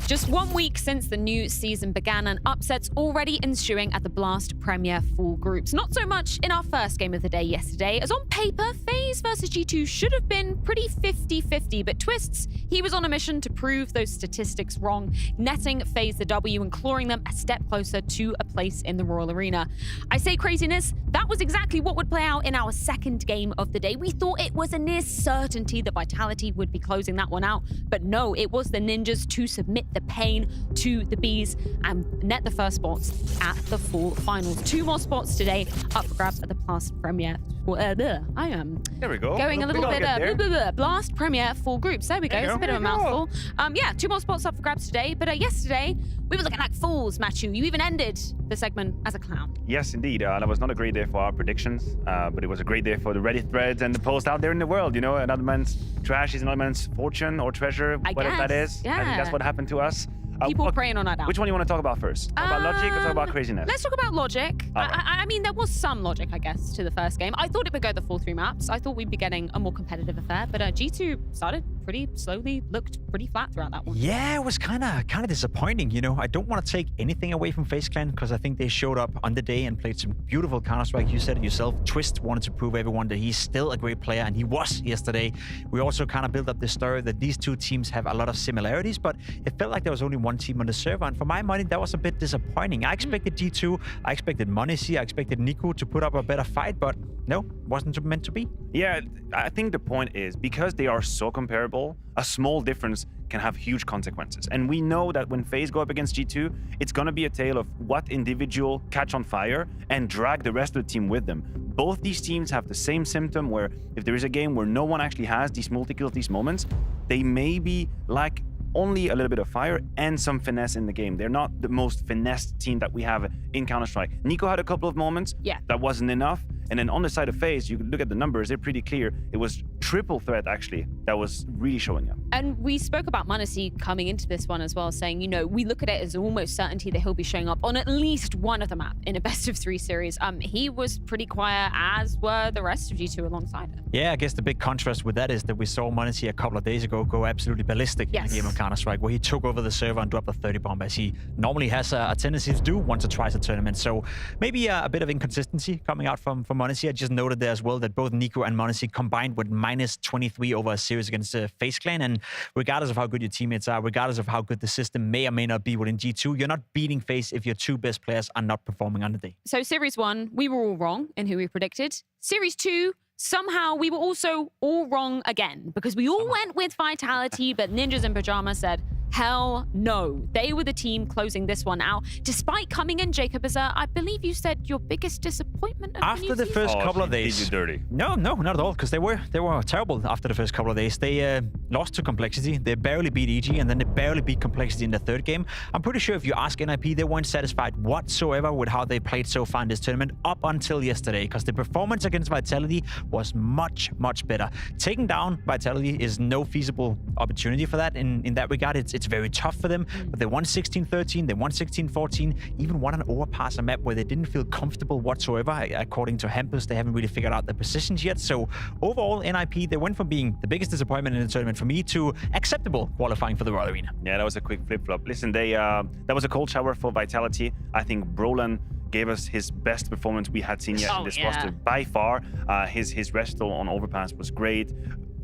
Just 1 week since the new season began and upsets already ensuing at the Blast Premier Full Groups. Not so much in our first game of the day yesterday, as on paper, FaZe versus G2 should have been pretty 50-50, but Twists, he was on a mission to prove those statistics wrong, netting FaZe the W and clawing them a step closer to a place in the Royal Arena. I say craziness, that was exactly what would play out in our second game of the day. We thought it was a near certainty that Vitality would be closing that one out, but no, it was the Ninjas to submit the pain to the Bees and net the first spots at the full finals. 2 more spots today up for grabs at the Blast Premier. I am there we go. Going a little bit Blast Premier Full Groups. There we go. It's a bit of a mouthful. Yeah, 2 more spots up for grabs today. But yesterday we were looking like fools, Machu. You even ended the segment as a clown. Yes, indeed. That was not a great day for our predictions, but it was a great day for the Reddit threads and the posts out there in the world. You know, another man's trash is another man's fortune or treasure, whatever that is. Yeah. I think that's what happened to us. People praying on our down. Which one do you want to talk about first? Talk about logic or talk about craziness? Let's talk about logic. Right. I mean, there was some logic, I guess, to the first game. I thought it would go the full 3 maps. I thought we'd be getting a more competitive affair, but G2 started pretty slowly, looked pretty flat throughout that one. Yeah, it was kind of disappointing. You know, I don't want to take anything away from FaZe Clan because I think they showed up on the day and played some beautiful Counter-Strike. You said it yourself. Twist wanted to prove everyone that he's still a great player, and he was yesterday. We also kind of built up this story that these 2 teams have a lot of similarities, but it felt like there was only 1 team on the server. And for my money, that was a bit disappointing. I expected G2, I expected Monesi, I expected Nico to put up a better fight, but no, wasn't meant to be. Yeah, I think the point is because they are so comparable, a small difference can have huge consequences. And we know that when FaZe go up against G2, it's going to be a tale of what individual catch on fire and drag the rest of the team with them. Both these teams have the same symptom where if there is a game where no one actually has these multi-kills, these moments, they may be like only a little bit of fire and some finesse in the game. They're not the most finessed team that we have in Counter-Strike. Nico had a couple of moments. Yeah. That wasn't enough. And then on the side of FaZe, you look at the numbers, they're pretty clear. It was triple threat, actually, that was really showing up. And we spoke about Monesi coming into this one as well, saying, you know, we look at it as almost certainty that he'll be showing up on at least one of the map in a best-of-3 series. He was pretty quiet, as were the rest of G2 alongside him. Yeah, I guess the big contrast with that is that we saw Monesi a couple of days ago go absolutely ballistic in a game of Counter-Strike, where he took over the server and dropped a 30 bomb, as he normally has a tendency to do once or twice a tournament. So maybe a bit of inconsistency coming out from Monesi. I just noted there as well that both Nico and Monesi combined with -23 over a series against FaZe Clan. And regardless of how good your teammates are, regardless of how good the system may or may not be within G2, you're not beating FaZe if your 2 best players are not performing on the day. So Series 1, we were all wrong in who we predicted. Series 2, somehow we were also all wrong again, because we all went with Vitality, but Ninjas in Pajamas said, hell no. They were the team closing this one out. Despite coming in, Jacob, as I believe you said your biggest disappointment of after the first couple of days. Did you dirty? No, not at all, because they were terrible after the first couple of days. They lost to Complexity. They barely beat EG, and then they barely beat Complexity in the 3rd game. I'm pretty sure if you ask NIP, they weren't satisfied whatsoever with how they played so far in this tournament up until yesterday, because the performance against Vitality was much, much better. Taking down Vitality is no feasible opportunity for that. In that regard, it's very tough for them, but they won 16-13, they won 16-14, even won an overpass, a map where they didn't feel comfortable whatsoever. According to Hampus, they haven't really figured out their positions yet. So overall, NIP, they went from being the biggest disappointment in the tournament for me to acceptable qualifying for the Royal Arena. Yeah, that was a quick flip-flop. Listen, that was a cold shower for Vitality. I think Brolan gave us his best performance we had seen yet in this roster by far. His wrestle on overpass was great.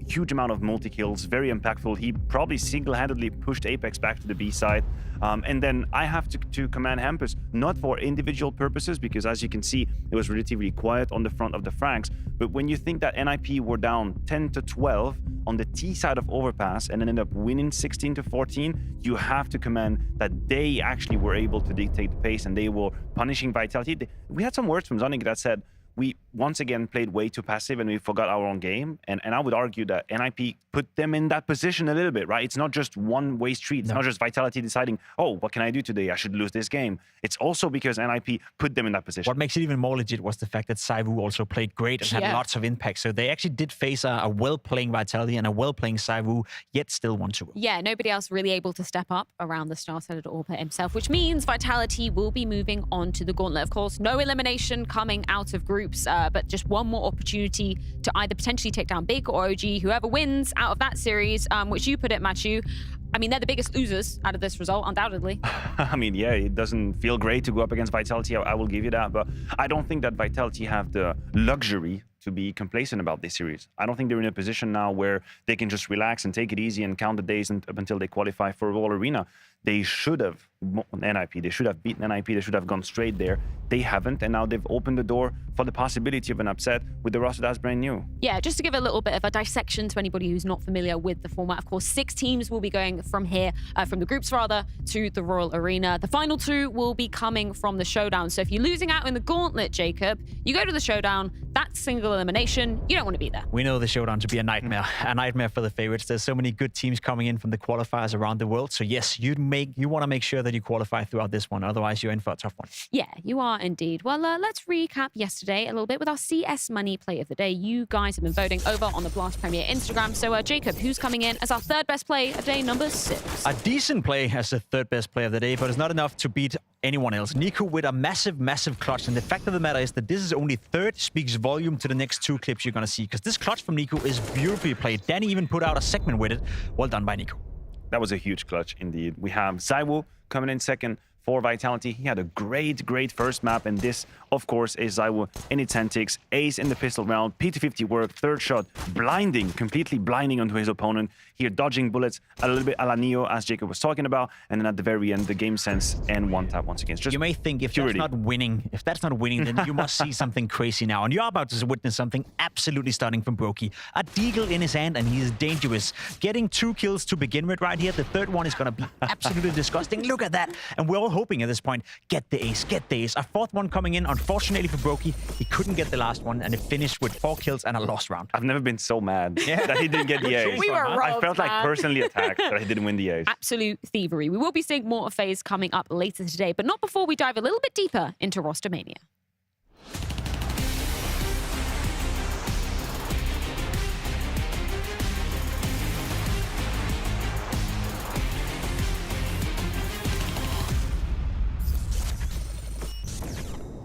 Huge amount of multi-kills, very impactful. He probably single-handedly pushed Apex back to the B side. And then I have to commend Hampus, not for individual purposes, because as you can see, it was relatively quiet on the front of the Franks. But when you think that NIP were down 10-12 on the T side of overpass and then ended up winning 16-14, you have to commend that they actually were able to dictate the pace and they were punishing Vitality. We had some words from Zonic that said, we once again played way too passive and we forgot our own game. And I would argue that NIP put them in that position a little bit, right? It's not just one-way street. It's not just Vitality deciding, oh, what can I do today? I should lose this game. It's also because NIP put them in that position. What makes it even more legit was the fact that Saivu also played great and had lots of impact. So they actually did face a well-playing Vitality and a well-playing Saivu, yet still won to win. Yeah, nobody else really able to step up around the star-studded Orpa himself, which means Vitality will be moving on to the gauntlet. Of course, no elimination coming out of groups, but just one more opportunity to either potentially take down Big or OG. Whoever wins out of that series, which you put it, Machu, I mean, they're the biggest losers out of this result, undoubtedly. I mean, yeah, it doesn't feel great to go up against Vitality. I will give you that. But I don't think that Vitality have the luxury to be complacent about this series. I don't think they're in a position now where they can just relax and take it easy and count the days up until they qualify for Roll Arena. They should have NIP. They should have beaten NIP. They should have gone straight there. They haven't, and now they've opened the door for the possibility of an upset with the roster that's brand new. Yeah, just to give a little bit of a dissection to anybody who's not familiar with the format, of course, 6 teams will be going from here, from the groups rather, to the Royal Arena. The final 2 will be coming from the Showdown. So if you're losing out in the Gauntlet, Jacob, you go to the Showdown, that's single elimination. You don't want to be there. We know the Showdown to be a nightmare for the favorites. There's so many good teams coming in from the qualifiers around the world. So yes, you want to make sure that you qualify throughout this one. Otherwise, you're in for a tough one. Yeah, you are indeed. Well, let's recap yesterday a little bit with our CS Money Play of the Day. You guys have been voting over on the Blast Premier Instagram. So, Jacob, who's coming in as our 3rd best play of day number 6? A decent play as the 3rd best play of the day, but it's not enough to beat anyone else. Nico with a massive clutch. And the fact of the matter is that this is only 3rd, speaks volume to the next 2 clips you're going to see. Because this clutch from Nico is beautifully played. Danny even put out a segment with it. Well done by Nico. That was a huge clutch indeed. We have ZywOo coming in 2nd for Vitality. He had a great first map, and this, of course, is ZywOo in its antics. Ace in the pistol round, P250 work, 3rd shot, completely blinding onto his opponent. Here, dodging bullets a little bit a la Neo, as Jacob was talking about, and then at the very end, the game sense and one tap once again. Just you may think if that's not winning, then you must see something crazy now. And you're about to witness something absolutely stunning from Brokey. A deagle in his hand, and he is dangerous. Getting 2 kills to begin with right here. The 3rd one is going to be absolutely disgusting. Look at that. And we're all hoping at this point, get the ace. A 4th one coming in. Unfortunately for Brokey, he couldn't get the last one, and it finished with 4 kills and a lost round. I've never been so mad that he didn't get the ace. We were robbed, I felt like personally attacked that he didn't win the ace. Absolute thievery. We will be seeing more of FaZe coming up later today, but not before we dive a little bit deeper into Roster Mania.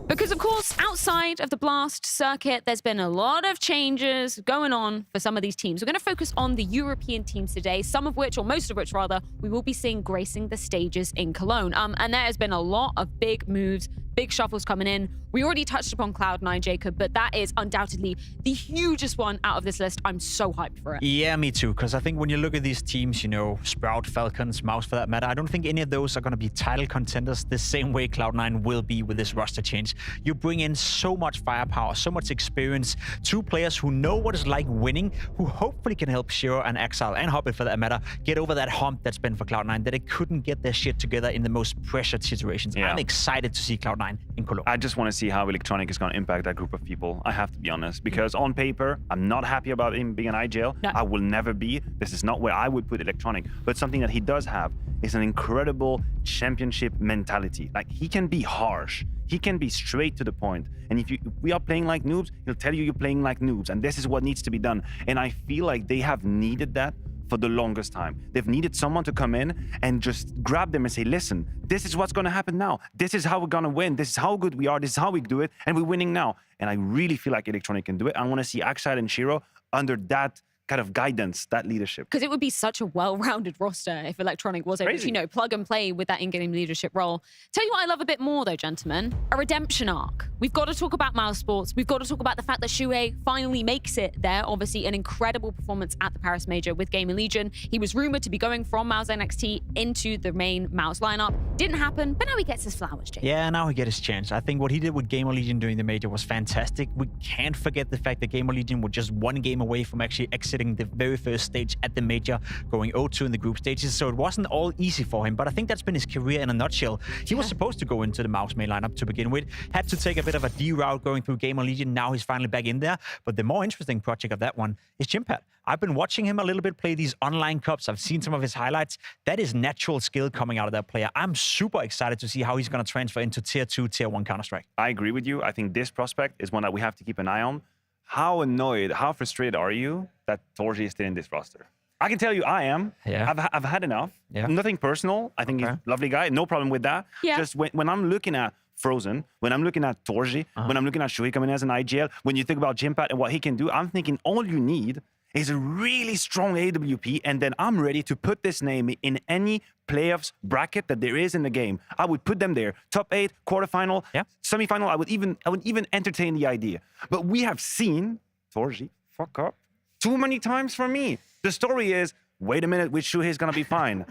Because, of course, outside of the Blast circuit, there's been a lot of changes going on for some of these teams. We're going to focus on the European teams today, some of which, or most of which rather, we will be seeing gracing the stages in Cologne. And there has been a lot of big moves, big shuffles coming in. We already touched upon Cloud9, Jacob, but that is undoubtedly the hugest one out of this list. I'm so hyped for it. Yeah, me too, because I think when you look at these teams, you know, Sprout, Falcons, Mouse for that matter, I don't think any of those are going to be title contenders the same way Cloud9 will be with this roster change. You bring in so much firepower, so much experience, 2 players who know what it's like winning, who hopefully can help Shiro and Exile and Hobbit for that matter get over that hump that's been for Cloud9, that they couldn't get their shit together in the most pressured situations. Yeah. I'm excited to see Cloud9 in Cologne. I just want to see how Electronic is going to impact that group of people. I have to be honest, because on paper, I'm not happy about him being an IGL. No. I will never be. This is not where I would put Electronic. But something that he does have is an incredible championship mentality. Like, he can be harsh. He can be straight to the point. And if we are playing like noobs, he'll tell you you're playing like noobs. And this is what needs to be done. And I feel like they have needed that for the longest time. They've needed someone to come in and just grab them and say, listen, this is what's going to happen now. This is how we're going to win. This is how good we are. This is how we do it. And we're winning now. And I really feel like Electronic can do it. I want to see Axide and Shiro under that kind of guidance, that leadership. Because it would be such a well-rounded roster if Electronic was able to, you know, plug and play with that in-game leadership role. Tell you what I love a bit more, though, gentlemen. A redemption arc. We've got to talk about Mouse Sports. We've got to talk about the fact that Shuhei finally makes it there. Obviously, an incredible performance at the Paris Major with Gaming Legion. He was rumored to be going from Mouse NXT into the main Mouse lineup. Didn't happen, but now he gets his flowers, Jake. Yeah, now he gets his chance. I think what he did with Gamer Legion during the Major was fantastic. We can't forget the fact that Gamer Legion were just 1 game away from actually exiting the very first stage at the Major, going 0-2 in the group stages, so it wasn't all easy for him, but I think that's been his career in a nutshell. He was supposed to go into the Mouse main lineup to begin with, had to take a bit of a D route going through Gamer Legion. Now he's finally back in there, but the more interesting project of that one is Chimpat. I've been watching him a little bit play these online cups. I've seen some of his highlights. That is natural skill coming out of that player. I'm super excited to see how he's going to transfer into Tier 2, Tier 1 Counter-Strike. I agree with you. I think this prospect is one that we have to keep an eye on. How annoyed, how frustrated are you that Torji is still in this roster? I can tell you I am. Yeah. I've had enough. Yeah. Nothing personal. I think he's a lovely guy. No problem with that. Yeah. Just when I'm looking at Frozen, when I'm looking at Torji, when I'm looking at Shuhei coming as an IGL, when you think about Chimpat and what he can do, I'm thinking all you need is a really strong AWP, and then I'm ready to put this name in any playoffs bracket that there is in the game. I would put them there. Top 8, quarterfinal, semifinal. I would even entertain the idea. But we have seen Torji fuck up too many times for me. The story is, wait a minute, which shoe is going to be fine.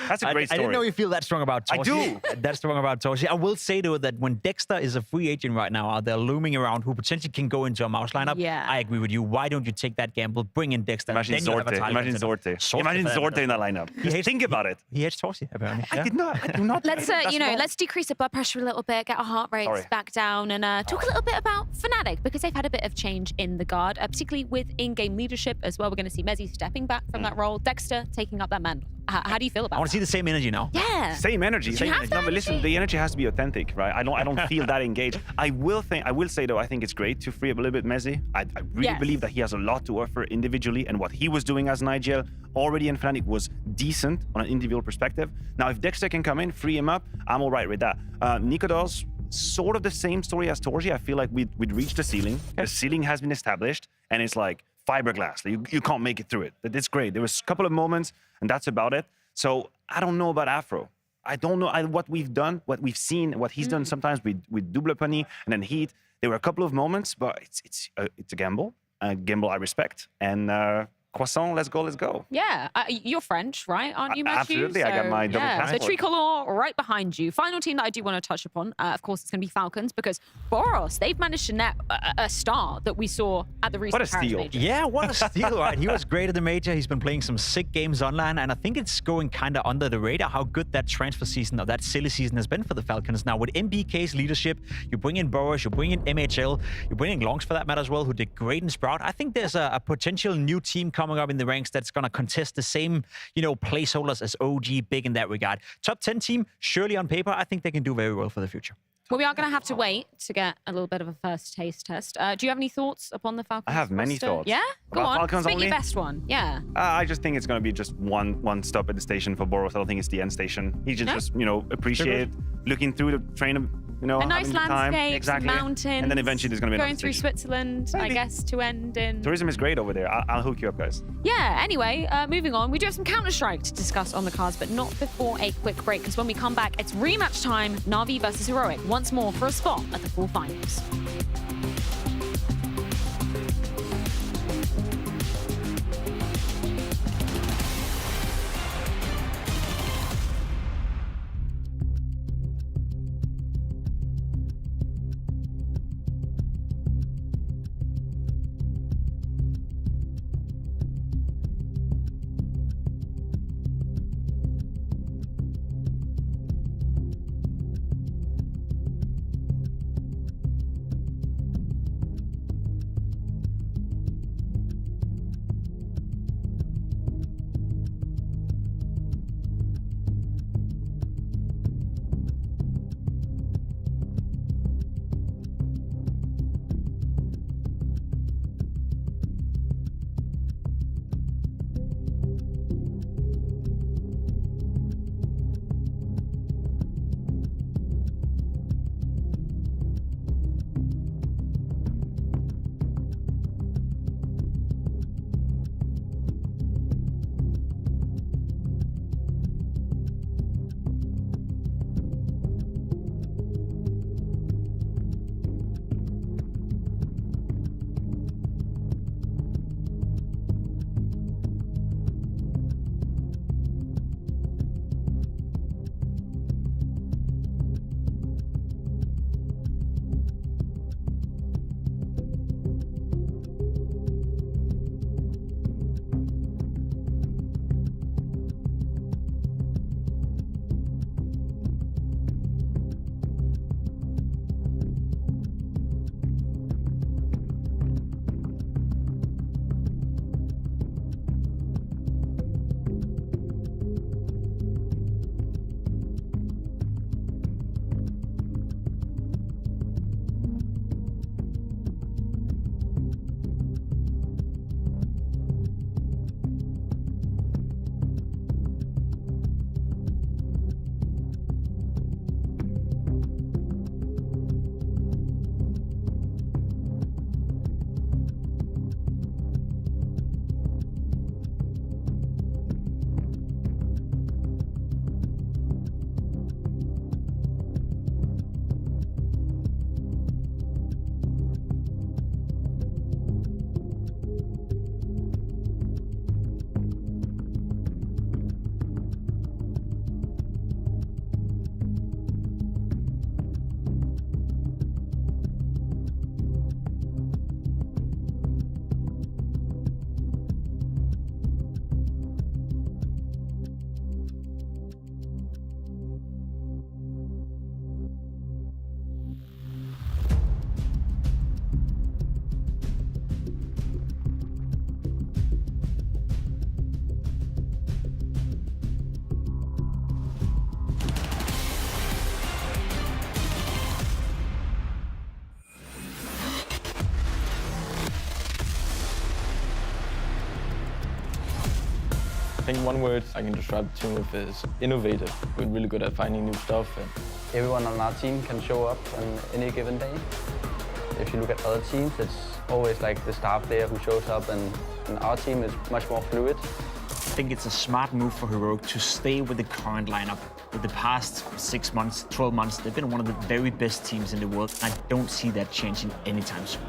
That's a great story. I didn't know you feel that strong about Torji. I do. That strong about Torji. I will say, though, that when Dexter is a free agent right now out there looming around who potentially can go into a mouse lineup, I agree with you. Why don't you take that gamble, bring in Dexter? Imagine Zorte. Imagine Zorte in that lineup. Think about it. He hates Torji, apparently. I do not. Let's decrease the blood pressure a little bit, get our heart rates back down, and talk a little bit about Fnatic, because they've had a bit of change in the guard, particularly with in-game leadership as well. We're going to see Mezzi stepping back from that role, Dexter taking up that man. How do you feel about that? I want to see the same energy now. Yeah. Same energy. No, but listen, the energy has to be authentic, right? I don't feel that engaged. I will say though, I think it's great to free up a little bit Mezzi. I really believe that he has a lot to offer individually, and what he was doing as an IGL already in Fnatic was decent on an individual perspective. Now, if Dexter can come in, free him up, I'm all right with that. Nikodol's sort of the same story as Torji. I feel like we'd reached the ceiling. The ceiling has been established, and it's like fiberglass. You can't make it through it. It's great. There was a couple of moments, and that's about it. So I don't know about Afro. I don't know what we've done, what we've seen, what he's done sometimes with Double Punny and then Heat. There were a couple of moments, but it's a gamble. A gamble I respect. And Croissant, let's go. Yeah, you're French, right? Aren't you, Matthew? Absolutely, I got my double passport. The tricolor right behind you. Final team that I do want to touch upon, of course, it's going to be Falcons, because Boros, they've managed to net a star that we saw at the recent Paris Major. Yeah, what a steal, right? He was great at the Major. He's been playing some sick games online, and I think it's going kind of under the radar how good that transfer season, or that silly season has been for the Falcons. Now, with MBK's leadership, you bring in Boros, you bring in MHL, you bring in Longs for that matter as well, who did great in Sprout. I think there's a potential new team coming up in the ranks that's going to contest the same, placeholders as OG, big in that regard. Top 10 team, surely on paper, I think they can do very well for the future. Well, we are going to have to wait to get a little bit of a first taste test. Do you have any thoughts upon the Falcons? I have many thoughts. Yeah? Go on. Falcons Pick only? your best one. Yeah. I just think it's going to be just one stop at the station for Boros. I don't think it's the end station. He just appreciate looking through the train, a nice landscape, exactly. mountains. And then eventually there's going to be going through Switzerland, I guess, to end in. Tourism is great over there. I'll hook you up, guys. Yeah, anyway, moving on. We do have some Counter-Strike to discuss on the cards, but not before a quick break, because when we come back, it's rematch time, NAVI versus Heroic, once more for a spot at the full finals. one word I can describe the team with is innovative. We're really good at finding new stuff. And everyone on our team can show up on any given day. If you look at other teams, it's always like the star player who shows up, and our team is much more fluid. I think it's a smart move for Heroic to stay with the current lineup. For the past 6 months, 12 months, they've been one of the very best teams in the world. I don't see that changing anytime soon.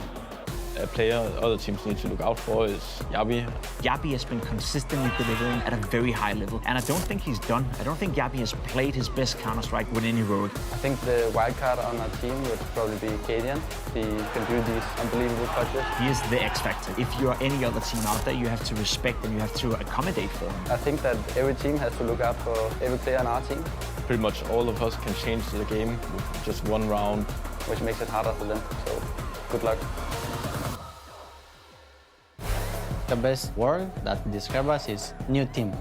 a player other teams need to look out for is NAVI. NAVI has been consistently delivering at a very high level, and I don't think he's done. I don't think NAVI has played his best Counter-Strike with any Heroic. I think the wild card on our team would probably be Cadian. He can do these unbelievable touches. He is the X factor. If you are any other team out there, you have to respect and you have to accommodate for him. I think that every team has to look out for every player on our team. Pretty much all of us can change the game with just one round, which makes it harder for them. So good luck. The best word that describes us is new team.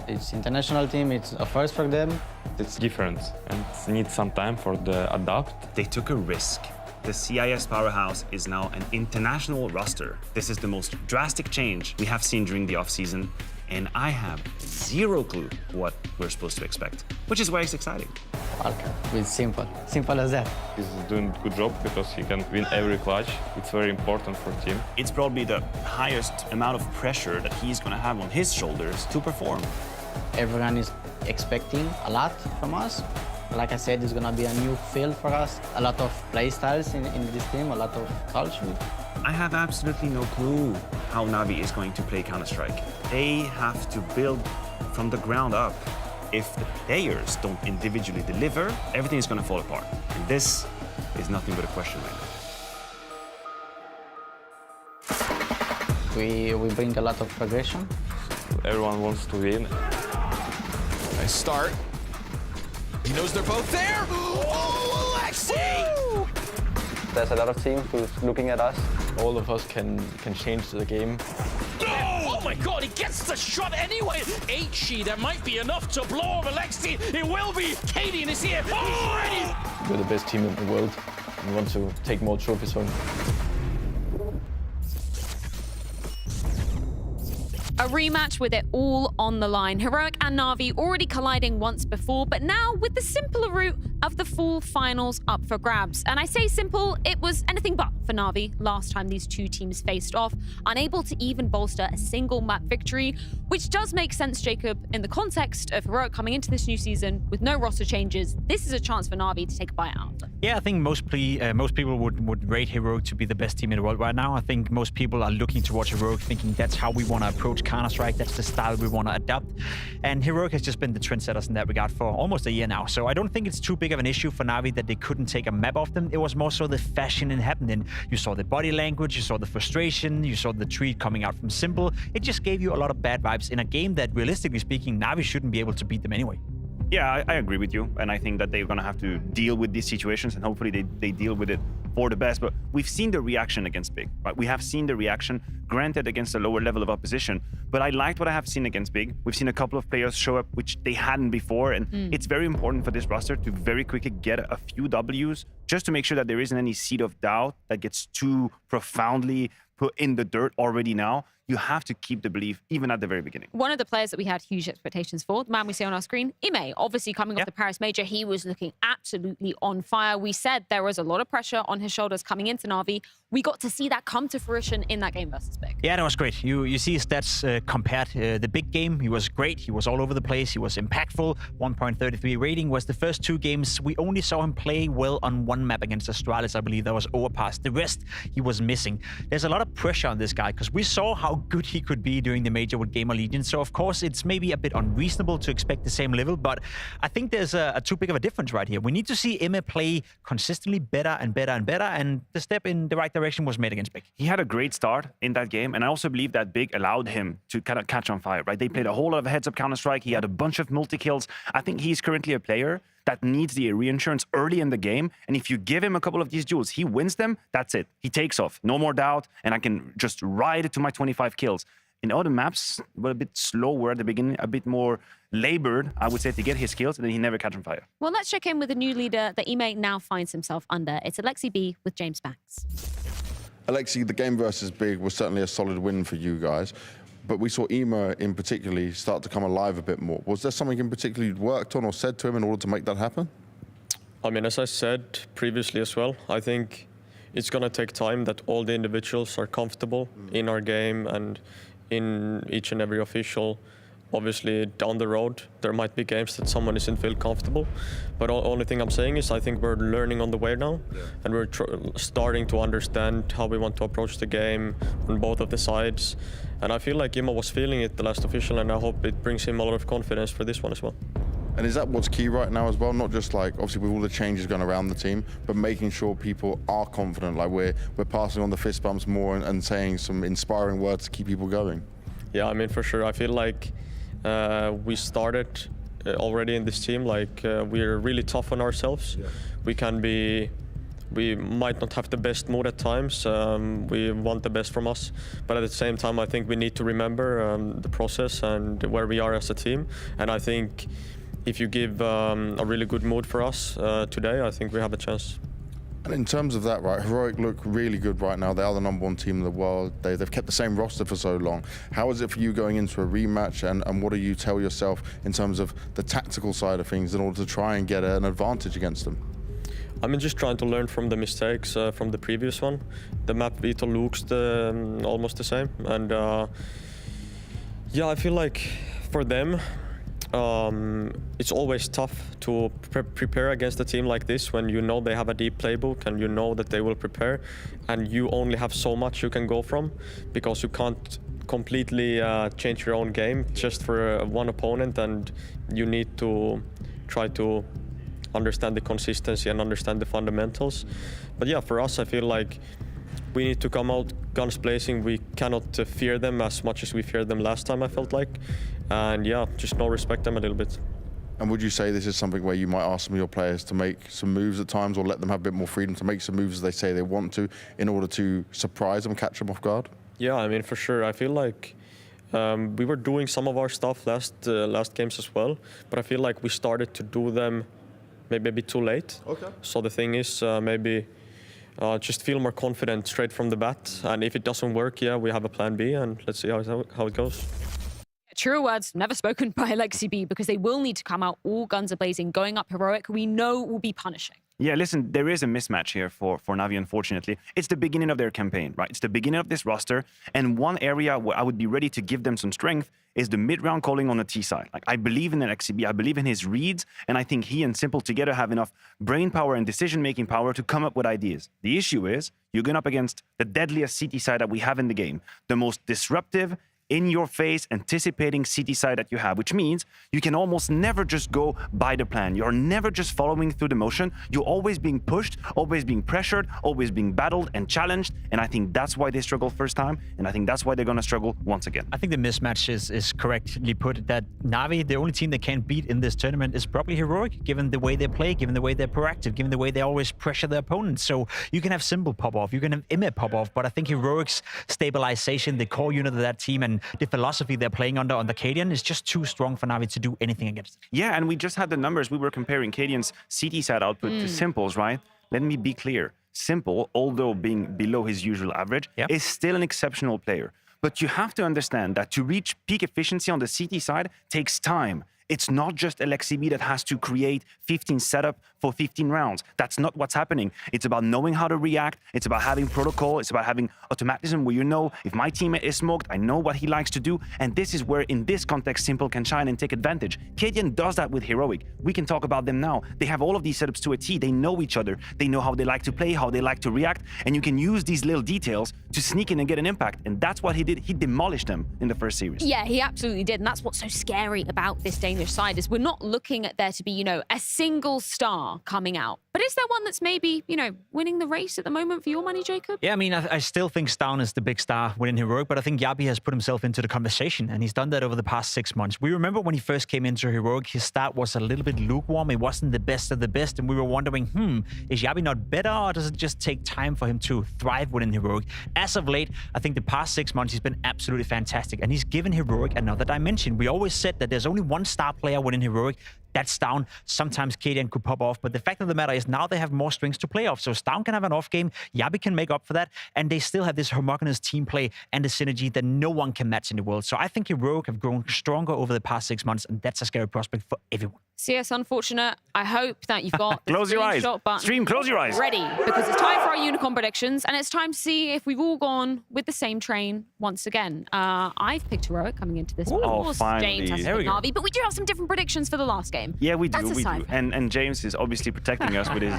It's international team, it's a first for them. It's different and needs some time for the adapt. They took a risk. The CIS powerhouse is now an international roster. This is the most drastic change we have seen during the off-season, and I have zero clue what we're supposed to expect, which is why it's exciting. Walker, it's simple as that. He's doing a good job because he can win every clutch. It's very important for team. It's probably the highest amount of pressure that he's going to have on his shoulders to perform. Everyone is expecting a lot from us. Like I said, it's going to be a new field for us. A lot of play styles in this team, a lot of culture. I have absolutely no clue how NAVI is going to play Counter-Strike. They have to build from the ground up. If the players don't individually deliver, everything is going to fall apart. And this is nothing but a question right now. We bring a lot of progression. Everyone wants to win. Nice start. He knows they're both there. Oh, Alexi! There's a lot of teams who's looking at us. All of us can change the game. Oh my God, he gets the shot anyway. HE, that might be enough to blow up Alexi. It will be. Cadian is here. He's ready. We're the best team in the world. We want to take more trophies home. A rematch with it all on the line. Heroic and NAVI already colliding once before, but now with the simpler route of the full finals up for grabs. And I say simple, it was anything but for NAVI last time these two teams faced off, unable to even bolster a single map victory, which does make sense, Jacob, in the context of Heroic coming into this new season with no roster changes. This is a chance for NAVI to take a bite out. Yeah, I think most people would rate Heroic to be the best team in the world right now. I think most people are looking towards Heroic thinking that's how we want to approach Counter-Strike, that's the style we want to adopt. And Heroic has just been the trendsetters in that regard for almost a year now. So I don't think it's too big of an issue for NAVI that they couldn't take a map off them. It was more so the fashion it happened in. You saw the body language, you saw the frustration, you saw the tweet coming out from Simple. It just gave you a lot of bad vibes in a game that, realistically speaking, NAVI shouldn't be able to beat them anyway. Yeah, I agree with you. And I think that they're going to have to deal with these situations, and hopefully they deal with it for the best. But we've seen the reaction against Big, right? We have seen the reaction, granted against a lower level of opposition. But I liked what I have seen against Big. We've seen a couple of players show up, which they hadn't before. And it's very important for this roster to very quickly get a few Ws, just to make sure that there isn't any seed of doubt that gets too profoundly put in the dirt already now. You have to keep the belief even at the very beginning. One of the players that we had huge expectations for, the man we see on our screen, Ime, obviously coming off the Paris Major, he was looking absolutely on fire. We said there was a lot of pressure on his shoulders coming into NAVI. We got to see that come to fruition in that game versus Big. Yeah, that was great. You see his stats compared. The Big game, he was great. He was all over the place. He was impactful. 1.33 rating was the first two games. We only saw him play well on one map against Astralis, I believe. That was Overpass. The rest, he was missing. There's a lot of pressure on this guy because we saw how good he could be during the Major with Game Allegiance. So, of course, it's maybe a bit unreasonable to expect the same level, but I think there's a too big of a difference right here. We need to see Ime play consistently better and better and better, and the step in the right direction was made against Big. He had a great start in that game, and I also believe that Big allowed him to kind of catch on fire, right? They played a whole lot of heads-up Counter-Strike. He had a bunch of multi-kills. I think he's currently a player that needs the reinsurance early in the game, and if you give him a couple of these duels, he wins them, that's it. He takes off, no more doubt, and I can just ride to my 25 kills. In other maps, were a bit slower at the beginning, a bit more labored, I would say, to get his kills, and then he never catch on fire. Well, let's check in with the new leader that Ime now finds himself under. It's Alexi B with James Banks. Alexi, the game versus Big was certainly a solid win for you guys. but we saw Ema in particularly start to come alive a bit more. Was there something in particular you'd worked on or said to him in order to make that happen? I mean, as I said previously as well, I think it's going to take time that all the individuals are comfortable in our game and in each and every official. Obviously, down the road, there might be games that someone isn't feel comfortable. But the only thing I'm saying is I think we're learning on the way now. And we're starting to understand how we want to approach the game on both of the sides. And I feel like Ema was feeling it the last official, and I hope it brings him a lot of confidence for this one as well. And is that what's key right now as well? Not just like, obviously with all the changes going around the team, but making sure people are confident, like we're passing on the fist bumps more and saying some inspiring words to keep people going. Yeah, I mean, for sure. I feel like we started already in this team, like we're really tough on ourselves. Yeah. We might not have the best mood at times. We want the best from us, but at the same time, I think we need to remember the process and where we are as a team. And I think if you give a really good mood for us today, I think we have a chance. And in terms of that, right, Heroic look really good right now. They are the #1 team in the world. They've kept the same roster for so long. How is it for you going into a rematch, and what do you tell yourself in terms of the tactical side of things in order to try and get an advantage against them? I mean, just trying to learn from the mistakes from the previous one. The map Vito looks almost the same. And yeah, I feel like for them, it's always tough to prepare against a team like this when you know they have a deep playbook and you know that they will prepare, and you only have so much you can go from because you can't completely change your own game just for one opponent, and you need to try to understand the consistency and understand the fundamentals. But yeah, for us, I feel like we need to come out guns blazing. We cannot fear them as much as we feared them last time, I felt like. And yeah, just respect them a little bit. And would you say this is something where you might ask some of your players to make some moves at times, or let them have a bit more freedom to make some moves as they say they want to, in order to surprise them, catch them off guard? Yeah, I mean, for sure. I feel like we were doing some of our stuff last games as well, but I feel like we started to do them maybe a bit too late. Okay. So the thing is, maybe just feel more confident straight from the bat. And if it doesn't work, yeah, we have a plan B, and let's see how it goes. True words never spoken by Lexi B, because they will need to come out all guns are blazing, going up Heroic, we know will be punishing. Yeah, listen, there is a mismatch here for NAVI, unfortunately. It's the beginning of their campaign, right? It's the beginning of this roster, and one area where I would be ready to give them some strength is the mid-round calling on the T side. Like, I believe in LXCB, I believe in his reads, and I think he and Simple together have enough brain power and decision-making power to come up with ideas. The issue is, you're going up against the deadliest CT side that we have in the game, the most disruptive, in-your-face, anticipating CT side that you have, which means you can almost never just go by the plan. You're never just following through the motion. You're always being pushed, always being pressured, always being battled and challenged, and I think that's why they struggled first time, and I think that's why they're going to struggle once again. I think the mismatch is correctly put, that NAVI, the only team they can't beat in this tournament, is probably Heroic, given the way they play, given the way they're proactive, given the way they always pressure their opponents. So you can have Simple pop off, you can have Ime pop off, but I think Heroic's stabilization, the core unit of that team, and the philosophy they're playing under on the Cadian is just too strong for NAVI to do anything against it. Yeah, and we just had the numbers. We were comparing Cadian's CT side output to Simple's, right? Let me be clear. Simple, although being below his usual average, is still an exceptional player. But you have to understand that to reach peak efficiency on the CT side takes time. It's not just LXCB that has to create 15 setup for 15 rounds. That's not what's happening. It's about knowing how to react. It's about having protocol. It's about having automatism where you know if my teammate is smoked, I know what he likes to do. And this is where, in this context, Simple can shine and take advantage. Cadian does that with Heroic. We can talk about them now. They have all of these setups to a T. They know each other. They know how they like to play, how they like to react. And you can use these little details to sneak in and get an impact. And that's what he did. He demolished them in the first series. Yeah, he absolutely did. And that's what's so scary about this Danish side, is we're not looking at there to be, you know, a single star coming out. But is there one that's maybe, you know, winning the race at the moment for your money, Jacob? Yeah, I mean, I still think Stown is the big star within Heroic, but I think Yabi has put himself into the conversation, and he's done that over the past 6 months. We remember when he first came into Heroic, his start was a little bit lukewarm. It wasn't the best of the best, and we were wondering, is Yabi not better, or does it just take time for him to thrive within Heroic? As of late, I think the past 6 months, he's been absolutely fantastic, and he's given Heroic another dimension. We always said that there's only one star player within Heroic. that's down. Sometimes KDN could pop off, but the fact of the matter is now they have more strings to play off. So Stown can have an off game, Yabi can make up for that, and they still have this homogeneous team play and the synergy that no one can match in the world. So I think Heroic have grown stronger over the past 6 months, and that's a scary prospect for everyone. CS, unfortunate. I hope that you've got the Close your eyes. Stream, close your eyes. Ready, because it's time for our unicorn predictions, and it's time to see if we've all gone with the same train once again. I've picked Heroic coming into this one. Of course, finally. James has There picked we go. NAVI, but we do have some different predictions for the last game. Yeah, we do. That's a We side do. fact. And James is obviously protecting us with his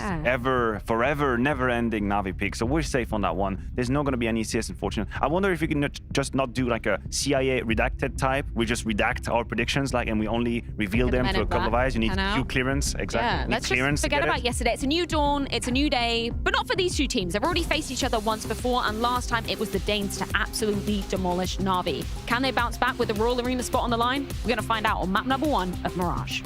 forever, never-ending Navi pick. So we're safe on that one. There's not going to be any CS, unfortunately. I wonder if we can just not do like a CIA redacted type. We just redact our predictions, and we only reveal them to a couple of eyes. You need due clearance. Exactly. Yeah, let's just forget about yesterday. It's a new dawn, it's a new day, but not for these two teams. They've already faced each other once before, and last time it was the Danes to absolutely demolish Navi. Can they bounce back with the Royal Arena spot on the line? We're going to find out on map number 1 of Mirage.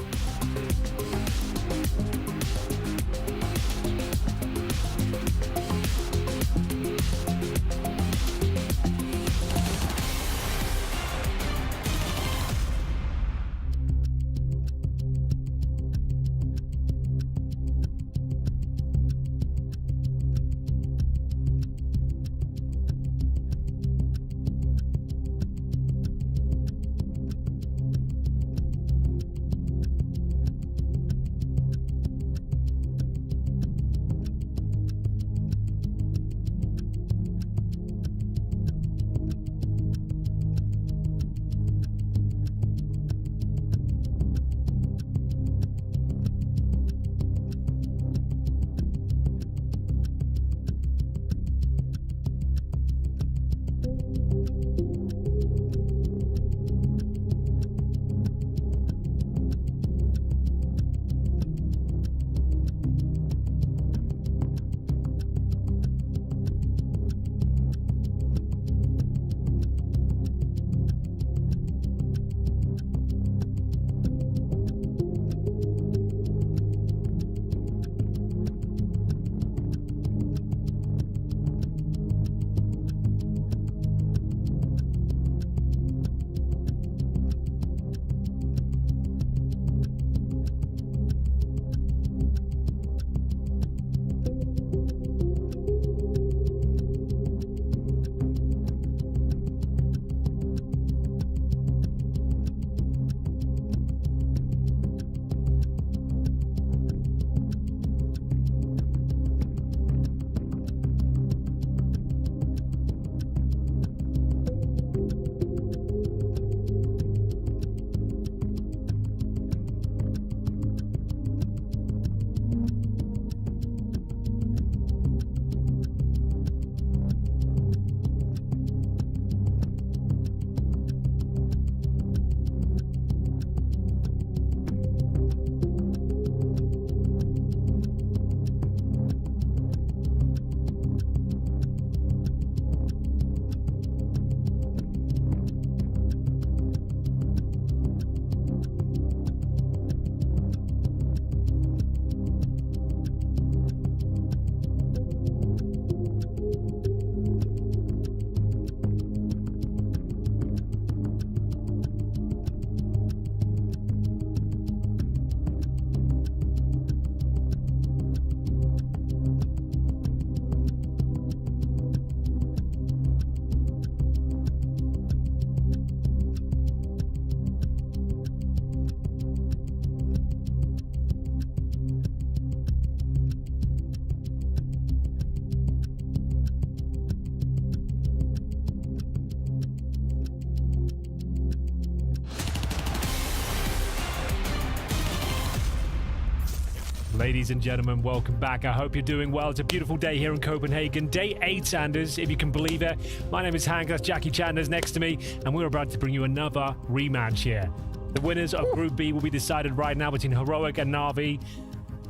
Ladies and gentlemen, welcome back. I hope you're doing well. It's a beautiful day here in Copenhagen. Day 8, Anders, if you can believe it. My name is Hank, that's Jackie Chandler's next to me, and we're about to bring you another rematch here. The winners of Group B will be decided right now between Heroic and NAVI.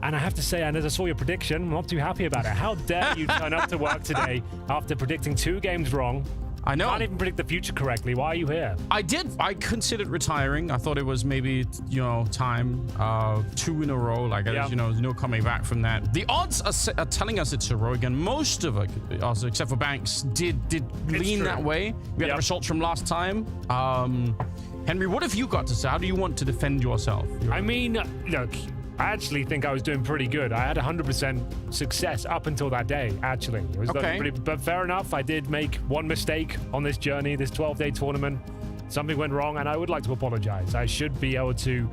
And I have to say, Anders, I saw your prediction. I'm not too happy about it. How dare you turn up to work today after predicting 2 games wrong? I know. Can't even predict the future correctly. Why are you here? I did. I considered retiring. I thought it was maybe, time, 2 in a row. Like, no coming back from that. The odds are telling us it's Heroic, and most of us, except for Banks, did lean that way. We had the results from last time. Henry, what have you got to say? How do you want to defend yourself? I mean, look, I actually think I was doing pretty good. I had 100% success up until that day, actually. It was but fair enough, I did make one mistake on this journey, this 12-day tournament. Something went wrong, and I would like to apologize. I should be able to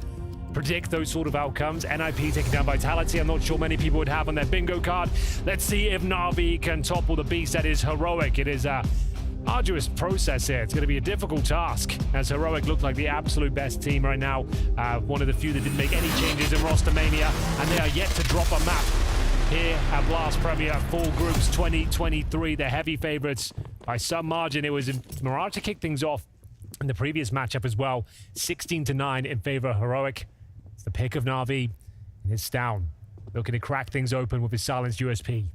predict those sort of outcomes. NIP taking down Vitality. I'm not sure many people would have on their bingo card. Let's see if NAVI can topple the beast that is Heroic. It is a arduous process here. It's going to be a difficult task, as Heroic look like the absolute best team right now. One of the few that didn't make any changes in roster mania, and they are yet to drop a map here at Blast Premier Full Groups 2023. The heavy favorites by some margin. It was Mirage to kick things off in the previous matchup as well. 16-9 in favor of Heroic. It's the pick of NAVI, and it's down, looking to crack things open with his silenced USP.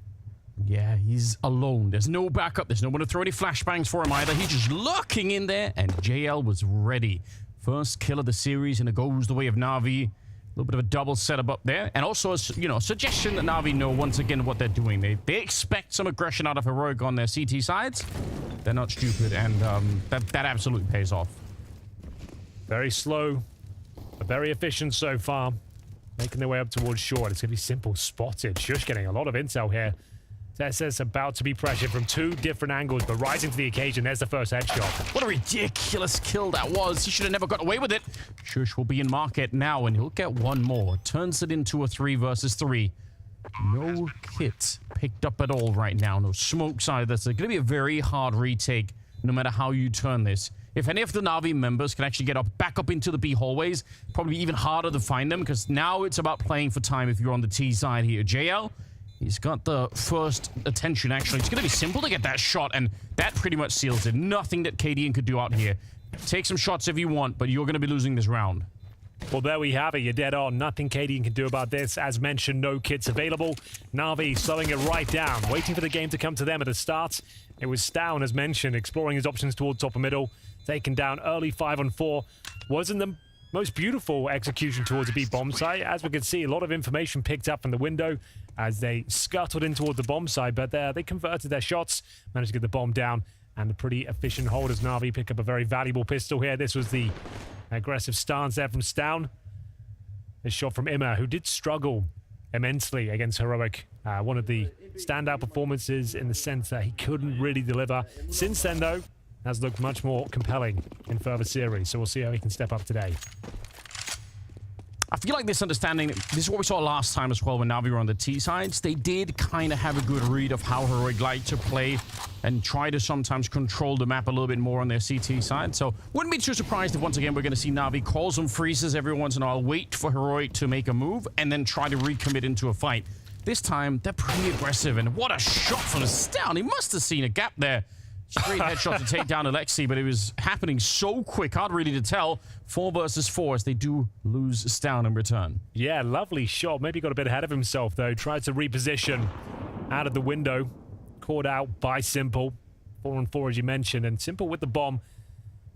Yeah, he's alone. There's no backup. There's no one to throw any flashbangs for him either. He's just lurking in there, and JL was ready. First kill of the series, and it goes the way of NAVI. A little bit of a double setup up there, and also a suggestion that NAVI know once again what they're doing. They expect some aggression out of Heroic on their CT sides. They're not stupid, and that absolutely pays off. Very slow, but very efficient so far. Making their way up towards short. It's going to be Simple spotted. Shush getting a lot of intel here. CSGO about to be pressured from two different angles, but rising to the occasion. There's the first headshot. What a ridiculous kill that was. He should have never got away with it. Shush will be in market now, and he'll get one more. Turns it into a 3 versus 3. No kit picked up at all right now. No smokes either. So it's going to be a very hard retake, no matter how you turn this. If any of the NAVI members can actually get back up into the B hallways, probably even harder to find them, because now it's about playing for time if you're on the T side here. JL, he's got the first attention, actually. It's going to be Simple to get that shot, and that pretty much seals it. Nothing that KDN could do out here. Take some shots if you want, but you're going to be losing this round. Well, there we have it. You're dead on. Nothing KDN can do about this. As mentioned, no kits available. NAVI slowing it right down, waiting for the game to come to them at the start. It was Stown, as mentioned, exploring his options towards top and middle. Taken down early 5-on-4. Wasn't the most beautiful execution towards a B bomb site. As we can see, a lot of information picked up from the window as they scuttled in toward the bomb site, but they converted their shots, managed to get the bomb down, and a pretty efficient hold as NAVI pick up a very valuable pistol here. This was the aggressive stance there from Stown. This shot from Immer, who did struggle immensely against Heroic. One of the standout performances in the sense that he couldn't really deliver. Since then, though, has looked much more compelling in further series, so we'll see how he can step up today. I feel like this understanding, this is what we saw last time as well when NAVI were on the T sides. They did kind of have a good read of how Heroic like to play and try to sometimes control the map a little bit more on their CT side. So wouldn't be too surprised if once again we're going to see NAVI call some freezes every once in a while, wait for Heroic to make a move, and then try to recommit into a fight. This time, they're pretty aggressive, and what a shot from Stown. He must have seen a gap there. Straight headshot to take down Alexi, but it was happening so quick, hard really to tell. 4 versus 4 as they do lose Stown in return. Yeah, lovely shot. Maybe got a bit ahead of himself, though. Tried to reposition out of the window. Caught out by Simple. 4-on-4, as you mentioned. And Simple with the bomb.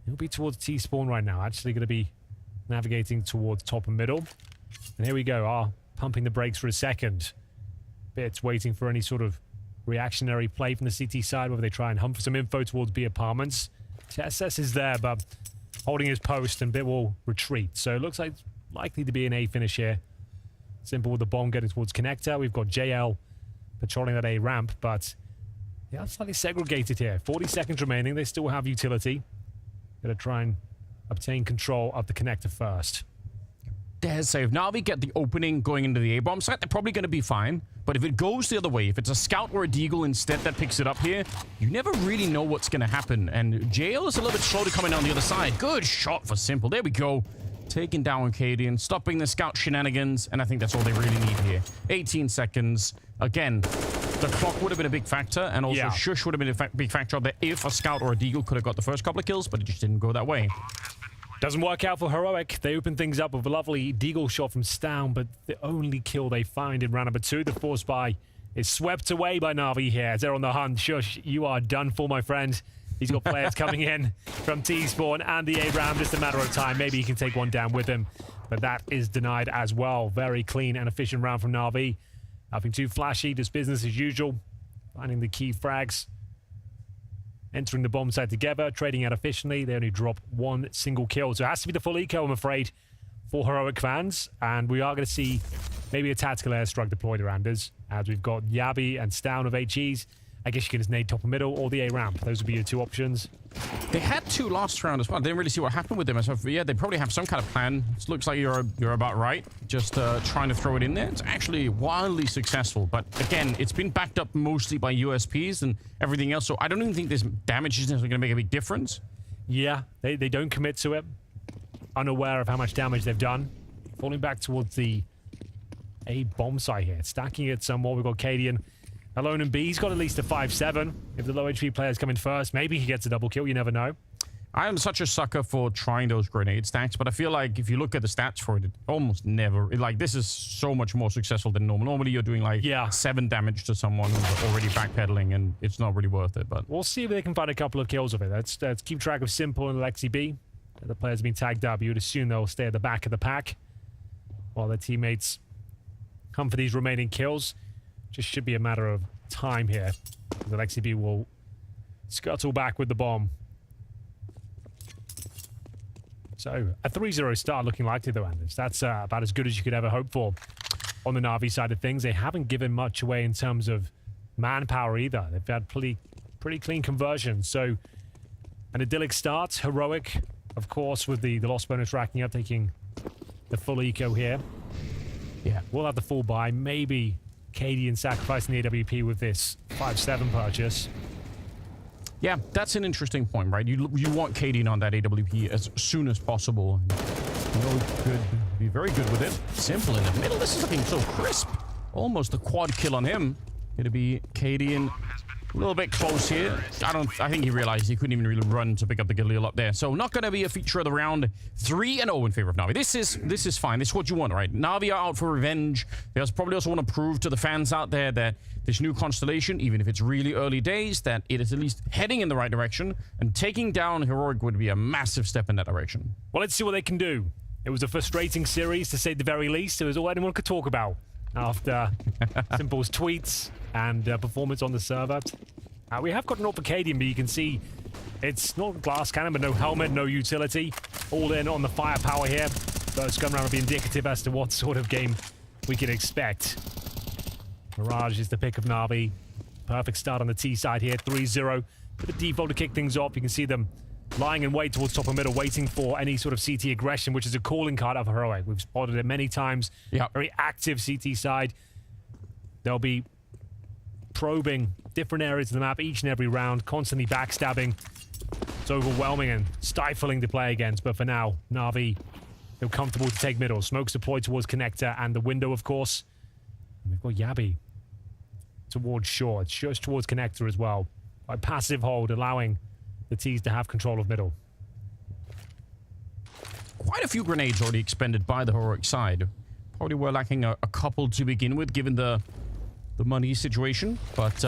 He'll be towards T-spawn right now. Actually going to be navigating towards top and middle. And here we go. Pumping the brakes for a second. Bits waiting for any sort of reactionary play from the CT side, whether they try and hunt for some info towards B apartments. CSGO is there, but holding his post, and Bit will retreat. So it looks like it's likely to be an A finish here. Simple with the bomb getting towards connector. We've got JL patrolling that A ramp, but they are slightly segregated here. 40 seconds remaining. They still have utility. Gonna try and obtain control of the connector first. There's if NAVI get the opening going into the A-bomb site, they're probably going to be fine. But if it goes the other way, if it's a scout or a deagle instead that picks it up here, you never really know what's going to happen. And JL is a little bit slow to coming down the other side. Good shot for Simple. There we go. Taking down Cadian, stopping the scout shenanigans, and I think that's all they really need here. 18 seconds. Again, the clock would have been a big factor, and also Shush would have been a big factor there if a scout or a deagle could have got the first couple of kills, but it just didn't go that way. Doesn't work out for Heroic. They open things up with a lovely deagle shot from Stown, but the only kill they find in round number 2, the force buy, is swept away by NAVI here as they're on the hunt. Shush, you are done for, my friend. He's got players coming in from T-spawn and the A-Ram. Just a matter of time. Maybe he can take one down with him, but that is denied as well. Very clean and efficient round from NAVI. Nothing too flashy, just business as usual. Finding the key frags. entering the bomb site together, trading out efficiently. They only drop one single kill. So it has to be the full eco, I'm afraid, for Heroic fans. And we are going to see maybe a tactical airstrike deployed around us, as we've got Yabi and Stown of HEs. I guess you can just nade top and middle or the A ramp. Those would be your two options. They had two last round as well. I didn't really see what happened with them. So yeah, they probably have some kind of plan. It looks like you're about right. Just trying to throw it in there. It's actually wildly successful. But again, it's been backed up mostly by USPs and everything else. So I don't even think this damage is necessarily going to make a big difference. Yeah, they don't commit to it. Unaware of how much damage they've done. Falling back towards the A bomb site here. Stacking it some more. We've got Cadian alone in B. He's got at least a 5-7. If the low HP players come in first, maybe he gets a double kill. You never know. I am such a sucker for trying those grenade stacks, but I feel like if you look at the stats for it, it almost never... Like, this is so much more successful than normal. Normally, you're doing, like, 7 damage to someone who's already backpedaling, and it's not really worth it, but... We'll see if they can find a couple of kills of it. Let's keep track of Simple and Alexi B. The players have been tagged up. You would assume they'll stay at the back of the pack while their teammates come for these remaining kills. Just should be a matter of time here. The Alexi B will scuttle back with the bomb. So, a 3-0 start looking likely, though, Anders. That's about as good as you could ever hope for on the Na'Vi side of things. They haven't given much away in terms of manpower either. They've had pretty clean conversions. So, an idyllic start. Heroic, of course, with the loss bonus racking up, taking the full eco here. Yeah, we'll have the full buy. Maybe Cadian sacrificing the AWP with this 5-7 purchase. Yeah, that's an interesting point, right? You want Cadian on that AWP as soon as possible. You know, could be very good with it. Simple in the middle. This is looking so crisp. Almost a quad kill on him. It'll be Cadian. A little bit close here. I think he realized he couldn't even really run to pick up the Galil up there. So not going to be a feature of the round. 3-0 in favor of Na'Vi. This is fine. This is what you want, right? Na'Vi are out for revenge. They probably also want to prove to the fans out there that this new constellation, even if it's really early days, that it is at least heading in the right direction. And taking down Heroic would be a massive step in that direction. Well, let's see what they can do. It was a frustrating series, to say the very least. It was all anyone could talk about after Simple's tweets and performance on the server. We have got an ult for Cadian, but you can see it's not glass cannon, but no helmet, no utility. All in on the firepower here. First gun round will be indicative as to what sort of game we can expect. Mirage is the pick of Na'Vi. Perfect start on the T side here, 3-0. With the default to kick things off, you can see them lying in wait towards top and middle, waiting for any sort of CT aggression, which is a calling card of Heroic. We've spotted it many times. Yeah. Very active CT side. They'll be probing different areas of the map each and every round, constantly backstabbing. It's overwhelming and stifling to play against, but for now, Na'Vi feel comfortable to take middle. Smoke's deployed towards Connector and the window, of course. And we've got Yabi towards short. It's towards Connector as well. By passive hold, allowing the T's to have control of middle. Quite a few grenades already expended by the Heroic side. Probably were lacking a couple to begin with, given the money situation, but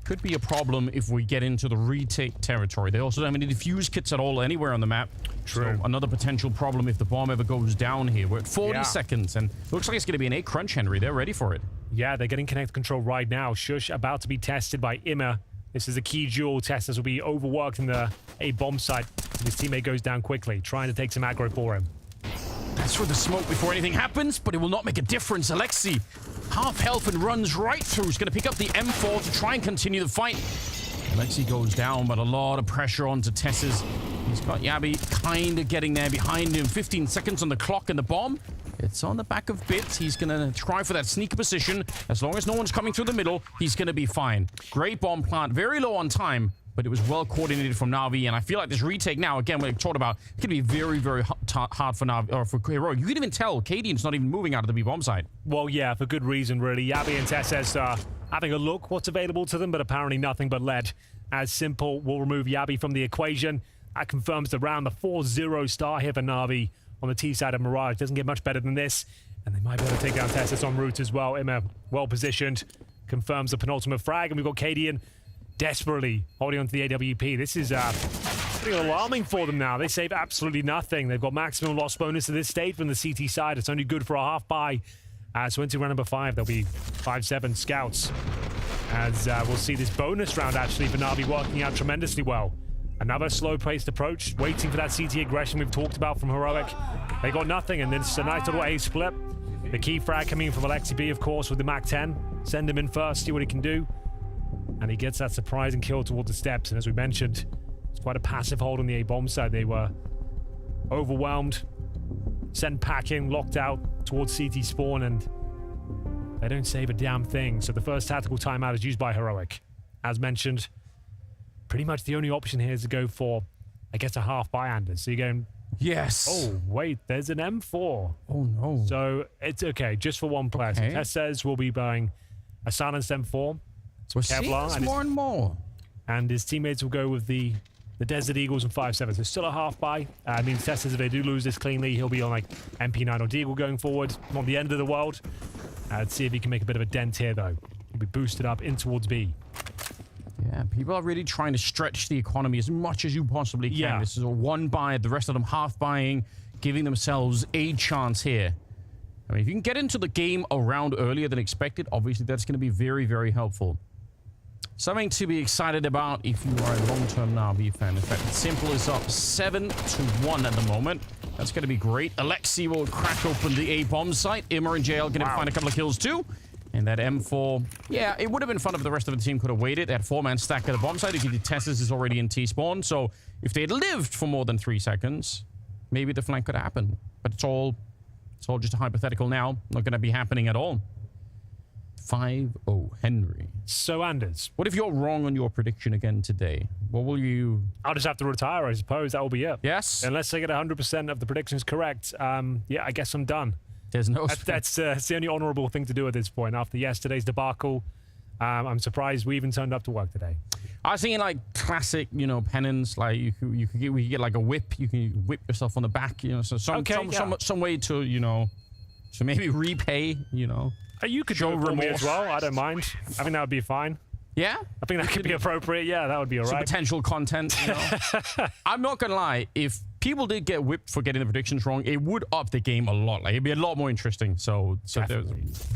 could be a problem if we get into the retake territory. They also don't have any defuse kits at all anywhere on the map. True. So another potential problem if the bomb ever goes down here. We're at 40 seconds, and looks like it's going to be an 8 crunch, Henry. They're ready for it. Yeah, they're getting connect control right now. Shush about to be tested by Immer. This is a key duel test. This will be overworked in the A bomb site. His teammate goes down quickly, trying to take some aggro for him. That's for the smoke before anything happens, but it will not make a difference. Alexi, half health and runs right through. He's going to pick up the M4 to try and continue the fight. Alexi goes down, but a lot of pressure onto Tess's. He's got Yabi kind of getting there behind him. 15 seconds on the clock and the bomb. It's on the back of Bits. He's going to try for that sneaker position. As long as no one's coming through the middle, he's going to be fine. Great bomb plant. Very low on time, but it was well coordinated from Na'Vi. And I feel like this retake now, again, we talked about, it could be very, very hard for Na'Vi, or for Heroic. You can even tell Cadian's not even moving out of the B bomb site. Well, yeah, for good reason, really. Yabi and Tesses are having a look what's available to them, but apparently nothing but lead. As Simple will remove Yabi from the equation. That confirms the round. The 4-0 star here for Na'Vi on the T side of Mirage. Doesn't get much better than this. And they might be able to take down Tessis en route as well. Immer well positioned. Confirms the penultimate frag. And we've got Cadian desperately holding on to the AWP. This is pretty alarming for them now. They save absolutely nothing. They've got maximum loss bonus at this stage from the CT side. It's only good for a half buy. So into round number 5, there'll be 5-7 scouts. as we'll see this bonus round actually for Navi working out tremendously well. Another slow-paced approach, waiting for that CT aggression we've talked about from Heroic. They got nothing, and then it's a nice little A split. The key frag coming from Alexi B, of course, with the Mac-10. Send him in first, see what he can do. And he gets that surprising kill towards the steps, and as we mentioned, it's quite a passive hold on the A bomb side. They were overwhelmed, sent packing, locked out towards CT spawn, and they don't save a damn thing. So the first tactical timeout is used by Heroic. As mentioned, pretty much the only option here is to go for, I guess, a half buy, Anders. So you're going, yes. oh, wait, there's an M4. Oh, no. So it's okay, just for one player. Okay. So Test says we'll be buying a silenced M4. So we're seeing this more and more. And his teammates will go with the Desert Eagles and 5.7. So still a half buy. I mean, Test says if they do lose this cleanly, he'll be on like MP9 or Deagle going forward. Not the end of the world. Let's see if he can make a bit of a dent here, though. He'll be boosted up in towards B. Yeah, people are really trying to stretch the economy as much as you possibly can. Yeah. This is a one buy, the rest of them half buying, giving themselves a chance here. I mean, if you can get into the game a round earlier than expected, obviously that's going to be very, very helpful. Something to be excited about if you are a long-term Navi fan. In fact, Simple is up 7-1 at the moment. That's going to be great. Alexi will crack open the A-bomb site. Immer and JL going to find a couple of kills too. And that M4, yeah, it would have been fun if the rest of the team could have waited. They had 4-man stack at the bomb site. If the Tessus is already in T-spawn. So if they had lived for more than 3 seconds, maybe the flank could happen. But it's all just a hypothetical now. Not going to be happening at all. 5-0 Henry. So, Anders, what if you're wrong on your prediction again today? What will you... I'll just have to retire, I suppose. That will be it. Yes? Unless I get 100% of the predictions correct, yeah, I guess I'm done. There's no... That's the only honorable thing to do at this point. After yesterday's debacle, I'm surprised we even turned up to work today. I was thinking like classic, you know, penance. Like we could get like a whip. You can whip yourself on the back, you know. So some way to, you know, to maybe repay, you know. You could show remorse as well. I don't mind. I think that would be fine. Yeah? I think that could be appropriate. Yeah, that would be all right. Some potential content, you know. I'm not going to lie. If people did get whipped for getting the predictions wrong, it would up the game a lot. Like, it'd be a lot more interesting. So there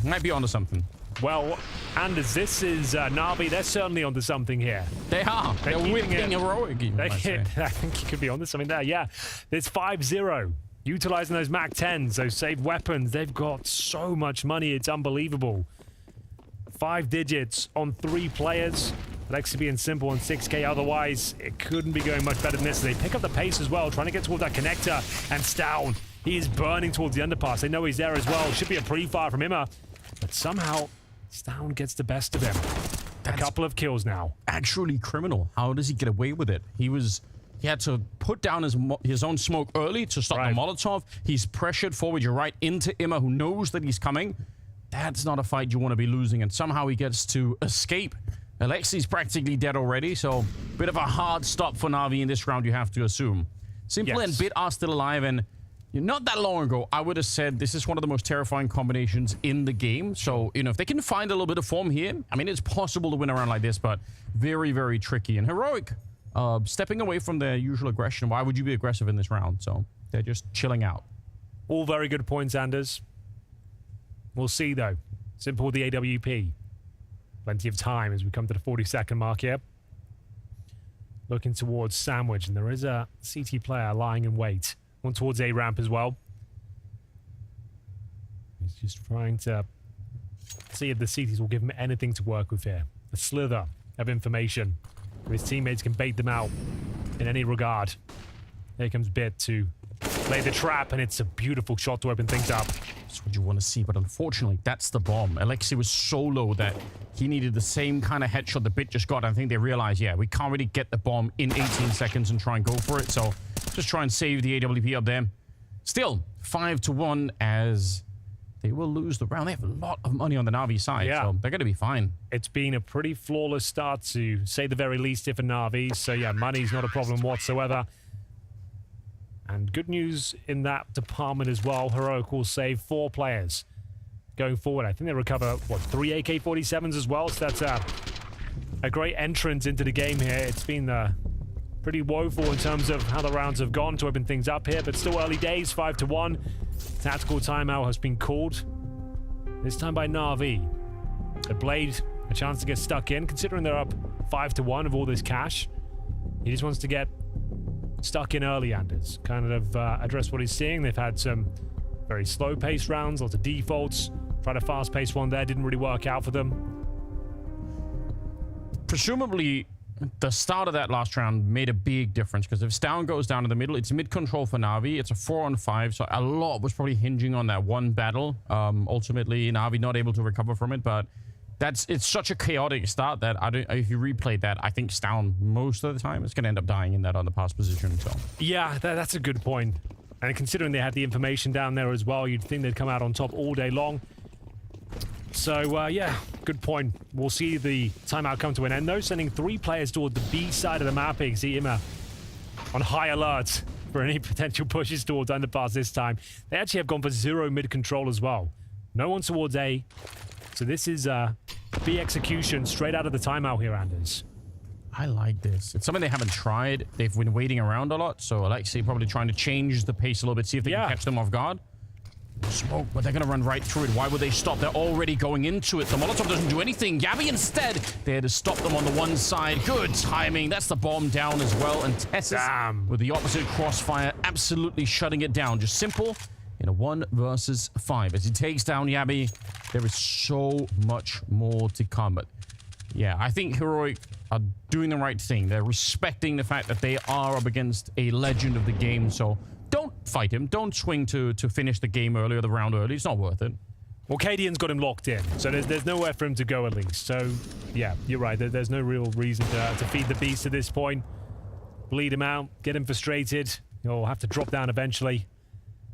might be onto something. Well, Anders, this is Navi. They're certainly onto something here. They are. They're whipping Heroic. I think you could be onto something there. Yeah, it's 5-0. Utilizing those Mac-10s, those saved weapons. They've got so much money. It's unbelievable. 5 digits on 3 players. Alexi being Simple on 6K. Otherwise, it couldn't be going much better than this. They pick up the pace as well, trying to get towards that connector. And Stown, he is burning towards the underpass. They know he's there as well. Should be a pre-fire from Immer. But somehow, Stown gets the best of him. A couple of kills now. Actually criminal. How does he get away with it? He had to put down his own smoke early to stop the Molotov. He's pressured forward. You're right into Immer, who knows that he's coming. That's not a fight you want to be losing. And somehow he gets to escape. Alexi's practically dead already, so bit of a hard stop for Navi in this round, you have to assume. Simple and Bit are still alive, and not that long ago, I would have said this is one of the most terrifying combinations in the game. So, you know, if they can find a little bit of form here, I mean, it's possible to win a round like this, but very, very tricky. And Heroic, stepping away from their usual aggression. Why would you be aggressive in this round? So they're just chilling out. All very good points, Anders. We'll see, though. Simple with the AWP. Plenty of time as we come to the 40-second mark here. Looking towards Sandwich, and there is a CT player lying in wait. One towards A ramp as well. He's just trying to see if the CTs will give him anything to work with here. A slither of information. His teammates can bait them out in any regard. Here comes Bit to lay the trap, and it's a beautiful shot to open things up. That's what you want to see, but unfortunately, that's the bomb. Alexi was so low that he needed the same kind of headshot the Bit just got. I think they realized, yeah, we can't really get the bomb in 18 seconds and try and go for it, so just try and save the AWP up there. Still, 5-1 as they will lose the round. They have a lot of money on the Navi side, so they're going to be fine. It's been a pretty flawless start, to say the very least, if a Navi. So, yeah, money's not a problem whatsoever. And good news in that department as well. Heroic will save 4 players going forward. I think they recover, what, 3 AK-47s as well? So that's a great entrance into the game here. It's been pretty woeful in terms of how the rounds have gone to open things up here, but still early days, 5-1. Tactical timeout has been called. This time by Navi. The Blade a chance to get stuck in, considering they're up 5-1 of all this cash. He just wants to get stuck in early, Anders. Kind of address what he's seeing. They've had some very slow-paced rounds, lots of defaults. Tried a fast-paced one there, didn't really work out for them. Presumably, the start of that last round made a big difference, because if Stown goes down in the middle, it's mid-control for Navi. It's a 4-on-5, so a lot was probably hinging on that one battle. Ultimately, Navi not able to recover from it, but it's such a chaotic start that if you replay that, I think Stown most of the time is going to end up dying in that underpass position. So yeah, that's a good point. And considering they had the information down there as well, you'd think they'd come out on top all day long. So, yeah, good point. We'll see the timeout come to an end, though, sending 3 players toward the B side of the map. You can see Ima on high alert for any potential pushes towards underpass this time. They actually have gone for 0 mid-control as well. No one towards A. So this is B execution straight out of the timeout here, Anders. I like this. It's something they haven't tried. They've been waiting around a lot, so Alexei probably trying to change the pace a little bit, see if they can catch them off guard. Smoke, but they're going to run right through it. Why would they stop? They're already going into it. The Molotov doesn't do anything. Yavi instead, they had to stop them on the one side. Good timing. That's the bomb down as well. And TeSeS with the opposite crossfire, absolutely shutting it down. Just simple in a 1 versus 5. As he takes down Yavi, there is so much more to come. But yeah, I think Heroic are doing the right thing. They're respecting the fact that they are up against a legend of the game. So don't fight him. Don't swing to finish the game early or the round early. It's not worth it. Well, Cadian's got him locked in, so there's nowhere for him to go at least. So, yeah, you're right. There's no real reason to feed the beast at this point. Bleed him out, get him frustrated. He'll have to drop down eventually.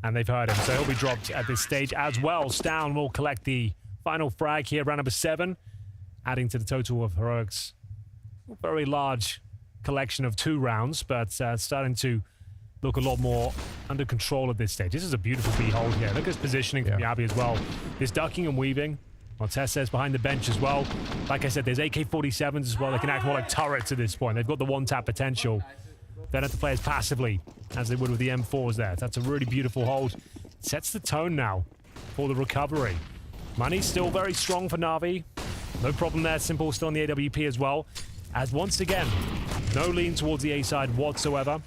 And they've heard him, so he'll be dropped at this stage as well. Stown will collect the final frag here, round number 7, adding to the total of Heroic's very large collection of 2 rounds, but starting to look a lot more under control at this stage. This is a beautiful B hold here. Look at his positioning from Yabi as well. There's ducking and weaving. Well, TeSeS behind the bench as well. Like I said, there's AK-47s as well. They can act more like turrets at this point. They've got the one-tap potential. They don't have to play as passively as they would with the M4s there. That's a really beautiful hold. Sets the tone now for the recovery. Money's still very strong for Navi. No problem there. Simple still on the AWP as well. As once again, no lean towards the A side whatsoever.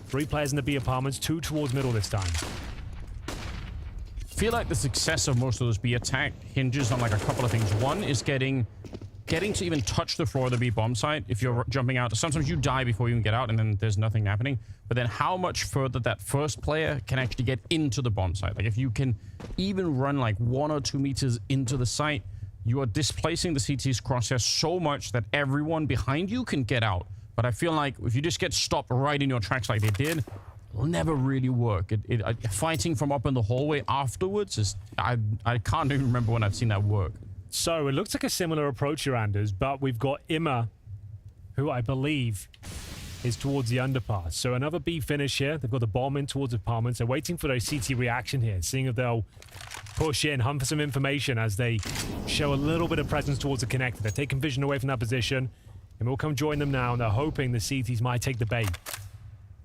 3 players in the B apartments, 2 towards middle this time. I feel like the success of most of those B attack hinges on like a couple of things. One is getting to even touch the floor of the B bomb site. If you're jumping out, sometimes you die before you can get out and then there's nothing happening. But then how much further that first player can actually get into the bomb site. Like if you can even run like 1 or 2 meters into the site, you are displacing the CT's crosshair so much that everyone behind you can get out. But I feel like if you just get stopped right in your tracks like they did, it'll never really work. Fighting from up in the hallway afterwards is... I can't even remember when I've seen that work. So it looks like a similar approach here, Anders, but we've got Ima, who I believe is towards the underpass. So another B finish here. They've got the bomb in towards apartments. They're waiting for their CT reaction here, seeing if they'll push in, hunt for some information as they show a little bit of presence towards the connector. They're taking vision away from that position. And we'll come join them now, and they're hoping the CTs might take the bait.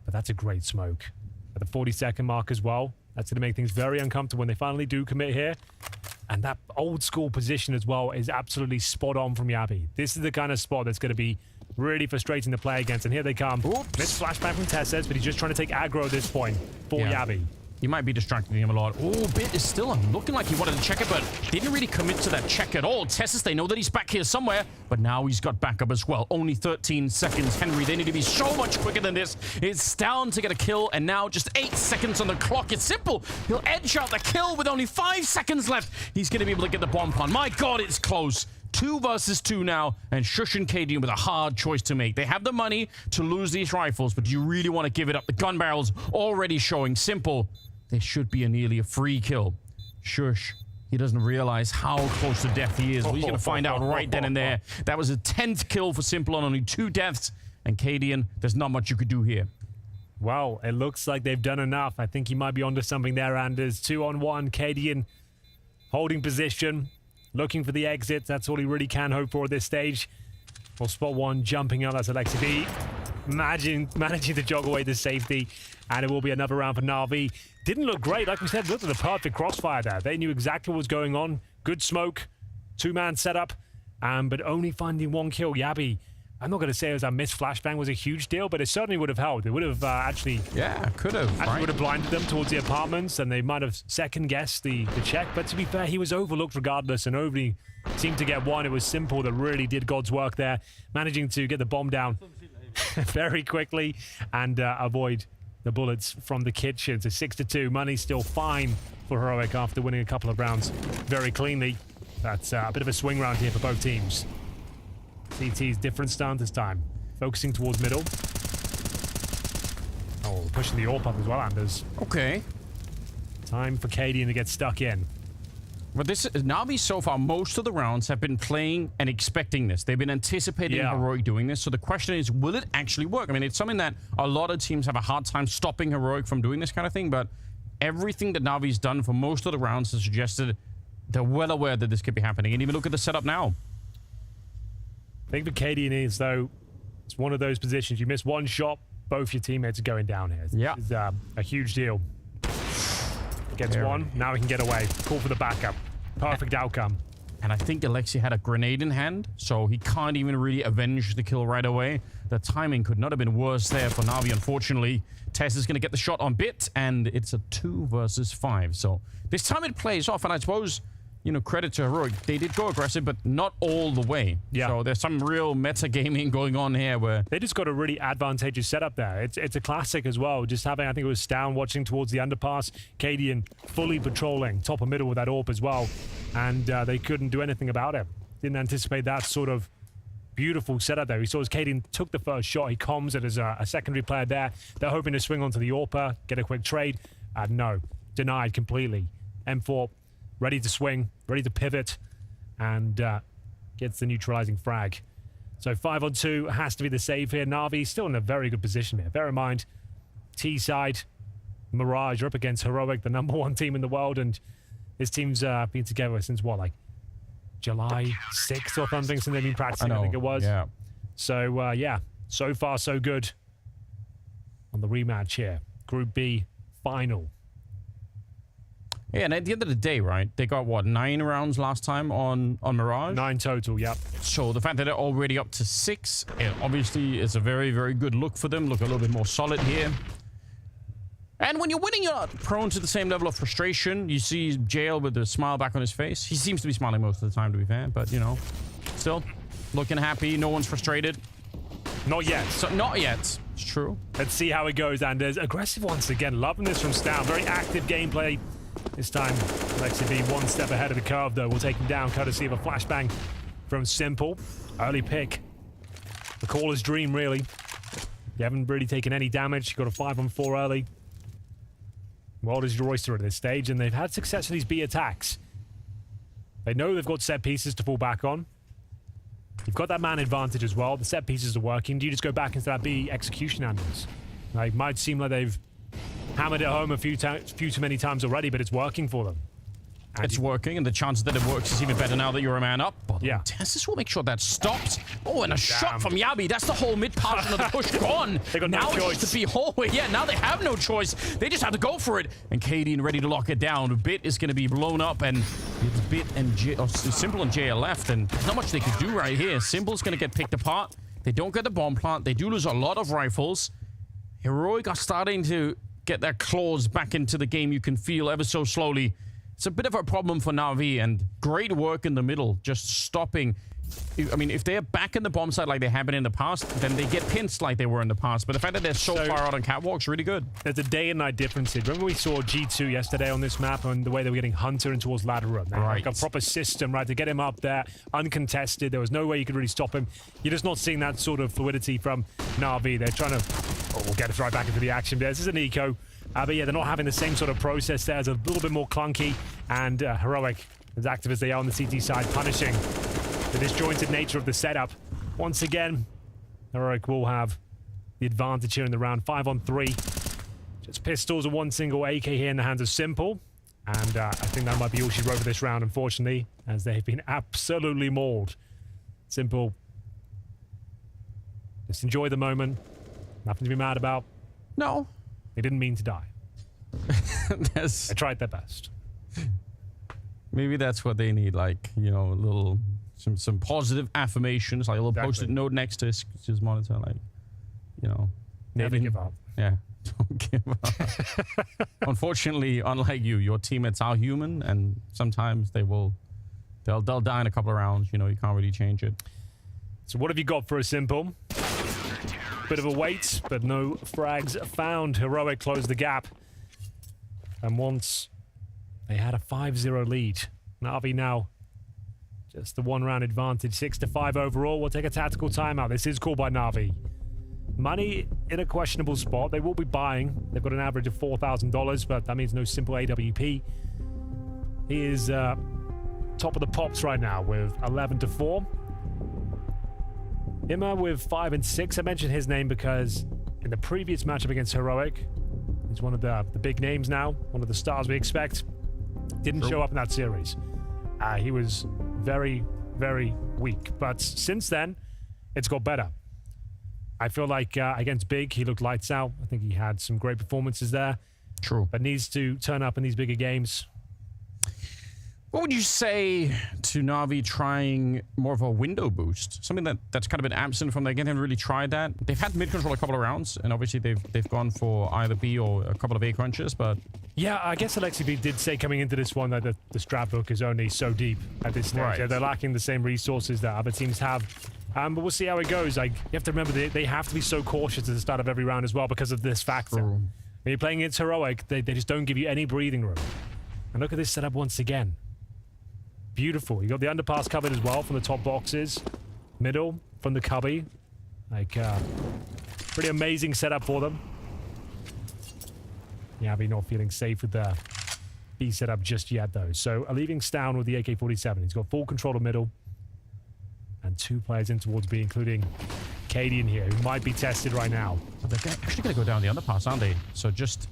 But that's a great smoke. At the 40-second mark as well. That's going to make things very uncomfortable when they finally do commit here. And that old-school position as well is absolutely spot on from Yabi. This is the kind of spot that's going to be really frustrating to play against. And here they come. Missed flashback from TeSeS, but he's just trying to take aggro at this point for Yabi. He might be distracting him a lot. Oh, Bit is still looking like he wanted to check it, but didn't really commit to that check at all. TeSeS, they know that he's back here somewhere, but now he's got backup as well. Only 13 seconds. Henry, they need to be so much quicker than this. It's down to get a kill, and now just 8 seconds on the clock. It's simple. He'll edge out the kill with only 5 seconds left. He's going to be able to get the bomb pun. My God, it's close. 2 versus 2 now, and Shush and Cadian with a hard choice to make. They have the money to lose these rifles, but do you really want to give it up? The gun barrel's already showing. Simple. There should be nearly a free kill. Shush, he doesn't realize how close to death he is. Well, he's going to find out right then and there. That was a 10th kill for Simple on only 2 deaths. And Cadian, there's not much you could do here. Well, it looks like they've done enough. I think he might be onto something there, Anders. 2-on-1, Cadian holding position, looking for the exit. That's all he really can hope for at this stage. Well, spot 1 jumping up. That's Alexei B. Managing to jog away to safety. And it will be another round for Navi. Didn't look great. Like we said, looked at the perfect crossfire there. They knew exactly what was going on. Good smoke. 2-man setup. but only finding 1 kill. Yabi, I'm not going to say as a missed flashbang was a huge deal, but it certainly would have helped. It would have actually... Yeah, could have, right? Would have blinded them towards the apartments, and they might have second-guessed the check. But to be fair, he was overlooked regardless, and nobody seemed to get one. It was Simple that really did God's work there, managing to get the bomb down very quickly and avoid the bullets from the kitchen. So 6-2. Money's still fine for Heroic after winning a couple of rounds very cleanly. That's a bit of a swing round here for both teams. CT's different stance this time. Focusing towards middle. Oh, pushing the AWP up as well, Anders. Okay. Time for Cadian to get stuck in. But this Navi so far, most of the rounds have been playing and expecting this. They've been anticipating Heroic doing this. So the question is, will it actually work? I mean, it's something that a lot of teams have a hard time stopping Heroic from doing this kind of thing. But everything that Navi's done for most of the rounds has suggested they're well aware that this could be happening. And even look at the setup now. I think for Cadian is, though, it's one of those positions. You miss one shot, both your teammates are going down here. Yeah. This is a huge deal. Gets one, now he can get away. Call for the backup. Perfect outcome. And I think Alexi had a grenade in hand, so he can't even really avenge the kill right away. The timing could not have been worse there for Navi, unfortunately. Tess is going to get the shot on Bit, and it's a 2 versus 5. So this time it plays off, and I suppose, you know, credit to Heroic. They did go aggressive, but not all the way. Yeah. So there's some real meta-gaming going on here where... They just got a really advantageous setup there. It's a classic as well. Just having, I think it was Stown watching towards the underpass. Cadian fully patrolling top and middle with that AWP as well. And they couldn't do anything about it. Didn't anticipate that sort of beautiful setup there. We saw as Cadian took the first shot. He comms it as a secondary player there. They're hoping to swing onto the AWPer, get a quick trade. No. Denied completely. M4 ready to swing, ready to pivot, and gets the neutralizing frag. So 5-on-2 has to be the save here. Navi still in a very good position here. Bear in mind, T-side, Mirage are up against Heroic, the #1 team in the world, and this team's been together since, what, like July 6th or something, since they've been practicing, I think it was. Yeah. So, yeah, so far so good on the rematch here. Group B final. Yeah, and at the end of the day, right, they got, what, 9 rounds last time on Mirage? 9 total, yep. So the fact that they're already up to 6, it obviously is a very, very good look for them. Look a little bit more solid here. And when you're winning, you're not prone to the same level of frustration. You see Jail with a smile back on his face. He seems to be smiling most of the time, to be fair, but, you know, still looking happy. No one's frustrated. Not yet. So, not yet. It's true. Let's see how it goes, Anders. Aggressive once again. Loving this from Stown. Very active gameplay. This time, Alexi being one step ahead of the curve, though. We'll take him down, courtesy of a flashbang from Simple. Early pick. The caller's dream, really. You haven't really taken any damage. You got a 5-on-4 early. World is your oyster at this stage, and they've had success with these B attacks. They know they've got set pieces to fall back on. You've got that man advantage as well. The set pieces are working. Do you just go back into that B execution, Anders? It might seem like they've hammered it home a few too many times already, but it's working for them. And it's working, and the chances that it works is even better now that you're a man up. But yeah. Tessus will make sure that stops. Oh, and a shot from Yabi. That's the whole mid portion of the push gone. They got now no choice. It's just the hallway. Yeah, now they have no choice. They just have to go for it. And Cadian ready to lock it down. Bit is going to be blown up, and it's Bit and Simple and Jay are left, and there's not much they can do right here. Simple's going to get picked apart. They don't get the bomb plant. They do lose a lot of rifles. Heroic are starting to get their claws back into the game. You can feel ever so slowly. It's a bit of a problem for Navi, and great work in the middle, just stopping. I mean, if they're back in the bomb site like they have been in the past, then they get pinched like they were in the past. But the fact that they're so far out on catwalk's really good. There's a day and night difference here. Remember we saw G2 yesterday on this map and the way they were getting Hunter in towards ladder room. Right. Like a proper system, right, to get him up there, uncontested. There was no way you could really stop him. You're just not seeing that sort of fluidity from Navi. They're trying to... Oh, we'll get us right back into the action. This is an eco. But yeah, they're not having the same sort of process there. It's a little bit more clunky, and Heroic, as active as they are on the CT side, punishing the disjointed nature of the setup. Once again, Heroic will have the advantage here in the round. 5-on-3. Just pistols and one single AK here in the hands of Simple. And I think that might be all she wrote for this round, unfortunately, as they've been absolutely mauled. Simple. Just enjoy the moment. Nothing to be mad about. No. They didn't mean to die. They tried their best. Maybe that's what they need, like, you know, a little some positive affirmations, like a little post-it note next to his monitor, like, you know, never give up. Yeah, don't give up. Unfortunately, unlike you, your teammates are human, and sometimes they'll die in a couple of rounds. You know, you can't really change it. So what have you got for a simple? Bit of a wait, but no frags found. Heroic closed the gap. And once they had a 5-0 lead, Navi now just the one-round advantage, 6-5 overall. We'll take a tactical timeout. This is called by Navi. Money in a questionable spot. They will be buying. They've got an average of $4,000, but that means no simple AWP. He is top of the pops right now with 11-4. Imma with 5 and 6. I mentioned his name because in the previous matchup against Heroic, he's one of the big names now, one of the stars we expect. Didn't show up in that series. He was very, very weak. But since then, it's got better. I feel like against Big, he looked lights out. I think he had some great performances there. True. But needs to turn up in these bigger games. What would you say to Navi trying more of a window boost? Something that's kind of been absent from their game. They haven't really tried that. They've had mid control a couple of rounds, and obviously they've gone for either B or a couple of A crunches, but... Yeah, I guess Alexi B did say coming into this one that the strat book is only so deep at this stage. Right. Yeah, they're lacking the same resources that other teams have. But we'll see how it goes. Like, you have to remember, they have to be so cautious at the start of every round as well because of this factor. True. When you're playing against Heroic, they just don't give you any breathing room. And look at this setup once again. Beautiful. You got the underpass covered as well from the top boxes. Middle from the cubby. Like, pretty amazing setup for them. Navi not feeling safe with the B setup just yet, though. So, leaving Stown with the AK-47. He's got full control of middle. And 2 players in towards B, including Cadian here, who might be tested right now. But they're actually going to go down the underpass, aren't they? So just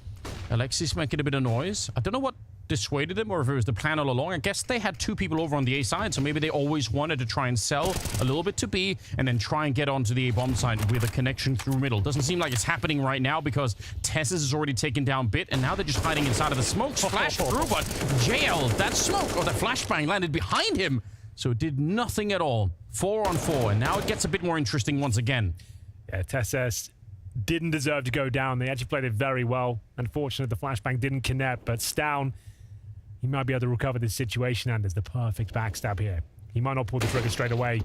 Alexis making a bit of noise. I don't know what dissuaded them or if it was the plan all along. I guess they had 2 people over on the A side, so maybe they always wanted to try and sell a little bit to B and then try and get onto the A bomb side with a connection through middle. Doesn't seem like it's happening right now because Tessus has already taken down Bit, and now they're just hiding inside of the smoke. Flash through, but JL, that smoke or that flashbang landed behind him, so it did nothing at all. 4 on 4, and now it gets a bit more interesting once again. Yeah, TSS didn't deserve to go down. They actually played it very well. Unfortunately, the flashbang didn't connect, but Stown, he might be able to recover this situation, and there's the perfect backstab here. He might not pull the trigger straight away.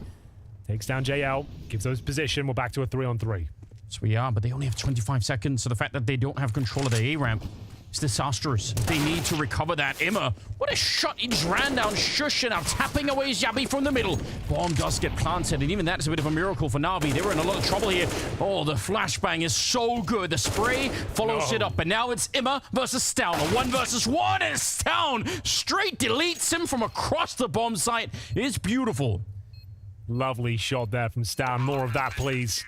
Takes down JL, gives those position. We're back to a 3-on-3. So we are, but they only have 25 seconds, so the fact that they don't have control of the A ramp is disastrous. They need to recover that. Imma, what a shot. He just ran down Shush and now tapping away Xabi from the middle. Bomb does get planted, and even that is a bit of a miracle for Navi. They were in a lot of trouble here. Oh, the flashbang is so good. The spray follows it up, and now it's Imma versus Stown. A 1 versus 1, and Stown straight deletes him from across the bomb site. It's beautiful. Lovely shot there from Stown. More of that, please.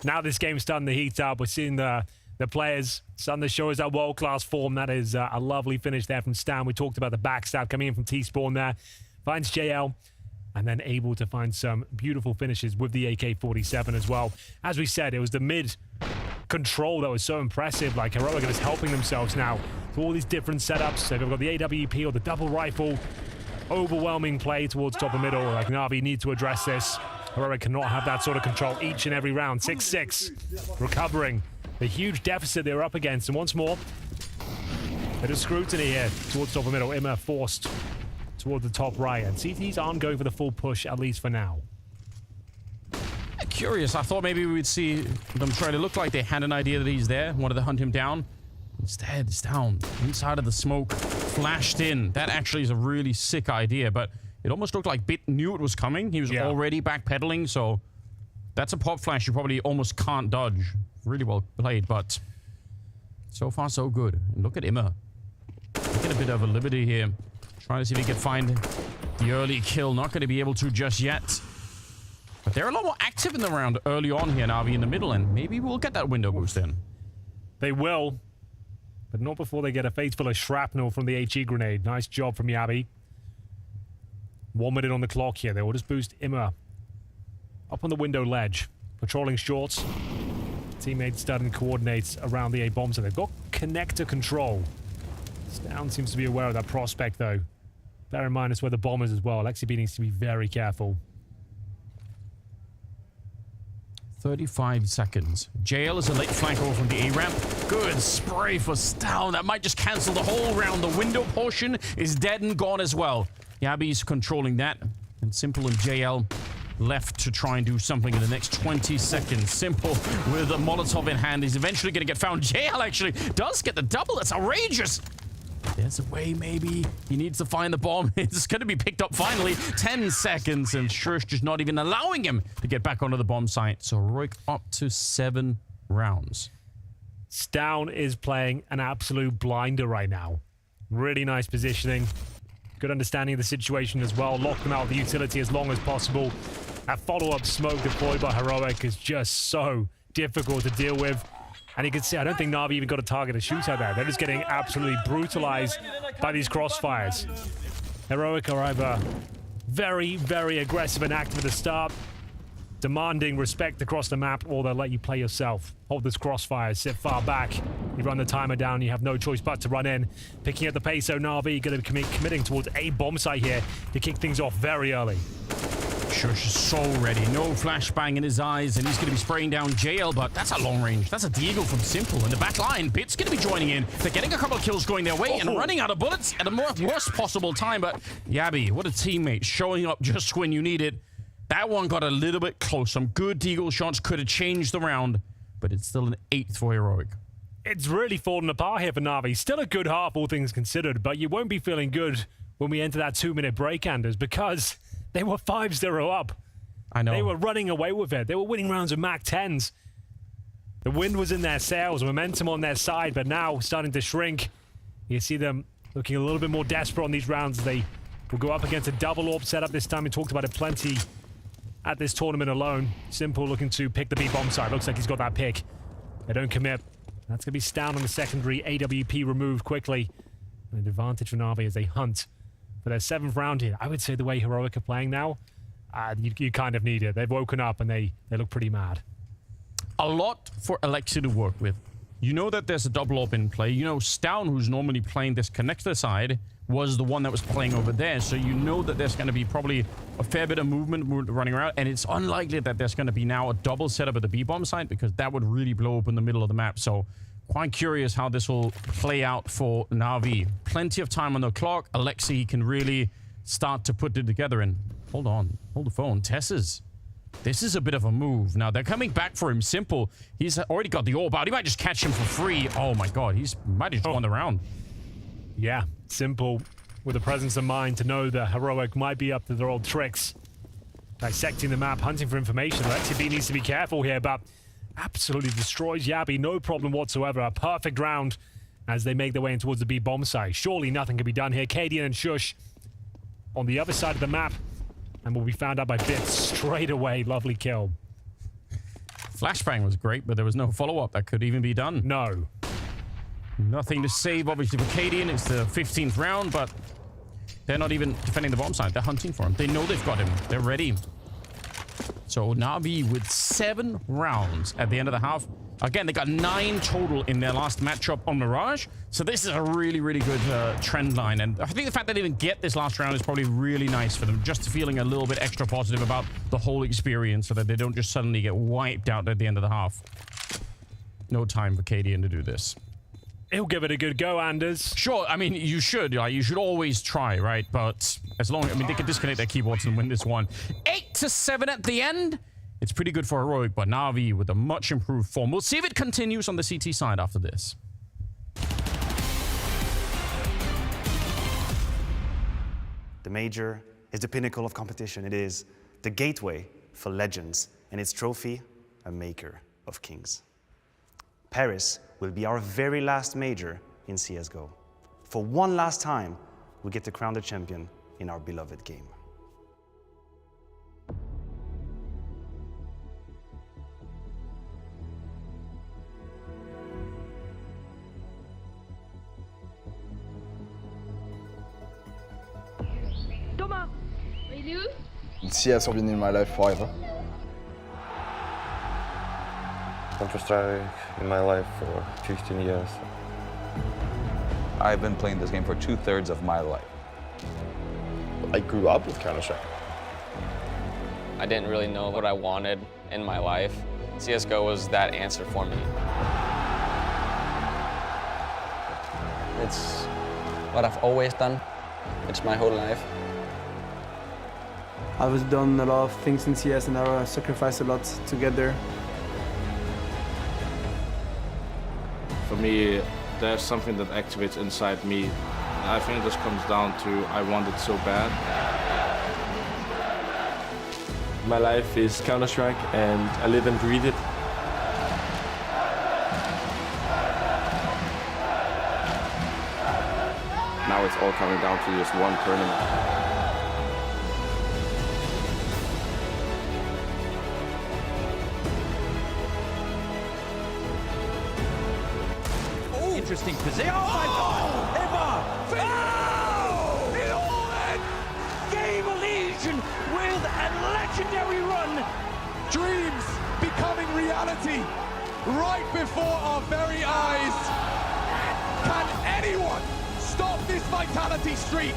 Now this game's starting to heat up. We're seeing the players starting to show us that world-class form. That is a lovely finish there from Stan. We talked about the backstab coming in from T-Spawn there. Finds JL, and then able to find some beautiful finishes with the AK-47 as well. As we said, it was the mid control that was so impressive. Like, Heroic are just helping themselves now to all these different setups. So they've got the AWP or the double rifle. Overwhelming play towards top and middle. Like, Navi need to address this. Heroic cannot have that sort of control each and every round. 6-6. Recovering the huge deficit they were up against. And once more, bit of scrutiny here towards top and middle. Imma forced toward the top right. And CTs aren't going for the full push, at least for now. Curious. I thought maybe we would see them try to look like they had an idea that he's there, wanted to hunt him down. Instead, it's down inside of the smoke, flashed in. That actually is a really sick idea, but it almost looked like Bit knew it was coming. He was already backpedaling, so that's a pop flash you probably almost can't dodge. Really well played, but so far so good. And look at Imma. Get a bit of a liberty here. Trying to see if he can find the early kill. Not going to be able to just yet. But they're a lot more active in the round early on here, Navi, in the middle, and maybe we'll get that window boost in. They will, but not before they get a face full of shrapnel from the HE grenade. Nice job from Yabi. 1 minute on the clock here. They will just boost Imma up on the window ledge. Patrolling shorts. Teammates starting coordinates around the A bomb, so they've got connector control. Stown seems to be aware of that prospect, though. Bear in mind it's where the bomb is as well. Alexi B needs to be very careful. 35 seconds. JL is a late flank over from the A ramp. Good spray for Stown. That might just cancel the whole round. The window portion is dead and gone as well. Yabi's controlling that. And Simple and JL left to try and do something in the next 20 seconds. Simple with a Molotov in hand. He's eventually going to get found. JL actually does get the double. That's outrageous. There's a way, maybe. He needs to find the bomb. It's going to be picked up finally. 10 seconds, and Shush just not even allowing him to get back onto the bomb site. So Roik up to 7 rounds. Stown is playing an absolute blinder right now. Really nice positioning. Good understanding of the situation as well. Lock them out of the utility as long as possible. That follow-up smoke deployed by Heroic is just so difficult to deal with. And you can see, I don't think Navi even got a target to shoot at there. They're just getting absolutely brutalized by these crossfires. Heroic are either very, very aggressive and active at the start, demanding respect across the map, or they'll let you play yourself. Hold this crossfire, sit far back. You run the timer down, you have no choice but to run in. Picking up the pace, so Navi going to be committing towards a bomb site here to kick things off very early. Shush is so ready. No flashbang in his eyes, and he's going to be spraying down JL, but that's a long range. That's a deagle from Simple. In the back line, Bit's going to be joining in. They're getting a couple of kills going their way and running out of bullets at the worst possible time, but Yabi, what a teammate, showing up just when you need it. That one got a little bit close. Some good deagle shots could have changed the round, but it's still an 8th for Heroic. It's really fallen apart here for Navi. Still a good half, all things considered, but you won't be feeling good when we enter that 2-minute break, Anders, because they were 5-0 up. I know. They were running away with it. They were winning rounds with Mac 10s. The wind was in their sails, momentum on their side, but now starting to shrink. You see them looking a little bit more desperate on these rounds. They will go up against a double AWP setup this time. We talked about it plenty at this tournament alone. Simple looking to pick the B-bomb side. Looks like he's got that pick. They don't commit. That's going to be Stown on the secondary. AWP removed quickly. And an advantage for Navi as they hunt for their 7th round here. I would say the way Heroic are playing now, you kind of need it. They've woken up and they look pretty mad. A lot for Alexi to work with. You know that there's a double AWP in play. You know Stown, who's normally playing this connector side, was the one that was playing over there. So you know that there's going to be probably a fair bit of movement running around. And it's unlikely that there's going to be now a double setup at the B-bomb site, because that would really blow up in the middle of the map. So quite curious how this will play out for Navi. Plenty of time on the clock. Alexi can really start to put it together. And hold on. Hold the phone. Tess's. This is a bit of a move. Now, they're coming back for him. Simple. He's already got the AWP out. He might just catch him for free. Oh, my God. He's might have just won the round. Yeah. Simple with the presence of mind to know that Heroic might be up to their old tricks. Dissecting the map, hunting for information. Alexi B needs to be careful here, but absolutely destroys Yabi. No problem whatsoever. A perfect round as they make their way in towards the B-bomb site. Surely nothing can be done here. Cadian and Shush on the other side of the map, and will be found out by Bits straight away. Lovely kill. Flashbang was great, but there was no follow-up that could even be done. No. Nothing to save, obviously, for Cadian. It's the 15th round, but they're not even defending the bomb site. They're hunting for him. They know they've got him. They're ready. So Navi with 7 rounds at the end of the half. Again, they got 9 total in their last matchup on Mirage. So this is a really, really good trend line. And I think the fact that they didn't get this last round is probably really nice for them. Just feeling a little bit extra positive about the whole experience so that they don't just suddenly get wiped out at the end of the half. No time for Cadian to do this. He'll give it a good go, Anders. Sure, I mean, you should. You should always try, right? But as long as, I mean, they could disconnect their keyboards and win this one. 8-7 at the end. It's pretty good for Heroic, but Navi with a much improved form. We'll see if it continues on the CT side after this. The Major is the pinnacle of competition. It is the gateway for legends, and its trophy, a maker of kings. Paris will be our very last major in CSGO. For one last time, we get to crown the champion in our beloved game. Thomas, really? CS have been in my life forever. Counter-Strike in my life for 15 years. I've been playing this game for 2/3 of my life. I grew up with Counter-Strike. I didn't really know what I wanted in my life, CSGO was that answer for me. It's what I've always done. It's my whole life. I've done a lot of things in CS and I've sacrificed a lot to get there. For me, there's something that activates inside me. I think this comes down to I want it so bad. My life is Counter-Strike and I live and breathe it. Now it's all coming down to this one tournament. Interesting position. Oh my God! Emma! Oh! It all ends! Game Legion with a legendary run. Dreams becoming reality right before our very eyes. Can anyone stop this vitality streak?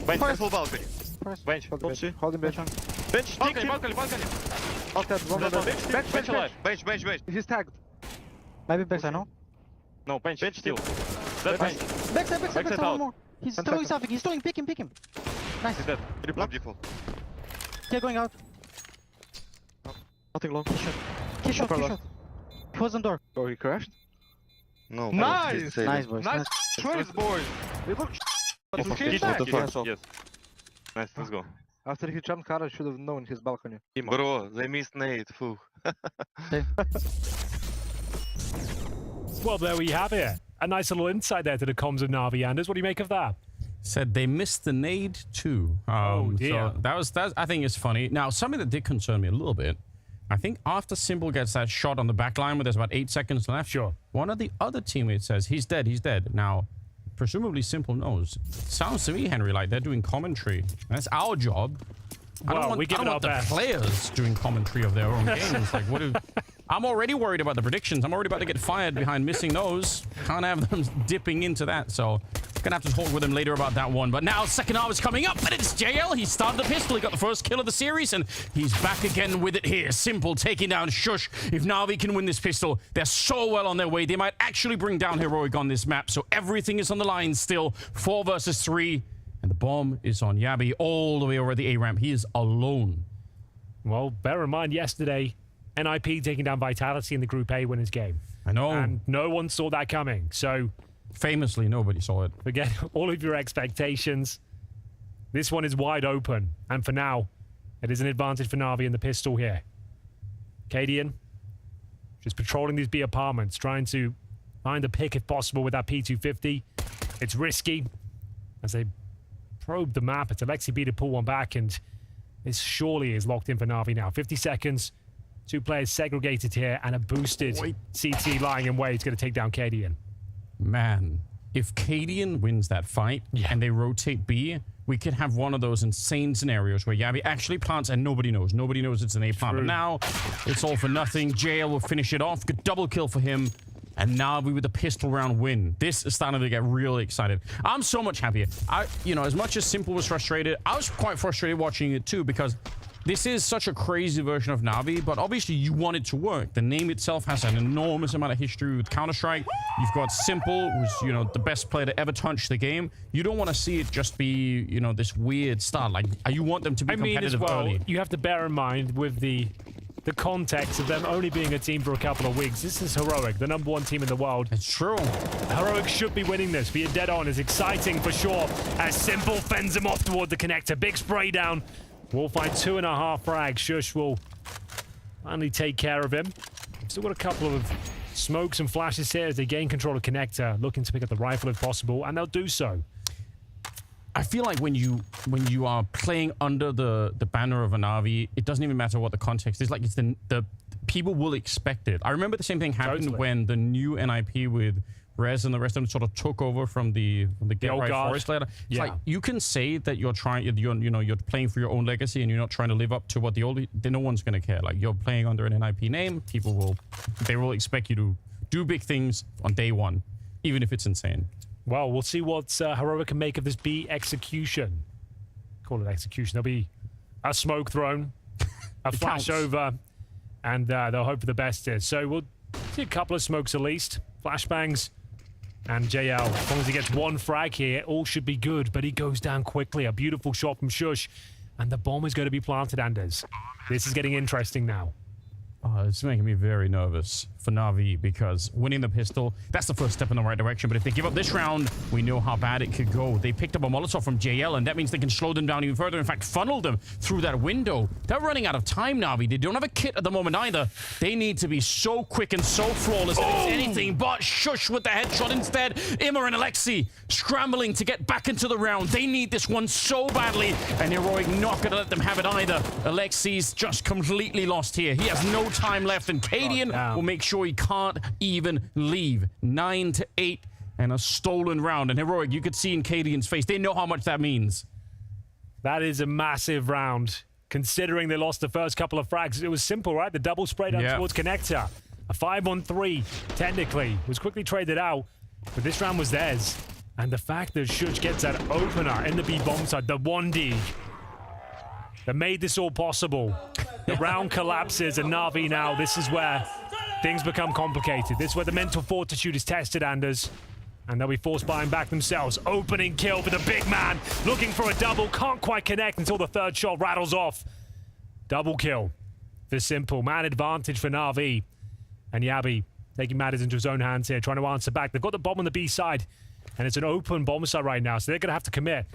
Bench, full balcony. Bench, holding bench. Bench, balcony. Bench alive. Bench. He's tagged. Maybe backside, no? No, bench still. Backside, one more. He's throwing something. He's throwing. Pick him. Nice. He's dead. Beautiful. Okay, going out. Nothing long. Key shot. He was on door. Oh, he crashed? No. Nice, boys. Nice choice, boys. We look Yes. Nice, let's go. After he jumped, Kara should have known his balcony. Bro, they missed Nate. Foo. Well, there we have it. A nice little insight there to the comms of Navi. Anders, what do you make of that? Said they missed the nade too. Oh dear. So that I think is funny. Now, something that did concern me a little bit. I think after Simple gets that shot on the back line where there's about 8 seconds left, sure, one of the other teammates says, he's dead. Now, presumably Simple knows. Sounds to me, Henry, like they're doing commentary. That's our job. I don't want the players doing commentary of their own games. Like, I'm already worried about the predictions. I'm already about to get fired behind missing those. Can't have them dipping into that, so gonna have to talk with him later about that one. But now second half is coming up, and it's JL. He started the pistol. He got the first kill of the series, and he's back again with it here. Simple taking down Shush. If Navi can win this pistol, they're so well on their way. They might actually bring down Heroic on this map, so everything is on the line still. 4 versus 3, and the bomb is on Yabi all the way over the A ramp. He is alone. Well, bear in mind yesterday, NIP taking down Vitality in the Group A winners game. I know. And no one saw that coming, so famously, nobody saw it. Forget all of your expectations. This one is wide open. And for now, it is an advantage for Navi in the pistol here. Cadian just patrolling these B apartments, trying to find a pick if possible with that P250. It's risky as they probe the map. It's Alexi B to pull one back, and this surely is locked in for Navi now. 50 seconds. 2 players segregated here, and a boosted CT lying in wait is going to take down Cadian. Man, if Cadian wins that fight and they rotate B, we could have one of those insane scenarios where Yabi actually plants and nobody knows. Nobody knows it's an A plant. But now, it's all for nothing. JL will finish it off. Good double kill for him. And NAVI with the pistol round win. This is starting to get really excited. I'm so much happier. You know, as much as Simple was frustrated, I was quite frustrated watching it too, because this is such a crazy version of NAVI, but obviously you want it to work. The name itself has an enormous amount of history with Counter-Strike. You've got Simple, who's, you know, the best player to ever touch the game. You don't want to see it just be, you know, this weird start. Like, you want them to be competitive early. You have to bear in mind with the context of them only being a team for a couple of weeks. This is Heroic, the #1 team in the world. It's true. Heroic should be winning this. Being dead on is exciting for sure. As Simple fends him off toward the connector. Big spray down. We'll find 2.5 frags. Shush will finally take care of him. Still got a couple of smokes and flashes here as they gain control of connector, looking to pick up the rifle if possible, and they'll do so. I feel like when you are playing under the banner of a NAVI, it doesn't even matter what the context is. Like, it's the people will expect it. I remember the same thing happened when the new NIP with Rez and the rest of them sort of took over from the Get Right Forest ladder. It's like, you can say that you're playing for your own legacy and you're not trying to live up to what the old. No one's gonna care. Like, you're playing under an NIP name. People will expect you to do big things on day one, even if it's insane. Well, we'll see what Heroic can make of this B execution. Call it execution. There'll be a smoke thrown, a flash over, and they'll hope for the best here. So we'll see a couple of smokes at least. Flashbangs. And JL, as long as he gets one frag here, all should be good, but he goes down quickly. A beautiful shot from Shush, and the bomb is going to be planted, Anders. This is getting interesting now. Oh, it's making me very nervous for NAVI, because winning the pistol, that's the first step in the right direction. But if they give up this round, we know how bad it could go. They picked up a Molotov from JL, and that means they can slow them down even further. In fact, funnel them through that window. They're running out of time, NAVI. They don't have a kit at the moment either. They need to be so quick and so flawless that it's anything but. Shush with the headshot instead. Immer and Alexi scrambling to get back into the round. They need this one so badly, and Heroic not going to let them have it either. Alexi's just completely lost here. He has no time left, and Cadian will make sure he can't even leave. 9-8 and a stolen round. And Heroic, you could see in Cadian's face, they know how much that means. That is a massive round, considering they lost the first couple of frags. It was Simple, right? The double spray down towards connector. A 5-on-3, technically, was quickly traded out, but this round was theirs. And the fact that Shush gets that opener in the B bomb side, the 1D, that made this all possible. The round collapses, and NAVI now, this is where things become complicated. This is where the mental fortitude is tested, Anders. And they'll be forced buying back themselves. Opening kill for the big man, looking for a double, can't quite connect until the third shot rattles off. Double kill for Simple, man advantage for NAVI. And Yabi taking matters into his own hands here, trying to answer back. They've got the bomb on the B side, and it's an open bomb site right now, so they're going to have to commit.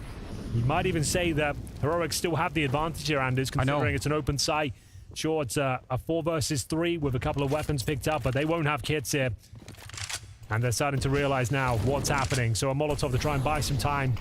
You might even say that Heroic still have the advantage here, Anders, considering it's an open site. Sure, it's a 4 versus 3 with a couple of weapons picked up, but they won't have kits here. And they're starting to realize now what's happening. So a Molotov to try and buy some time.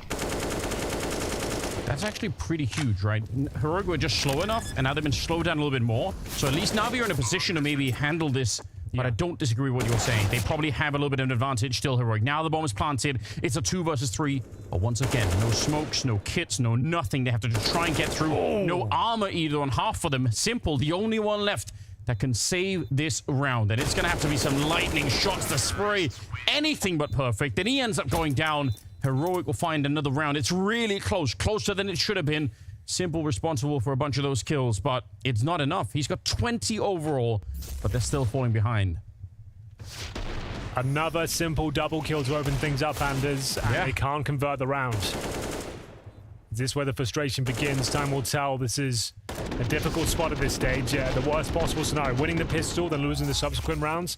That's actually pretty huge, right? Heroic were just slow enough, and now they've been slowed down a little bit more. So at least NAVI are in a position to maybe handle this. But I don't disagree with what you're saying. They probably have a little bit of an advantage still, Heroic. Now the bomb is planted. It's a 2 versus 3. But once again, no smokes, no kits, no nothing. They have to just try and get through. No armor either on half of them. Simple, the only one left that can save this round. And it's going to have to be some lightning shots to spray. Anything but perfect. Then he ends up going down. Heroic will find another round. It's really close. Closer than it should have been. Simple responsible for a bunch of those kills, but it's not enough. He's got 20 overall, but they're still falling behind. Another Simple double kill to open things up, Anders, and they can't convert the round. Is this where the frustration begins? Time will tell. This is a difficult spot at this stage. The worst possible scenario. Winning the pistol, then losing the subsequent rounds.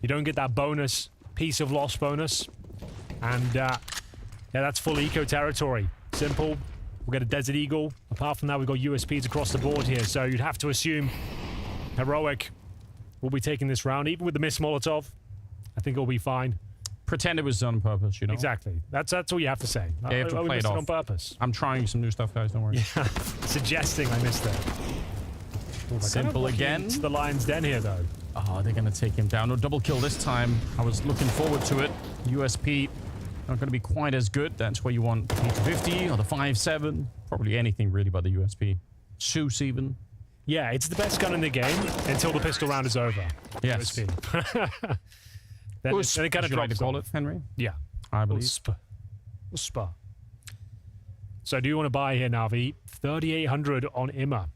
You don't get that bonus, piece of loss bonus. And that's full eco territory. Simple. We'll get a Desert Eagle. Apart from that, we've got USPs across the board here. So you'd have to assume Heroic will be taking this round. Even with the missed Molotov, I think it'll be fine. Pretend it was done on purpose, you know? Exactly. That's all you have to say. They have to play it off. On purpose. I'm trying some new stuff, guys. Don't worry. Yeah. Suggesting I missed it. Simple again. To the Lion's Den here, though. Oh, they're going to take him down. No double kill this time. I was looking forward to it. USP not going to be quite as good. That's where you want the P250 or the 5.7. Probably anything really by the USP. Zeus even. Yeah, it's the best gun in the game until the pistol round is over. Yes. USP. Then it kind of like drops to call off. it, Henry? Yeah. I believe. Spa. So do you want to buy here, Navi? 3,800 on Imma.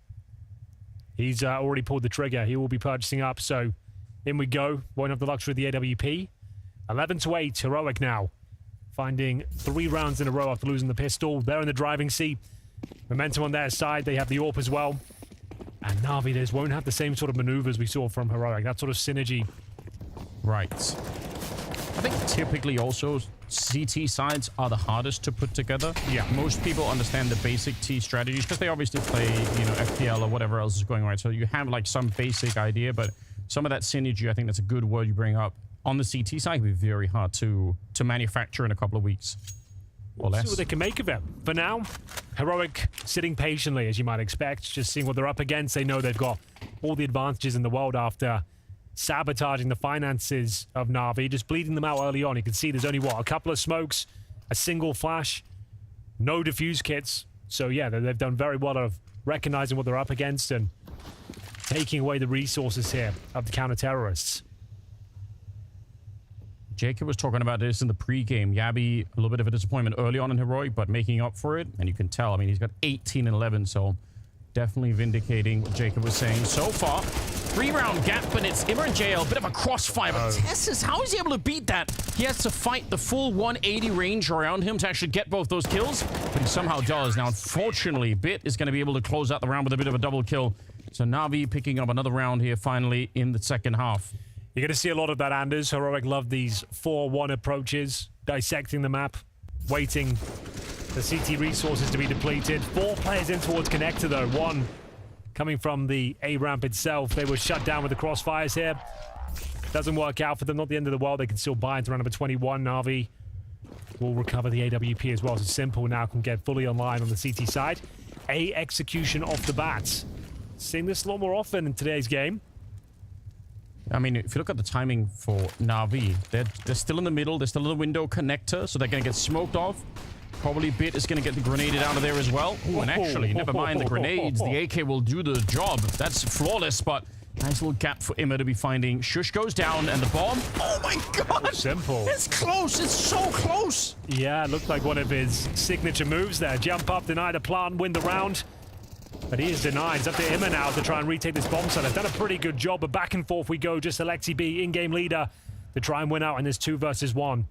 He's already pulled the trigger. He will be purchasing up. So in we go. Won't have the luxury of the AWP. 11-8. Heroic now. Finding 3 rounds in a row after losing the pistol. They're in the driving seat. Momentum on their side. They have the AWP as well. And Navi, this won't have the same sort of maneuvers we saw from Heroic. That sort of synergy. Right. I think typically also CT sides are the hardest to put together. Yeah. Most people understand the basic T strategies because they obviously play, FPL or whatever else is going right. So you have like some basic idea, but some of that synergy, I think that's a good word you bring up. On the CT side, it can be very hard to manufacture in a couple of weeks. Or less. See what they can make of it. For now, Heroic sitting patiently, as you might expect, just seeing what they're up against. They know they've got all the advantages in the world after sabotaging the finances of Navi, just bleeding them out early on. You can see there's only, a couple of smokes, a single flash, no defuse kits. So yeah, they've done very well of recognizing what they're up against and taking away the resources here of the counter-terrorists. Jacob was talking about this in the pre-game. Yabi, a little bit of a disappointment early on in Heroic, but making up for it. And you can tell, he's got 18 and 11, so definitely vindicating what Jacob was saying. So far, 3-round gap, but it's Imma and JL, bit of a crossfire. But Tessus, how is he able to beat that? He has to fight the full 180 range around him to actually get both those kills, but he somehow does. Now, unfortunately, Bit is going to be able to close out the round with a bit of a double kill. So Navi picking up another round here finally in the second half. You're going to see a lot of that, Anders. Heroic love these 4-1 approaches, dissecting the map, waiting the CT resources to be depleted. 4 players in towards connector, though. 1 coming from the A ramp itself. They were shut down with the crossfires here. Doesn't work out for them. Not the end of the world. They can still buy into round number 21. Navi will recover the AWP as well. So Simple now can get fully online on the CT side. A execution off the bats. Seeing this a lot more often in today's game. If you look at the timing for Navi, they're still in the middle. They're still in the window connector, so they're going to get smoked off. Probably Bit is going to get the grenaded out of there as well. Ooh, and actually, never mind the grenades. The AK will do the job. That's flawless, but nice little gap for Imma to be finding. Shush goes down, and the bomb. Oh my god! Simple. It's close. It's so close. Yeah, it looked like one of his signature moves there. Jump up, deny the plant, win the round. But he is denied. It's up to Imma now to try and retake this bomb site. They've done a pretty good job, but back and forth we go. Just Alexi B, in-game leader, to try and win out in this 2 versus 1.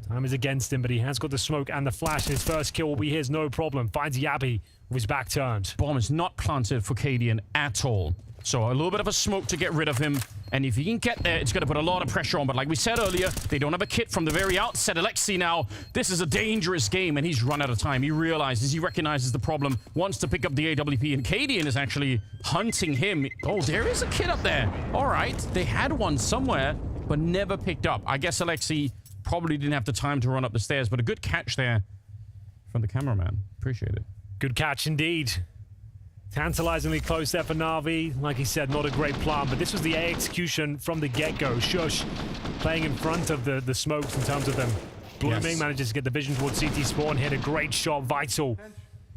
Time is against him, but he has got the smoke and the flash. His first kill will be his, no problem. Finds Yabi with his back turned. Bomb is not planted for Cadian at all. So a little bit of a smoke to get rid of him. And if he can get there, it's going to put a lot of pressure on. But like we said earlier, they don't have a kit from the very outset. Alexi now, this is a dangerous game, and he's run out of time. He realizes, he recognizes the problem, wants to pick up the AWP, and Cadian is actually hunting him. Oh, there is a kit up there. All right, they had one somewhere, but never picked up. I guess Alexi probably didn't have the time to run up the stairs, but a good catch there from the cameraman. Appreciate it. Good catch indeed. Tantalizingly close there for Navi. Like he said, not a great plan, but this was the A execution from the get-go. Shush playing in front of the smokes in terms of them blooming. Yes. Manages to get the vision towards CT spawn. Hit a great shot, vital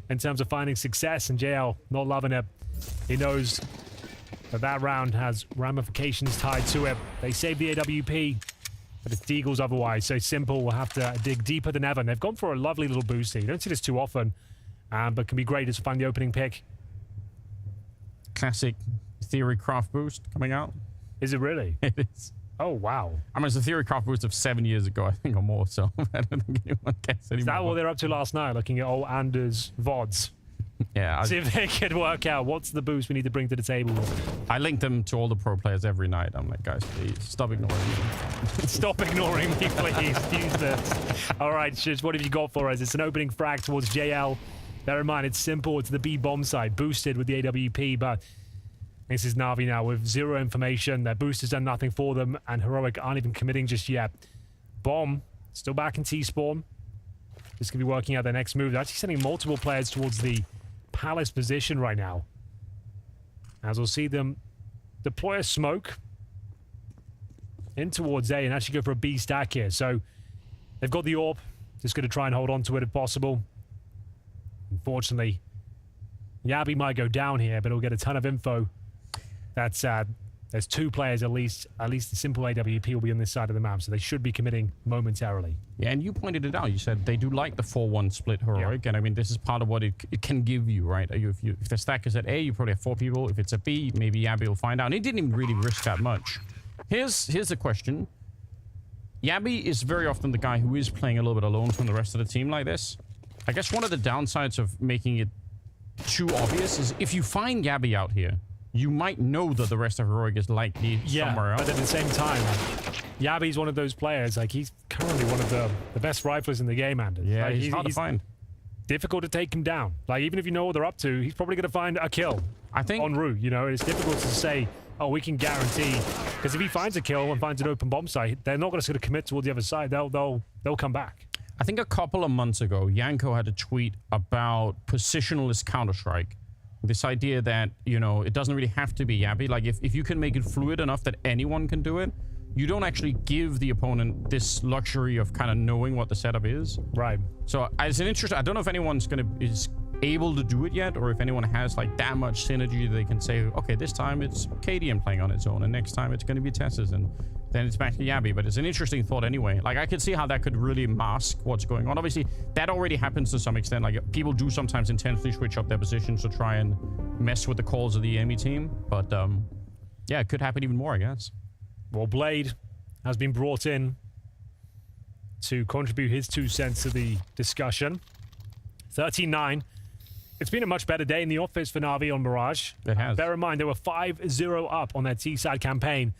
in terms of finding success. And JL not loving it. He knows that round has ramifications tied to it. They save the AWP, but it's Deagles otherwise. So Simple will have to dig deeper than ever. And they've gone for a lovely little boost here. You don't see this too often, but can be great to find the opening pick. Classic Theory Craft boost coming out. Is it really? It is. Oh, wow. It's a Theory Craft boost of 7 years ago, I think, or more, so I don't think anyone gets anymore. Is that what they're up to last night, looking at old Anders' VODs? Yeah. See if they could work out what's the boost we need to bring to the table. I link them to all the pro players every night. I'm like, guys, please, stop ignoring me. Stop ignoring me, please. Use this. All right, Shish, what have you got for us? It's an opening frag towards JL. Bear in mind, it's Simple. It's the B bomb side, boosted with the AWP, but this is Navi now with 0 information. Their boost has done nothing for them, and Heroic aren't even committing just yet. Bomb, still back in T-spawn. This could be working out their next move. They're actually sending multiple players towards the Palace position right now. As we'll see them deploy a smoke in towards A and actually go for a B stack here. So they've got the AWP. Just going to try and hold on to it if possible. Unfortunately, Yabi might go down here, but he'll get a ton of info. That's There's 2 players at least the simple AWP will be on this side of the map, so they should be committing momentarily. Yeah, and you pointed it out. You said they do like the 4-1 split heroic, and I mean, this is part of what it can give you, right? If the stack is at A, you probably have 4 people. If it's at B, maybe Yabby will find out. And he didn't even really risk that much. Here's the question. Yabby is very often the guy who is playing a little bit alone from the rest of the team like this. I guess one of the downsides of making it too obvious is if you find Yabby out here, you might know that the rest of Heroic is likely somewhere else. But at the same time, Yabby's one of those players, like he's currently one of the best riflers in the game, Anders. Yeah, like, he's hard to find. Difficult to take him down. Like, even if you know what they're up to, he's probably going to find a kill. I think en route, you know, it's difficult to say, oh, we can guarantee, because if he finds a kill and finds an open bomb site, they're not going to commit towards the other side. They'll come back. I think a couple of months ago, Yanko had a tweet about positionless Counter-Strike. This idea that, you know, it doesn't really have to be Yabby. Like, if you can make it fluid enough that anyone can do it, you don't actually give the opponent this luxury of kind of knowing what the setup is. Right. So, as an interest, I don't know if anyone's is able to do it yet, or if anyone has, like, that much synergy they can say, okay, this time it's KDM playing on its own, and next time it's going to be TeSeS, and then it's back to Yabby. But it's an interesting thought anyway. Like, I could see how that could really mask what's going on. Obviously, that already happens to some extent. Like, people do sometimes intentionally switch up their positions to try and mess with the calls of the enemy team. But, yeah, it could happen even more, I guess. Well, Blade has been brought in to contribute his 2 cents to the discussion. 13-9. It's been a much better day in the office for Navi on Mirage. It has. Bear in mind, they were 5-0 up on their T-side campaign.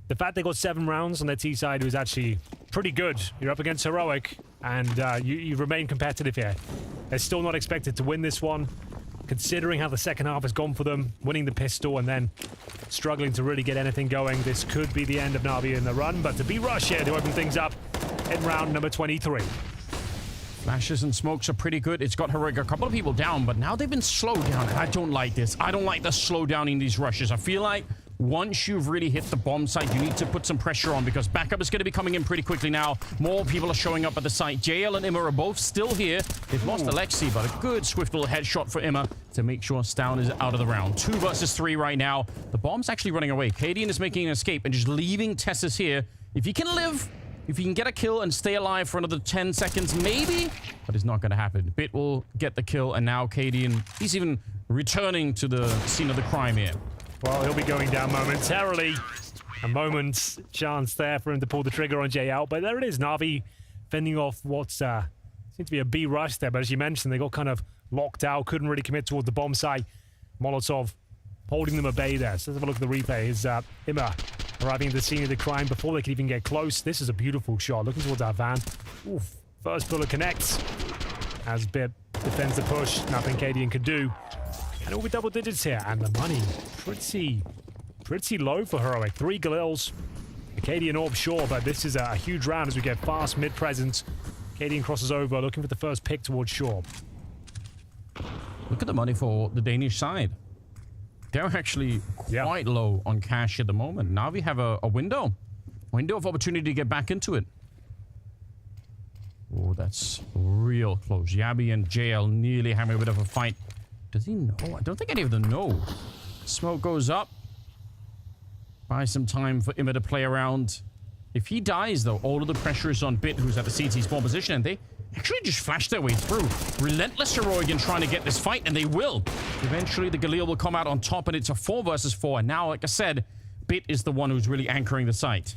The fact they got 7 rounds on their T-side was actually pretty good. You're up against Heroic, and you remain competitive here. They're still not expected to win this one, considering how the second half has gone for them, winning the pistol and then struggling to really get anything going. This could be the end of Navi in the run, but to be Rush here to open things up in round number 23. Flashes and smokes are pretty good. It's got Heroic a couple of people down, but now they've been slowed down. I don't like this. I don't like the slowdown in these rushes. I feel like once you've really hit the bomb site, you need to put some pressure on, because backup is going to be coming in pretty quickly now. More people are showing up at the site. JL and Imma are both still here. They've lost Alexi, but a good swift little headshot for Imma to make sure Stown is out of the round. 2 versus 3 right now. The bomb's actually running away. Cadian is making an escape and just leaving TeSeS here. If he can live, if he can get a kill and stay alive for another 10 seconds, maybe, but it's not going to happen. Bit will get the kill, and now Cadian, he's even returning to the scene of the crime here. Well, he'll be going down momentarily. A moment's chance there for him to pull the trigger on JL, but there it is. Navi fending off what seems to be a B rush there, but as you mentioned, they got kind of locked out, couldn't really commit toward the bomb site. Molotov holding them at bay there. So let's have a look at the replay. Is Imma arriving at the scene of the crime before they can even get close. This is a beautiful shot. Looking towards our van. Oof. First bullet connects. As Bip defends the push. Nothing Cadian could do. And it will be double digits here. And the money pretty low for Heroic. 3 Galils. Cadian orb, sure, but this is a huge round as we get fast mid-presence. Cadian crosses over, looking for the first pick towards shore. Look at the money for the Danish side. They're actually quite low on cash at the moment. Now we have a window of opportunity to get back into it. Oh, that's real close. Yabby and JL nearly having a bit of a fight. Does he know? I don't think any of them know. Smoke goes up. Buy some time for Imma to play around. If he dies, though, all of the pressure is on Bit, who's at the CT spawn position, and they actually just flash their way through. Relentless Heroic in trying to get this fight, and they will. Eventually, the Galil will come out on top, and it's a 4 versus 4. And now, like I said, Bit is the one who's really anchoring the site.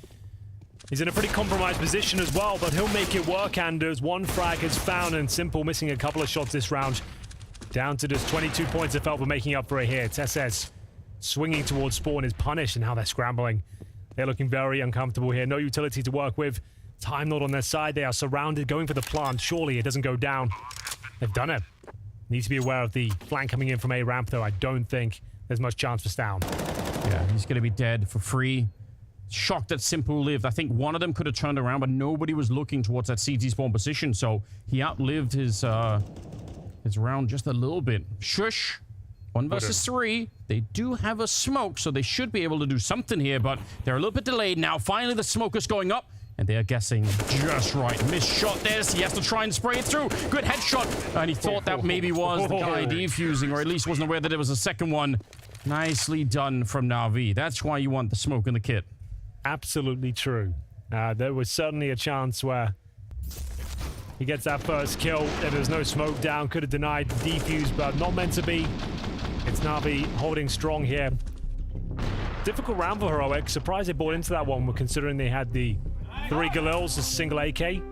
He's in a pretty compromised position as well, but he'll make it work, Anders. 1 frag is found, and Simple missing a couple of shots this round. Down to just 22 points of Felper making up for it here. TeSeS swinging towards spawn is punished, and now they're scrambling. They're looking very uncomfortable here. No utility to work with. Time not on their side. They are surrounded, going for the plant. Surely it doesn't go down. They've done it. Need to be aware of the flank coming in from A ramp, though. I don't think there's much chance for Stown. Yeah, he's going to be dead for free. Shocked that Simple lived. I think one of them could have turned around, but nobody was looking towards that CT spawn position, so he outlived his round just a little bit. Shush. 1 versus 3. They do have a smoke, so they should be able to do something here, but they're a little bit delayed now. Finally, the smoke is going up, and they're guessing just right. Missed shot there, so he has to try and spray it through. Good headshot, and he thought that maybe was the guy defusing, or at least wasn't aware that there was a second one. Nicely done from NAVI. That's why you want the smoke in the kit. Absolutely true. There was certainly a chance where he gets that first kill and there's no smoke down. Could have denied the defuse, but not meant to be. It's NAVI holding strong here. Difficult round for Heroic. Surprised they bought into that one, considering they had the 3 Galils, a single AK.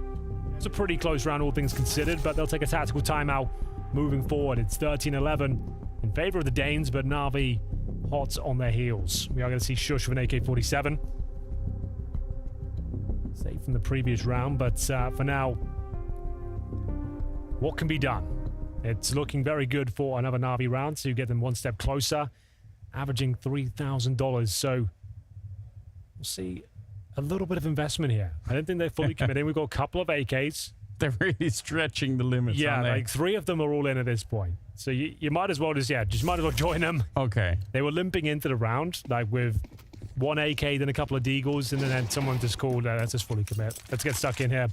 It's a pretty close round, all things considered, but they'll take a tactical timeout moving forward. It's 13-11 in favor of the Danes, but NAVI hot on their heels. We are going to see Shush with an AK-47. Safe from the previous round, but for now, what can be done? It's looking very good for another NAVI round to get them one step closer, averaging $3,000. So we'll see a little bit of investment here. I don't think they're fully committed. We've got a couple of AKs. They're really stretching the limits. Yeah, aren't they? like 3 of them are all in at this point. So you might as well just might as well join them. Okay. They were limping into the round, like with 1 AK, then a couple of deagles, and then someone just called, let's just fully commit. Let's get stuck in here.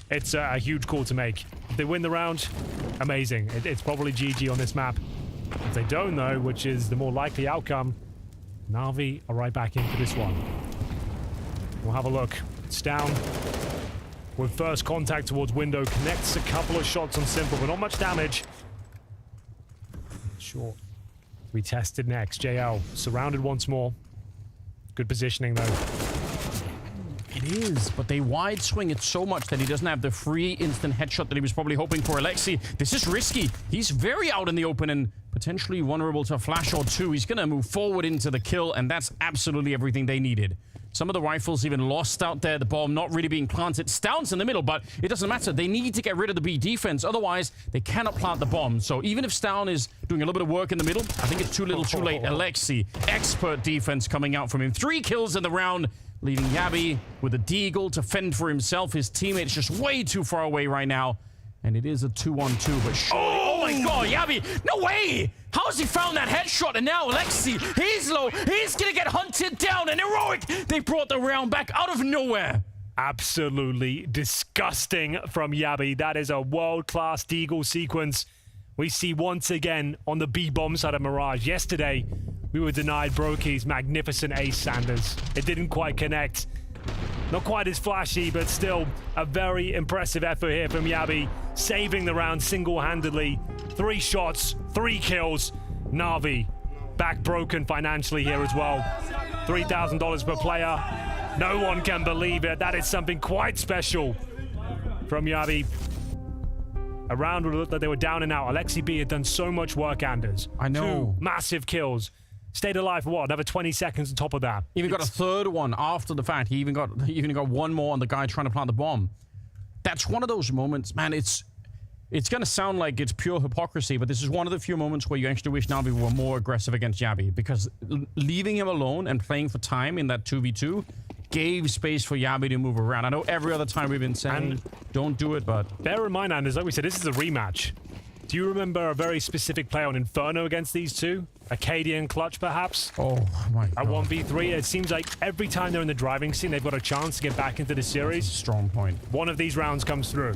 It's a huge call to make. If they win the round, amazing. It's probably GG on this map. If they don't, though, which is the more likely outcome, NAVI are right back into this one. We'll have a look. It's down. With first contact towards window, connects a couple of shots on Simple, but not much damage. Sure. We tested next. JL surrounded once more. Good positioning, though. It is, but they wide swing it so much that he doesn't have the free instant headshot that he was probably hoping for. Alexi, this is risky. He's very out in the open and potentially vulnerable to a flash or two. He's going to move forward into the kill, and that's absolutely everything they needed. Some of the rifles even lost out there. The bomb not really being planted. Stoun's in the middle, but it doesn't matter. They need to get rid of the B defense. Otherwise, they cannot plant the bomb. So even if Stoun is doing a little bit of work in the middle, I think it's too little too late. Alexi, expert defense coming out from him. 3 kills in the round, leaving Yabi with a deagle to fend for himself. His teammate's just way too far away right now. And it is a 2-on-2, but surely... Oh my god, Yabi! No way! How has he found that headshot? And now Alexi, he's low. He's gonna get hunted down. And Heroic, they brought the round back out of nowhere. Absolutely disgusting from Yabi. That is a world-class deagle sequence. We see once again on the B-bomb side of Mirage. Yesterday, we were denied Brokey's magnificent ace, Sanders. It didn't quite connect. Not quite as flashy, but still a very impressive effort here from Yabi, saving the round single-handedly. 3 shots, 3 kills. NAVI back broken financially here as well. $3,000 per player. No one can believe it. That is something quite special from Yabi. A round would look like they were down and out. Alexi B had done so much work, Anders. I know. 2 massive kills. Stayed alive for what? Another 20 seconds on top of that. Even got a third one after the fact. He even got one more on the guy trying to plant the bomb. That's one of those moments, man. It's going to sound like it's pure hypocrisy, but this is one of the few moments where you actually wish NAVI were more aggressive against Yabi, because leaving him alone and playing for time in that 2v2 gave space for Yabi to move around. I know every other time we've been saying don't do it, but... Bear in mind, Anders, like we said, this is a rematch. Do you remember a very specific play on Inferno against these two? Acadian Clutch, perhaps? Oh, my God. At 1v3, it seems like every time they're in the driving scene, they've got a chance to get back into the series. Strong point. One of these rounds comes through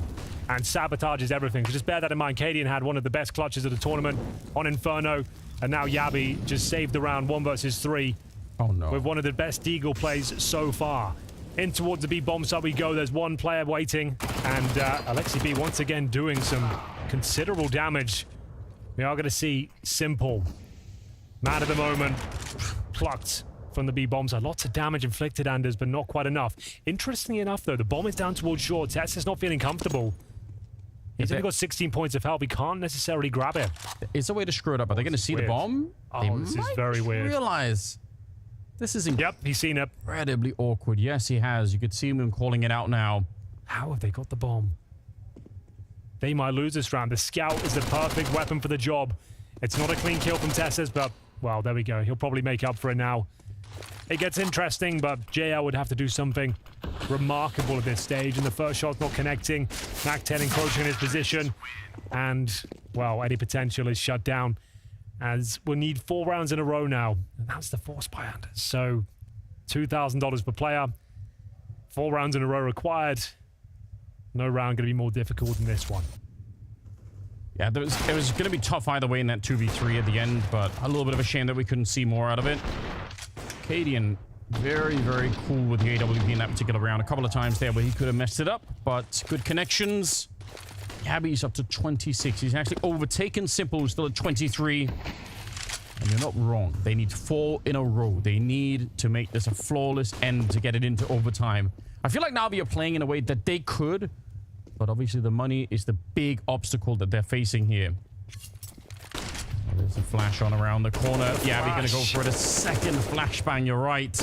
and sabotages everything. So just bear that in mind. Acadian had one of the best clutches of the tournament on Inferno, and now Yabi just saved the round 1 versus 3. Oh, no. With one of the best Deagle plays so far. In towards the B bomb side we go. There's 1 player waiting, and Alexi B once again doing some considerable damage. We are going to see Simple, man of the moment, plucked from the B bomb side. Lots of damage inflicted, Anders, but not quite enough. Interestingly enough, though, the bomb is down towards short. CSGO is not feeling comfortable. He's only got 16 points of health. He can't necessarily grab it. Is there a way to screw it up? Are they going to see the bomb? Oh, this is very weird. Realize this is Yep, he's seen it. Incredibly awkward. Yes, he has. You could see him calling it out now. How have they got the bomb? They might lose this round. The scout is the perfect weapon for the job. It's not a clean kill from Tesses, but, well, there we go. He'll probably make up for it now. It gets interesting, but JL would have to do something remarkable at this stage, and the first shot's not connecting. Mac-10 encroaching in his position, and, well, any potential is shut down, as we'll need 4 rounds in a row now, and that's the force by Anders. So, $2,000 per player, 4 rounds in a row required. No round going to be more difficult than this one. Yeah, it was going to be tough either way in that 2v3 at the end, but a little bit of a shame that we couldn't see more out of it. Cadian, very, very cool with the AWP in that particular round. A couple of times there where he could have messed it up, but good connections. Gabby's up to 26. He's actually overtaken Simple, who's still at 23. And you're not wrong. They need 4 in a row. They need to make this a flawless end to get it into overtime. I feel like NAVI are playing in a way that they could, but obviously the money is the big obstacle that they're facing here. Oh, there's a flash on around the corner. Yeah, we're going to go for the second flashbang. You're right.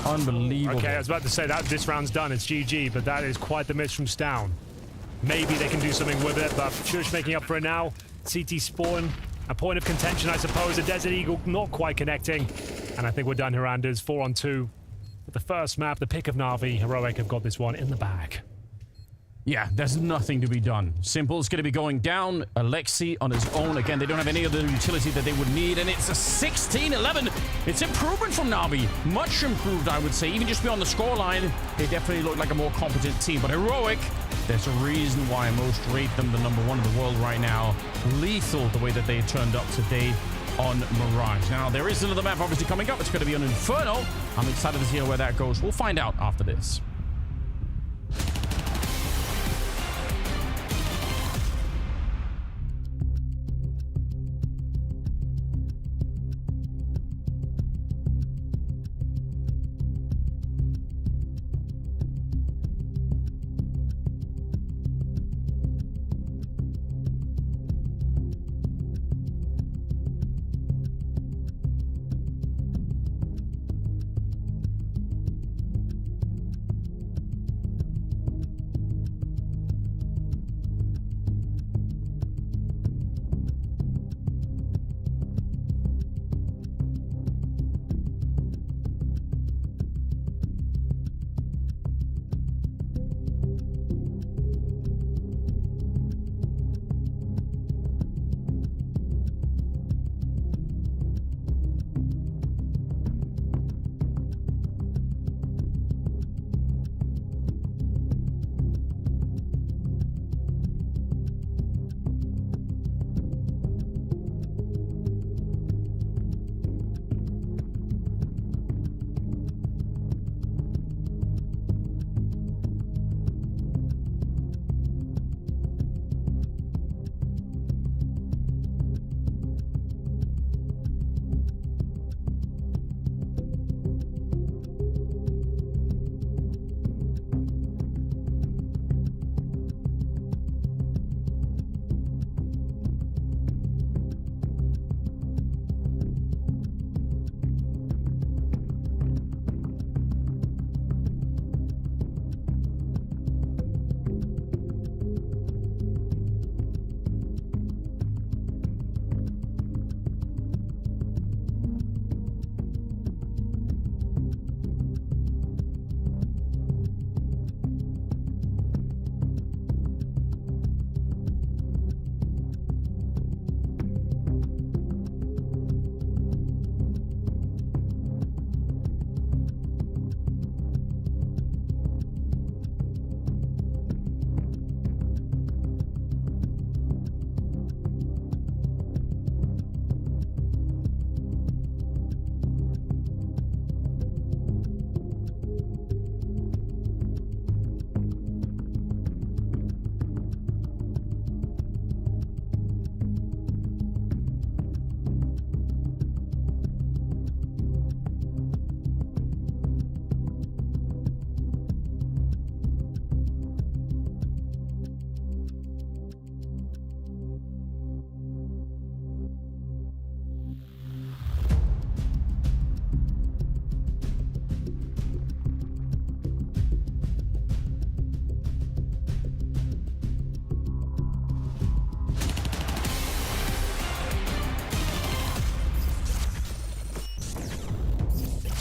Unbelievable. Okay, I was about to say that this round's done. It's GG, but that is quite the miss from Stown. Maybe they can do something with it, but Shush making up for it now. CT spawn. A point of contention, I suppose. A Desert Eagle not quite connecting. And I think we're done here, Anders. 4-on-2. But the first map, the pick of Na'Vi. Heroic have got this one in the bag. Yeah, there's nothing to be done. Simple's going to be going down. Alexi on his own. Again, they don't have any other utility that they would need. And it's a 16-11. It's improvement from Na'Vi. Much improved, I would say. Even just beyond the scoreline, they definitely look like a more competent team. But Heroic, there's a reason why I most rate them the #1 in the world right now. Lethal the way that they turned up today on Mirage. Now, there is another map obviously coming up. It's going to be on Inferno. I'm excited to see where that goes. We'll find out after this.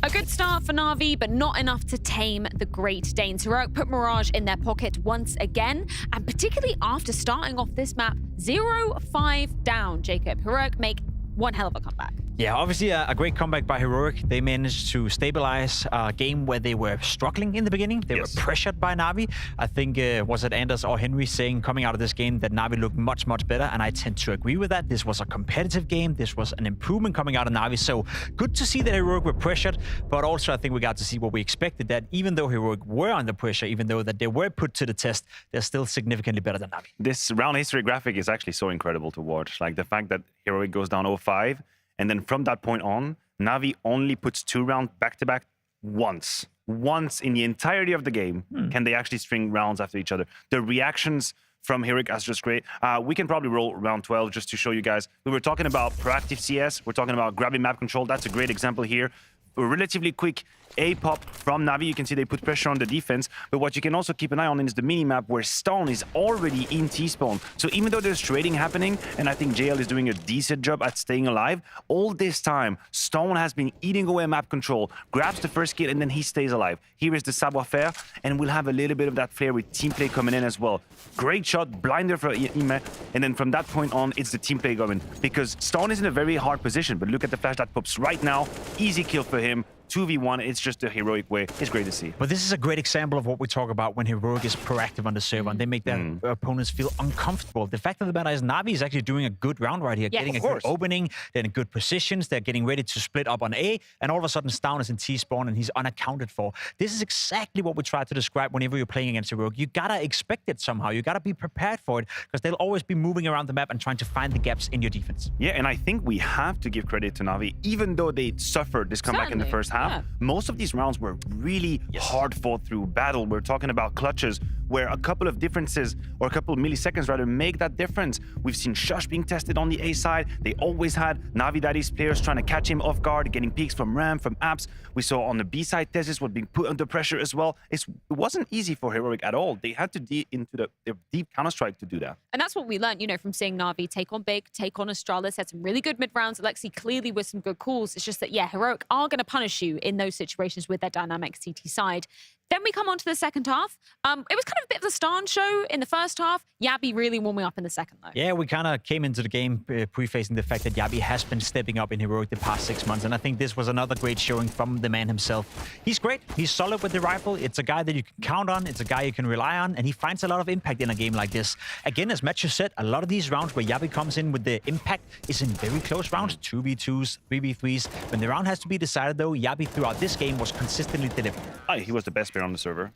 A good start for Na'Vi, but not enough to tame the Great Danes. Heroic put Mirage in their pocket once again, and particularly after starting off this map 0-5 down, Jacob. Heroic make one hell of a comeback. Yeah, obviously a great comeback by Heroic. They managed to stabilize a game where they were struggling in the beginning. They were pressured by NAVI. I think, was it Anders or Henry saying coming out of this game that NAVI looked much, much better, and I tend to agree with that. This was a competitive game. This was an improvement coming out of NAVI, so good to see that Heroic were pressured, but also I think we got to see what we expected, that even though Heroic were under pressure, even though that they were put to the test, they're still significantly better than NAVI. This round history graphic is actually so incredible to watch. Like the fact that Heroic goes down 0-5, and then from that point on, NAVI only puts 2 rounds back-to-back once. Once in the entirety of the game can they actually string rounds after each other. The reactions from Heroic are just great. We can probably roll round 12 just to show you guys. We were talking about proactive CS. We're talking about grabbing map control. That's a great example here. A relatively quick A-pop from NAVI. You can see they put pressure on the defense, but what you can also keep an eye on is the mini-map where Stone is already in T-spawn. So even though there's trading happening, and I think JL is doing a decent job at staying alive, all this time, Stone has been eating away map control, grabs the first kill, and then he stays alive. Here is the savoir-faire, and we'll have a little bit of that flair with team play coming in as well. Great shot, blinder for Ime, and then from that point on, it's the team play going, because Stone is in a very hard position, but look at the flash that pops right now. Easy kill for him. 2v1, it's just a Heroic way. It's great to see. But this is a great example of what we talk about when Heroic is proactive on the server and they make their opponents feel uncomfortable. The fact of the matter is NAVI is actually doing a good round right here, getting a good opening, they're in good positions, they're getting ready to split up on A, and all of a sudden Stone is in T-spawn and he's unaccounted for. This is exactly what we try to describe whenever you're playing against Heroic. You gotta expect it somehow. You gotta be prepared for it because they'll always be moving around the map and trying to find the gaps in your defense. Yeah, and I think we have to give credit to NAVI, even though they suffered this comeback in the first half. Most of these rounds were really hard fought through battle. We're talking about clutches where a couple of differences, or a couple of milliseconds rather, make that difference. We've seen Shush being tested on the A side. They always had Navi Daddy's players trying to catch him off guard, getting peeks from Ram, from Apps. We saw on the B side, Tesis was being put under pressure as well. It wasn't easy for Heroic at all. They had to into their deep Counter-Strike to do that. And that's what we learned, you know, from seeing Navi take on Big, take on Astralis, had some really good mid-rounds. Alexi clearly with some good calls. It's just that, yeah, Heroic are going to punish you in those situations with their dynamic CT side. Then we come on to the second half. It was kind of a bit of a Stan show in the first half. Yabi really warming up in the second, though. Yeah, we kind of came into the game prefacing the fact that Yabi has been stepping up in Heroic the past 6 months, and I think this was another great showing from the man himself. He's great. He's solid with the rifle. It's a guy that you can count on. It's a guy you can rely on, and he finds a lot of impact in a game like this. Again, as Matthew said, a lot of these rounds where Yabi comes in with the impact is in very close rounds, 2v2s, 3v3s. When the round has to be decided, though, Yabi throughout this game was consistently delivering. He was the best player on the server.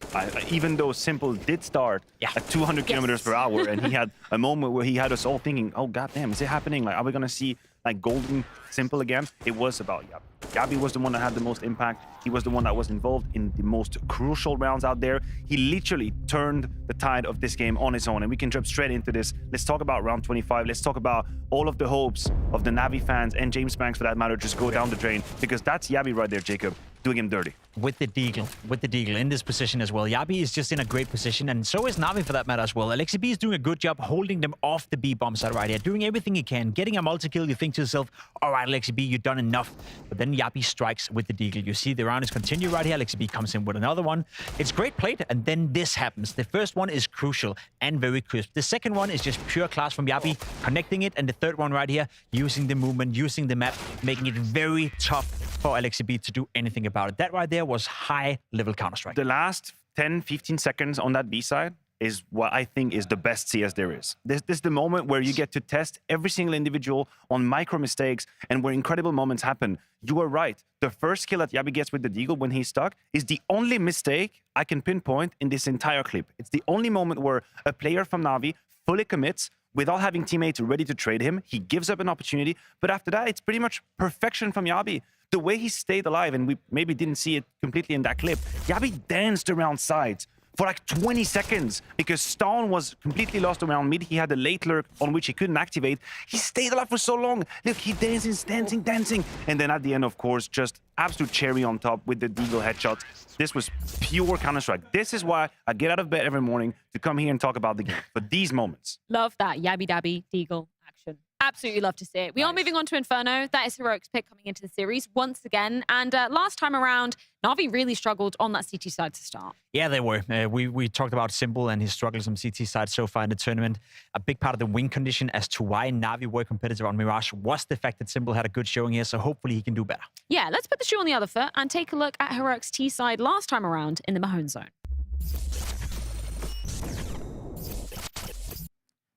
Even though Simple did start at 200 kilometers per hour, and he had a moment where he had us all thinking, oh, goddamn, is it happening? Like, are we going to see like golden Simple again? It was about Yabi. Yabi was the one that had the most impact. He was the one that was involved in the most crucial rounds out there. He literally turned the tide of this game on his own, and we can jump straight into this. Let's talk about round 25. Let's talk about all of the hopes of the Navi fans and James Banks, for that matter, just go down the drain, because that's Yabi right there, Jacob, doing him dirty. With the Deagle in this position as well. Yabi is just in a great position, and so is Navi for that matter as well. Alexi B is doing a good job holding them off the B bomb side right here, doing everything he can, getting a multi-kill. You think to yourself, all right, Alexi B, you've done enough. But then Yabi strikes with the Deagle. You see the round is continue right here. Alexi B comes in with another one. It's great played, and then this happens. The first one is crucial and very crisp. The second one is just pure class from Yabi, connecting it, and the third one right here, using the movement, using the map, making it very tough for Alexi B to do anything about it. That right there was high-level Counter-Strike. The last 10, 15 seconds on that B side is what I think is the best CS there is. This is the moment where you get to test every single individual on micro mistakes and where incredible moments happen. You are right. The first kill that Yabi gets with the Deagle when he's stuck is the only mistake I can pinpoint in this entire clip. It's the only moment where a player from Navi fully commits without having teammates ready to trade him. He gives up an opportunity, but after that, it's pretty much perfection from Yabi. The way he stayed alive, and we maybe didn't see it completely in that clip, Yabi danced around sides for like 20 seconds because Stone was completely lost around mid. He had a late lurk on which he couldn't activate. He stayed alive for so long. Look, he dances, dancing. And then at the end, of course, just absolute cherry on top with the Deagle headshots. This was pure Counter-Strike. This is why I get out of bed every morning to come here and talk about the game. But these moments. Love that. Yabby dabby, Deagle action. absolutely love to see it. We are moving on to Inferno. That is Heroic's pick coming into the series once again. And last time around, Navi really struggled on that CT side to start. Yeah, they were. We talked about Simple and his struggles on CT side so far in the tournament. A big part of the win condition as to why Navi were competitive on Mirage was the fact that Simple had a good showing here, so hopefully he can do better. Yeah, let's put the shoe on the other foot and take a look at Heroic's T side last time around in the Mahone zone.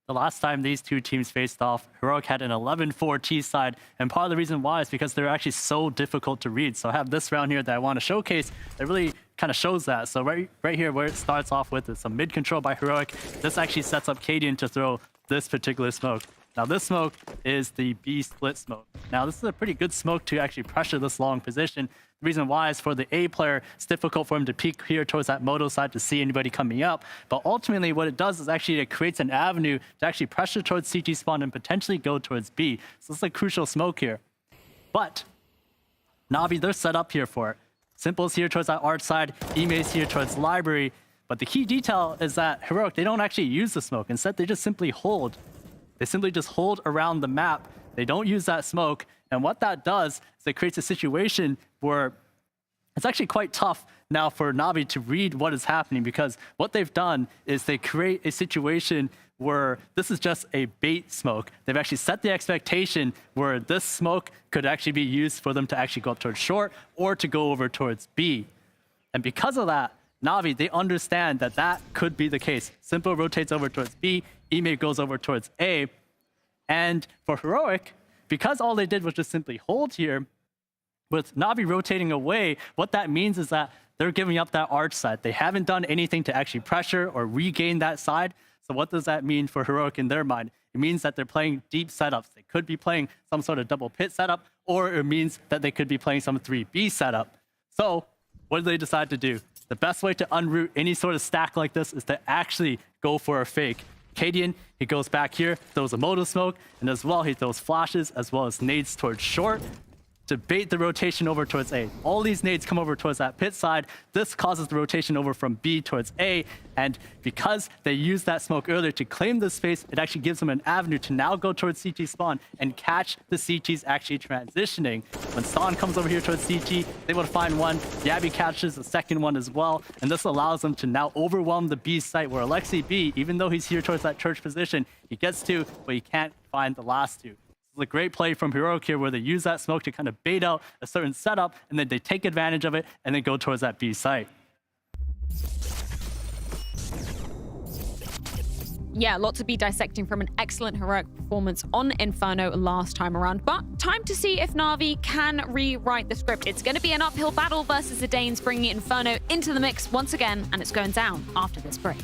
The last time these two teams faced off, Heroic had an 11-4 T side, and part of the reason why is because they're actually so difficult to read. So I have this round here that I want to showcase that really kind of shows that. So right here where it starts off with is some mid control by Heroic. This actually sets up Cadian to throw this particular smoke. Now this smoke is the B split smoke. Now this is a pretty good smoke to actually pressure this long position. The reason why is for the A player, it's difficult for him to peek here towards that Moto side to see anybody coming up. But ultimately what it does is actually it creates an avenue to actually pressure towards CT spawn and potentially go towards B. So this is a crucial smoke here. But Navi, they're set up here for it. Simple's here towards that art side, Ime's here towards library. But the key detail is that Heroic, they don't actually use the smoke. Instead, they just simply hold. They simply just hold around the map. They don't use that smoke. And what that does is it creates a situation where it's actually quite tough now for Navi to read what is happening, because what they've done is they create a situation where this is just a bait smoke. They've actually set the expectation where this smoke could actually be used for them to actually go up towards short or to go over towards B. And because of that, Navi, they understand that that could be the case. Simple rotates over towards B, Ime goes over towards A. And for Heroic, because all they did was just simply hold here, with Navi rotating away, what that means is that they're giving up that arch side. They haven't done anything to actually pressure or regain that side. So what does that mean for Heroic in their mind? It means that they're playing deep setups. They could be playing some sort of double pit setup, or it means that they could be playing some 3B setup. So what do they decide to do? The best way to unroot any sort of stack like this is to actually go for a fake. Cadian, he goes back here, throws a Moto smoke, and as well, he throws flashes as well as nades towards short to bait the rotation over towards A. All these nades come over towards that pit side. This causes the rotation over from B towards A. And because they used that smoke earlier to claim this space, it actually gives them an avenue to now go towards CT spawn and catch the CTs actually transitioning. When Stan comes over here towards CT, they able to find one. Yabby catches the second one as well. And this allows them to now overwhelm the B site, where Alexi B, even though he's here towards that church position, he gets to, but he can't find the last two. It's a great play from Heroic here, where they use that smoke to kind of bait out a certain setup, and then they take advantage of it and then go towards that B site. Yeah, lots to be dissecting from an excellent Heroic performance on Inferno last time around. But time to see if Navi can rewrite the script. It's going to be an uphill battle versus the Danes, bringing Inferno into the mix once again, and it's going down after this break.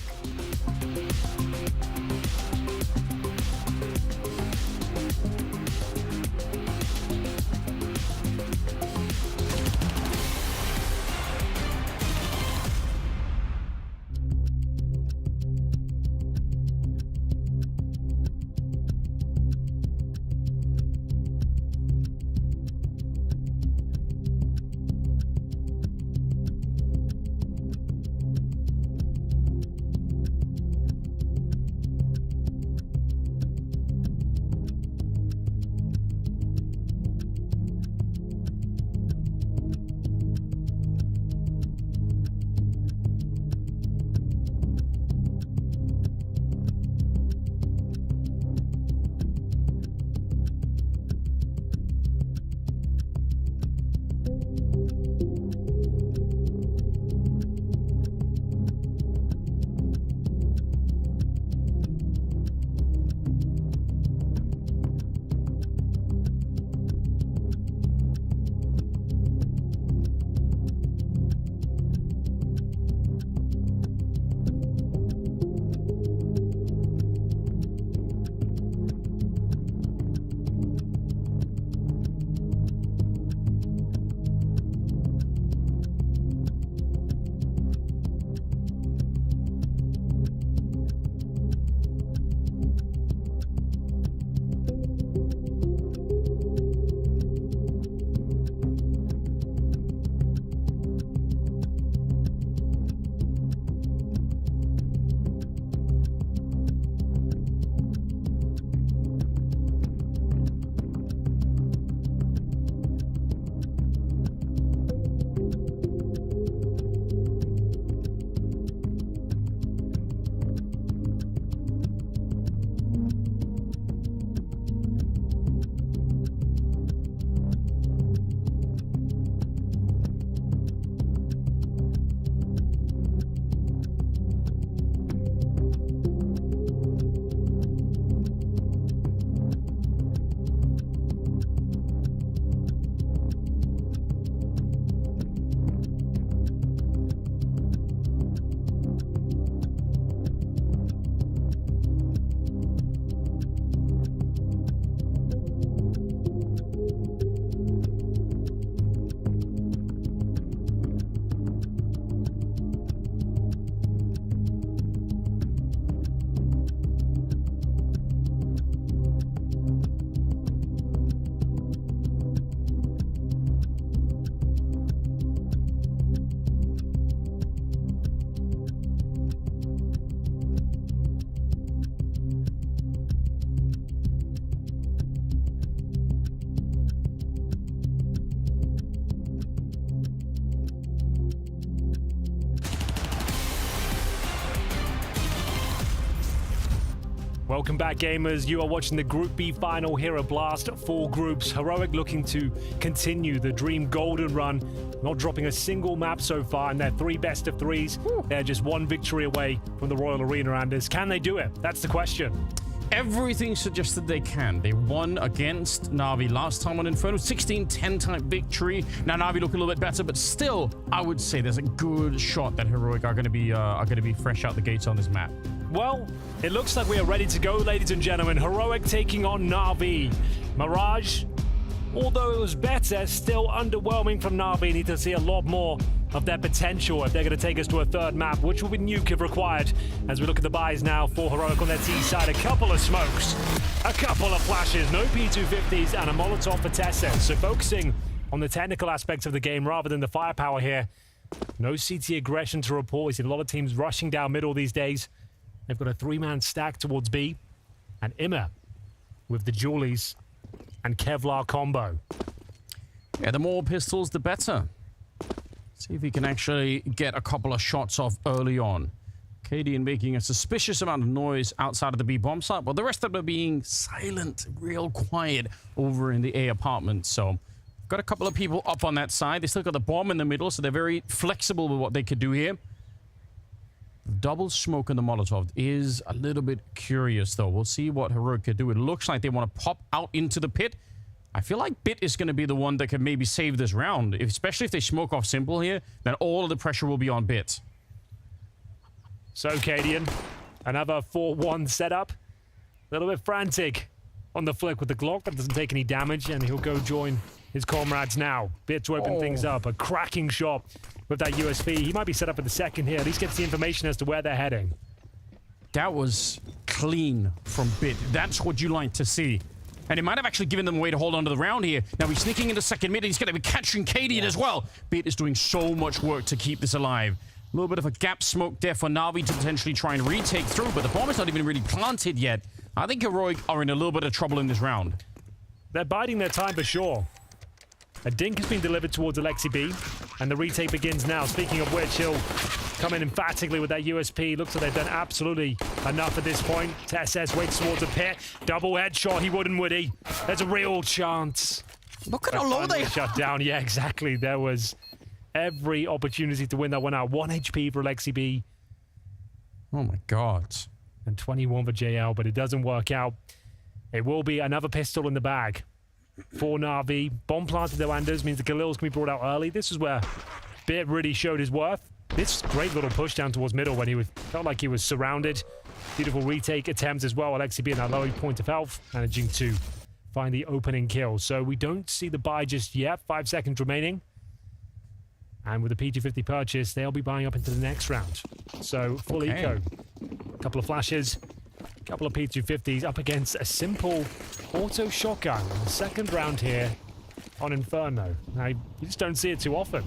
Welcome back, gamers. You are watching the Group B final here at Blast. 4 groups. Heroic looking to continue the Dream Golden run, not dropping a single map so far, and they're 3 best of 3s. They're just 1 victory away from the Royal Arena, Anders. Can they do it? That's the question. Everything suggested they can. They won against NAVI last time on Inferno. 16-10 type victory. Now NAVI look a little bit better, but still, I would say there's a good shot that Heroic are going to be fresh out the gates on this map. Well, it looks like we are ready to go, ladies and gentlemen. Heroic taking on NAVI. Mirage, although it was better, still underwhelming from NAVI. Need to see a lot more of their potential if they're going to take us to a 3rd map, which will be nuke if required. As we look at the buys now for Heroic on their T side, a couple of smokes, a couple of flashes, no P250s, and a Molotov for TSS. So focusing on the technical aspects of the game rather than the firepower here. No CT aggression to report. We've seen a lot of teams rushing down middle these days. They've got a 3-man stack towards B, and Immer with the Julies and Kevlar combo. Yeah, the more pistols, the better. See if he can actually get a couple of shots off early on. Cadian making a suspicious amount of noise outside of the B bomb site, but the rest of them are being silent, real quiet over in the A apartment. So, got a couple of people up on that side. They still got the bomb in the middle, so they're very flexible with what they could do here. Double smoke in the Molotov is a little bit curious, though. We'll see what Heroic could do. It looks like they want to pop out into the pit. I feel like Bit is going to be the one that can maybe save this round. Especially if they smoke off Simple here, then all of the pressure will be on Bit. So, Cadian, another 4-1 setup. A little bit frantic on the flick with the Glock, but doesn't take any damage, and he'll go join his comrades now. Bit to open things up. A cracking shot with that USP. He might be set up for the second here. At least gets the information as to where they're heading. That was clean from Bit. That's what you like to see. And it might have actually given them a way to hold on to the round here. Now he's sneaking into second mid. He's going to be catching Cadian as well. Bit is doing so much work to keep this alive. A little bit of a gap smoke there for Navi to potentially try and retake through, but the bomb is not even really planted yet. I think Heroic are in a little bit of trouble in this round. They're biding their time for sure. A dink has been delivered towards Alexi B, and the retake begins now. Speaking of which, he'll come in emphatically with that USP. Looks like they've done absolutely enough at this point. TSS waits towards a pit. Double headshot, he wouldn't, would he? There's a real chance. Look at how low they shut down. Yeah, exactly. There was every opportunity to win that one out. 1 HP for Alexi B. Oh my god. And 21 for JL, but it doesn't work out. It will be another pistol in the bag for Navi. Bomb planted though, Anders, means the Galils can be brought out early. This is where Bit really showed his worth. This great little push down towards middle when he felt like he was surrounded. Beautiful retake attempt as well. Alexi being that low point of health, managing to find the opening kill. So we don't see the buy just yet. 5 seconds remaining. And with the P250 purchase, they'll be buying up into the next round. So full eco. A couple of flashes. A couple of P250s up against a simple auto shotgun in the second round here on Inferno. Now, you just don't see it too often.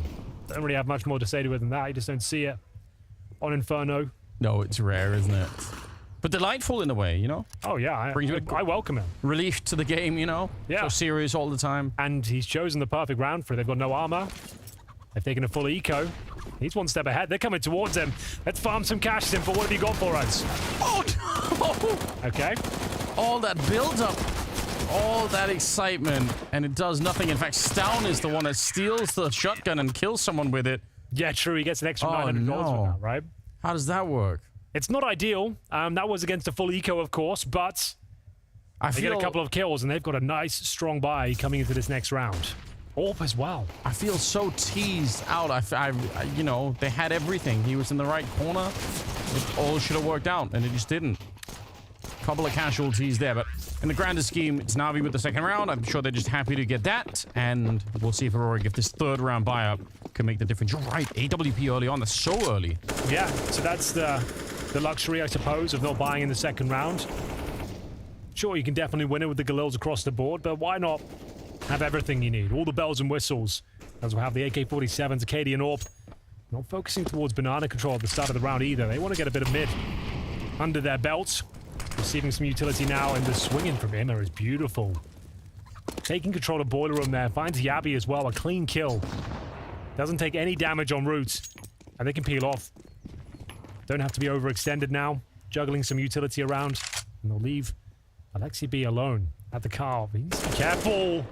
Don't really have much more to say to it than that. You just don't see it on Inferno. No, it's rare, isn't it? But delightful in a way, you know? Oh, yeah. I welcome it. Relief to the game, you know? Yeah. So serious all the time. And he's chosen the perfect round for it. They've got no armor. They've taken a full eco. He's 1 step ahead. They're coming towards him. Let's farm some cash, Simple. What have you got for us? Oh, no! Okay. All that build-up. All that excitement. And it does nothing. In fact, Stown is the one that steals the shotgun and kills someone with it. Yeah, true. He gets an extra $900 for that, right? How does that work? It's not ideal. That was against a full eco, of course, but they get a couple of kills, and they've got a nice, strong buy coming into this next round. AWP as well. I feel so teased out. You know, they had everything. He was in the right corner. It all should have worked out, and it just didn't. Couple of casualties there, but in the grander scheme, it's Navi with the second round. I'm sure they're just happy to get that, and we'll see if Heroic, if this 3rd round buy-up can make the difference. You're right, AWP early on. That's so early. Yeah, so that's the luxury, I suppose, of not buying in the second round. Sure, you can definitely win it with the Galils across the board, but why not have everything you need? All the bells and whistles. As we'll have the AK-47s, Acadian AWP. Not focusing towards banana control at the start of the round either. They want to get a bit of mid under their belts. Receiving some utility now, and the swinging from Immer is beautiful. Taking control of Boiler Room there. Finds Yabi as well. A clean kill. Doesn't take any damage on Roots. And they can peel off. Don't have to be overextended now. Juggling some utility around. And they'll leave Alexi B alone at the car. He needs to be careful,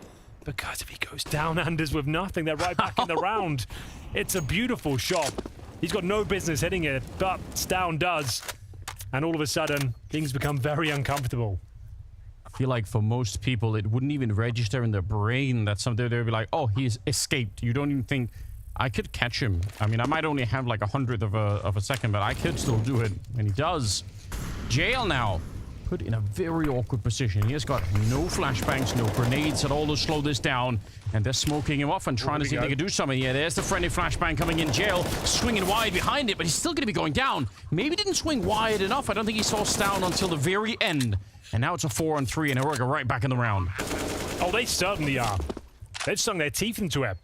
because if he goes down, Anders, with nothing, they're right back in the round. It's a beautiful shot. He's got no business hitting it, but Stown does. And all of a sudden, things become very uncomfortable. I feel like for most people, it wouldn't even register in their brain that someday they'll be like, oh, he's escaped. You don't even think, I could catch him. I mean, I might only have like 100th of a second, but I could still do it. And he does. Jail now. Put in a very awkward position. He has got no flashbangs, no grenades at all to slow this down. And they're smoking him off and trying to see if they can do something. Yeah, there's the friendly flashbang coming in. Jail swinging wide behind it, but he's still going to be going down. Maybe didn't swing wide enough. I don't think he saw Stown until the very end. And now it's a 4-on-3, and Heroic are right back in the round. Oh, they certainly are. They've sunk their teeth into it.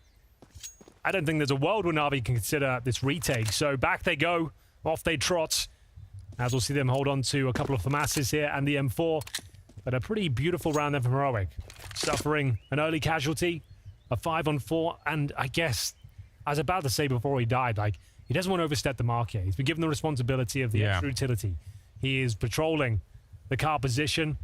I don't think there's a world where NAVI can consider this retake. So back they go. Off they trot. As we'll see them hold on to a couple of FAMASs here and the M4. But a pretty beautiful round there from Heroic. Suffering an early casualty, a 5-on-4, and I guess, I was about to say before he died, like, he doesn't want to overstep the mark here. He's been given the responsibility of the extra utility. He is patrolling the car position,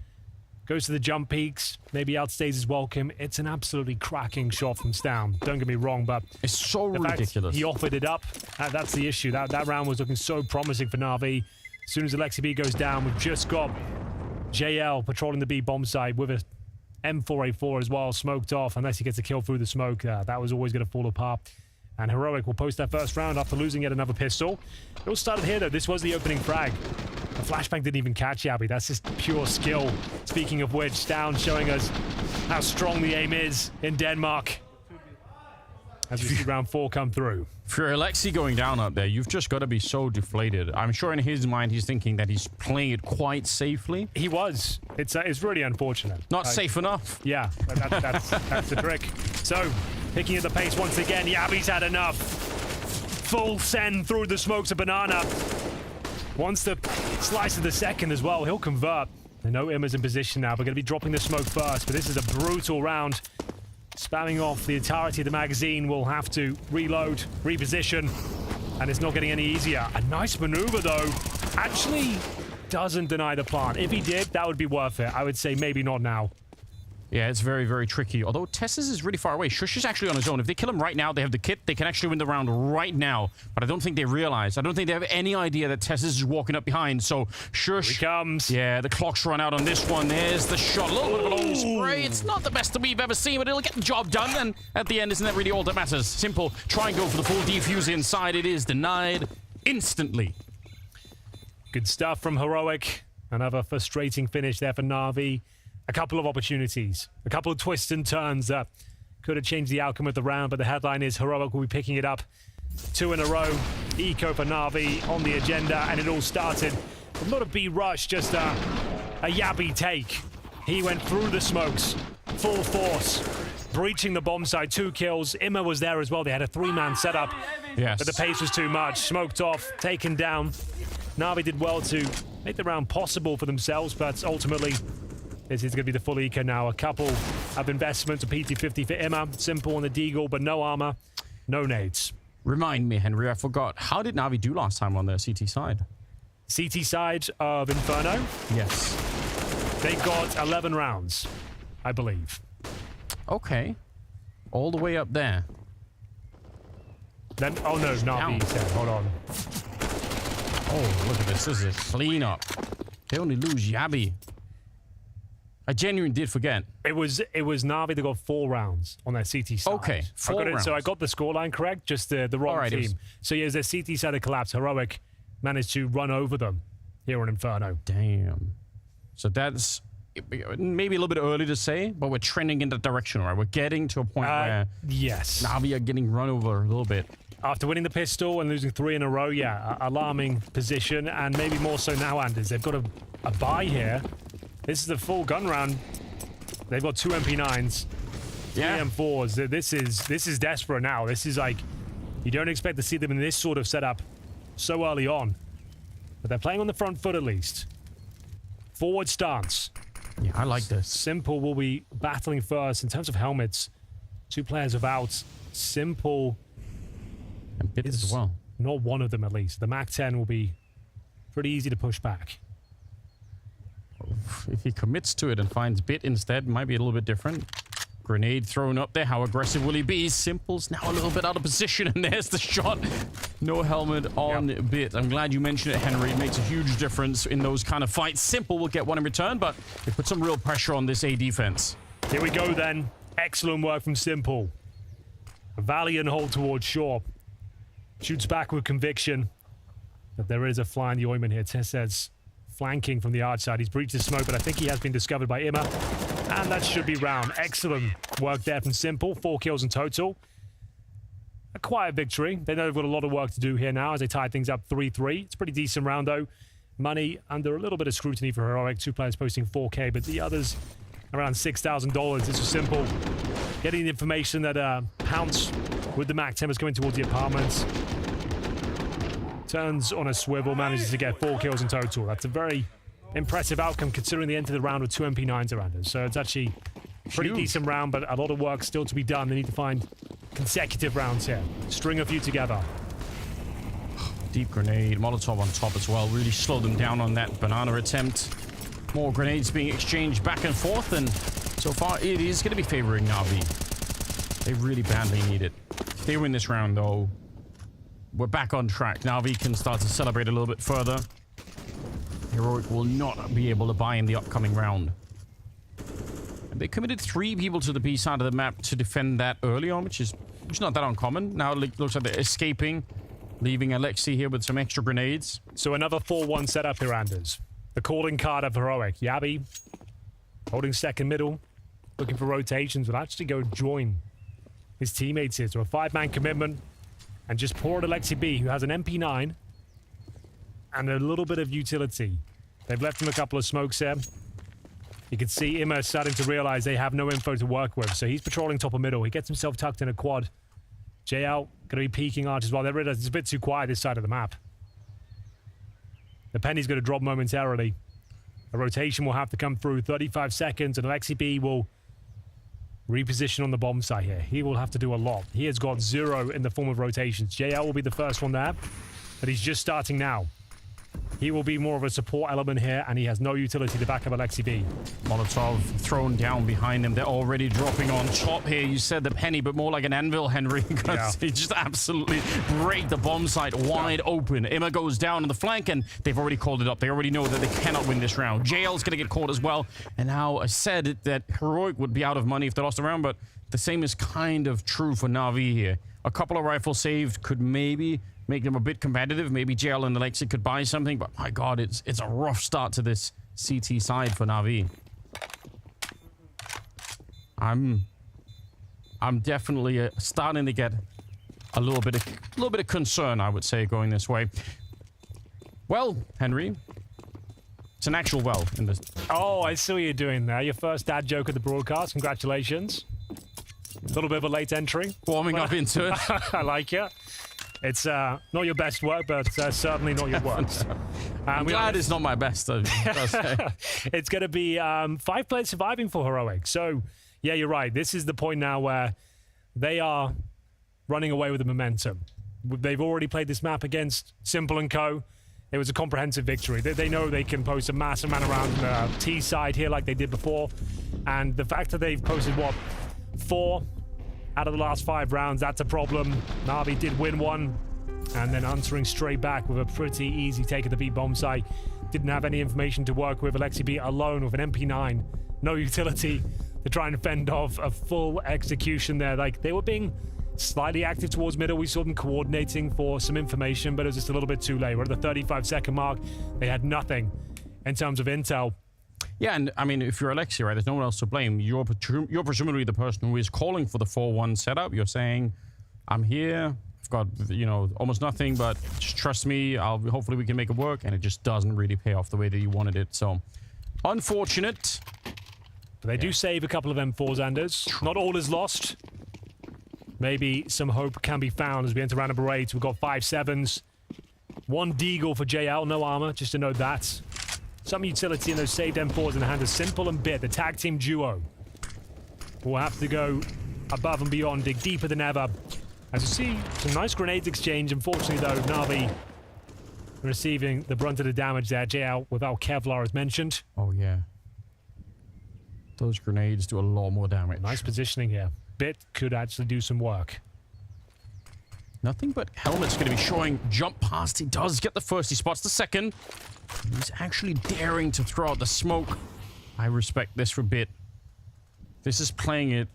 goes to the jump peaks, maybe outstays his welcome. It's an absolutely cracking shot from Stown. Don't get me wrong, but it's so ridiculous. He offered it up. That's the issue. That round was looking so promising for NAVI. As soon as Alexi B goes down, we've just got JL patrolling the B bomb site with a M4A4 as well, smoked off. Unless he gets a kill through the smoke, that was always going to fall apart. And Heroic will post that first round after losing yet another pistol. It all started here, though. This was the opening frag. The flashbang didn't even catch Yabby. That's just pure skill. Speaking of which, Stown showing us how strong the aim is in Denmark. As we see round 4 come through. For Alexi going down up there, you've just got to be so deflated. I'm sure in his mind he's thinking that he's playing it quite safely. He was. It's really unfortunate. Not safe enough. Yeah, that's the trick. So, picking at the pace once again. Yabby's had enough. Full send through the smokes of Banana. Wants to slice of the second as well. He'll convert. I know Imma's in position now. We're going to be dropping the smoke first, but this is a brutal round. Spamming off the entirety of the magazine. Will have to reload, reposition, and it's not getting any easier. A nice maneuver, though. Actually doesn't deny the plant. If he did, that would be worth it. I would say maybe not now. Yeah, it's very, very tricky. Although TeSeS is really far away. Shush is actually on his own. If they kill him right now, they have the kit. They can actually win the round right now. But I don't think they realize. I don't think they have any idea that TeSeS is walking up behind. So, Shush. Here he comes. Yeah, the clock's run out on this one. There's the shot. A little bit of a long spray. It's not the best that we've ever seen, but it'll get the job done. And at the end, isn't that really all that matters? Simple. Try and go for the full defuse inside. It is denied instantly. Good stuff from Heroic. Another frustrating finish there for NAVI. A couple of opportunities, a couple of twists and turns that could have changed the outcome of the round, but the headline is Heroic will be picking it up 2 in a row. Eco for NAVI on the agenda, and it all started with not a B rush, just a Yabby take. He went through the smokes, full force, breaching the bomb site, 2 kills. Imma was there as well. They had a 3-man setup, yes, but the pace was too much. Smoked off, taken down. NAVI did well to make the round possible for themselves, but ultimately, this is going to be the full eco now. A couple of investments, a PT-50 for Imma. Simple on the Deagle, but no armor, no nades. Remind me, Henry, I forgot. How did NAVI do last time on their CT side? CT side of Inferno? Yes. They got 11 rounds, I believe. Okay. All the way up there. Then, oh no, NAVI said, hold on. Oh, look at this. This is a cleanup. They only lose Yabby. I genuinely did forget. It was NAVI that got 4 rounds on their CT side. Okay, 4 rounds. So I got the scoreline correct, just the wrong team. So yeah, as their CT side had collapsed, Heroic managed to run over them here on Inferno. Damn. So that's maybe a little bit early to say, but we're trending in that direction, right? We're getting to a point where yes, NAVI are getting run over a little bit. After winning the pistol and losing 3 in a row, yeah, alarming position, and maybe more so now, Anders. They've got a buy here. This is the full gun round. They've got 2 MP9s, 3 M4s. This is desperate now. This is like, you don't expect to see them in this sort of setup so early on. But they're playing on the front foot at least. Forward stance. Yeah, I like this. Simple will be battling first. In terms of helmets, 2 players without. Simple and Bit as well. Not one of them at least. The Mac 10 will be pretty easy to push back. if he commits to it and finds Bit instead, might be a little bit different. Grenade thrown up there. How aggressive will he be? Simple's now a little bit out of position, and there's the shot. No helmet on Bit. I'm glad you mentioned it, Henry. It makes a huge difference in those kind of fights. Simple will get one in return, but they put some real pressure on this A defense. Here we go then. Excellent work from Simple. A valiant hold towards Shaw. Shoots back with conviction. But there is a fly in the ointment here. CSGO flanking from the arch side. He's breached the smoke, but I think he has been discovered by Imma. And that should be round. Excellent work there from Simple. 4 kills in total. A quiet victory. They know they've got a lot of work to do here now as they tie things up 3-3. It's a pretty decent round, though. Money under a little bit of scrutiny for Heroic. 2 players posting 4K, but the others around $6,000. This was Simple. Getting the information that Pounce with the MAC 10 was coming towards the apartments. Turns on a swivel, manages to get 4 kills in total. That's a very impressive outcome considering they entered the round with 2 MP9s around us. So it's actually a pretty decent round, but a lot of work still to be done. They need to find consecutive rounds here. String a few together. Deep grenade, Molotov on top as well. Really slowed them down on that banana attempt. More grenades being exchanged back and forth, and so far it is going to be favoring Na'Vi. They really badly need it. If they win this round, though, we're back on track. Na'Vi can start to celebrate a little bit further. Heroic will not be able to buy in the upcoming round. And they committed 3 people to the B side of the map to defend that early on, which is not that uncommon. Now it looks like they're escaping, leaving Alexi here with some extra grenades. So another 4-1 setup here, Anders. The calling card of Heroic. Yabi holding second middle, looking for rotations, will actually go join his teammates here. So a 5-man commitment, and just pour at Alexi B, who has an MP9 and a little bit of utility. They've left him a couple of smokes here. You can see Imma starting to realize they have no info to work with, so he's patrolling top of middle. He gets himself tucked in a quad. JL going to be peeking arch as well. They realize it's a bit too quiet this side of the map. The penny's going to drop momentarily. A rotation will have to come through. 35 seconds, and Alexi B will reposition on the bomb site here. He will have to do a lot. He has got 0 in the form of rotations. JL will be the first one there, but he's just starting now. He will be more of a support element here, and he has no utility to back up Alexi B. Molotov thrown down behind him. They're already dropping on top here. You said the penny, but more like an anvil, Henry, because they just absolutely break the bomb site wide open. Imma goes down on the flank, and they've already called it up. They already know that they cannot win this round. JL's going to get caught as well. And now I said that Heroic would be out of money if they lost the round, but the same is kind of true for Na'Vi here. A couple of rifles saved could maybe make them a bit competitive. Maybe JL and Alexi could buy something, but my God, it's a rough start to this CT side for Na'Vi. I'm definitely starting to get a little bit of concern, I would say, going this way. Well, Henry, it's an actual well in this. Oh, I see what you're doing there. Your first dad joke at the broadcast. Congratulations. A little bit of a late entry. Warming up into it. I like it. It's not your best work, but certainly not your worst. I'm glad it's not my best, though. It's going to be 5 players surviving for Heroic. So, yeah, you're right. This is the point now where they are running away with the momentum. They've already played this map against Simple and Co. It was a comprehensive victory. They know they can post a massive amount around the T side here like they did before. And the fact that they've posted, 4 out of the last 5 rounds, that's a problem. Na'Vi did win one, and then answering straight back with a pretty easy take at the B bomb site. Didn't have any information to work with. Alexi B alone with an MP9. No utility to try and fend off a full execution there. Like, they were being slightly active towards middle. We saw them coordinating for some information, but it was just a little bit too late. We're at the 35-second mark. They had nothing in terms of intel. Yeah, and I mean, if you're Alexi, right, there's no one else to blame. You're presumably the person who is calling for the 4-1 setup. You're saying, I'm here, I've got, almost nothing, but just trust me, hopefully we can make it work, and it just doesn't really pay off the way that you wanted it. So, unfortunate. But they do save a couple of M4s, Anders. Not all is lost. Maybe some hope can be found as we enter round number 8. We've got 5 7s. 1 Deagle for JL, no armor, just to note that. Some utility in those saved M4s in the hand of Simple and Bit, the tag team duo. We'll have to go above and beyond, dig deeper than ever. As you see, some nice grenades exchange. Unfortunately, though, Na'Vi receiving the brunt of the damage there. JL without Kevlar, as mentioned. Oh, yeah. Those grenades do a lot more damage. Nice positioning here. Bit could actually do some work. Nothing but Helmet's going to be showing jump past. He does get the first. He spots the second. He's actually daring to throw out the smoke. I respect this for Bit. This is playing it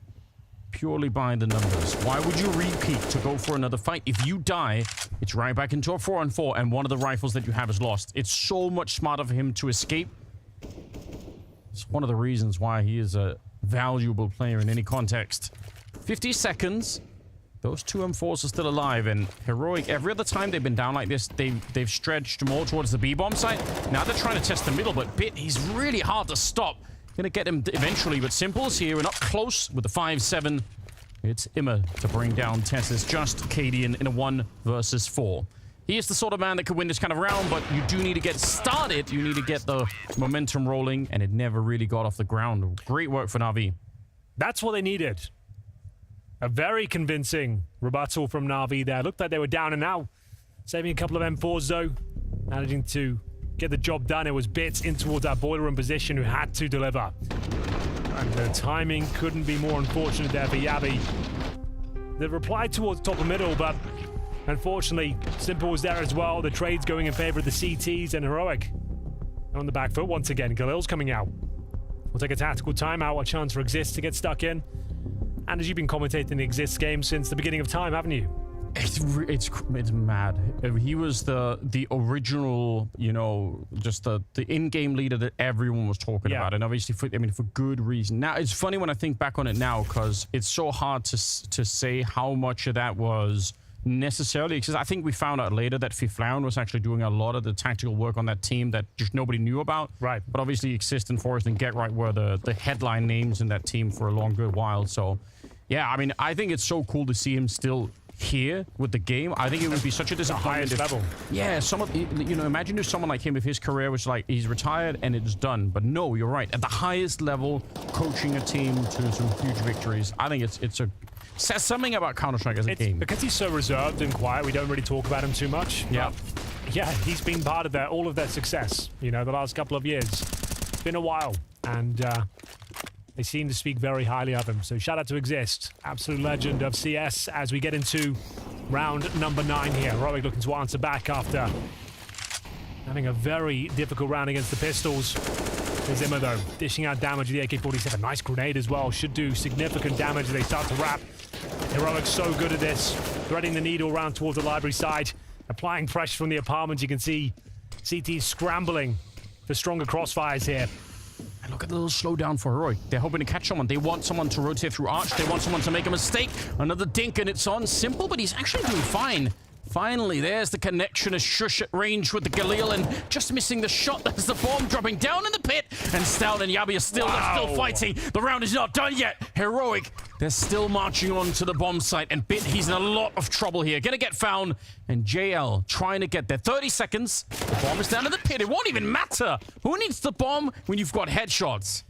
purely by the numbers. Why would you repeat to go for another fight? If you die, it's right back into a 4-on-4, and one of the rifles that you have is lost. It's so much smarter for him to escape. It's one of the reasons why he is a valuable player in any context. 50 seconds. Those two M4s are still alive, and Heroic, every other time they've been down like this, they've stretched more towards the B-bomb site. Now they're trying to test the middle, but Bit, he's really hard to stop. Gonna get him eventually, but Simple's here and up close with the 5-7. It's Imma to bring down Tess. Just Cadian in a 1 versus 4. He is the sort of man that could win this kind of round, but you do need to get started. You need to get the momentum rolling, and it never really got off the ground. Great work for Navi. That's what they needed. A very convincing rebuttal from Navi there. Looked like they were down and out. Saving a couple of M4s though. Managing to get the job done. It was Bits in towards that boiler room position who had to deliver. And the timing couldn't be more unfortunate there for Yabi. The reply towards top of middle, but unfortunately, Simple was there as well. The trade's going in favor of the CTs and Heroic. On the back foot once again. Galil's coming out. We'll take a tactical timeout. A chance for Exist to get stuck in. And as you've been commentating the Exist game since the beginning of time, haven't you? It's mad. He was the original, you know, just the in-game leader that everyone was talking about, and obviously for good reason. Now it's funny when I think back on it now, because it's so hard to say how much of that was necessarily, because I think we found out later that Fiflown was actually doing a lot of the tactical work on that team that just nobody knew about. Right. But obviously Exist and Forest and Get Right were the headline names in that team for a long good while. So yeah, I mean, I think it's so cool to see him still here with the game. I think it would be such a disappointment if, level. Yeah, you know, imagine if someone like him, if his career was like he's retired and it's done. But no, you're right. At the highest level, coaching a team to some huge victories. I think it says something about Counter-Strike as a game. Because he's so reserved and quiet, we don't really talk about him too much. Yeah. But yeah, he's been part of all of their success, you know, the last couple of years. It's been a while, and they seem to speak very highly of him. So shout out to Exist, absolute legend of CS, as we get into round number 9 here. Heroic looking to answer back after having a very difficult round against the Pistols. There's Imma though, dishing out damage with the AK-47. Nice grenade as well, should do significant damage as they start to wrap. Heroic's so good at this, threading the needle around towards the library side, applying pressure from the apartments. You can see CT scrambling for stronger crossfires here. And look at the little slowdown for Heroic. They're hoping to catch someone. They want someone to rotate through Arch. They want someone to make a mistake. Another dink and it's on Simple, but he's actually doing fine. Finally, there's the connection as Shush at range with the Galil, and just missing the shot. There's the bomb dropping down in the pit, and Stout and Yabi are still fighting. The round is not done yet. Heroic, they're still marching on to the bomb site, and Bit, he's in a lot of trouble here. Gonna get found, and JL trying to get there. 30 seconds. The bomb is down in the pit. It won't even matter. Who needs the bomb when you've got headshots?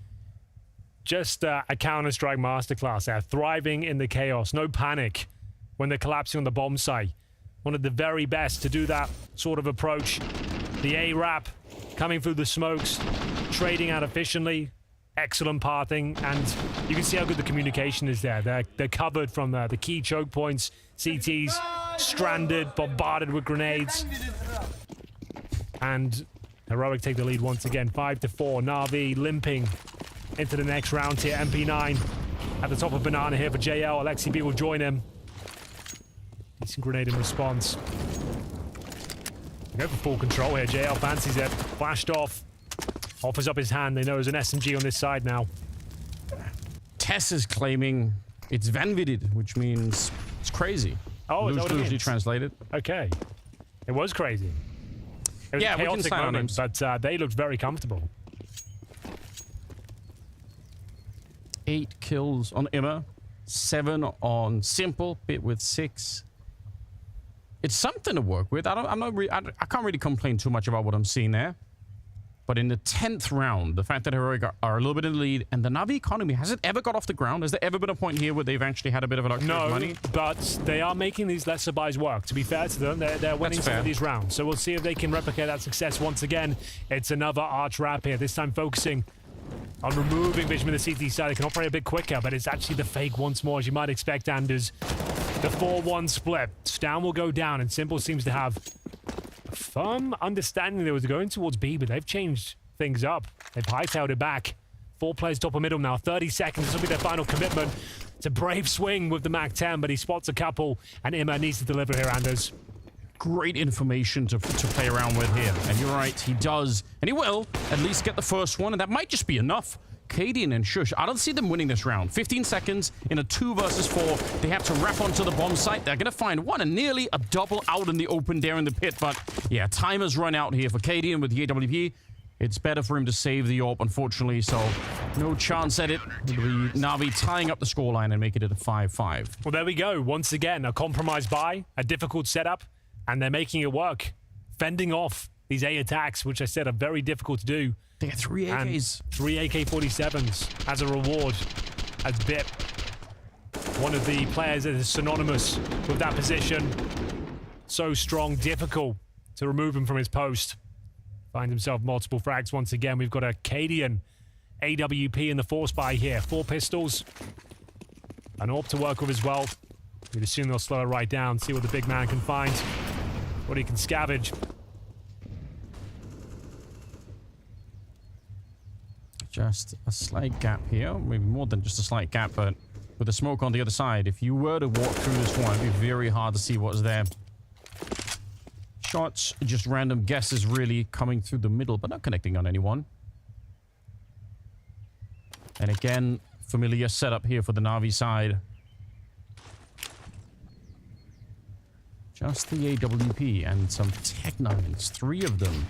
Just a Counter-Strike masterclass there. Thriving in the chaos. No panic when they're collapsing on the bomb site. One of the very best to do that sort of approach. The A-Rap coming through the smokes, trading out efficiently, excellent pathing, and you can see how good the communication is there. They're covered from the key choke points. CTs stranded, bombarded with grenades. And Heroic take the lead once again, 5-4. Navi limping into the next round here. MP9 at the top of Banana here for JL. Alexi B will join him. Decent grenade in response. Go for full control here. JL fancies it. Flashed off. Offers up his hand. They know there's an SMG on this side now. Tess is claiming it's vanwitted, which means it's crazy. Oh, loosely translated. Okay. It was crazy. It was a chaotic moment, but they looked very comfortable. 8 kills on Imma. 7 on Simple. Bit with 6. It's something to work with. I can't really complain too much about what I'm seeing there. But in the 10th round, the fact that Heroic are a little bit in the lead, and the Navi economy, has it ever got off the ground? Has there ever been a point here where they've actually had a bit of a luxury of money? No, but they are making these lesser buys work. To be fair to them, they're winning some of these rounds. So we'll see if they can replicate that success once again. It's another Arch wrap here, this time focusing on removing Vision with the CT side. They can operate a bit quicker, but it's actually the fake once more, as you might expect, Anders. The 4-1 split. Stan will go down, and Simple seems to have a firm understanding they were going towards B, but they've changed things up. They've hightailed it back. 4 players top of middle now. 30 seconds. This will be their final commitment. It's a brave swing with the MAC-10, but he spots a couple, and Imma needs to deliver here, Anders. Great information to play around with here. And you're right, he does. And he will at least get the first one, and that might just be enough. Cadian and Shush, I don't see them winning this round. 15 seconds in a 2 versus 4. They have to wrap onto the bomb site. They're going to find one and nearly a double out in the open there in the pit. But yeah, time has run out here for Cadian with the AWP. It's better for him to save the AWP, unfortunately, so no chance at it. It'll be Navi tying up the scoreline and making it a 5-5. Well, there we go. Once again, a compromised buy, a difficult setup, and they're making it work. Fending off these A attacks, which I said are very difficult to do. They get 3 AKs. And 3 AK-47s as a reward, as BIP. One of the players that is synonymous with that position. So strong, difficult to remove him from his post. Finds himself multiple frags once again. We've got a Cadian AWP in the force buy here. 4 pistols. An AWP to work with as well. We'd assume they'll slow it right down, see what the big man can find, what he can scavenge. Just a slight gap here. Maybe more than just a slight gap, but with the smoke on the other side, if you were to walk through this one, it'd be very hard to see what's there. Shots, just random guesses really coming through the middle, but not connecting on anyone. And again, familiar setup here for the Navi side. Just the AWP and some Tech-9s, 3 of them.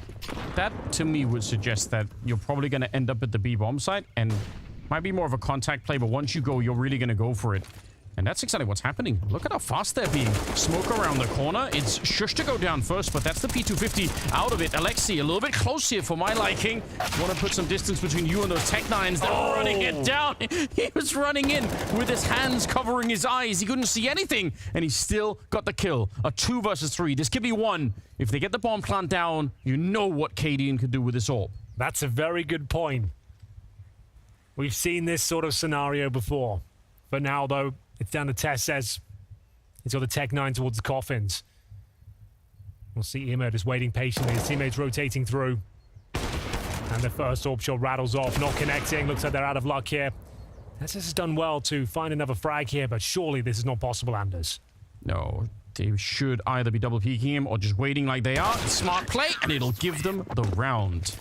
That, to me, would suggest that you're probably going to end up at the B bomb site, and might be more of a contact play, but once you go, you're really going to go for it. And that's exactly what's happening. Look at how fast they're being. Smoke around the corner. It's Shush to go down first, but that's the P250 out of it. Alexi, a little bit close here for my liking. Want to put some distance between you and those Tech-9s that are running it down. He was running in with his hands covering his eyes. He couldn't see anything, and he still got the kill. A 2 versus 3. This could be 1. If they get the bomb plant down, you know what Cadian could do with this AWP. That's a very good point. We've seen this sort of scenario before. For now, though, it's down to CESGO. He's got the Tech-9 towards the coffins. We'll see Imma just waiting patiently. His teammates rotating through. And the first AWP shot rattles off, not connecting. Looks like they're out of luck here. CESGO has done well to find another frag here, but surely this is not possible, Anders. No, they should either be double peeking him or just waiting like they are. Smart play, and it'll give them the round.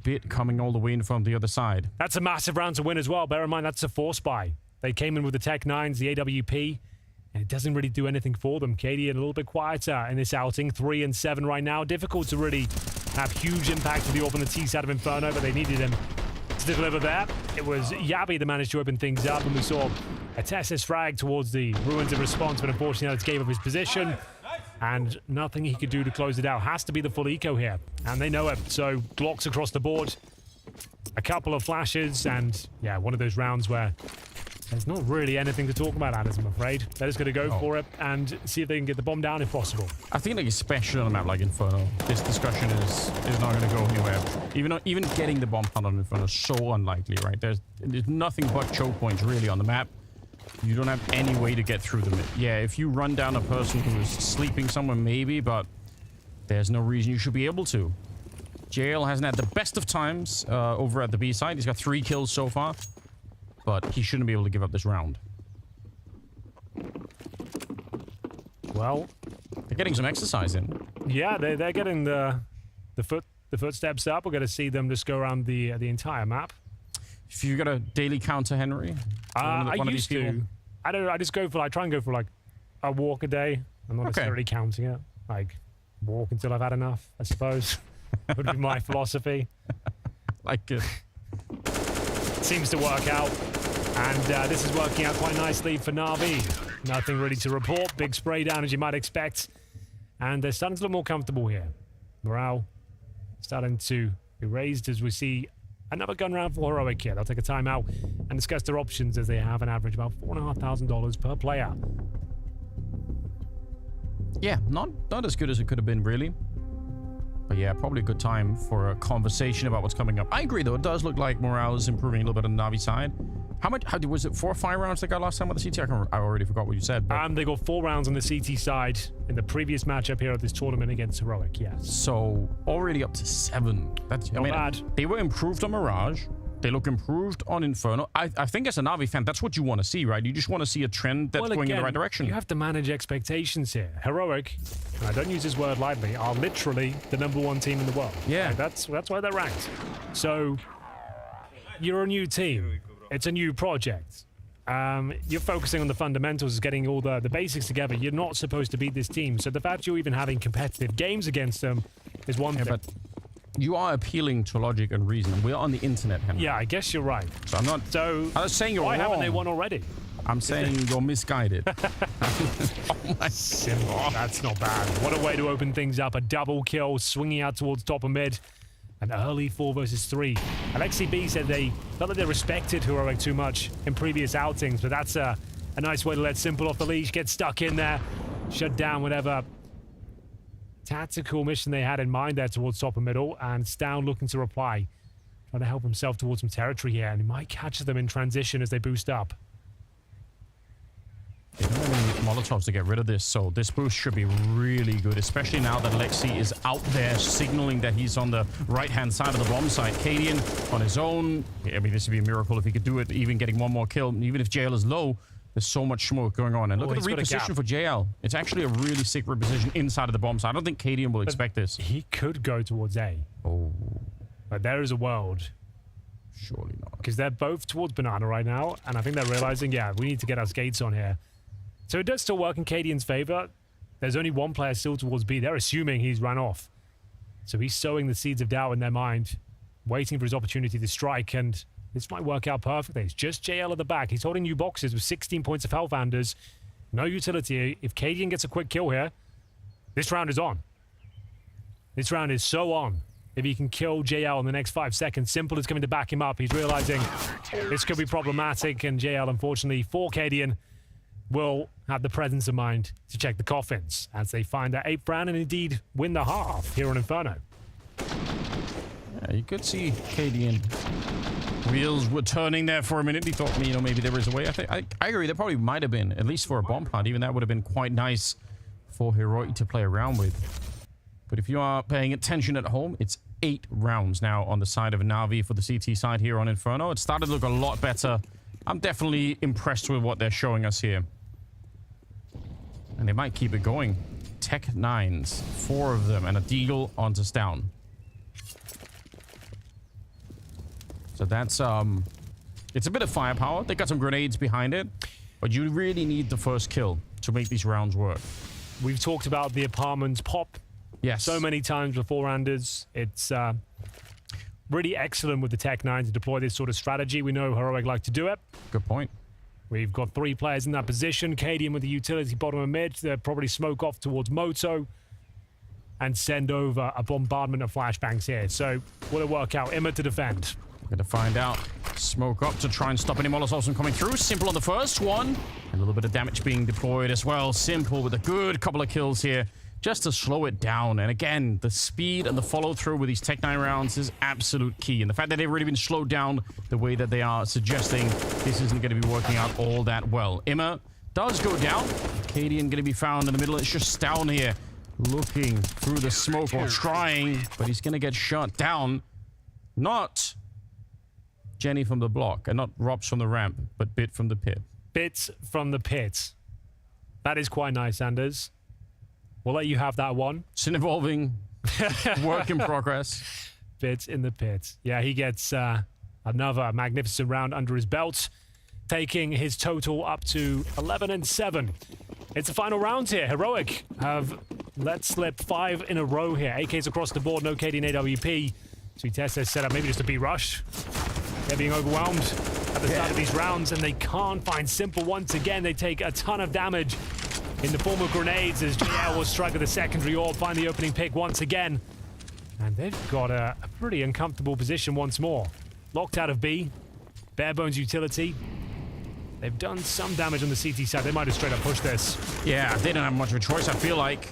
Bit coming all the way in from the other side. That's a massive round to win as well. Bear in mind, that's a force buy. They came in with the Tech-9s, the AWP, and it doesn't really do anything for them. Cadian a little bit quieter in this outing. 3 and 7 right now. Difficult to really have huge impact to the AWP on the T side of Inferno, but they needed him to deliver that. It was Yabi that managed to open things up, and we saw a Tessus frag towards the ruins in response, but unfortunately Alex gave up his position, and nothing he could do to close it out. Has to be the full eco here, and they know it. So Glocks across the board, a couple of flashes, and yeah, one of those rounds where there's not really anything to talk about, Anders, I'm afraid. They're just going to go for it and see if they can get the bomb down if possible. I think, like, especially on a map like Inferno, this discussion is not going to go anywhere. Even getting the bomb plant on Inferno is so unlikely, right? There's nothing but choke points really on the map. You don't have any way to get through them. Yeah, if you run down a person who is sleeping somewhere, maybe, but there's no reason you should be able to. JL hasn't had the best of times over at the B side. He's got 3 kills so far. But he shouldn't be able to give up this round. Well, they're getting some exercise in. Yeah, they're getting the footsteps up. We're going to see them just go around the entire map. If you got a daily counter, Henry, I used to. I just go for I try and go for like a walk a day. I'm not necessarily counting it. Like walk until I've had enough, I suppose. Would be my philosophy. Like it. Seems to work out, and this is working out quite nicely for Navi. Nothing really to report. Big spray down, as you might expect, and they're starting to look more comfortable here. Morale starting to be raised as we see another gun round for Heroic here. They'll take a timeout and discuss their options, as they have an average about $4,500 per player. Yeah, not as good as it could have been, really. But yeah, probably a good time for a conversation about what's coming up. I agree, though. It does look like morale is improving a little bit on the Navi side. How was it 4 or 5 rounds they got last time with the CT? I already forgot what you said. But... They got 4 rounds on the CT side in the previous matchup here at this tournament against Heroic, yes. So already up to 7. That's not bad. They were improved on Mirage. They look improved on Inferno. I think as a Navi fan, that's what you want to see, right? You just want to see a trend that's going in the right direction. You have to manage expectations here. Heroic, and I don't use this word lightly, are literally the #1 team in the world. Yeah. Right? That's why they're ranked. So you're a new team. It's a new project. You're focusing on the fundamentals, getting all the basics together. You're not supposed to beat this team. So the fact you're even having competitive games against them is one thing. But you are appealing to logic and reason. We're on the internet, Henry. Yeah, I guess you're right. So I'm not. So I was saying you're why wrong. haven't they won already? I'm saying you're misguided. Oh my Simple. That's not bad. What a way to open things up. A double kill, swinging out towards top of mid. An early 4 versus 3. Alexi B said they felt like they respected Heroic too much in previous outings, but that's a nice way to let Simple off the leash, get stuck in there, shut down whatever tactical mission they had in mind there towards top and middle, and Stown looking to reply, trying to help himself towards some territory here, and he might catch them in transition as they boost up. They don't have any Molotovs to get rid of this, so this boost should be really good, especially now that Lexi is out there signaling that he's on the right-hand side of the bomb site. Cadian on his own. I mean, this would be a miracle if he could do it, even getting 1 more kill. Even if JL is low, there's so much smoke going on. And look at the reposition for JL. It's actually a really sick reposition inside of the bomb site. I don't think Cadian will expect this. He could go towards A. Oh. But there is a world. Surely not. Because they're both towards Banana right now, and I think they're realizing, yeah, we need to get our skates on here. So it does still work in Cadian's favor. There's only 1 player still towards B. They're assuming he's run off. So he's sowing the seeds of doubt in their mind, waiting for his opportunity to strike, and this might work out perfectly. It's just JL at the back. He's holding new boxes with 16 points of health, Anders. No utility. If Cadian gets a quick kill here, this round is on. This round is so on. If he can kill JL in the next 5 seconds, Simple is coming to back him up. He's realizing this could be problematic, and JL, unfortunately, for Cadian, will have the presence of mind to check the coffins as they find that 8th round and indeed win the half here on Inferno. Yeah, you could see Cadian wheels were turning there for a minute. He thought, you know, maybe there was a way. I agree. There probably might have been, at least for a bomb plant. Even that would have been quite nice for Heroic to play around with. But if you are paying attention at home, it's 8 rounds now on the side of Navi for the CT side here on Inferno. It started to look a lot better. I'm definitely impressed with what they're showing us here. And they might keep it going. Tech 9s, 4 of them, and a Deagle onto Stown. So that's, it's a bit of firepower. They got some grenades behind it, but you really need the first kill to make these rounds work. We've talked about the apartments pop so many times before, Anders. It's really excellent with the Tech 9 to deploy this sort of strategy. We know Heroic like to do it. Good point. We've got 3 players in that position. Cadian with the utility bottom of mid. They'll probably smoke off towards Moto and send over a bombardment of flashbangs here. So will it work out? Emma to defend. We're going to find out. Smoke up to try and stop any Molotovs from coming through. Simple on the first one. A little bit of damage being deployed as well. Simple with a good couple of kills here, just to slow it down. And again, the speed and the follow-through with these Tech 9 rounds is absolute key. And the fact that they've already been slowed down the way that they are suggesting this isn't going to be working out all that well. Imma does go down. Cadian going to be found in the middle. It's just down here, looking through the smoke or trying, but he's going to get shot down. Not Jenny from the block, and not Robs from the ramp, but Bit from the pit. Bits from the pit. That is quite nice, Anders. We'll let you have that one. It's an evolving work in progress. Bits in the pit. Yeah, he gets another magnificent round under his belt, taking his total up to 11-7. It's the final round here. Heroic have let slip 5 in a row here. AKs across the board, no KD and AWP. So Test has set up maybe just a B rush. They're being overwhelmed at the start of these rounds, and they can't find Simple once again. They take a ton of damage in the form of grenades as JL will strike at the secondary orb, find the opening pick once again. And they've got a pretty uncomfortable position once more. Locked out of B, bare bones utility. They've done some damage on the CT side. They might have straight up pushed this. Yeah, they don't have much of a choice, I feel like.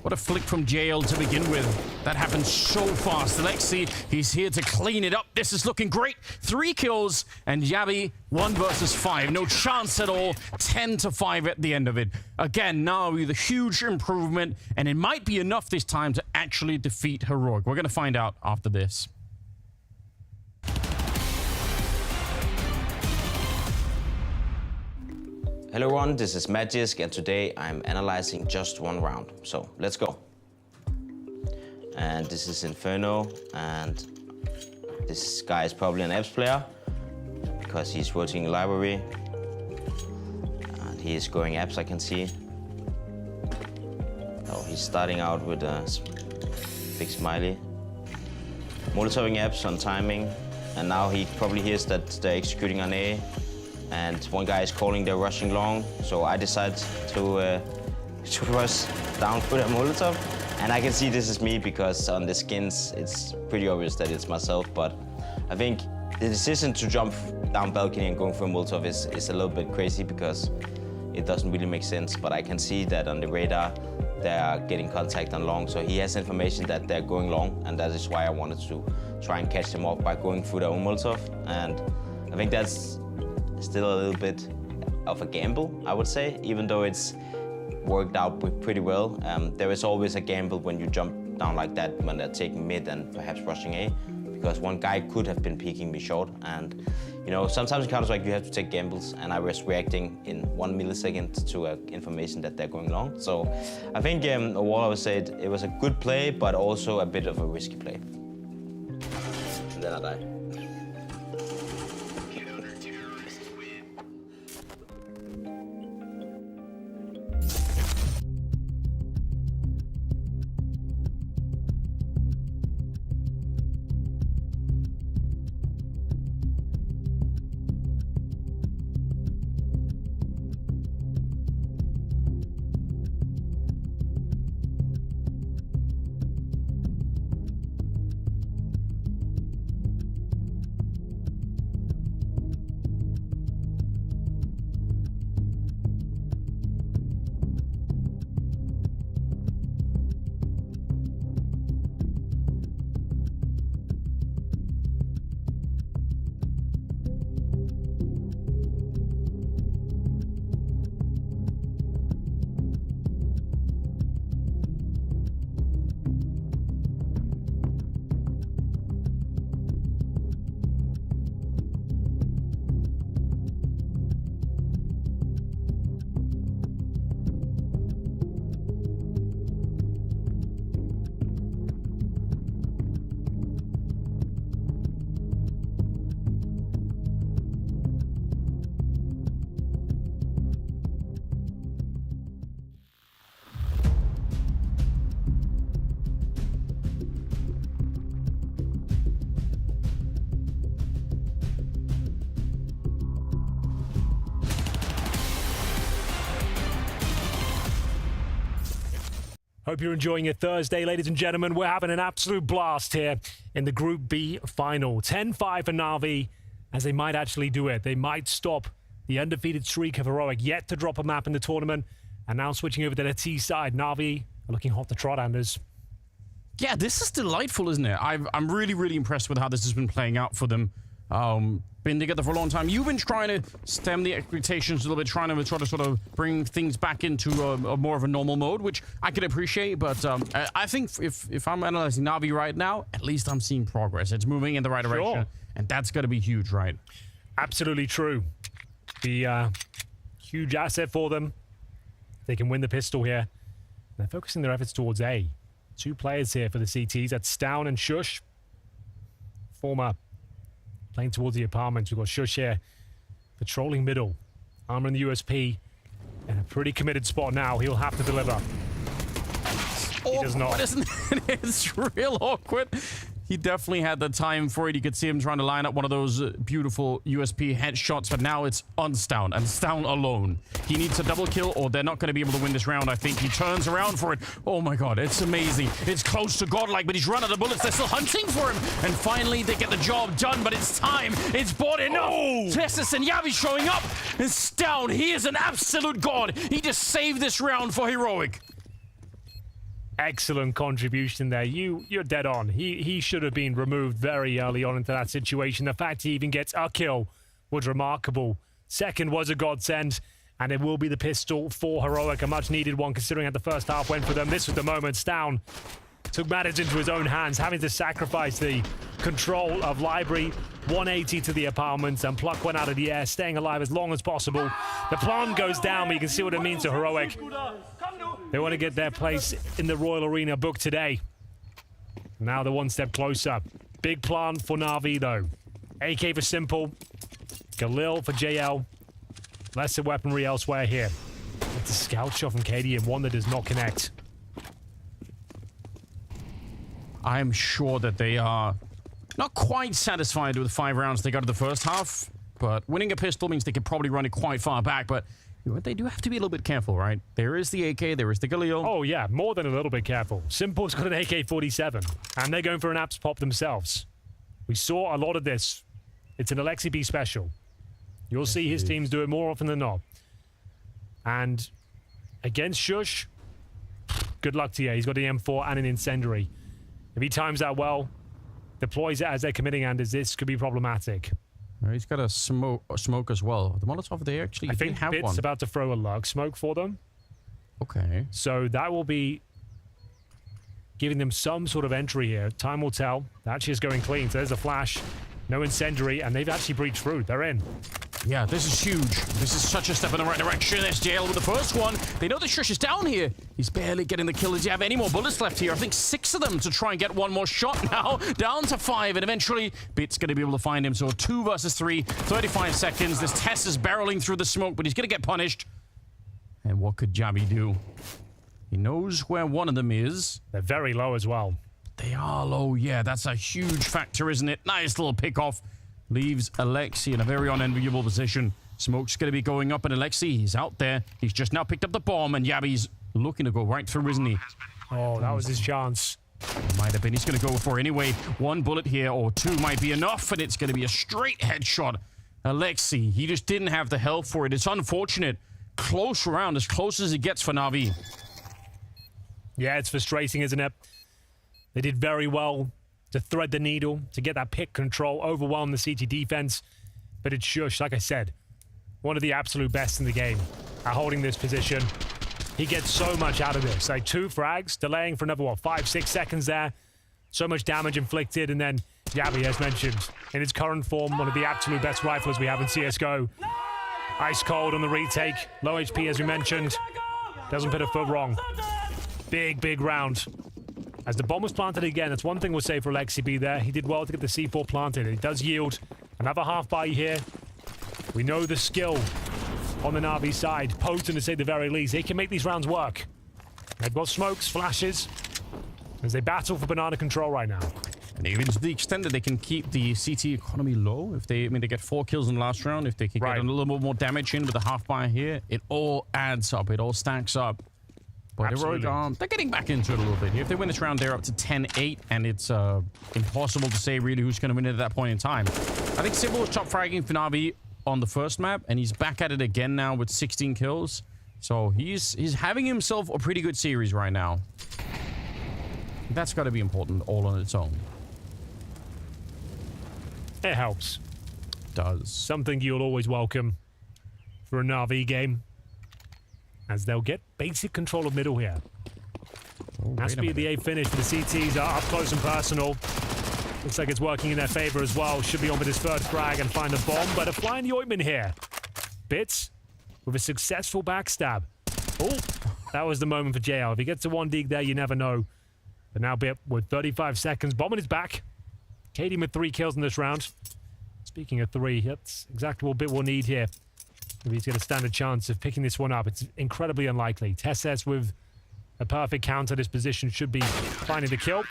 What a flick from JL to begin with. That happened so fast. Alexi, he's here to clean it up. This is looking great. 3 kills, and Yabi 1 versus 5. No chance at all. 10-5 at the end of it. Again, NAVI, the huge improvement, and it might be enough this time to actually defeat Heroic. We're going to find out after this. Hello everyone, this is Magisk, and today I'm analyzing just one round. So let's go. And this is Inferno, and this guy is probably an Apps player because he's rotating library. And he is going Apps, I can see. Oh, he's starting out with a big smiley. Molotoving Apps on timing, and now he probably hears that they're executing on A. And one guy is calling they're rushing long, so I decide to rush down for the Molotov. And I can see this is me because on the skins, it's pretty obvious that it's myself, but I think the decision to jump down balcony and going for a Molotov is a little bit crazy because it doesn't really make sense, but I can see that on the radar, they're getting contact on long, so he has information that they're going long, and that is why I wanted to try and catch them off by going through their own Molotov. And I think that's still a little bit of a gamble, I would say, even though it's worked out pretty well. There is always a gamble when you jump down like that when they're taking mid and perhaps rushing A, because one guy could have been peeking me short. And you know, sometimes in Counter-Strike you have to take gambles, and I was reacting in 1 millisecond to information that they're going long. So I think overall I would say it was a good play, but also a bit of a risky play. And then I die. Hope you're enjoying your Thursday, ladies and gentlemen. We're having an absolute blast here in the Group B final. 10-5 for NAVI, as they might actually do it. They might stop the undefeated streak of Heroic, yet to drop a map in the tournament. And now switching over to the T side, NAVI are looking hot to trot, Anders. Yeah, this is delightful, isn't it? I'm really, really impressed with how this has been playing out for them. Been together for a long time. You've been trying to stem the expectations a little bit, trying to sort of bring things back into a more of a normal mode, which I can appreciate. But I think if I'm analyzing NAVI right now, at least I'm seeing progress. It's moving in the right direction, and that's going to be huge, right? Absolutely true. The huge asset for them. They can win the pistol here. They're focusing their efforts towards A. 2 players here for the CTs. That's Stown and Shush. Former playing towards the apartments. We've got Shush here patrolling middle. Armor in the USP. In a pretty committed spot now. He'll have to deliver. He does not. Isn't it? It's real awkward. He definitely had the time for it. You could see him trying to line up one of those beautiful USP headshots, but now it's on Stown, and Stown alone. He needs a double kill, or they're not going to be able to win this round, I think. He turns around for it. Oh my god, it's amazing. It's close to godlike, but he's run out of bullets. They're still hunting for him, and finally they get the job done, but it's time. It's bought enough. TeSeS and Yavi showing up, and Stown, he is an absolute god. He just saved this round for Heroic. Excellent contribution there. You're dead on. He should have been removed very early on into that situation. The fact he even gets a kill was remarkable. Second was a godsend, and it will be the pistol for Heroic, a much needed one considering how the first half went for them. This was the moment. Stown took matters into his own hands, having to sacrifice the control of Library. 180 to the apartment and pluck one out of the air, staying alive as long as possible. The plant goes down, but you can see what it means to Heroic. They want to get their place in the Royal Arena book today. Now they're one step closer. Big plant for NAVI though. AK for Simple. Galil for JL. Lesser weaponry elsewhere here. It's a scout shot from KD and one that does not connect. I'm sure that they are not quite satisfied with the 5 rounds they got in the first half, but winning a pistol means they could probably run it quite far back, but they do have to be a little bit careful, right? There is the AK, there is the Galil. Oh yeah, more than a little bit careful. Simple's got an AK-47, and they're going for an apps pop themselves. We saw a lot of this. It's an Alexi B special. You'll see his teams do it more often than not. And against Shush, good luck to you. He's got an M4 and an incendiary. If he times that well, deploys it as they're committing, and this could be problematic. He's got a smoke as well. The Molotov, they actually I think have Bit's one. about to throw a lurk smoke for them. Okay. So that will be giving them some sort of entry here. Time will tell. That actually is going clean. So there's a flash. No incendiary, and they've actually breached through. They're in. Yeah, this is huge. This is such a step in the right direction. SJL with the first one. They know the Shush is down here. He's barely getting the kill. Does he have any more bullets left here? I think 6 of them to try and get one more shot now. Down to 5, and eventually Bit's going to be able to find him. So 2 versus 3, 35 seconds. This Tess is barreling through the smoke, but he's going to get punished. And what could Jabby do? He knows where one of them is. They're very low as well. They are low, yeah. That's a huge factor, isn't it? Nice little pick-off. Leaves Alexi in a very unenviable position. Smoke's going to be going up, and Alexi, he's out there. He's just now picked up the bomb, and Yabby's looking to go right through, isn't he? Oh, that was his chance. Might have been. He's going to go for it anyway. 1 bullet here, or 2 might be enough, and it's going to be a straight headshot. Alexi, he just didn't have the health for it. It's unfortunate. Close round, as close as it gets for NAVI. Yeah, it's frustrating, isn't it? They did very well to thread the needle, to get that pick control, overwhelm the CT defense. But it's Shush, like I said, one of the absolute best in the game at holding this position. He gets so much out of this. Like 2 frags, delaying for another, what, 5-6 seconds there. So much damage inflicted, and then Yabby, as mentioned, in his current form, one of the absolute best riflers we have in CSGO. Ice cold on the retake, low HP as we mentioned. Doesn't put a foot wrong. Big, big round. As the bomb was planted again, that's one thing we'll say for Alexi B there. He did well to get the C4 planted. It does yield another half buy here. We know the skill on the NAVI side. Potent to say the very least. They can make these rounds work. They've got smokes, flashes, as they battle for banana control right now. And even to the extent that they can keep the CT economy low, if they, they get 4 kills in the last round, if they can get a little bit more damage in with the half buy here, it all adds up. It all stacks up. But they're getting back into it a little bit. If they win this round, they're up to 10-8, and it's impossible to say really who's going to win it at that point in time. I think Simple was top fragging for NAVI on the first map, and he's back at it again now with 16 kills. So he's having himself a pretty good series right now. That's got to be important all on its own. It helps. It does. Something you'll always welcome for a NAVI game, as they'll get basic control of middle here. Has to be the A finish for the CTs are up close and personal. Looks like it's working in their favor as well. Should be on with his first frag and find the bomb, but applying the ointment here. Bits with a successful backstab. Oh, that was the moment for JL. If he gets to 1 dig there, you never know. But now Bit with 35 seconds. Bomb on his back. Katie with 3 kills in this round. Speaking of 3, that's exactly what Bit will need here. If he's got a standard chance of picking this one up, it's incredibly unlikely. TESS with a perfect counter. This position should be finding the kill.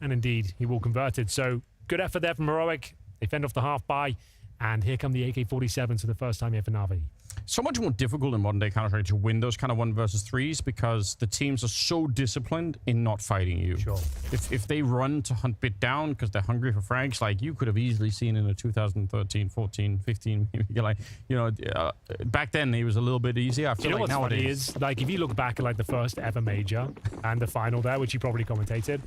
And indeed, he will convert it. So good effort there from Heroic. They fend off the half buy. And here come the AK-47s for the first time here for NAVI. So much more difficult in modern day Counter-Strike to win those kind of 1 versus 3s because the teams are so disciplined in not fighting you. Sure. If they run to hunt bit down because they're hungry for frags, like you could have easily seen in a 2013, 14, 15, like, you know, back then it was a little bit easier. I feel like what's nowadays, funny is, like, if you look back at like the first ever major and the final there, which you probably commentated,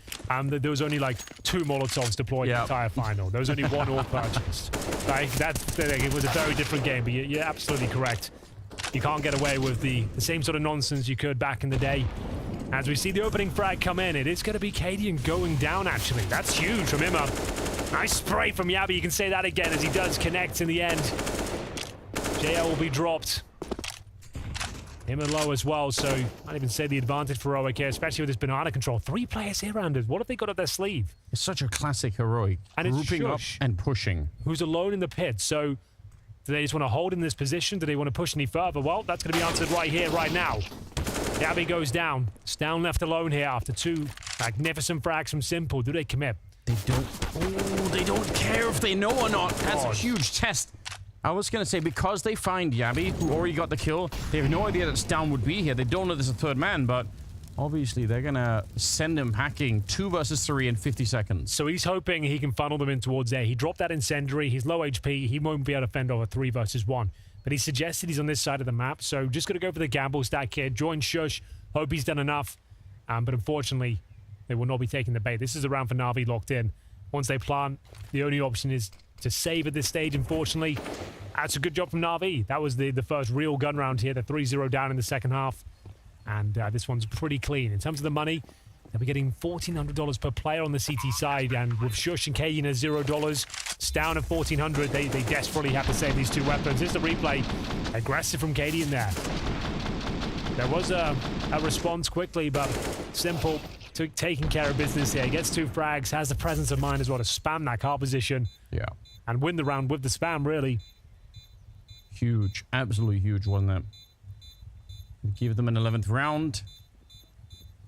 there was only like 2 Molotovs deployed in the entire final. There was only 1 all purchased. Like it was a very different game, but you're absolutely correct. You can't get away with the same sort of nonsense you could back in the day. As we see the opening frag come in, it is going to be Cadian going down, actually. That's huge from Imma. Nice spray from Yabi. You can say that again as he does connect in the end. JL will be dropped. Imma low as well, so I'd even say the advantage for Heroic here, especially with this banana control. 3 players here, Anders. What have they got up their sleeve? it's such a classic Heroic. And it's grouping up Shush, and pushing. who's alone in the pit, so do they just want to hold in this position? Do they want to push any further? Well, that's going to be answered right here, right now. Yabi goes down. Stown left alone here after 2 magnificent frags from Simple. Do they commit? They don't. Oh, they don't care if they know or not. That's a huge test. I was going to say, because they find Yabi, who already got the kill, they have no idea that Stown would be here. They don't know there's a 3rd man, but obviously they're going to send him hacking 2 versus 3 in 50 seconds. So he's hoping he can funnel them in towards A. He dropped that incendiary. He's low HP. He won't be able to fend over 3 versus 1. But he suggested he's on this side of the map, so just going to go for the gamble stack here. Join Shush. Hope he's done enough. But unfortunately, they will not be taking the bait. This is a round for Navi locked in. Once they plant, the only option is to save at this stage, unfortunately. That's a good job from Navi. That was the first real gun round here. They're 3-0 down in the second half. And this one's pretty clean. In terms of the money, they'll be getting $1,400 per player on the CT side. And with Shush and Cadian at $0, Stown at $1,400, they desperately have to save these 2 weapons. Here's the replay. Aggressive from Cadian there. There was a response quickly, but Simple taking care of business here. He gets 2 frags, has the presence of mind as well to spam that car position. Yeah. And win the round with the spam, really. Huge. Absolutely huge, wasn't it? Give them an 11th round.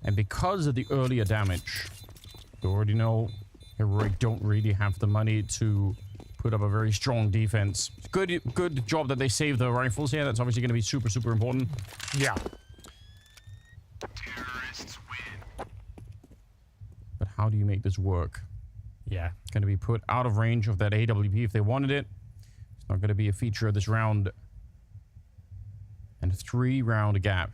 And because of the earlier damage, you already know Heroic don't really have the money to put up a very strong defense. Good job that they saved the rifles here. That's obviously going to be super, super important. Yeah. But how do you make this work? Yeah. Going to be put out of range of that AWP if they wanted it. It's not going to be a feature of this round. And a 3-round gap.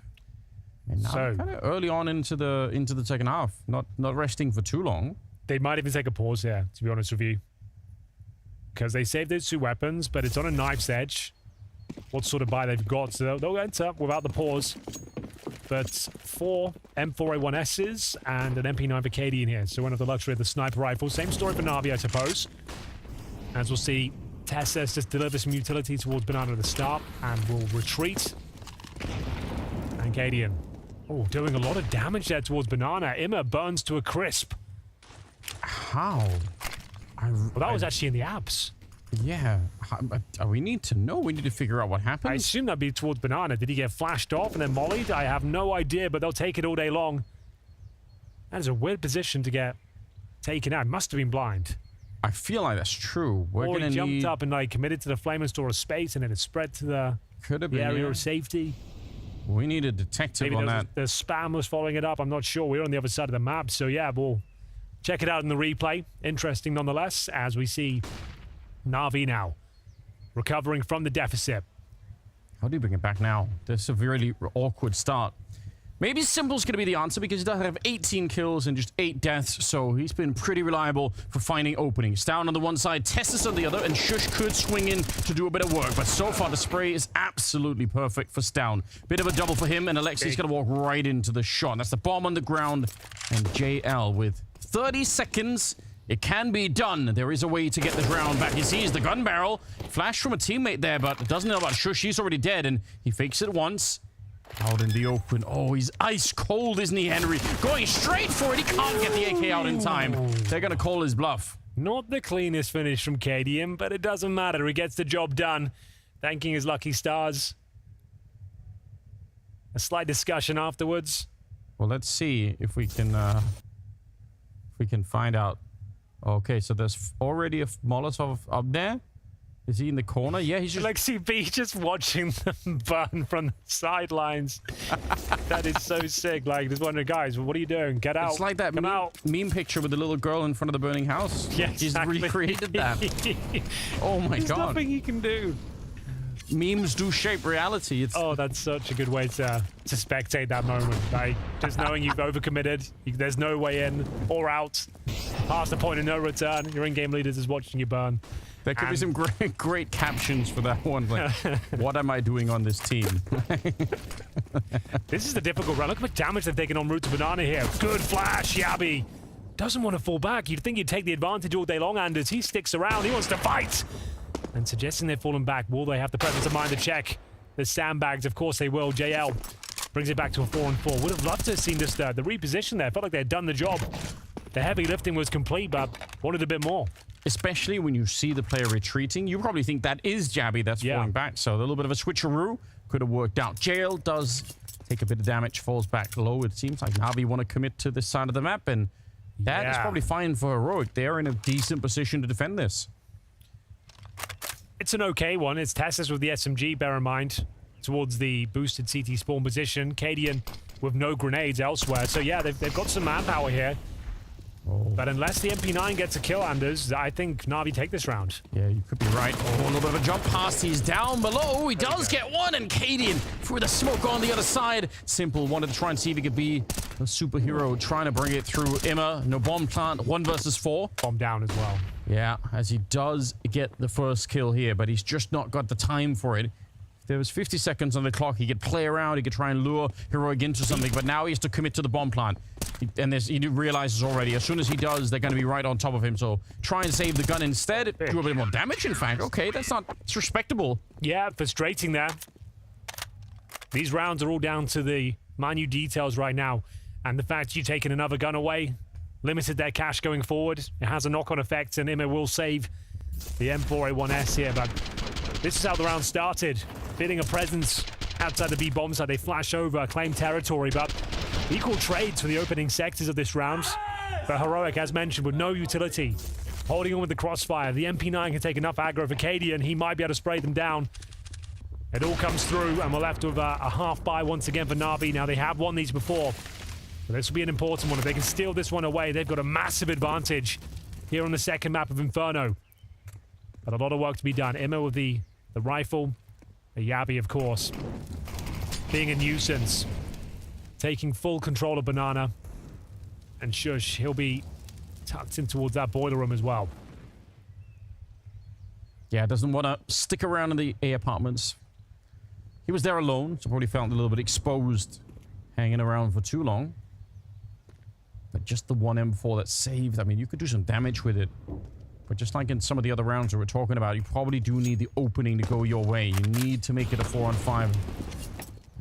And now So- kind of early on into the second half. Not resting for too long. They might even take a pause here, to be honest with you. Because they saved those 2 weapons, but it's on a knife's edge. What sort of buy they've got, so they'll enter without the pause. But 4 M4A1Ss and an MP9 for Cadian here. So one of the luxury of the sniper rifle. Same story for Navi, I suppose. As we'll see, at.CEST just delivers some utility towards Banana at the start and will retreat. And Cadian, oh, doing a lot of damage there towards Banana. Imma burns to a crisp. How? Well, that was actually in the abs. Yeah. We need to know. We need to figure out what happened. I assume that'd be towards Banana. Did he get flashed off and then mollied? I have no idea, but they'll take it all day long. That is a weird position to get taken out. Must have been blind. I feel like that's true. We're Or gonna he jumped need... up and like committed to the flame and store of space, and then it spread to the area of safety. We need a detective Maybe on there that. was, the spam was following it up. I'm not sure. We're on the other side of the map, so yeah, we'll check it out in the replay. Interesting nonetheless, as we see Navi now recovering from the deficit. How do you bring it back now? That's a really awkward start. Maybe Simple's going to be the answer because he does have 18 kills and just 8 deaths, so he's been pretty reliable for finding openings. Down on the one side, Testis on the other, and Shush could swing in to do a bit of work, but so far the spray is absolutely perfect for Stown. Bit of a double for him, and Alexi's going to walk right into the shot. That's the bomb on the ground, and JL with 30 seconds. It can be done. There is a way to get this round back. He sees the gun barrel. Flash from a teammate there, but doesn't know about Shush. He's already dead, and he fakes it once. Out in the open. Oh, he's ice cold, isn't he, Henry? Going straight for it. He can't get the AK out in time. They're going to call his bluff. Not the cleanest finish from Cadian, but it doesn't matter. He gets the job done. Thanking his lucky stars. A slight discussion afterwards. Well, let's see if we can find out. Okay, so there's already a Molotov up there. Is he in the corner? Yeah, he's just... Alexi B just watching them burn from the sidelines. That is so sick. Like, just wondering, guys, what are you doing? Get out. It's like that meme picture with the little girl in front of the burning house. Yeah, He's exactly. recreated that. Oh my There's god. nothing he can do. Memes do shape reality. Oh, that's such a good way to spectate that moment. Like, just knowing you've overcommitted, there's no way in or out. Past the point of no return. Your in-game leaders is watching you burn. There could be some great captions for that one. Like, what am I doing on this team? This is the difficult round. Look how much damage they've taken en route to Banana here. Good flash, Yabi. Doesn't want to fall back. You'd think he'd take the advantage all day long, Anders. He sticks around. He wants to fight. And suggesting they've fallen back. Will they have the presence of mind to check the sandbags? Of course they will. JL brings it back to a 4-on-4. Would have loved to have seen this, the reposition there. Felt like they had done the job. The heavy lifting was complete, but wanted a bit more. Especially when you see the player retreating, you probably think that is Jabby that's falling back. So a little bit of a switcheroo could have worked out. JL does take a bit of damage, falls back low. It seems like Navi want to commit to this side of the map, and that is probably fine for Heroic. They're in a decent position to defend this. It's an okay one. It's Tessus with the SMG, bear in mind, towards the boosted CT spawn position. Cadian with no grenades elsewhere. So yeah, they've got some manpower here. But unless the MP9 gets a kill, Anders, I think Navi take this round. Yeah, you could be right. Oh, a little bit of a jump pass. He's down below. He does get one, and Cadian through the smoke on the other side. Simple wanted to try and see if he could be a superhero, trying to bring it through Imma. No bomb plant, 1 versus 4. Bomb down as well. Yeah, as he does get the first kill here, but he's just not got the time for it. If there was 50 seconds on the clock, he could play around, he could try and lure Heroic into something, but now he has to commit to the bomb plant. And he realizes already, as soon as he does, they're going to be right on top of him. So try and save the gun instead. Do a bit more damage, in fact. Okay, it's respectable. Yeah, frustrating there. These rounds are all down to the minute details right now. And the fact you've taken another gun away limited their cash going forward. It has a knock-on effect, and Imma will save the M4A1S here. But this is how the round started. Feeling a presence outside the B bomb site. They flash over, claim territory, but equal trades for the opening sectors of this round. But Heroic, as mentioned, with no utility. Holding on with the crossfire. The MP9 can take enough aggro for Cadian. He might be able to spray them down. It all comes through, and we're left with a half buy once again for Navi. Now, they have won these before. But this will be an important one. If they can steal this one away, they've got a massive advantage here on the second map of Inferno. But a lot of work to be done. Imma with the rifle. The Yabi, of course, being a nuisance. Taking full control of Banana. And Shush, he'll be tucked in towards that boiler room as well. Yeah, doesn't want to stick around in the A apartments. He was there alone, so probably felt a little bit exposed hanging around for too long. But just the one M4 that saved, I mean, you could do some damage with it. But just like in some of the other rounds that we're talking about, you probably do need the opening to go your way. You need to make it a 4-on-5.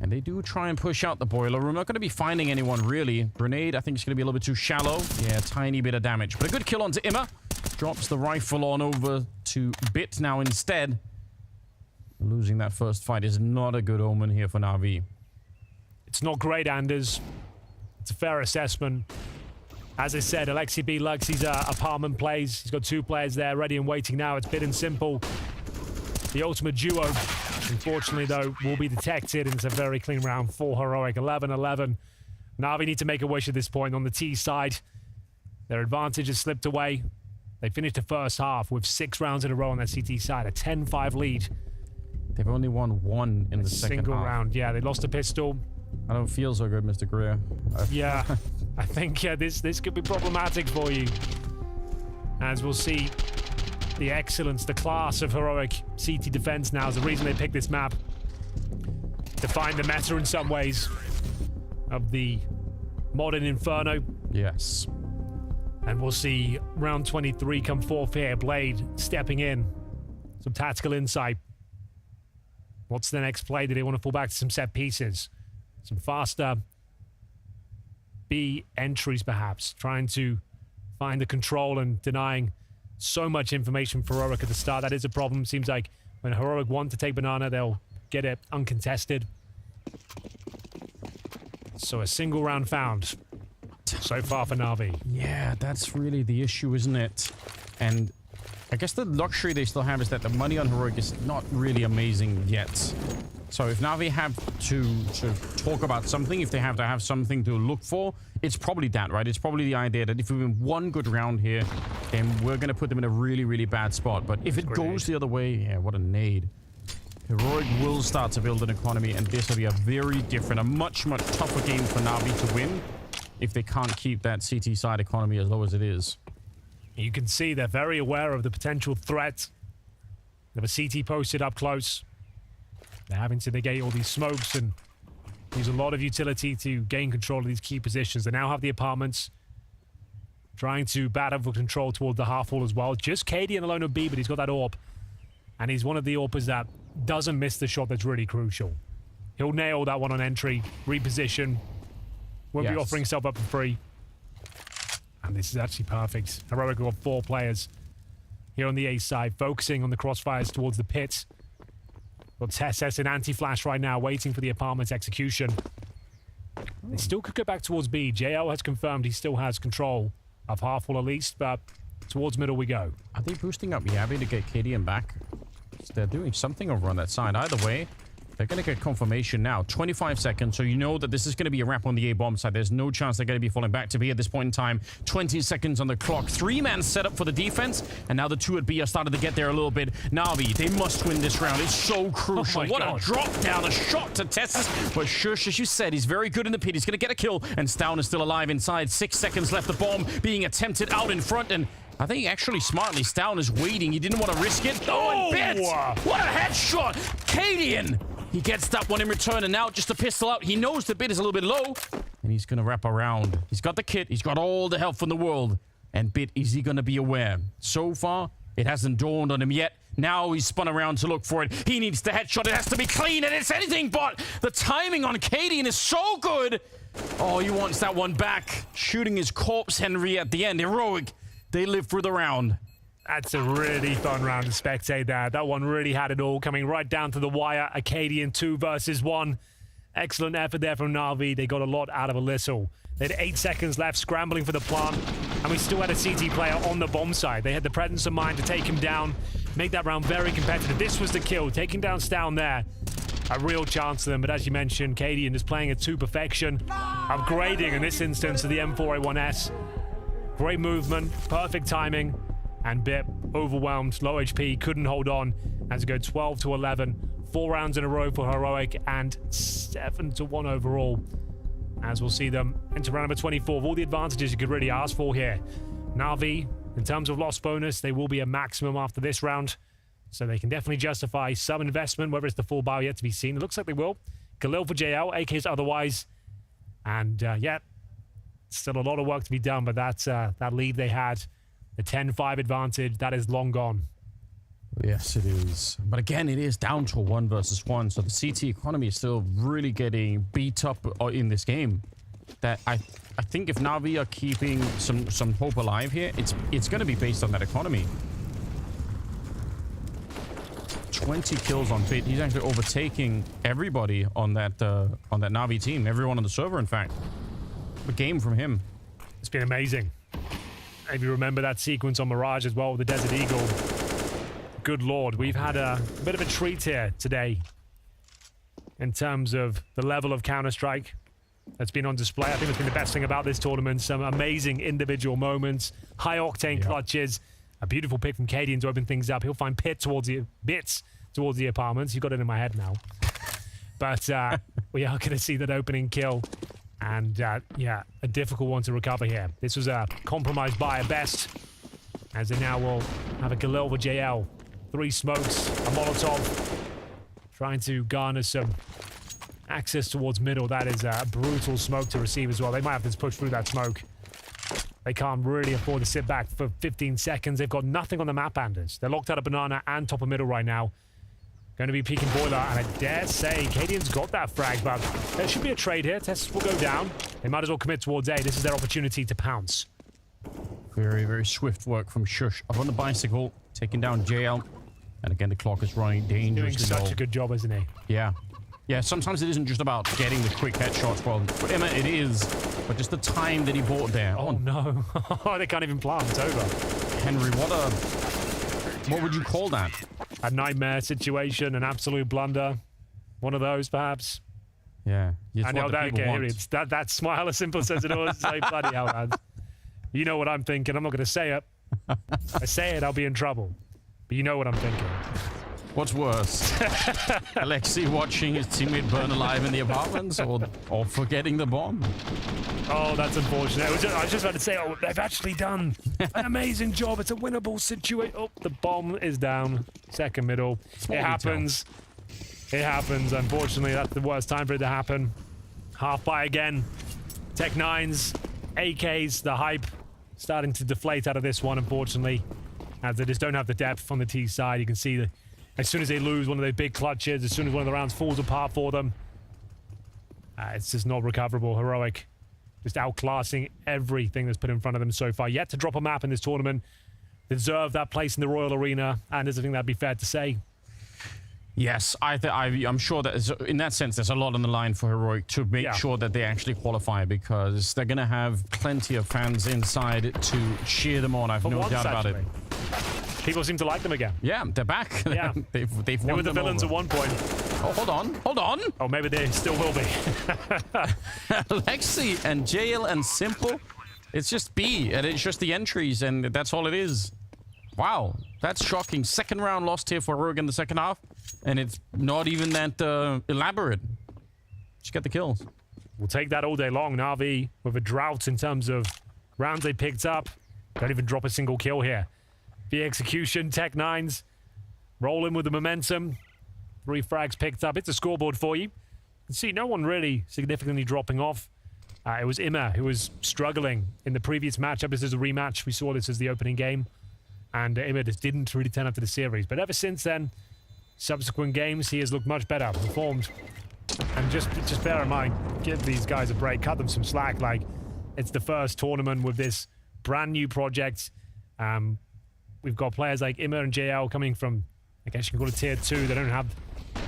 And they do try and push out the boiler room. Not going to be finding anyone, really. Grenade, I think it's going to be a little bit too shallow. Yeah, tiny bit of damage. But a good kill onto Imma. Drops the rifle on over to Bit now instead. Losing that first fight is not a good omen here for Navi. It's not great, Anders. It's a fair assessment. As I said, Alexi B likes his apartment plays. He's got 2 players there ready and waiting now. It's Bit and Simple. The ultimate duo. Unfortunately, though, will be detected, and it's a very clean round for Heroic. 11-11. Navi need to make a wish at this point on the T side. Their advantage has slipped away. They finished the first half with 6 rounds in a row on that CT side. A 10-5 lead. They've only won 1 in the second half. Single round. Yeah, they lost a pistol. I don't feel so good, Mr. Greer. Yeah, I think this could be problematic for you. As we'll see, the excellence, the class of Heroic CT defense now is the reason they picked this map. Define the meta in some ways of the modern Inferno. Yes. And we'll see round 23 come forth here. Blade stepping in. Some tactical insight. What's the next play? Do they want to fall back to some set pieces? Some faster B entries, perhaps. Trying to find the control and denying so much information for Heroic at the start. That is a problem. Seems like when Heroic want to take Banana, they'll get it uncontested. So a single round found so far for Navi. Yeah, that's really the issue, isn't it? And I guess the luxury they still have is that the money on Heroic is not really amazing yet. So if Navi have to talk about something, if they have to have something to look for, it's probably that, right? It's probably the idea that if we win one good round here, then we're going to put them in a really, really bad spot. But if it goes the other way, yeah, what a nade. Heroic will start to build an economy, and this will be a very different, a much, much tougher game for Navi to win if they can't keep that CT side economy as low as it is. You can see they're very aware of the potential threat. They have a CT posted up close. They're having to negate all these smokes and use a lot of utility to gain control of these key positions. They now have the apartments. Trying to battle for control towards the half wall as well. Just KD and alone of B, but he's got that AWP. And he's one of the AWPers that doesn't miss the shot that's really crucial. He'll nail that one on entry, reposition. Won't be offering himself up for free. And this is actually perfect. Heroic got 4 players here on the A side, focusing on the crossfires towards the pit. Got CSGO in anti-flash right now, waiting for the apartment's execution. They still could go back towards B. JL has confirmed he still has control of half wall at least, but towards middle we go. Are they boosting up Yavi to get KDM back? They're doing something over on that side. Either way, they're going to get confirmation now. 25 seconds, so you know that this is going to be a wrap on the A-bomb side. There's no chance they're going to be falling back to B at this point in time. 20 seconds on the clock. 3-man setup for the defense, and now the 2 at B are starting to get there a little bit. Navi, they must win this round. It's so crucial. What a drop down, a shot to TeSeS. But Shush, as you said, he's very good in the pit. He's going to get a kill, and Stown is still alive inside. 6 seconds left. The bomb being attempted out in front, and I think actually smartly, Stown is waiting. He didn't want to risk it. Oh, and Bit! What a headshot! Cadian! He gets that one in return, and now just a pistol out. He knows the Bit is a little bit low, and he's going to wrap around. He's got the kit. He's got all the help from the world. And Bit, is he going to be aware? So far, it hasn't dawned on him yet. Now he's spun around to look for it. He needs the headshot. It has to be clean, and it's anything but. The timing on Cadian is so good. Oh, he wants that one back. Shooting his corpse, Henry, at the end. Heroic. They live through the round. That's a really fun round to spectate there. That one really had it all, coming right down to the wire. Acadian 2 versus 1. Excellent effort there from Navi. They got a lot out of a little. They had 8 seconds left, scrambling for the plant, and we still had a CT player on the bomb side. They had the presence of mind to take him down, make that round very competitive. This was the kill, taking down Stown there. A real chance to them, but as you mentioned, Cadian is playing it to perfection, upgrading in this instance to the M4A1S. Great movement, perfect timing, and Bit overwhelmed, low HP, couldn't hold on as it go 12 to 11. 4 rounds in a row for Heroic and 7 to 1 overall. As we'll see them enter round number 24 of all the advantages you could really ask for here. Navi, in terms of loss bonus, they will be a maximum after this round, so they can definitely justify some investment, whether it's the full buy yet to be seen. It looks like they will. Khalil for JL, AKs otherwise, and yeah. Still a lot of work to be done, but that's that lead they had, the 10-5 advantage, that is long gone. Yes, it is. But again, it is down to a 1 versus 1, so the CT economy is still really getting beat up in this game. That I think if Navi are keeping some hope alive here, it's going to be based on that economy. 20 kills on Bit. He's actually overtaking everybody on that Navi team. Everyone on the server, in fact. A game from him. It's been amazing. If you remember that sequence on Mirage as well with the Desert Eagle. Good lord, we've had a bit of a treat here today in terms of the level of Counter-Strike that's been on display. I think that's been the best thing about this tournament. Some amazing individual moments, high-octane clutches, a beautiful pick from Cadian to open things up. He'll find Bits towards the apartments. You got it in my head now. But we are going to see that opening kill. And yeah, a difficult one to recover here. This was a compromised buy at best, as they now will have a Galil for JL. 3 smokes, a Molotov, trying to garner some access towards middle. That is a brutal smoke to receive as well. They might have to push through that smoke. They can't really afford to sit back for 15 seconds. They've got nothing on the map, Anders. They're locked out of banana and top of middle right now. Going to be peeking boiler, and I dare say Cadian's got that frag, but there should be a trade here. TeSeS will go down. They might as well commit towards A. This is their opportunity to pounce. Very, very swift work from Shush up on the bicycle, taking down JL. And again, the clock is running dangerously. He's doing such a good job, isn't he? Yeah. Yeah, sometimes it isn't just about getting the quick headshots. Well, for Emma, it is. But just the time that he bought there. Oh, no. They can't even plant. It's over. Henry, what a What would you call that? A nightmare situation, an absolute blunder. One of those, perhaps. Yeah. I know that. Okay, here it is. That smile, as simple as it was. Like, bloody hell, man. You know what I'm thinking. I'm not going to say it. If I say it, I'll be in trouble. But you know what I'm thinking. What's worse? Alexei watching his teammate burn alive in the apartments or forgetting the bomb? Oh, that's unfortunate. I was just about to say, oh, they've actually done an amazing job. It's a winnable situation. Oh, the bomb is down. Second middle. It happens. It happens. Unfortunately, that's the worst time for it to happen. Half by again. Tech 9s, AKs, the hype starting to deflate out of this one, unfortunately. As they just don't have the depth on the T side. You can see that as soon as they lose one of their big clutches, as soon as one of the rounds falls apart for them, it's just not recoverable. Heroic just outclassing everything that's put in front of them so far. Yet to drop a map in this tournament. Deserve that place in the Royal Arena. And I think that'd be fair to say. Yes, I'm sure that in that sense, there's a lot on the line for Heroic to make sure that they actually qualify, because they're going to have plenty of fans inside to cheer them on. I've no doubt about it. People seem to like them again. Yeah, they're back. Yeah. they've won. They were the villains at one point. Oh, hold on. Oh, maybe they still will be. Alexei and JL and Simple, it's just B, and it's just the entries, and that's all it is. Wow, that's shocking. Second round lost here for Heroic in the second half, and it's not even that elaborate. Just get the kills. We'll take that all day long. NAVI with a drought in terms of rounds they picked up. Don't even drop a single kill here. The execution, Tech 9s, rolling with the momentum. 3 frags picked up. It's a scoreboard for you. You can see no one really significantly dropping off. It was Immer who was struggling in the previous matchup. This is a rematch. We saw this as the opening game. And Immer just didn't really turn up to the series. But ever since then, subsequent games, he has looked much better, performed. And just bear in mind, give these guys a break, cut them some slack. Like, it's the first tournament with this brand new project. We've got players like Immer and JL coming from, I guess you can call it tier 2. They don't have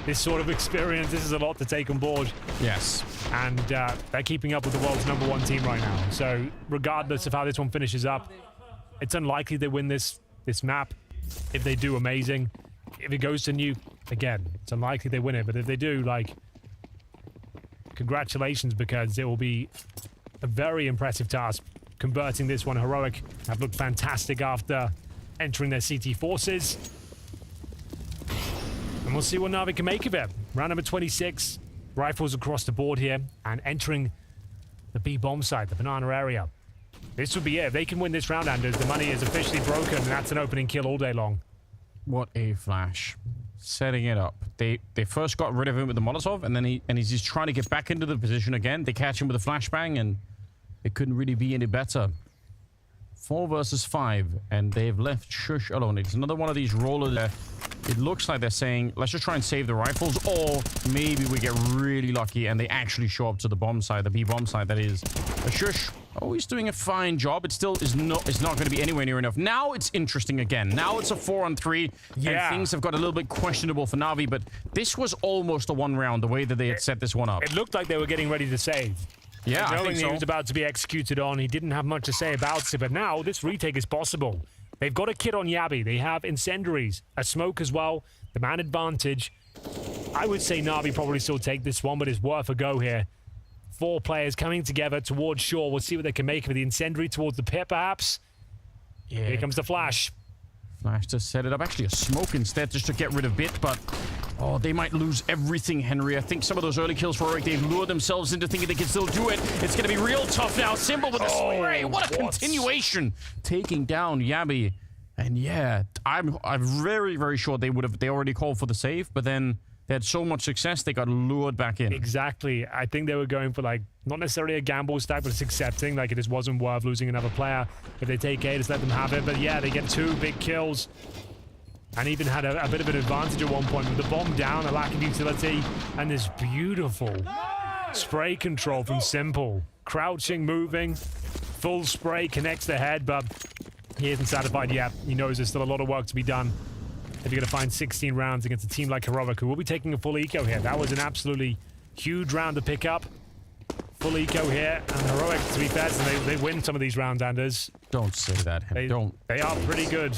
this sort of experience. This is a lot to take on board. Yes. And they're keeping up with the world's #1 team right now. So regardless of how this one finishes up, it's unlikely they win this map. If they do, amazing. If it goes to new, again, it's unlikely they win it. But if they do, like, congratulations, because it will be a very impressive task converting this one. Heroic have looked fantastic after entering their CT forces. And we'll see what NAVI can make of it. Round number 26. Rifles across the board here. And entering the B bomb site, the banana area. This would be it. If they can win this round, Anders, the money is officially broken. And that's an opening kill all day long. What a flash. Setting it up. They first got rid of him with the Molotov, and then he's just trying to get back into the position again. They catch him with a flashbang, and it couldn't really be any better. 4 versus 5, and they've left Shush alone. It's another one of these rollers there. It looks like they're saying, let's just try and save the rifles, or maybe we get really lucky and they actually show up to the bomb side, the B bomb side, that is. Shush, oh, he's doing a fine job. It still is not, it's not going to be anywhere near enough. Now it's interesting again. Now it's a 4-on-3, and things have got a little bit questionable for NAVI, but this was almost a 1 round, the way that they had set this one up. It looked like they were getting ready to save. Yeah, I think so. He was about to be executed on. He didn't have much to say about it, but now this retake is possible. They've got a kit on Yabi. They have incendiaries, a smoke as well, the man advantage. I would say NAVI probably still take this one, but it's worth a go here. 4 players coming together towards shore. We'll see what they can make of it. The incendiary towards the pit, perhaps. Yeah. Here comes the flash. Flash to set it up. Actually, a smoke instead, just to get rid of Bit, but oh, they might lose everything, Henry. I think some of those early kills for Heroic, they've lured themselves into thinking they can still do it. It's going to be real tough now. Simple with the spray. What a continuation. Taking down Yabi. And yeah, I'm very, very sure they already called for the save, but then they had so much success, they got lured back in. Exactly. I think they were going for, like, not necessarily a gamble stack, but it's accepting, like, it just wasn't worth losing another player. If they take A, just let them have it. But yeah, they get 2 big kills. And even had a bit of an advantage at one point with the bomb down, a lack of utility, and this beautiful spray control from Simple. Crouching, moving, full spray, connects the head, but he isn't satisfied yet. He knows there's still a lot of work to be done if you're going to find 16 rounds against a team like Heroic, who will be taking a full eco here. That was an absolutely huge round to pick up. Full eco here, and Heroic, to be fair, they win some of these rounds, Anders. Don't say that, Henry. Don't. They are pretty good.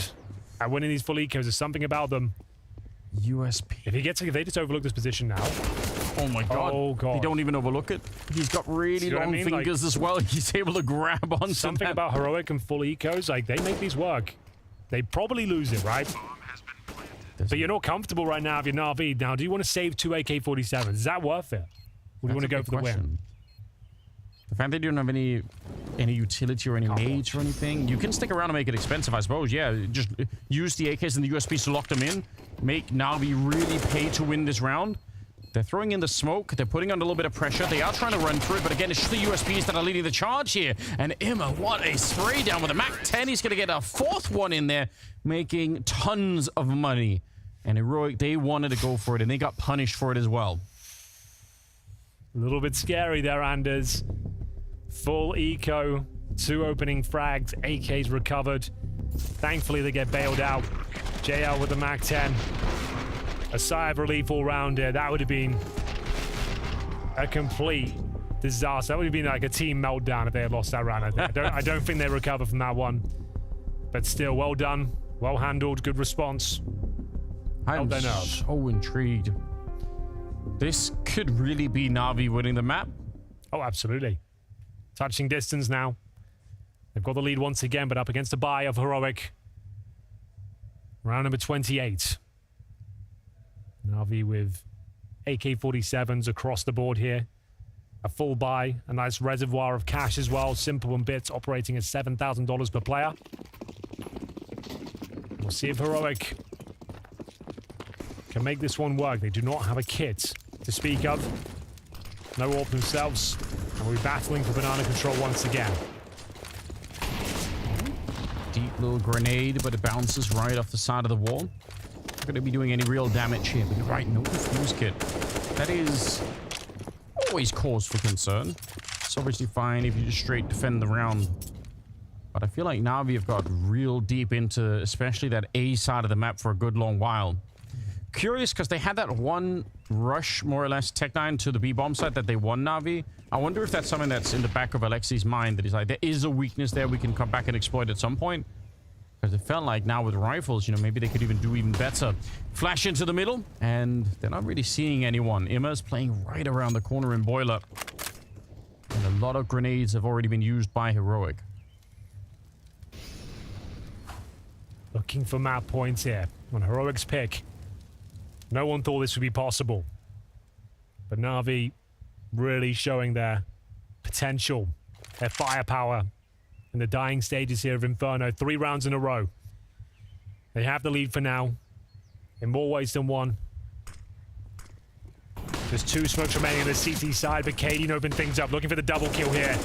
And winning these full ecos, there's something about them. USP. If they just overlook this position now. Oh my god. Oh god. They don't even overlook it. He's got really long fingers as well. He's able to grab onto something about heroic and full ecos, like they make these work. They probably lose it, right? But you're not comfortable right now if you're NAVI. Now, do you want to save 2 AK-47s? Is that worth it? Or do you want to go for the win? The fact that you don't have any utility or any nades or anything, you can stick around and make it expensive, I suppose. Yeah, just use the AKs and the USPs to lock them in. Make NAVI really pay to win this round. They're throwing in the smoke. They're putting on a little bit of pressure. They are trying to run through it, but again, it's just the USPs that are leading the charge here. And Emma, what a spray down with a MAC-10. He's going to get a 4th one in there, making tons of money. And Heroic, they wanted to go for it, and they got punished for it as well. A little bit scary there, Anders. Full eco, 2 opening frags, AKs recovered. Thankfully, they get bailed out. JL with the MAC-10. A sigh of relief all round here. That would have been a complete disaster. That would have been like a team meltdown if they had lost that round. I don't think they recover from that one. But still, well done. Well handled. Good response. I'm so intrigued. This could really be NAVI winning the map. Oh, absolutely. Touching distance now. They've got the lead once again, but up against a buy of Heroic. Round number 28. NAVI with AK-47s across the board here. A full buy, a nice reservoir of cash as well. Simple and Bits operating at $7,000 per player. We'll see if Heroic can make this one work. They do not have a kit to speak of. No AWP themselves. And we're battling for banana control once again. Deep little grenade, but it bounces right off the side of the wall. Not going to be doing any real damage here, but you're right, no defuse kit. That is always cause for concern. It's obviously fine if you just straight defend the round. But I feel like NAVI have got real deep into especially that A side of the map for a good long while. Curious, because they had that one rush, more or less, Tech9 to the B-bomb site that they won NAVI. I wonder if that's something that's in the back of Alexi's mind, that he's like, there is a weakness there we can come back and exploit at some point. Because it felt like now with rifles, you know, maybe they could even do even better. Flash into the middle, and they're not really seeing anyone. Imma's playing right around the corner in Boiler. And a lot of grenades have already been used by Heroic. Looking for map points here on Heroic's pick. No one thought this would be possible. But NAVI really showing their potential, their firepower in the dying stages here of Inferno. 3 rounds in a row. They have the lead for now, in more ways than one. There's 2 smokes remaining on the CT side, but Cadian opened things up, looking for the double kill here.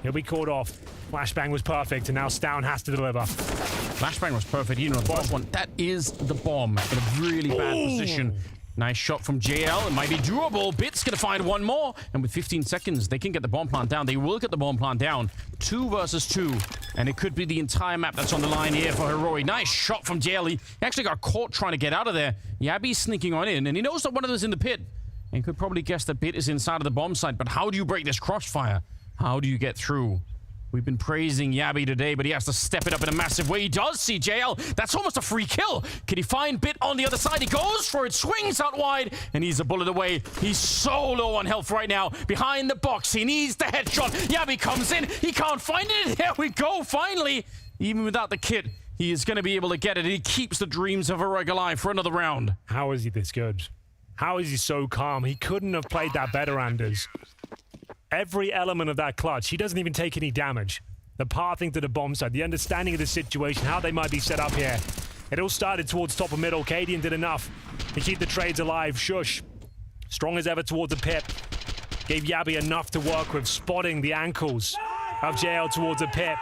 He'll be caught off. Flashbang was perfect, and now Stown has to deliver. Flashbang was perfect. You know, the last one. That is the bomb in a really bad position. Nice shot from JL. It might be doable. Bit's going to find one more. And with 15 seconds, they can get the bomb plant down. They will get the bomb plant down. 2 versus 2. And it could be the entire map that's on the line here for Heroic. Nice shot from JL. He actually got caught trying to get out of there. Yabi's sneaking on in, and he knows that one of them is in the pit. And could probably guess that Bit is inside of the bomb site. But how do you break this crossfire? How do you get through? We've been praising Yabi today, but he has to step it up in a massive way. He does see JL. That's almost a free kill. Can he find Bit on the other side? He goes for it, swings out wide, and he's a bullet away. He's so low on health right now. Behind the box, he needs the headshot. Yabi comes in. He can't find it. There we go, finally. Even without the kit, he is going to be able to get it. He keeps the dreams of Heroic alive for another round. How is he this good? How is he so calm? He couldn't have played that better, Anders. Every element of that clutch, he doesn't even take any damage. The pathing to the bomb site, the understanding of the situation, how they might be set up here. It all started towards top of middle. Cadian did enough to keep the trades alive. Shush, strong as ever towards the pit. Gave Yabi enough to work with, spotting the ankles of JL towards the pit.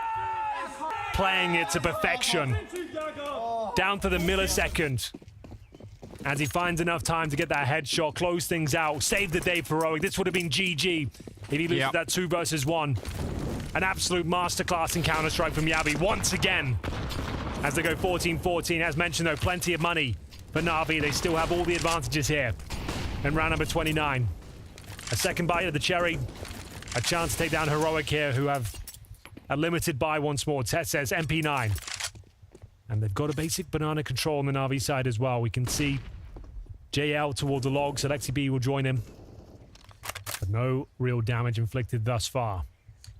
Playing it to perfection. Down to the millisecond. As he finds enough time to get that headshot, close things out, save the day for Heroic. This would have been GG if he loses that 2 versus 1. An absolute masterclass in Counter-Strike from Yabi once again. As they go 14-14. As mentioned, though, plenty of money for NAVI. They still have all the advantages here in round number 29. A second bite of the cherry. A chance to take down Heroic here, who have a limited buy once more. at.CEST MP9. And they've got a basic banana control on the Na'Vi side as well. We can see JL towards the logs. Alexi B will join him. But no real damage inflicted thus far.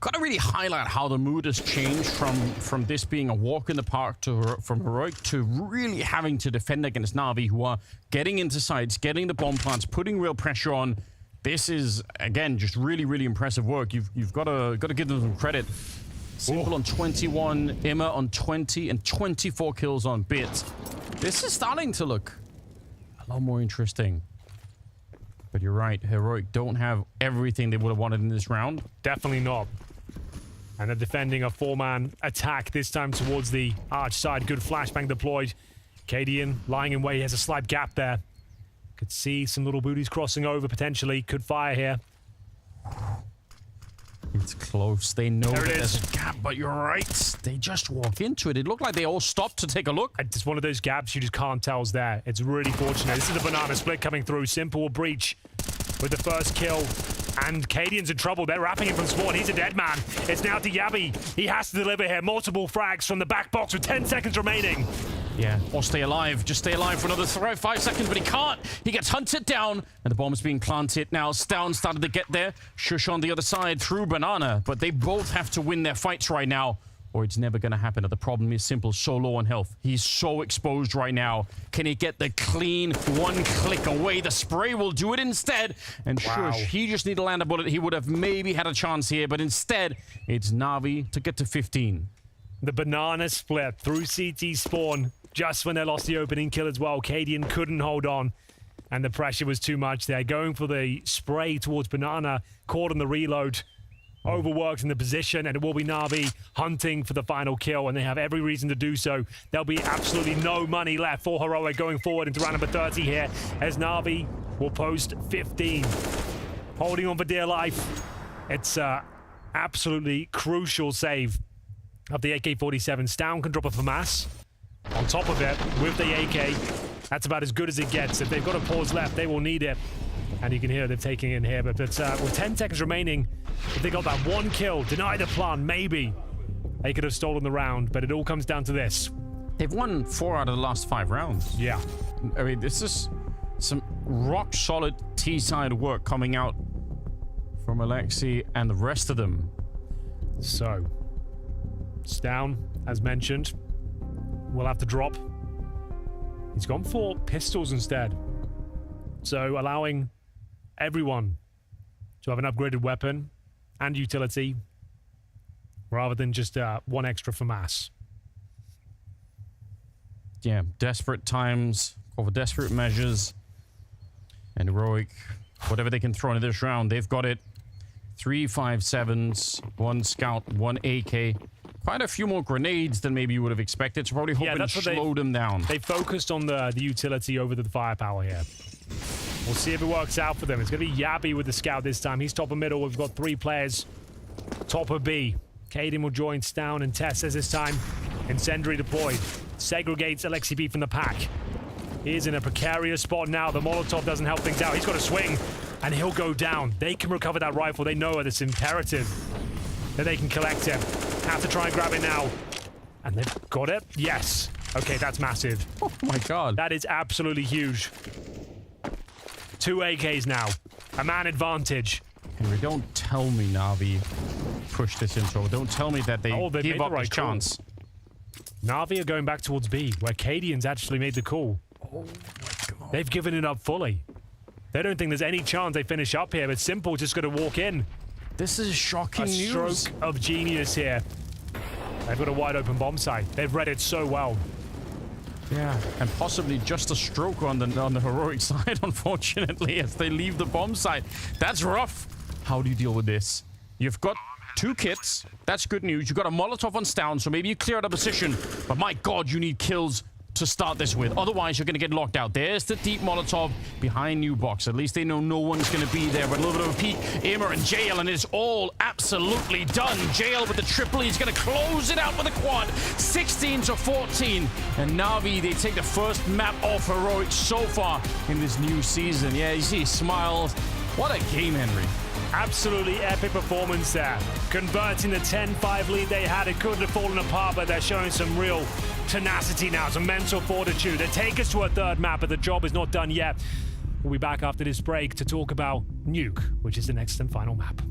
Got to really highlight how the mood has changed from this being a walk in the park to from Heroic to really having to defend against Na'Vi, who are getting into sites, getting the bomb plants, putting real pressure on. This is, again, just really, really impressive work. You've got to give them some credit. Simple on 21, Emma on 20, and 24 kills on Bit. This is starting to look a lot more interesting. But you're right, Heroic don't have everything they would have wanted in this round. Definitely not. And they're defending a 4-man attack, this time towards the arch side. Good flashbang deployed. Cadian lying in wait. He has a slight gap there. Could see some little booties crossing over potentially. Could fire here. It's close. They know There that it is. there's a gap, but you're right. They just walk into it. It looked like they all stopped to take a look. It's one of those gaps you just can't tell is there. It's really fortunate. This is a banana split coming through. Simple will breach with the first kill. And Cadian's in trouble. They're wrapping him from spawn. He's a dead man. It's now to Yabi. He has to deliver here. Multiple frags from the back box with 10 seconds remaining. Yeah, or stay alive. Just stay alive for another 5 seconds, but he can't. He gets hunted down, and the bomb's being planted. Now, Stown started to get there. Shush on the other side through Banana, but they both have to win their fights right now, or it's never going to happen. The problem is simple, so low on health. He's so exposed right now. Can he get the clean one click away? The spray will do it instead. And Shush, he just need to land a bullet. He would have maybe had a chance here, but instead, it's Na'Vi to get to 15. The banana split through CT spawn just when they lost the opening kill as well. Cadian couldn't hold on, and the pressure was too much there. Going for the spray towards Banana, caught on the reload. Overworked in the position, and it will be Na'Vi hunting for the final kill, and they have every reason to do so. There'll be absolutely no money left for Heroic going forward into round number 30 here, as Na'Vi will post 15. Holding on for dear life. It's absolutely crucial save of the AK-47. Stown can drop a FAMAS on top of it with the AK. That's about as good as it gets. If they've got a pause left, they will need it. And you can hear they're taking in here, but with 10 seconds remaining, if they got that one kill, deny the plan, maybe they could have stolen the round, but it all comes down to this. They've won 4 out of the last 5 rounds. Yeah. I mean, this is some rock-solid T-side work coming out from Alexi and the rest of them. So, Stown, as mentioned, will have to drop. He's gone for pistols instead. So, allowing everyone to have an upgraded weapon and utility rather than just one extra FAMAS. Yeah, desperate times, call for desperate measures. And Heroic, whatever they can throw into this round, they've got it. 3 5.7s, 1 scout, 1 AK. Quite a few more grenades than maybe you would have expected. So probably hoping to slow them down. They focused on the utility over the firepower here. We'll see if it works out for them. It's going to be Yabi with the scout this time. He's top of middle. We've got 3 players. Top of B. Caden will join Stown and Tess as this time. Incendiary deployed. Segregates Alexi B from the pack. He's in a precarious spot now. The Molotov doesn't help things out. He's got a swing, and he'll go down. They can recover that rifle. They know it's imperative that they can collect him. Have to try and grab it now. And they've got it? Yes. Okay, that's massive. Oh my god. That is absolutely huge. 2 AKs now. A man advantage. Henry, don't tell me Na'Vi push this intro. Don't tell me that they give up this chance. Na'Vi are going back towards B, where Cadian's actually made the call. Oh my god. They've given it up fully. They don't think there's any chance they finish up here, but Simple just got to walk in. This is shocking news. A stroke of genius here. They've got a wide open bomb site. They've read it so well. Yeah, and possibly just a stroke on the Heroic side, unfortunately, as they leave the bomb site. That's rough. How do you deal with this? You've got 2 kits. That's good news. You've got a Molotov on Stown, so maybe you clear out a position. But my god, you need kills to start this with. Otherwise, you're going to get locked out. There's the deep Molotov behind new box. At least they know no one's going to be there. But a little bit of a peek. Aimer and JL, and it's all absolutely done. JL with the triple. He's going to close it out with a quad. 16-14. And Na'Vi, they take the first map off Heroic so far in this new season. Yeah, you see he smiles. What a game, Henry. Absolutely epic performance there. Converting the 10-5 lead they had. It couldn't have fallen apart, but they're showing some real tenacity now, some mental fortitude. They take us to a third map, but the job is not done yet. We'll be back after this break to talk about Nuke, which is the next and final map.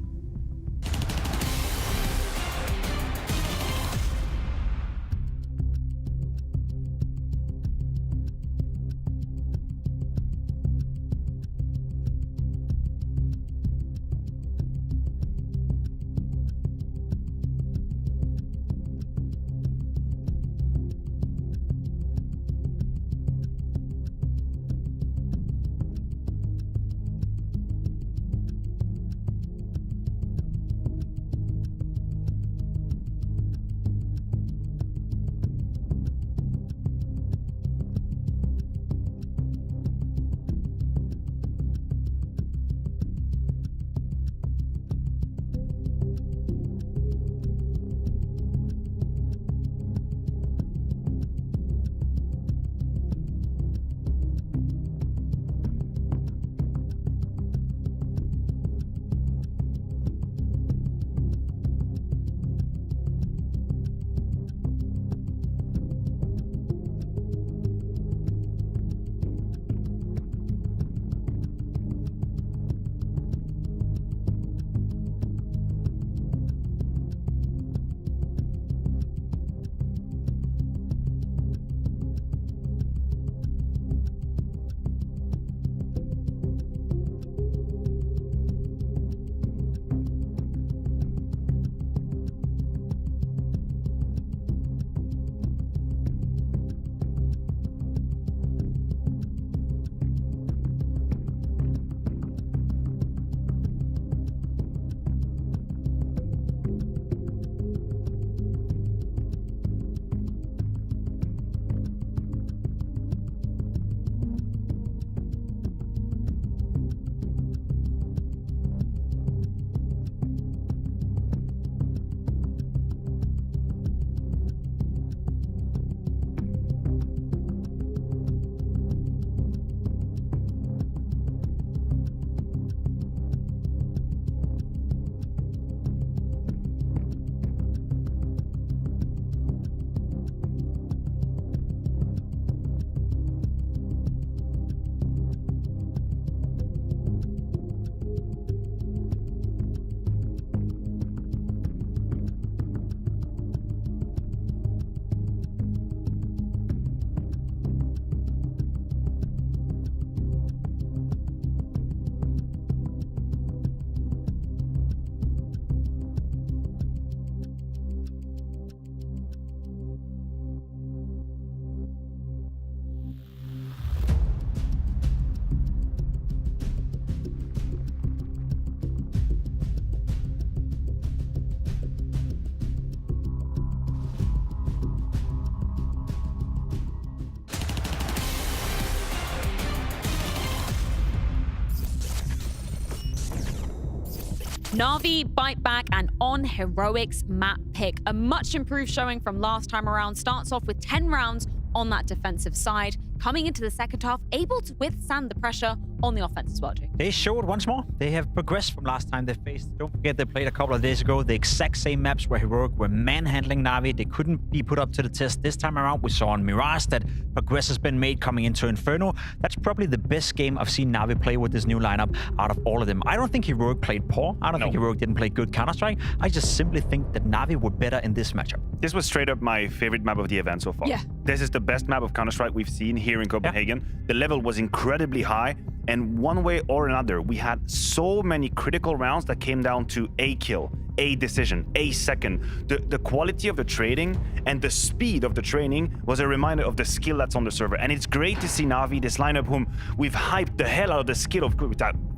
NAVI, Bite Back, and On Heroics map pick. A much improved showing from last time around. Starts off with 10 rounds on that defensive side. Coming into the second half, able to withstand the pressure on the offense as well, Jake. They showed once more. They have progressed from last time they faced. Don't forget they played a couple of days ago. The exact same maps where Heroic were manhandling Navi. They couldn't be put up to the test. This time around, we saw on Mirage that progress has been made coming into Inferno. That's probably the best game I've seen Navi play with this new lineup out of all of them. I don't think Heroic played poor. I don't think Heroic didn't play good Counter-Strike. I just simply think that Navi were better in this matchup. This was straight up my favorite map of the event so far. Yeah. This is the best map of Counter-Strike we've seen here in Copenhagen. Yeah. The level was incredibly high, and one way or another, we had so many critical rounds that came down to a kill, a decision, a second. The quality of the trading and the speed of the training was a reminder of the skill that's on the server. And it's great to see Navi, this lineup whom we've hyped the hell out of the skill of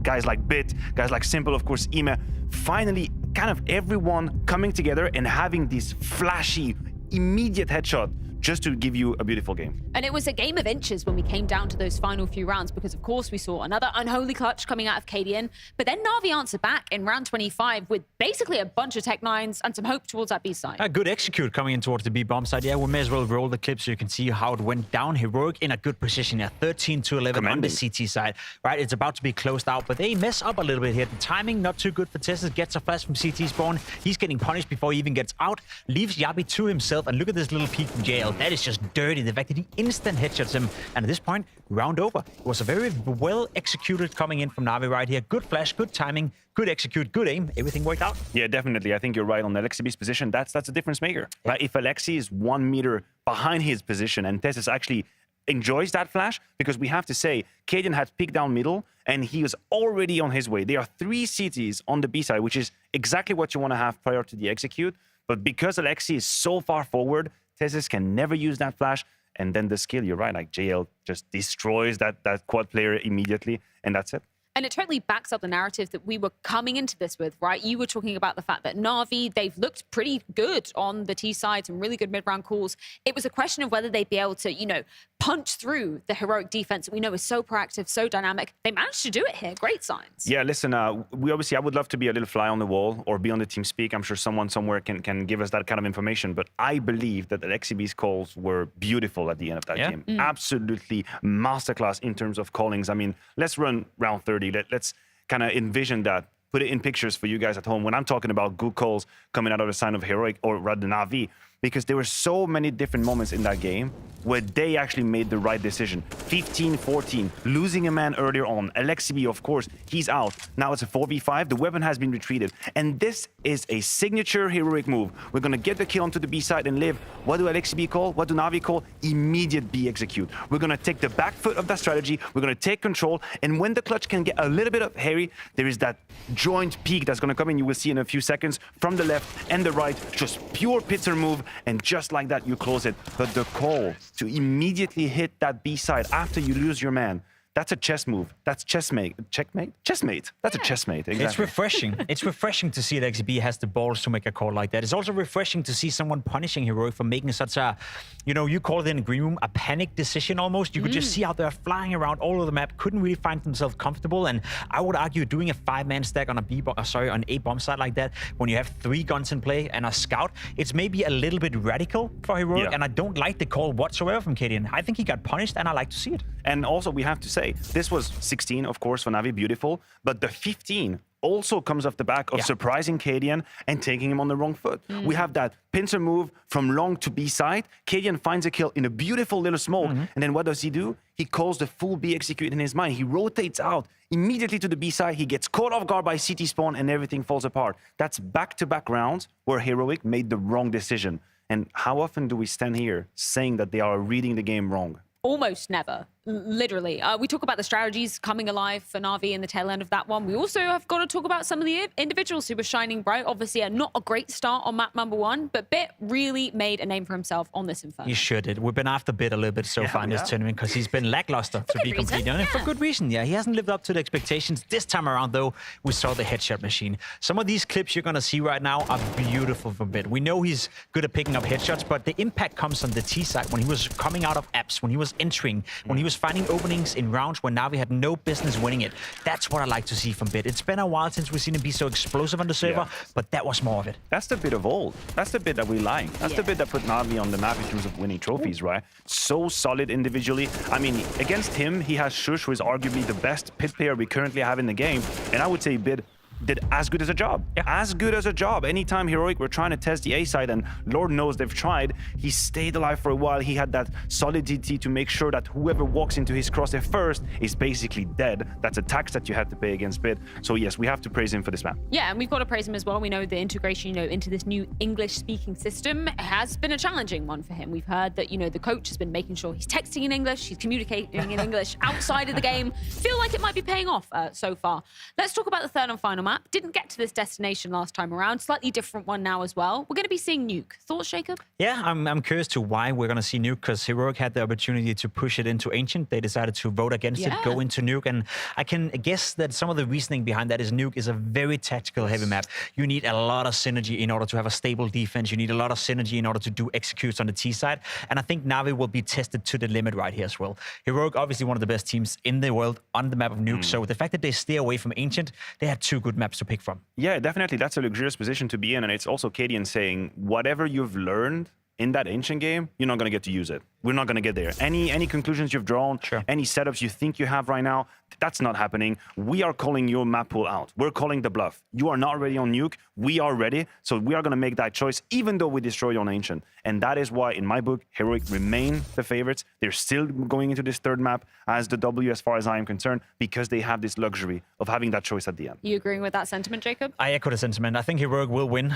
guys like Bit, guys like Simple, of course, Ime. Finally, kind of everyone coming together and having this flashy, immediate headshot just to give you a beautiful game. And it was a game of inches when we came down to those final few rounds, because of course we saw another unholy clutch coming out of KDN, but then Navi answered back in round 25 with basically a bunch of Tech 9s and some hope towards that B side. A good execute coming in towards the B bomb side. Yeah, we may as well roll the clip so you can see how it went down. Heroic in a good position here, 13-11 on the CT side. Right, it's about to be closed out, but they mess up a little bit here. The timing not too good for TeSeS. Gets a flash from CT spawn. He's getting punished before he even gets out. Leaves Yabi to himself, and look at this little peek from JL. JL. That is just dirty. The fact that he instant headshots him. And at this point, round over. It was a very well executed coming in from Navi right here. Good flash, good timing, good execute, good aim. Everything worked out. Yeah, definitely. I think you're right on Alexi's position. That's a difference maker. Yeah. Like if Alexi is 1 meter behind his position and TeSeS actually enjoys that flash, because we have to say, Cadian had peeked down middle and he was already on his way. There are 3 CTs on the B side, which is exactly what you want to have prior to the execute. But because Alexi is so far forward, TeSeS can never use that flash. And then the skill, you're right, like JL just destroys that quad player immediately, and that's it. And it totally backs up the narrative that we were coming into this with, right? You were talking about the fact that Na'Vi, they've looked pretty good on the T side, some really good mid-round calls. It was a question of whether they'd be able to, you know, punch through the heroic defense that we know is so proactive, so dynamic. They managed to do it here. Great signs. Yeah, listen, I would love to be a little fly on the wall or be on the team speak. I'm sure someone somewhere can give us that kind of information. But I believe that the XCB's calls were beautiful at the end of that game. Absolutely masterclass in terms of callings. I mean, let's run round 30. Let's kind of envision that. Put it in pictures for you guys at home when I'm talking about good calls coming out of the sign of Heroic or rather Navi, because there were so many different moments in that game where they actually made the right decision. 15-14, losing a man earlier on. Alexibi, of course, he's out. Now it's a 4v5. The weapon has been retreated. And this is a signature Heroic move. We're going to get the kill onto the B side and live. What do Alexibi call? What do Navi call? Immediate B execute. We're going to take the back foot of that strategy. We're going to take control. And when the clutch can get a little bit of hairy, there is that joint peak that's going to come in. You will see in a few seconds from the left and the right. Just pure Pitzer move. And just like that, you close it. But the call to immediately hit that B side after you lose your man, that's a chess move. That's chessmate. Checkmate? Chessmate. That's a chessmate. Exactly. It's refreshing. It's refreshing to see that XB has the balls to make a call like that. It's also refreshing to see someone punishing Heroic for making such a, you know, you call it in the green room, a panic decision almost. You could just see how they're flying around all over the map, couldn't really find themselves comfortable. And I would argue doing a 5-man stack on an A bomb side like that, when you have 3 guns in play and a scout, it's maybe a little bit radical for Heroic. And I don't like the call whatsoever from Cadian. I think he got punished and I like to see it. And also we have to say, this was 16, of course, for Navi, beautiful, but the 15 also comes off the back of surprising Cadian and taking him on the wrong foot. We have that pincer move from long to B side. Cadian finds a kill in a beautiful little smoke, and then what does he do? He calls the full B execute in his mind. He rotates out immediately to the B side. He gets caught off guard by CT spawn, and everything falls apart. That's back-to-back rounds where Heroic made the wrong decision. And how often do we stand here saying that they are reading the game wrong? Almost never, literally. We talk about the strategies coming alive for Navi in the tail end of that one. We also have got to talk about some of the individuals who were shining bright. Obviously, not a great start on map number 1, but Bit really made a name for himself on this Inferno. He sure did. We've been after Bit a little bit so far in this tournament because he's been lackluster, to be completely honest. For good reason, yeah. He hasn't lived up to the expectations. This time around, though, we saw the headshot machine. Some of these clips you're going to see right now are beautiful from Bit. We know he's good at picking up headshots, but the impact comes on the T side when he was coming out of apps, when he was entering, when he was finding openings in rounds where Navi had no business winning it. That's what I like to see from Bit. It's been a while since we've seen him be so explosive on the server, but that was more of it. That's the bit of old. That's the bit that we like. That's the bit that put Navi on the map in terms of winning trophies, right? So solid individually. I mean, against him, he has Shush, who is arguably the best pit player we currently have in the game. And I would say Bit did as good as a job. As good as a job. Anytime Heroic were trying to test the A side, and Lord knows they've tried, he stayed alive for a while. He had that solidity to make sure that whoever walks into his crosshair first is basically dead. That's a tax that you had to pay against Bit. So yes, we have to praise him for this map. Yeah, and we've got to praise him as well. We know the integration, you know, into this new English-speaking system has been a challenging one for him. We've heard that, you know, the coach has been making sure he's texting in English, he's communicating in English outside of the game. Feel like it might be paying off so far. Let's talk about the third and final map. Didn't get to this destination last time around. Slightly different one now as well. We're going to be seeing Nuke. Thoughts, Jacob? Yeah, I'm curious to why we're going to see Nuke, because Heroic had the opportunity to push it into Ancient. They decided to vote against it, go into Nuke. And I can guess that some of the reasoning behind that is Nuke is a very tactical heavy map. You need a lot of synergy in order to have a stable defense. You need a lot of synergy in order to do executes on the T side. And I think Navi will be tested to the limit right here as well. Heroic, obviously one of the best teams in the world on the map of Nuke. So the fact that they stay away from Ancient, they had 2 good maps to pick from. Yeah, definitely. That's a luxurious position to be in. And it's also Cadian saying, whatever you've learned in that Ancient game, you're not going to get to use it we're not going to get there. Any conclusions you've drawn, any setups you think you have right now, that's not happening. We are calling your map pool out. We're calling the bluff. You are not ready on Nuke. We are ready. So we are going to make that choice, even though we destroy on Ancient. And that is why, in my book, Heroic remain the favorites. They're still going into this third map as the W, as far as I am concerned, because they have this luxury of having that choice at the end. You agreeing with that sentiment, Jacob? I echo the sentiment. I think Heroic will win.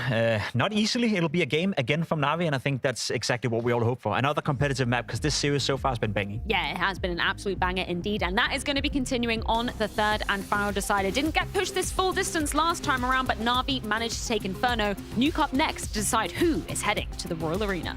Not easily. It'll be a game again from NAVI, and I think that's exactly what we all hope for. Another competitive map, because this series so far has been banging. Yeah, it has been an absolute banger indeed, and that is going to be continuing on the third and final decider. Didn't get pushed this full distance last time around, but NAVI managed to take Inferno. Nuke up next to decide who is heading to the Royal Arena.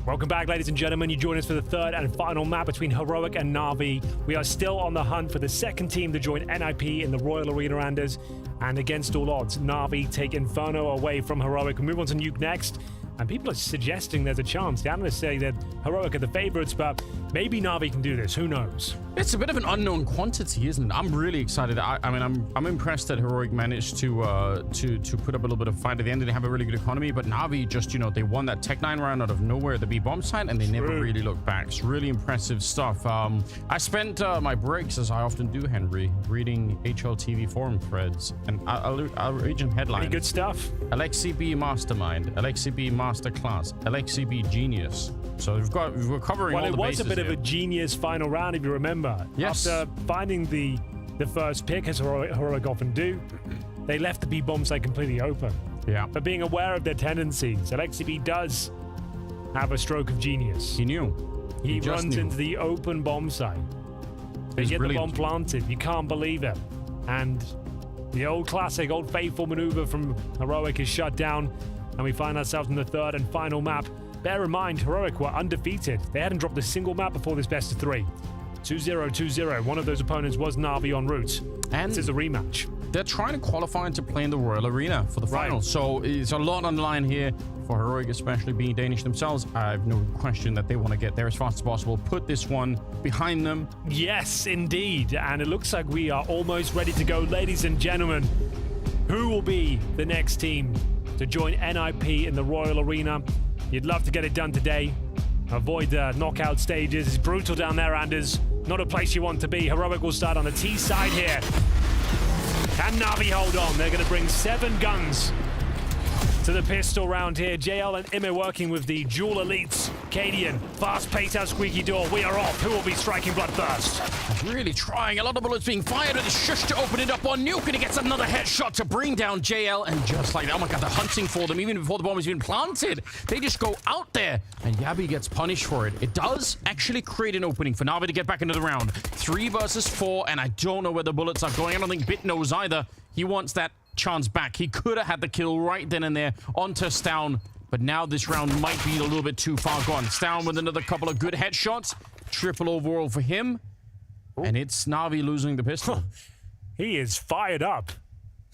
Welcome back, ladies and gentlemen. You join us for the third and final map between Heroic and NAVI. We are still on the hunt for the second team to join NIP in the Royal Arena Anders. And against all odds, NAVI take Inferno away from Heroic. We move on to Nuke next. And people are suggesting there's a chance. The analysts say that Heroic are the favorites, but maybe NAVI can do this. Who knows? It's a bit of an unknown quantity, isn't it? I'm really excited. I mean, I'm impressed that Heroic managed to put up a little bit of fight at the end. They have a really good economy, but NAVI just, you know, they won that Tech9 round out of nowhere, the B-bomb side, and they never really looked back. It's really impressive stuff. I spent my breaks, as I often do, Henry, reading HLTV forum threads, and I'll read some headlines. Any good stuff? LXCB Mastermind, LXCB Masterclass, LXCB Genius. So we're covering all the bases. Well, it was a bit of a genius final round, if you remember. Yes. After finding the first pick, as Heroic often do, they left the B-bomb side completely open. Yeah. But being aware of their tendencies, LXCB does have a stroke of genius. He knew. He just runs knew. into the open bomb site. They get the bomb planted. You can't believe it. And the old classic, old faithful maneuver from Heroic is shut down. And we find ourselves in the third and final map. Bear in mind, Heroic were undefeated. They hadn't dropped a single map before this best of 3. 2-0, 2-0. One of those opponents was NAVI en route. And this is a rematch. They're trying to qualify to play in the Royal Arena for the final. So it's a lot on the line here for Heroic, especially being Danish themselves. I have no question that they want to get there as fast as possible. Put this one behind them. Yes, indeed. And it looks like we are almost ready to go. Ladies and gentlemen, who will be the next team to join NIP in the Royal Arena? You'd love to get it done today. Avoid the knockout stages. It's brutal down there, Anders. Not a place you want to be. Heroic will start on the T side here. Can Navi hold on? They're going to bring 7 guns to the pistol round here. JL and Ime working with the dual elites. Cadian, fast pace out squeaky door. We are off. Who will be striking bloodthirst? Really trying. A lot of bullets being fired at the shush to open it up on Nuke, and he gets another headshot to bring down JL. And just like that, oh my god, they're hunting for them even before the bomb has been planted. They just go out there, and Yabi gets punished for it. It does actually create an opening for Navi to get back into the round. 3 versus 4, and I don't know where the bullets are going. I don't think Bit knows either. He wants that chance back. He could have had the kill right then and there onto Stown, but now this round might be a little bit too far gone. Stown with another couple of good headshots. Triple overall for him. Ooh. And it's Navi losing the pistol. He is fired up.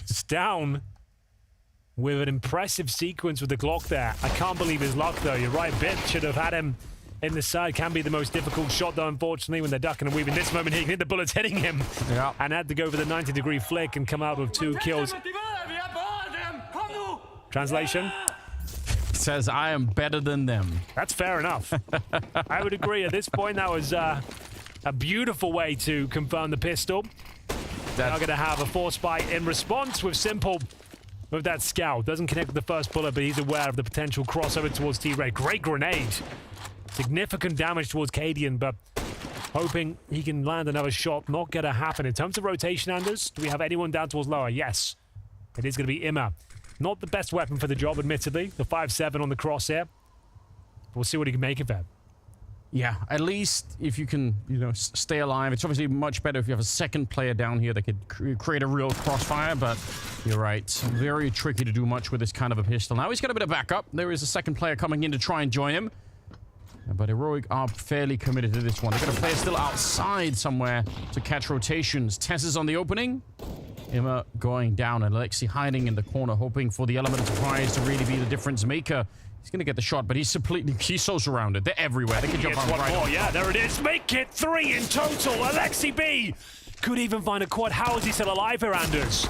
Stown with an impressive sequence with the Glock there. I can't believe his luck, though. You're right, Bit should have had him in the side. Can be the most difficult shot, though, unfortunately, when they're ducking and weaving. This moment, he can hit the bullets hitting him. Yeah. And had to go for the 90-degree flick and come out with 2 kills. Translation? Says, I am better than them. That's fair enough. I would agree. At this point, that was a beautiful way to confirm the pistol. They're going to have a force fight in response with Simple with that scout. Doesn't connect with the first bullet, but he's aware of the potential crossover towards T-Ray. Great grenade. Significant damage towards Cadian, but hoping he can land another shot. Not going to happen. In terms of rotation, Anders, do we have anyone down towards lower? Yes. It is going to be Imma. Not the best weapon for the job, admittedly. The 5.7 on the crosshair. We'll see what he can make of it. Yeah, at least if you can, you know, stay alive. It's obviously much better if you have a second player down here that could create a real crossfire, but you're right. Very tricky to do much with this kind of a pistol. Now he's got a bit of backup. There is a second player coming in to try and join him. But Heroic are fairly committed to this one. They've got a player still outside somewhere to catch rotations. Tess is on the opening. Emma going down, and Alexi hiding in the corner, hoping for the element of surprise to really be the difference maker. He's going to get the shot, but he's so surrounded. They're everywhere. They can jump on right on. Yeah, there it is. Make it 3 in total. Alexi B could even find a quad. How is he still alive here, Anders?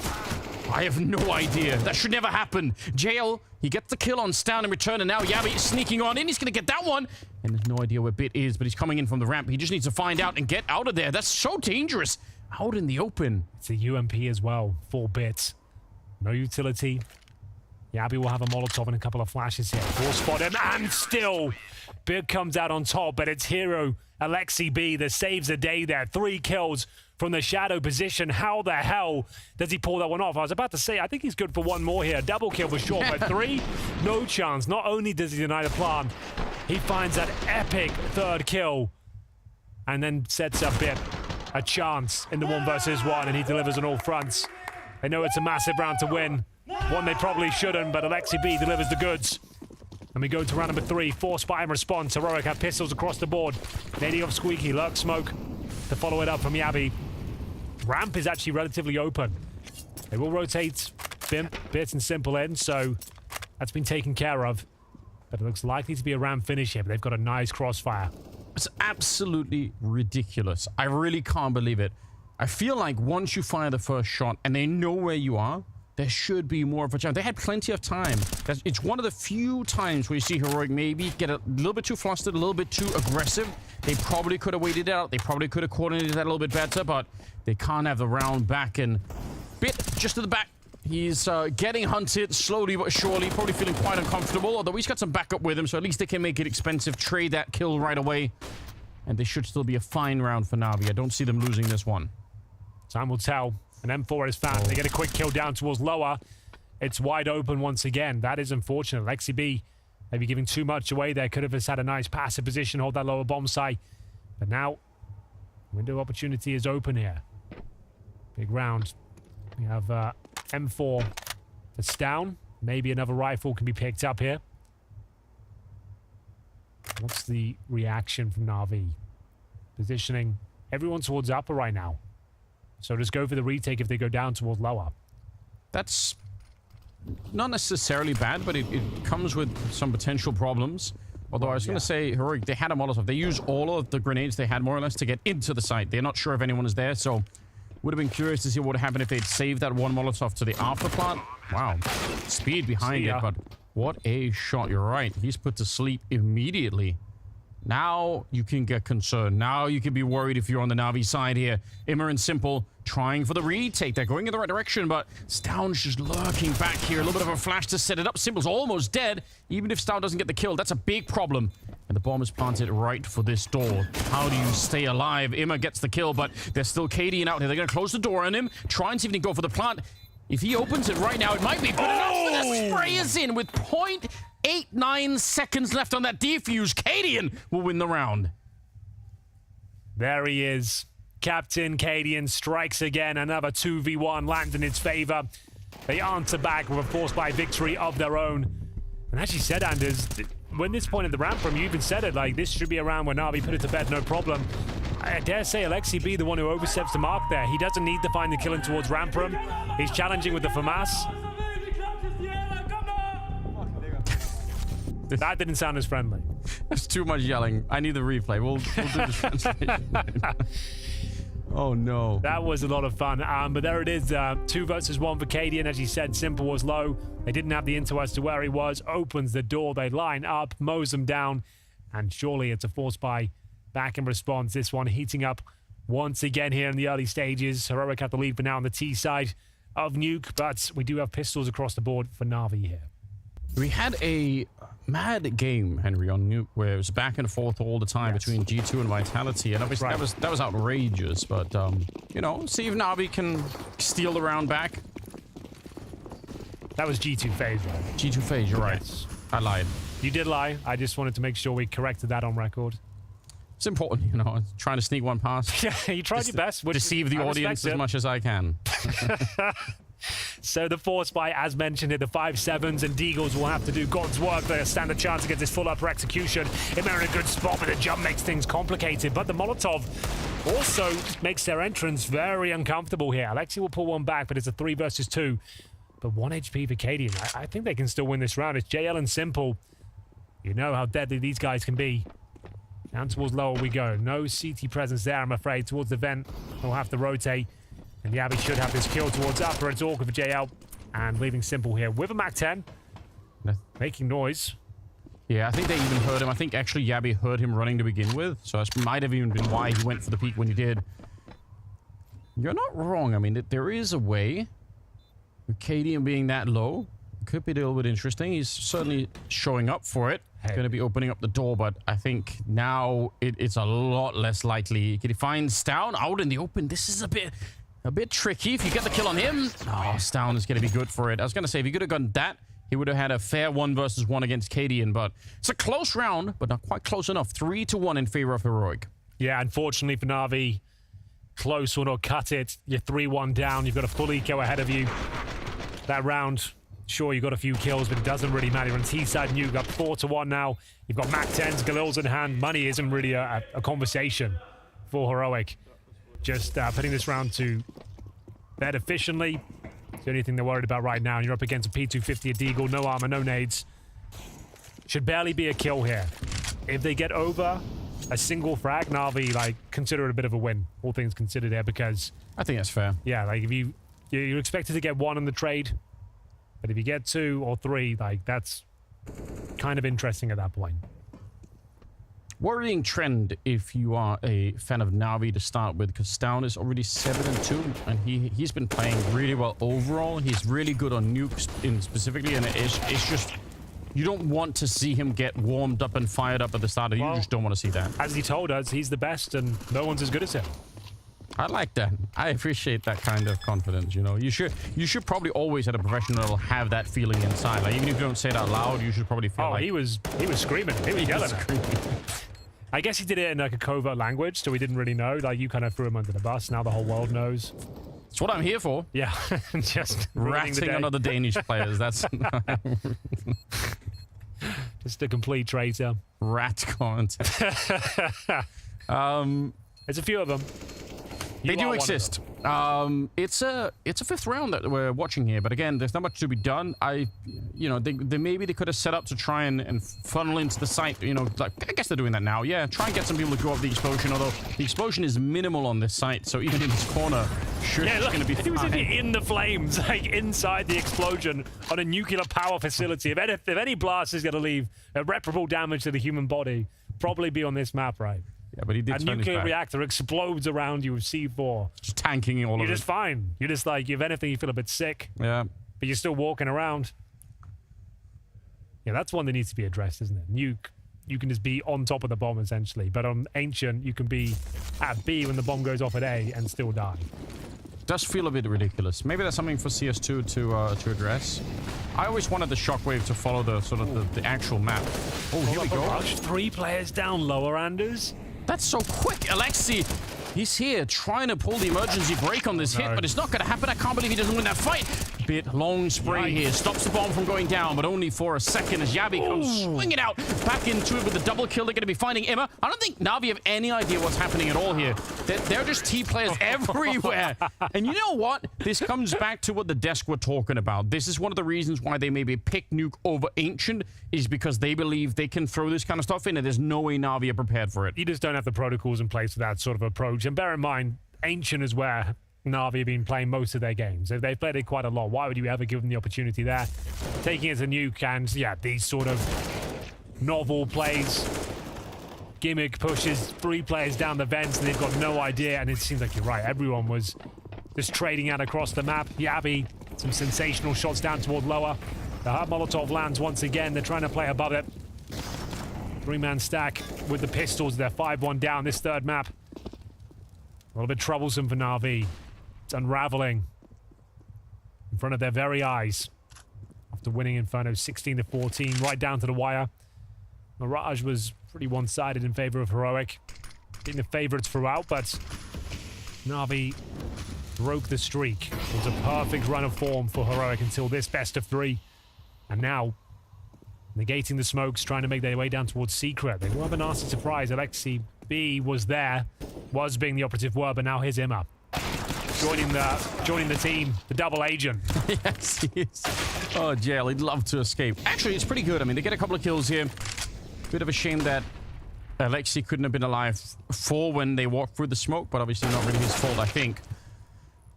I have no idea. That should never happen. JL, he gets the kill on Stown in return, and now Yabi is sneaking on in. He's going to get that one. And there's no idea where Bit is, but he's coming in from the ramp. He just needs to find out and get out of there. That's so dangerous. Out in the open. It's a UMP as well. 4 Bit. No utility. Yabi will have a Molotov and a couple of flashes here. Will spot him, and still Bit comes out on top, but it's hero Alexi B that saves the day there. 3 kills from the shadow position. How the hell does he pull that one off? I was about to say, I think he's good for 1 more here. Double kill for sure, but 3, no chance. Not only does he deny the plant, he finds that epic 3rd kill and then sets up Bit a chance in the 1 versus 1, and he delivers on all fronts. They know it's a massive round to win. One they probably shouldn't, but Alexi B delivers the goods. And we go to round number 3. Force fire in response. Heroic have pistols across the board. Nading off Squeaky. Lurk smoke to follow it up from Yabi. Ramp is actually relatively open. They will rotate Bit and Simple in, so that's been taken care of. But it looks likely to be a ramp finish here, but they've got a nice crossfire. It's absolutely ridiculous. I really can't believe it. I feel like once you fire the first shot and they know where you are, there should be more of a chance. They had plenty of time. It's one of the few times where you see Heroic maybe get a little bit too flustered, a little bit too aggressive. They probably could have waited it out. They probably could have coordinated that a little bit better, but they can't have the round back. And Bit just to the back. He's getting hunted slowly but surely, probably feeling quite uncomfortable, although he's got some backup with him, so at least they can make it expensive, trade that kill right away. And this should still be a fine round for Navi. I don't see them losing this one. Time will tell. An M4 is found. They get a quick kill down towards lower. It's wide open once again. That is unfortunate. Alexi B Maybe giving too much away there. Could have just had a nice passive position, hold that lower bomb site. But now, window opportunity is open here. Big round. We have M4 that's down. Maybe another rifle can be picked up here. What's the reaction from NAVI? Positioning everyone towards upper right now. So just go for the retake if they go down towards lower. That's not necessarily bad, but it comes with some potential problems. Although I was going to say, Heroic, they had a Molotov. They used all of the grenades they had more or less to get into the site. They're not sure if anyone is there, so would have been curious to see what would happen if they'd saved that one Molotov to the after plant. Wow. Speed behind it, but what a shot. You're right. He's put to sleep immediately. Now you can get concerned. Now you can be worried if you're on the Navi side here. Immer and Simple trying for the retake. They're going in the right direction, but Stown's just lurking back here. A little bit of a flash to set it up. Simple's almost dead. Even if Stown doesn't get the kill, that's a big problem. And the bomb is planted right for this door. How do you stay alive? Immer gets the kill, but there's still Cadian out here. They're going to close the door on him. Try and see if he can go for the plant. If he opens it right now, it might be good enough. But the spray is in with 0.89 seconds left on that defuse. Cadian will win the round. There he is. Captain Cadian strikes again. Another 2v1 lands in his favor. They answer back with a force by victory of their own. And as you said, Anders, when this point in the round from you even said it, like, this should be a round where Navi put it to bed, no problem. I dare say Alexi be the one who oversteps the mark there. He doesn't need to find the killing towards Ramprum. He's challenging with the FAMAS. That didn't sound as friendly. There's too much yelling. I need the replay. We'll do the translation. Oh, no. That was a lot of fun. But there it is. 2 versus 1 for Cadian. As he said, Simple was low. They didn't have the intel as to where he was. Opens the door. They line up, mows him down. And surely it's a force buy back in response. This one heating up once again here in the early stages. Heroic have the lead for now on the T side of Nuke. But we do have pistols across the board for Navi here. We had a mad game, Henry, on Nuke, where it was back and forth all the time between G2 and Vitality, and obviously that was outrageous. But you know, see if Navi can steal the round back. That was G2 FaZe, right? G2 FaZe, you're right. Yes. I lied. You did lie. I just wanted to make sure we corrected that on record. It's important, you know, trying to sneak one past. Yeah, you tried your best. Deceive the audience as much as I can. So the force buy, as mentioned, the 5-7s and Deagles will have to do God's work. They stand a chance against this full upper execution. Immer in a good spot, but the jump makes things complicated. But the Molotov also makes their entrance very uncomfortable here. Alexi will pull one back, but it's a 3 versus 2. But 1 HP for Cadian. I think they can still win this round. It's JL and Simple. You know how deadly these guys can be. Down towards lower we go. No CT presence there, I'm afraid. Towards the vent, they'll have to rotate. And Yabi should have this kill towards upper. It's awkward for JL. And leaving Simple here with a MAC-10. Making noise. Yeah, I think they even heard him. I think actually Yabi heard him running to begin with. So that might have even been why he went for the peak when he did. You're not wrong. I mean, there is a way. With Cadian being that low, could be a little bit interesting. He's certainly showing up for it. Going to be opening up the door, but I think now it's a lot less likely. Can he find Stown out in the open? This is a bit tricky. If you get the kill on him, oh, Stown is going to be good for it. I was going to say, if he could have gotten that, he would have had a fair 1 versus 1 against Cadian, but it's a close round, but not quite close enough. 3-1 in favor of Heroic. Yeah, unfortunately for Navi, close one or cut it. You're 3-1 down. You've got a full eco ahead of you. That round, sure, you got a few kills, but it doesn't really matter. On T-side, you got 4-1 now. You've got MAC-10s, Galil's in hand. Money isn't really a conversation for Heroic. Just putting this round to bed efficiently. It's the only thing they're worried about right now. And you're up against a P250 at Deagle. No armor, no nades. Should barely be a kill here. If they get over a single frag, Navi, like, consider it a bit of a win. All things considered there, because... I think that's fair. Yeah, like, if you're expected to get 1 in the trade, but if you get 2 or 3, like, that's kind of interesting at that point. Worrying trend if you are a fan of Navi to start with, because Stown is already 7-2, and he's been playing really well overall. He's really good on nukes specifically, and it's just... You don't want to see him get warmed up and fired up at the start. You just don't want to see that. As he told us, he's the best, and no one's as good as him. I like that. I appreciate that kind of confidence, you know. You should probably always at a professional level have that feeling inside. Like even if you don't say it out loud, you should probably feel like he was screaming. He was yelling. I guess he did it in like a covert language, so we didn't really know. Like you kind of threw him under the bus. Now the whole world knows. That's what I'm here for. Yeah, just ratting on other Danish players. That's just a complete traitor. Rat content. There's a few of them. They do exist. It's a fifth round that we're watching here, but again, there's not much to be done. They maybe they could have set up to try and funnel into the site. You know, like I guess they're doing that now. Yeah, try and get some people to go up the explosion. Although the explosion is minimal on this site, so even in this corner, sure, it's going to be fine. He was in the flames, like inside the explosion on a nuclear power facility. If any blast is going to leave irreparable damage to the human body, probably be on this map, right? Yeah, but he did. A nuclear reactor explodes around you with C4. Just tanking all of it. You're just fine. You're just like, if anything, you feel a bit sick. Yeah. But you're still walking around. Yeah, that's one that needs to be addressed, isn't it? Nuke, you can just be on top of the bomb, essentially. But on Ancient, you can be at B when the bomb goes off at A and still die. Does feel a bit ridiculous. Maybe that's something for CS2 to address. I always wanted the shockwave to follow the sort of the actual map. Oh, here we go. Rush. 3 players down lower, Anders. That's so quick. Alexi, he's here trying to pull the emergency brake on this hit, but it's not going to happen. I can't believe he doesn't win that fight. Bit long spray here. Stops the bomb from going down, but only for a second as Yabi comes swinging out. Back into it with the double kill. They're going to be finding Emma. I don't think Navi have any idea what's happening at all here. They're just T players everywhere. And you know what? This comes back to what the desk were talking about. This is one of the reasons why they maybe pick Nuke over Ancient, is because they believe they can throw this kind of stuff in, and there's no way Navi are prepared for it. You just don't have the protocols in place for that sort of approach. And bear in mind, Ancient is where Navi have been playing most of their games. If they've played it quite a lot, why would you ever give them the opportunity there? Taking it to Nuke and, yeah, these sort of novel plays, gimmick pushes, 3 players down the vents, and they've got no idea. And it seems like you're right. Everyone was just trading out across the map. Yabi, some sensational shots down toward lower. The hard Molotov lands once again. They're trying to play above it. 3-man stack with the pistols. They're 5-1 down this third map. A little bit troublesome for Na'Vi. It's unraveling in front of their very eyes after winning Inferno 16-14, right down to the wire. Mirage was pretty one-sided in favor of Heroic, being the favorites throughout, but Na'Vi broke the streak. It was a perfect run of form for Heroic until this best of 3, and now negating the smokes, trying to make their way down towards Secret. They will have a nasty surprise. Alexi B was there, was being the operative word, but now here's Imma. Joining the team, the double agent. Yes, he is. Oh, jail. He'd love to escape. Actually, it's pretty good. I mean, they get a couple of kills here. Bit of a shame that Alexi couldn't have been alive for when they walked through the smoke, but obviously not really his fault, I think.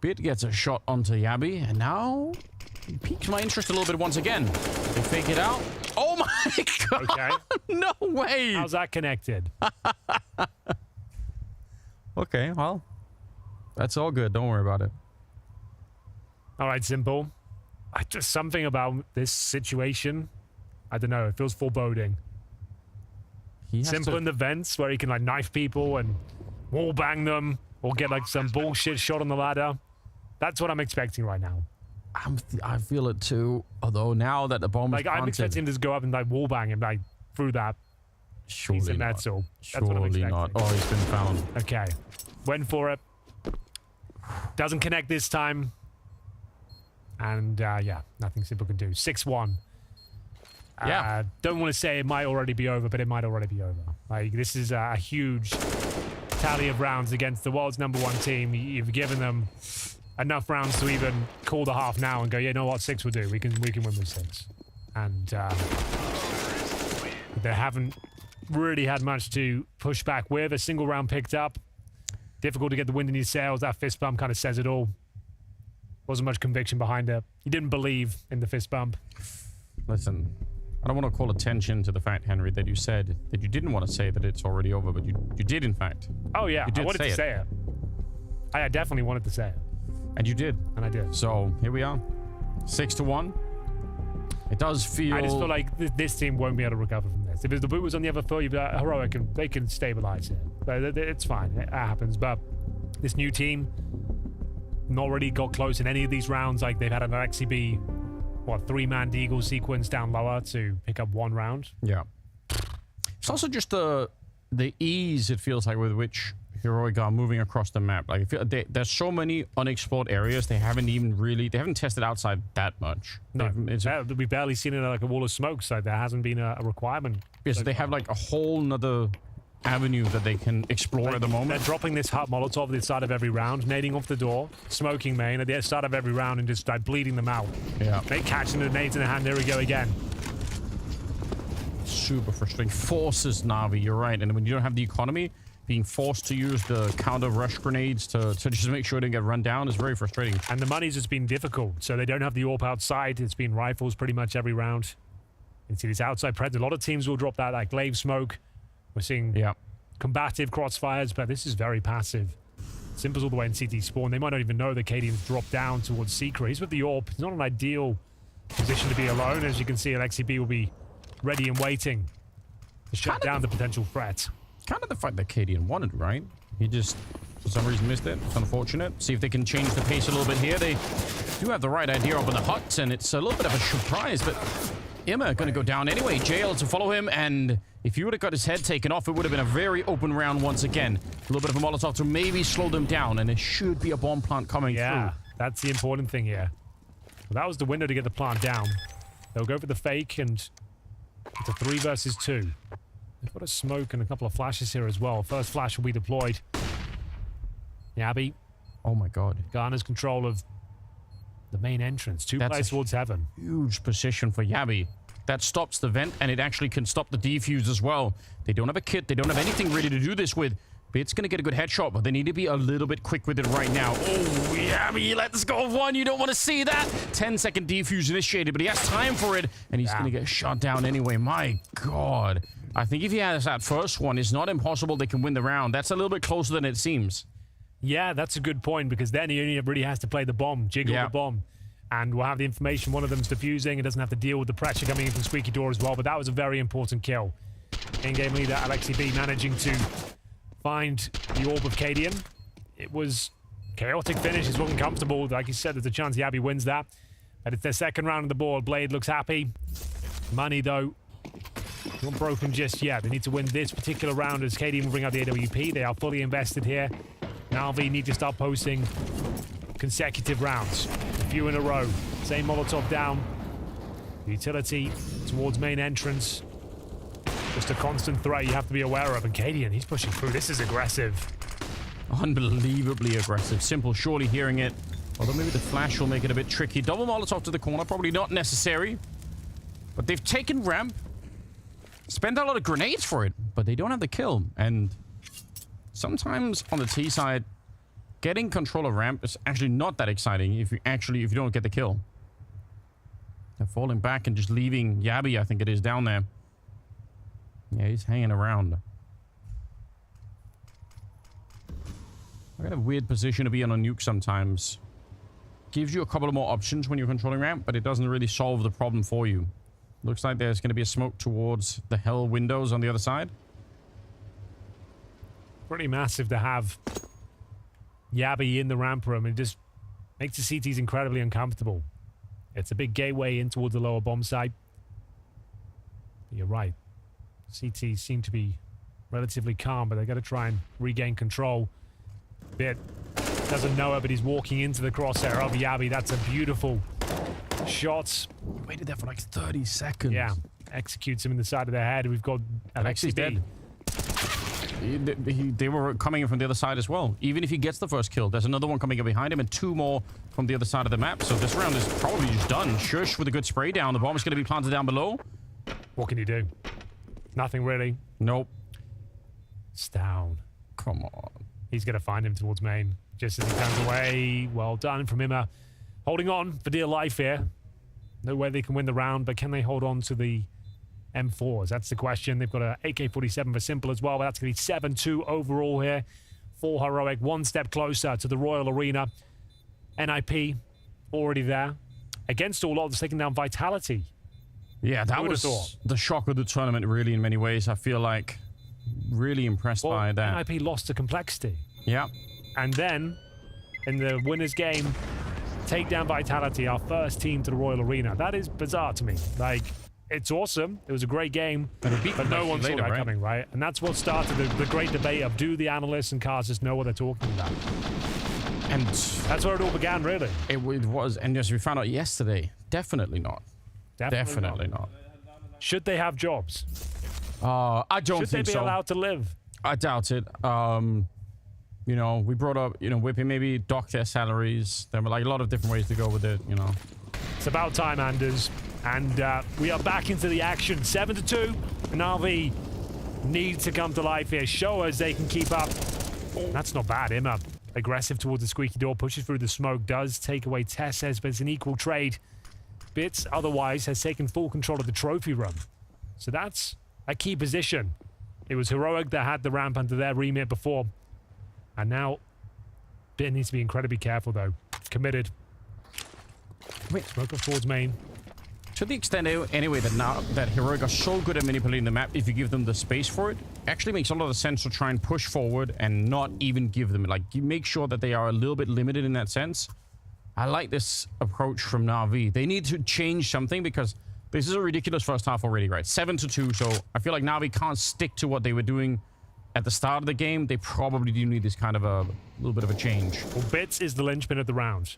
Bit gets a shot onto Yabi, and now he piques my interest a little bit once again. They fake it out. Oh my god! Okay. No way! How's that connected? Okay, well, that's all good. Don't worry about it. All right, Simple. Just something about this situation. I don't know. It feels foreboding. Simple in the vents where he can like knife people and wall bang them, or get like some bullshit shot on the ladder. That's what I'm expecting right now. I feel it too. Although now that the bomb is planted, I'm expecting him to just go up and like wall bang him like through that. Surely not. That's what I'm expecting. Not. Oh, he's been found. Okay, went for it. Doesn't connect this time. And yeah, nothing Simple can do. 6-1. Yeah. Don't want to say it might already be over, but it might already be over. Like, this is a huge tally of rounds against the world's #1 team. You've given them enough rounds to even call the half now and go, yeah, you know what, 6 will do. We can win with 6. And they haven't really had much to push back with. A single round picked up. Difficult to get the wind in his sails. That fist bump kind of says it all. Wasn't much conviction behind it. He didn't believe in the fist bump. Listen, I don't want to call attention to the fact, Henry, that you said that you didn't want to say that it's already over, but you did, in fact. Oh, yeah. I wanted to say it. I definitely wanted to say it. And you did. And I did. So, here we are. 6-1. It does feel... I just feel like this team won't be able to recover from this. If the boot was on the other foot, Heroic, they can stabilize it. But it's fine. It happens. But this new team. Not really got close in any of these rounds. Like, they've had an XCB, what, 3-man Deagle sequence down lower to pick up 1 round. Yeah. It's also just the ease, it feels like, with which Heroic are moving across the map. Like, there's so many unexplored areas they haven't tested outside that much. No, we've barely seen it like a wall of smoke, so there hasn't been a requirement. Yes, so they have like a whole nother avenue that they can explore at the moment. They're dropping this hot Molotov at the start of every round, nading off the door, smoking main at the start of every round, and just like bleeding them out. Yeah. They catching the nades in the hand. There we go again. Super frustrating. Forces Navi, you're right. And when you don't have the economy, being forced to use the counter rush grenades to just make sure they don't get run down is very frustrating. And the money's just been difficult. So they don't have the AWP outside. It's been rifles pretty much every round. You can see this outside presence. A lot of teams will drop that like glaive smoke. We're seeing combative crossfires, but this is very passive. Simple's all the way in CT spawn. They might not even know that Cadian's dropped down towards Secret. He's with the AWP. It's not an ideal position to be alone. As you can see, LXCB will be ready and waiting to shut down the potential threat. Kind of the fight that Cadian wanted, right? He just, for some reason, missed it. It's unfortunate. See if they can change the pace a little bit here. They do have the right idea up in the hut, and it's a little bit of a surprise, but Imma going to go down anyway. Jail to follow him, and if he would have got his head taken off, it would have been a very open round once again. A little bit of a Molotov to maybe slow them down, and there should be a bomb plant coming through. That's the important thing here. Well, that was the window to get the plant down. They'll go for the fake, and it's a 3 versus 2. They've got a smoke and a couple of flashes here as well. First flash will be deployed. Yabi. Oh my god. Garner's control of the main entrance. 2 plays towards heaven. Huge position for Yabi. That stops the vent, and it actually can stop the defuse as well. They don't have a kit. They don't have anything ready to do this with. Bit's going to get a good headshot, but they need to be a little bit quick with it right now. Oh, Yabi, let's go of 1. You don't want to see that. 10-second defuse initiated, but he has time for it, and he's going to get shot down anyway. My god. I think if he has that first one, it's not impossible they can win the round. That's a little bit closer than it seems. Yeah, that's a good point, because then he only really has to play the bomb, jiggle the bomb. And we'll have the information. One of them's defusing. It doesn't have to deal with the pressure coming in from Squeaky Door as well, but that was a very important kill. In-game leader LXCB managing to find the AWP of Cadian. It was chaotic finish. It wasn't comfortable. Like you said, there's a chance Yabi wins that. But it's their second round on the board. Blade looks happy. Money, though, not broken just yet. They need to win this particular round as Cadian will bring out the AWP. They are fully invested here. NAVI need to start posting consecutive rounds. A few in a row. Same Molotov down. Utility towards main entrance. Just a constant threat you have to be aware of. And Cadian, he's pushing through. This is aggressive. Unbelievably aggressive. Simple surely hearing it. Although maybe the flash will make it a bit tricky. Double Molotov to the corner. Probably not necessary. But they've taken ramp. Spent a lot of grenades for it, but they don't have the kill. And sometimes on the T side, getting control of ramp is actually not that exciting if you don't get the kill. They're falling back and just leaving Yabi, I think it is, down there. Yeah, he's hanging around. I got a weird position to be in a nuke sometimes. Gives you a couple of more options when you're controlling ramp, but it doesn't really solve the problem for you. Looks like there's going to be a smoke towards the hell windows on the other side. Pretty massive to have Yabi in the ramp room. It just makes the CTs incredibly uncomfortable. It's a big gateway in towards the lower bomb site. But you're right. CTs seem to be relatively calm, but they've got to try and regain control. Bit doesn't know it, but he's walking into the crosshair of Yabi. That's a beautiful shot. Waited there for like 30 seconds. Yeah. Executes him in the side of the head. We've got Alexi's dead. They were coming in from the other side as well. Even if he gets the first kill, there's another one coming in behind him and 2 more from the other side of the map. So this round is probably just done. Shush with a good spray down. The bomb is going to be planted down below. What can you do? Nothing really. Nope. It's down. Come on. He's going to find him towards main. Just as he turns away. Well done from Imma. Holding on for dear life here. No way they can win the round, but can they hold on to the M4s? That's the question. They've got an AK-47 for Simple as well, but that's going to be 7-2 overall here for Heroic. 1 step closer to the Royal Arena. NIP already there. Against all odds, taking down Vitality. Yeah, that was the shock of the tournament, really, in many ways. I feel like really impressed by that. NIP lost to Complexity. Yeah. And then, in the winner's game, take down Vitality, our first team to the Royal Arena. That is bizarre to me. Like, it's awesome. It was a great game, but no one saw that coming, right? And that's what started the great debate of, do the analysts and casters know what they're talking about? And that's where it all began, really. It was, and as we found out yesterday, definitely not. Definitely not. Should they have jobs? I don't think so. Should they be allowed to live? I doubt it. You know, we brought up, you know, Whippy maybe dock their salaries. There were like a lot of different ways to go with it, you know. It's about time, Anders. And we are back into the action. 7-2. NAVI need to come to life here. Show us they can keep up. That's not bad. Imma aggressive towards the squeaky door, pushes through the smoke, does take away TSS, but it's an equal trade. Bits otherwise has taken full control of the trophy room. So that's a key position. It was Heroic that had the ramp under their remit before. And now, Bit needs to be incredibly careful though. Committed. Smoke up towards main. To the extent, anyway, that now that Heroic are so good at manipulating the map, if you give them the space for it, actually makes a lot of sense to try and push forward and not even give them, like, you make sure that they are a little bit limited in that sense. I like this approach from NAVI. They need to change something because this is a ridiculous first half already, right? 7-2, so I feel like NAVI can't stick to what they were doing at the start of the game. They probably do need this kind of a little bit of a change. Well, Bits is the linchpin of the round.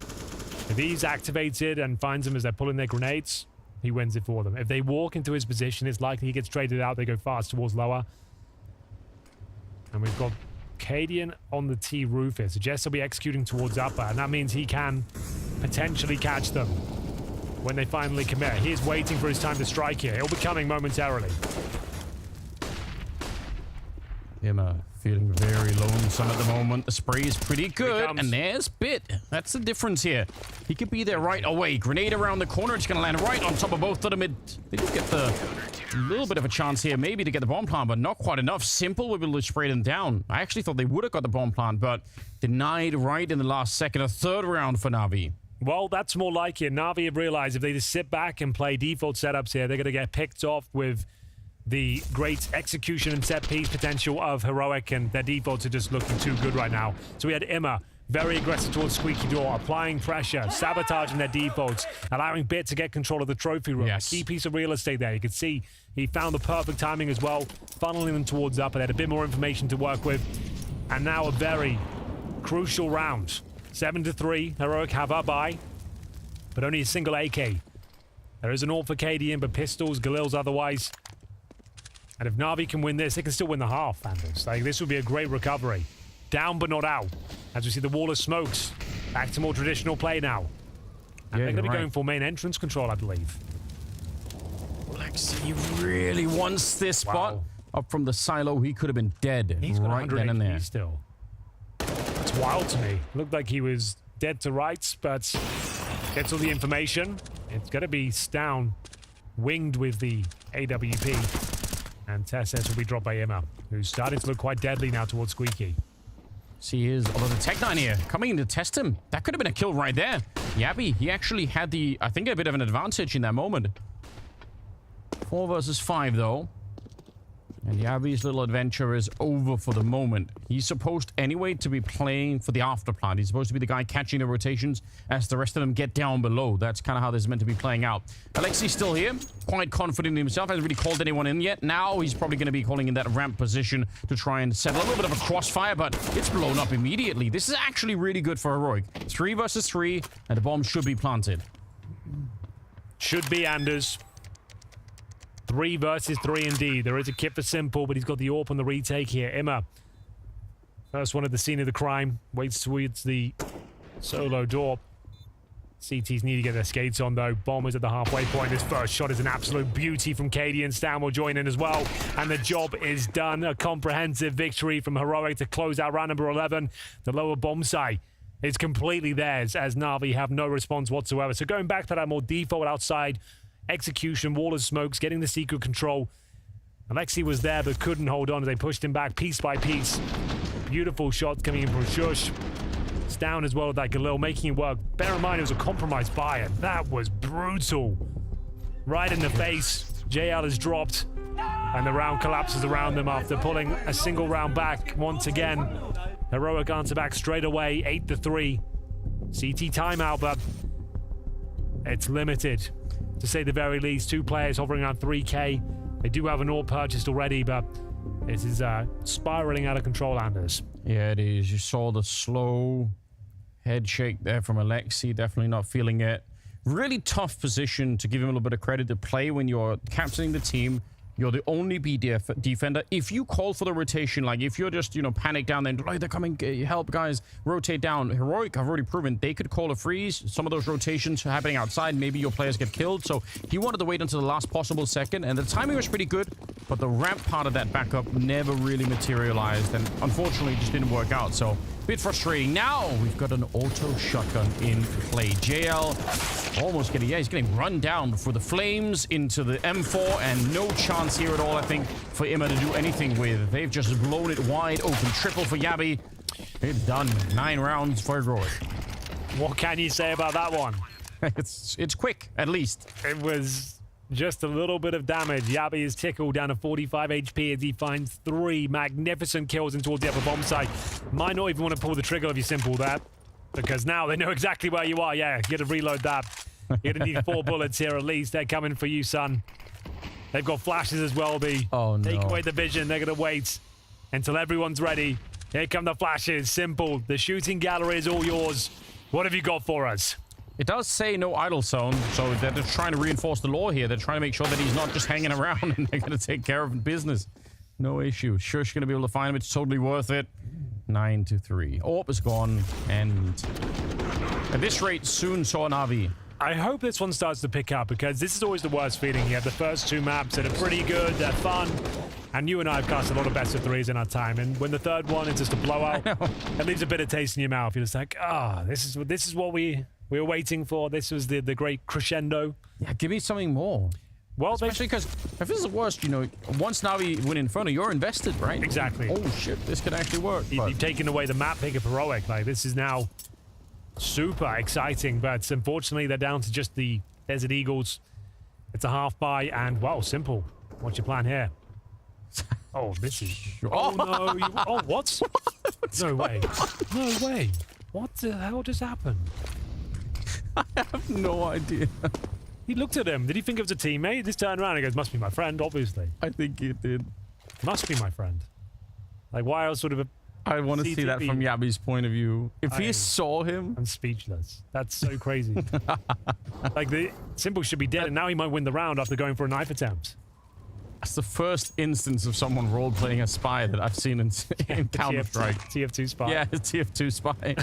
If he's activated and finds them as they're pulling their grenades, he wins it for them. If they walk into his position, it's likely he gets traded out. They go fast towards lower. And we've got Cadian on the T roof here. So Jess will be executing towards upper, and that means he can potentially catch them when they finally commit. He is waiting for his time to strike here. He'll be coming momentarily. Imma feeling very lonesome at the moment. The spray is pretty good, and there's Bit. That's the difference here. He could be there right away. Grenade around the corner. It's going to land right on top of both of them. They do get the little bit of a chance here, maybe to get the bomb plant, but not quite enough. Simple would be able to spray them down. I actually thought they would have got the bomb plant, but denied right in the last second. A third round for NAVI. Well, that's more like it. NAVI have realized if they just sit back and play default setups here, they're going to get picked off with the great execution and set piece potential of Heroic, and their defaults are just looking too good right now. So we had Imma very aggressive towards squeaky door, applying pressure, sabotaging their defaults, allowing Bit to get control of the trophy room. Yes. A key piece of real estate there. You can see he found the perfect timing as well, funneling them towards up, and had a bit more information to work with. And now a very crucial round. 7-3. Heroic have our bye, but only a single AK. There is an ult for Cadian, but pistols, Galil's otherwise. And if NAVI can win this, they can still win the half, Anders. Like, this would be a great recovery. Down but not out. As we see the wall of smokes. Back to more traditional play now. And they're going to be going for main entrance control, I believe. Lexi really wants this spot. Up from the silo, he could have been dead. He's got right then and there. Still. It's wild to me. Looked like he was dead to rights, but gets all the information. It's going to be Stown winged with the AWP. And TSS will be dropped by Imma, who's starting to look quite deadly now towards Squeaky. See, here's the Tech9 here coming in to test him. That could have been a kill right there. Yabby, he actually had the, I think, a bit of an advantage in that moment. 4 versus 5, though. And Yabby's little adventure is over for the moment. He's supposed, anyway, to be playing for the after plant. He's supposed to be the guy catching the rotations as the rest of them get down below. That's kind of how this is meant to be playing out. Alexi's still here, quite confident in himself. Hasn't really called anyone in yet. Now he's probably going to be calling in that ramp position to try and set a little bit of a crossfire, but it's blown up immediately. This is actually really good for Heroic. 3 versus 3, and the bomb should be planted. Should be, Anders. 3 versus 3 indeed. There is a kit for Simple, but he's got the AWP on the retake here. Imma, first one at the scene of the crime, waits towards the solo door. CTs need to get their skates on, though. Bomb is at the halfway point. His first shot is an absolute beauty from Cadian. Stan will join in as well, and the job is done. A comprehensive victory from Heroic to close out round number 11. The lower bomb site is completely theirs, as NAVI have no response whatsoever. So going back to that more default outside execution, wall of smokes, getting the secret control. Alexi was there but couldn't hold on as they pushed him back piece by piece. Beautiful shots coming in from Shush. It's down as well with that Galil, making it work. Bear in mind it was a compromised buy, and that was brutal. Right in the face. JL is dropped, and the round collapses around them after pulling a single round back once again. Heroic answer back straight away, 8-3. CT timeout, but it's limited, to say the very least. 2 players hovering around 3K. They do have an AWP purchased already, but it is spiraling out of control, Anders. Yeah, it is. You saw the slow head shake there from Alexi. Definitely not feeling it. Really tough position, to give him a little bit of credit, to play when you're captaining the team. You're the only B defender. If you call for the rotation, like if you're just, panic down there and like, they're coming, help guys, rotate down. Heroic have already proven they could call a freeze. Some of those rotations are happening outside. Maybe your players get killed. So he wanted to wait until the last possible second. And the timing was pretty good, but the ramp part of that backup never really materialized. And unfortunately, it just didn't work out. So a bit frustrating. Now we've got an auto shotgun in play. JL almost getting, he's getting run down for the flames into the M4, and no chance here at all, I think, for Emma to do anything with. They've just blown it wide open. Triple for Yabi. It's done. 9 rounds for Heroic. What can you say about that one? It's quick, at least. It was just a little bit of damage. Yabi is tickled down to 45 HP as he finds 3 magnificent kills in towards the upper bomb site. Might not even want to pull the trigger if you simple that, because now they know exactly where you are. Yeah, you got to reload that. You're going to need 4 bullets here at least. They're coming for you, son. They've got flashes as well, B. Oh, no. Take away the vision. They're going to wait until everyone's ready. Here come the flashes. Simple. The shooting gallery is all yours. What have you got for us? It does say no idle zone, so they're just trying to reinforce the law here. They're trying to make sure that he's not just hanging around, and they're going to take care of business. No issue. Shush going to be able to find him. It's totally worth it. 9-3. AWP is gone, and at this rate, soon saw NAVI. I hope this one starts to pick up, because this is always the worst feeling. You have the first 2 maps that are pretty good, they're fun, and you and I have cast a lot of best of 3s in our time, and when the third one is just a blowout, it leaves a bit of taste in your mouth. You're just like, this is what we were waiting for. This was the great crescendo. Yeah, give me something more. Well, especially because if this is the worst, once NAVI win Inferno, you're invested, right? Exactly. Oh shit, this could actually work. You've taken away the map pick of Heroic. Like, this is now super exciting, but unfortunately they're down to just the Desert Eagles. It's a half buy, and wow, simple. What's your plan here? Oh, this is... Oh no! Oh, what? No way! No way! What the hell just happened? I have no idea. He looked at him. Did he think it was a teammate? This turned around and goes, "Must be my friend, obviously." I think he did. Must be my friend. Like, why else sort of a... I want to see that from Yabi's point of view. If he saw him... I'm speechless. That's so crazy. Like, the Simple should be dead, and now he might win the round after going for a knife attempt. That's the first instance of someone role-playing a spy that I've seen in Counter-Strike. TF2 spy. Yeah, TF2 spy.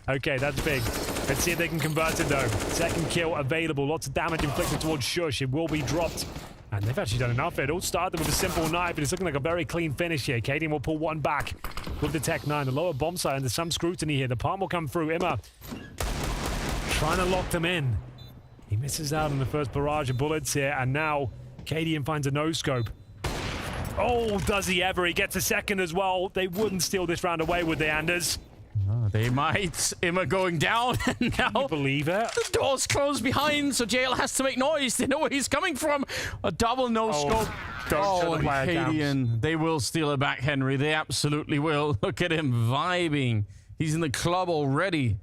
Okay, that's big. Let's see if they can convert it, though. Second kill available. Lots of damage inflicted towards Shush. It will be dropped. And they've actually done enough. It all started with a simple knife, and it's looking like a very clean finish here. Cadian will pull one back with the Tech 9. The lower bomb side, and there's some scrutiny here. The palm will come through. Imma trying to lock them in. He misses out on the first barrage of bullets here, and now Cadian finds a no-scope. Oh, does he ever? He gets a second as well. They wouldn't steal this round away, would they, Anders? No, they might. Imma going down, and now... Can you believe it? The door's closed behind, so JL has to make noise. They know where he's coming from. A double no-scope. Cadian. They will steal it back, Henry. They absolutely will. Look at him vibing. He's in the club already.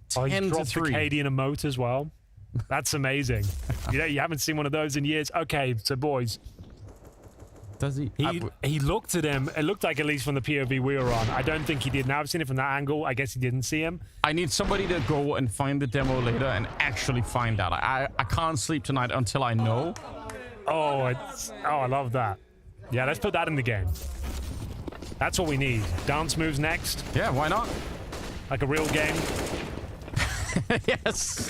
10 to 3. Cadian emote as well. That's amazing. You haven't seen one of those in years. Okay, so boys. Does he? He looked at him. It looked like, at least from the POV we were on. I don't think he did. Now I've seen it from that angle. I guess he didn't see him. I need somebody to go and find the demo later and actually find out. I can't sleep tonight until I know. Oh, I love that. Yeah, let's put that in the game. That's what we need. Dance moves next. Yeah, why not? Like a real game. Yes.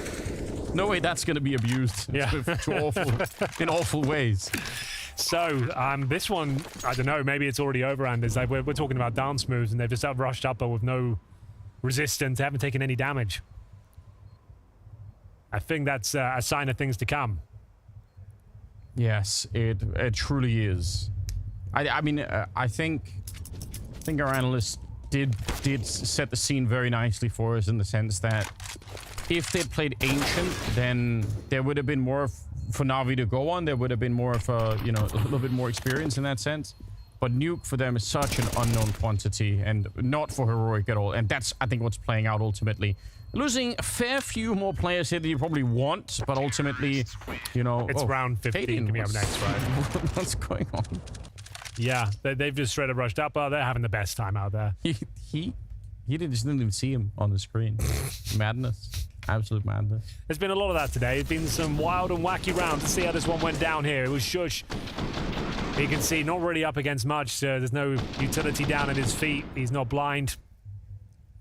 No way that's going to be abused. Yeah. in awful ways. So, this one, I don't know, maybe it's already over, Anders. Like, we're talking about dance moves, and they've just rushed up with no resistance. They haven't taken any damage. I think that's a sign of things to come. Yes, it truly is. I mean, I think our analysts did set the scene very nicely for us, in the sense that if they'd played Ancient, then there would have been more for NAVI to go on. There would have been more of a, a little bit more experience in that sense. But Nuke for them is such an unknown quantity and not for Heroic at all. And that's, I think, what's playing out ultimately. Losing a fair few more players here than you probably want, but ultimately, you know... It's round 15 coming up next, right? What's going on? Yeah, they've just straight up rushed up. Oh, they're having the best time out there. He didn't even see him on the screen. Madness. Absolute madness. There's been a lot of that today. There's been some wild and wacky rounds. Let's see how this one went down here. It was Shush. You can see not really up against much. There's no utility down at his feet. He's not blind.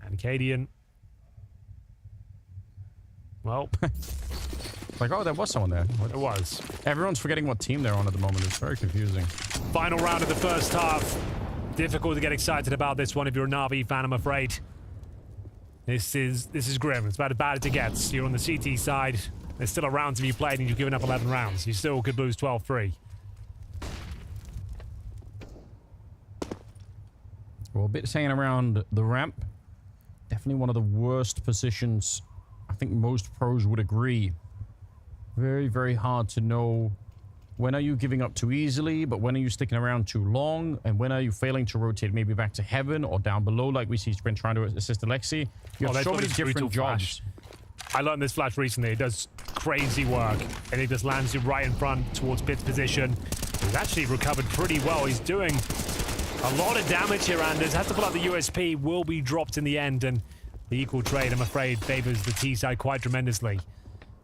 And Cadian. Well. Like, oh, there was someone there. It was. Everyone's forgetting what team they're on at the moment. It's very confusing. Final round of the first half. Difficult to get excited about this one if you're a NAVI fan, I'm afraid. This is grim. It's about as bad as it gets. You're on the CT side. There's still a round to be played and you've given up 11 rounds. You still could lose 12-3. Well, a bit hanging around the ramp. Definitely one of the worst positions. I think most pros would agree. Very, very hard to know when are you giving up too easily, but when are you sticking around too long, and when are you failing to rotate maybe back to heaven or down below, like we see Sprint trying to assist Alexi. You have so many different jobs. I learned this flash recently. It does crazy work, and it just lands you right in front towards Pit's position. He's actually recovered pretty well. He's doing a lot of damage here, Anders. Has to pull out the USP, will be dropped in the end, and the equal trade, I'm afraid, favors the T side quite tremendously.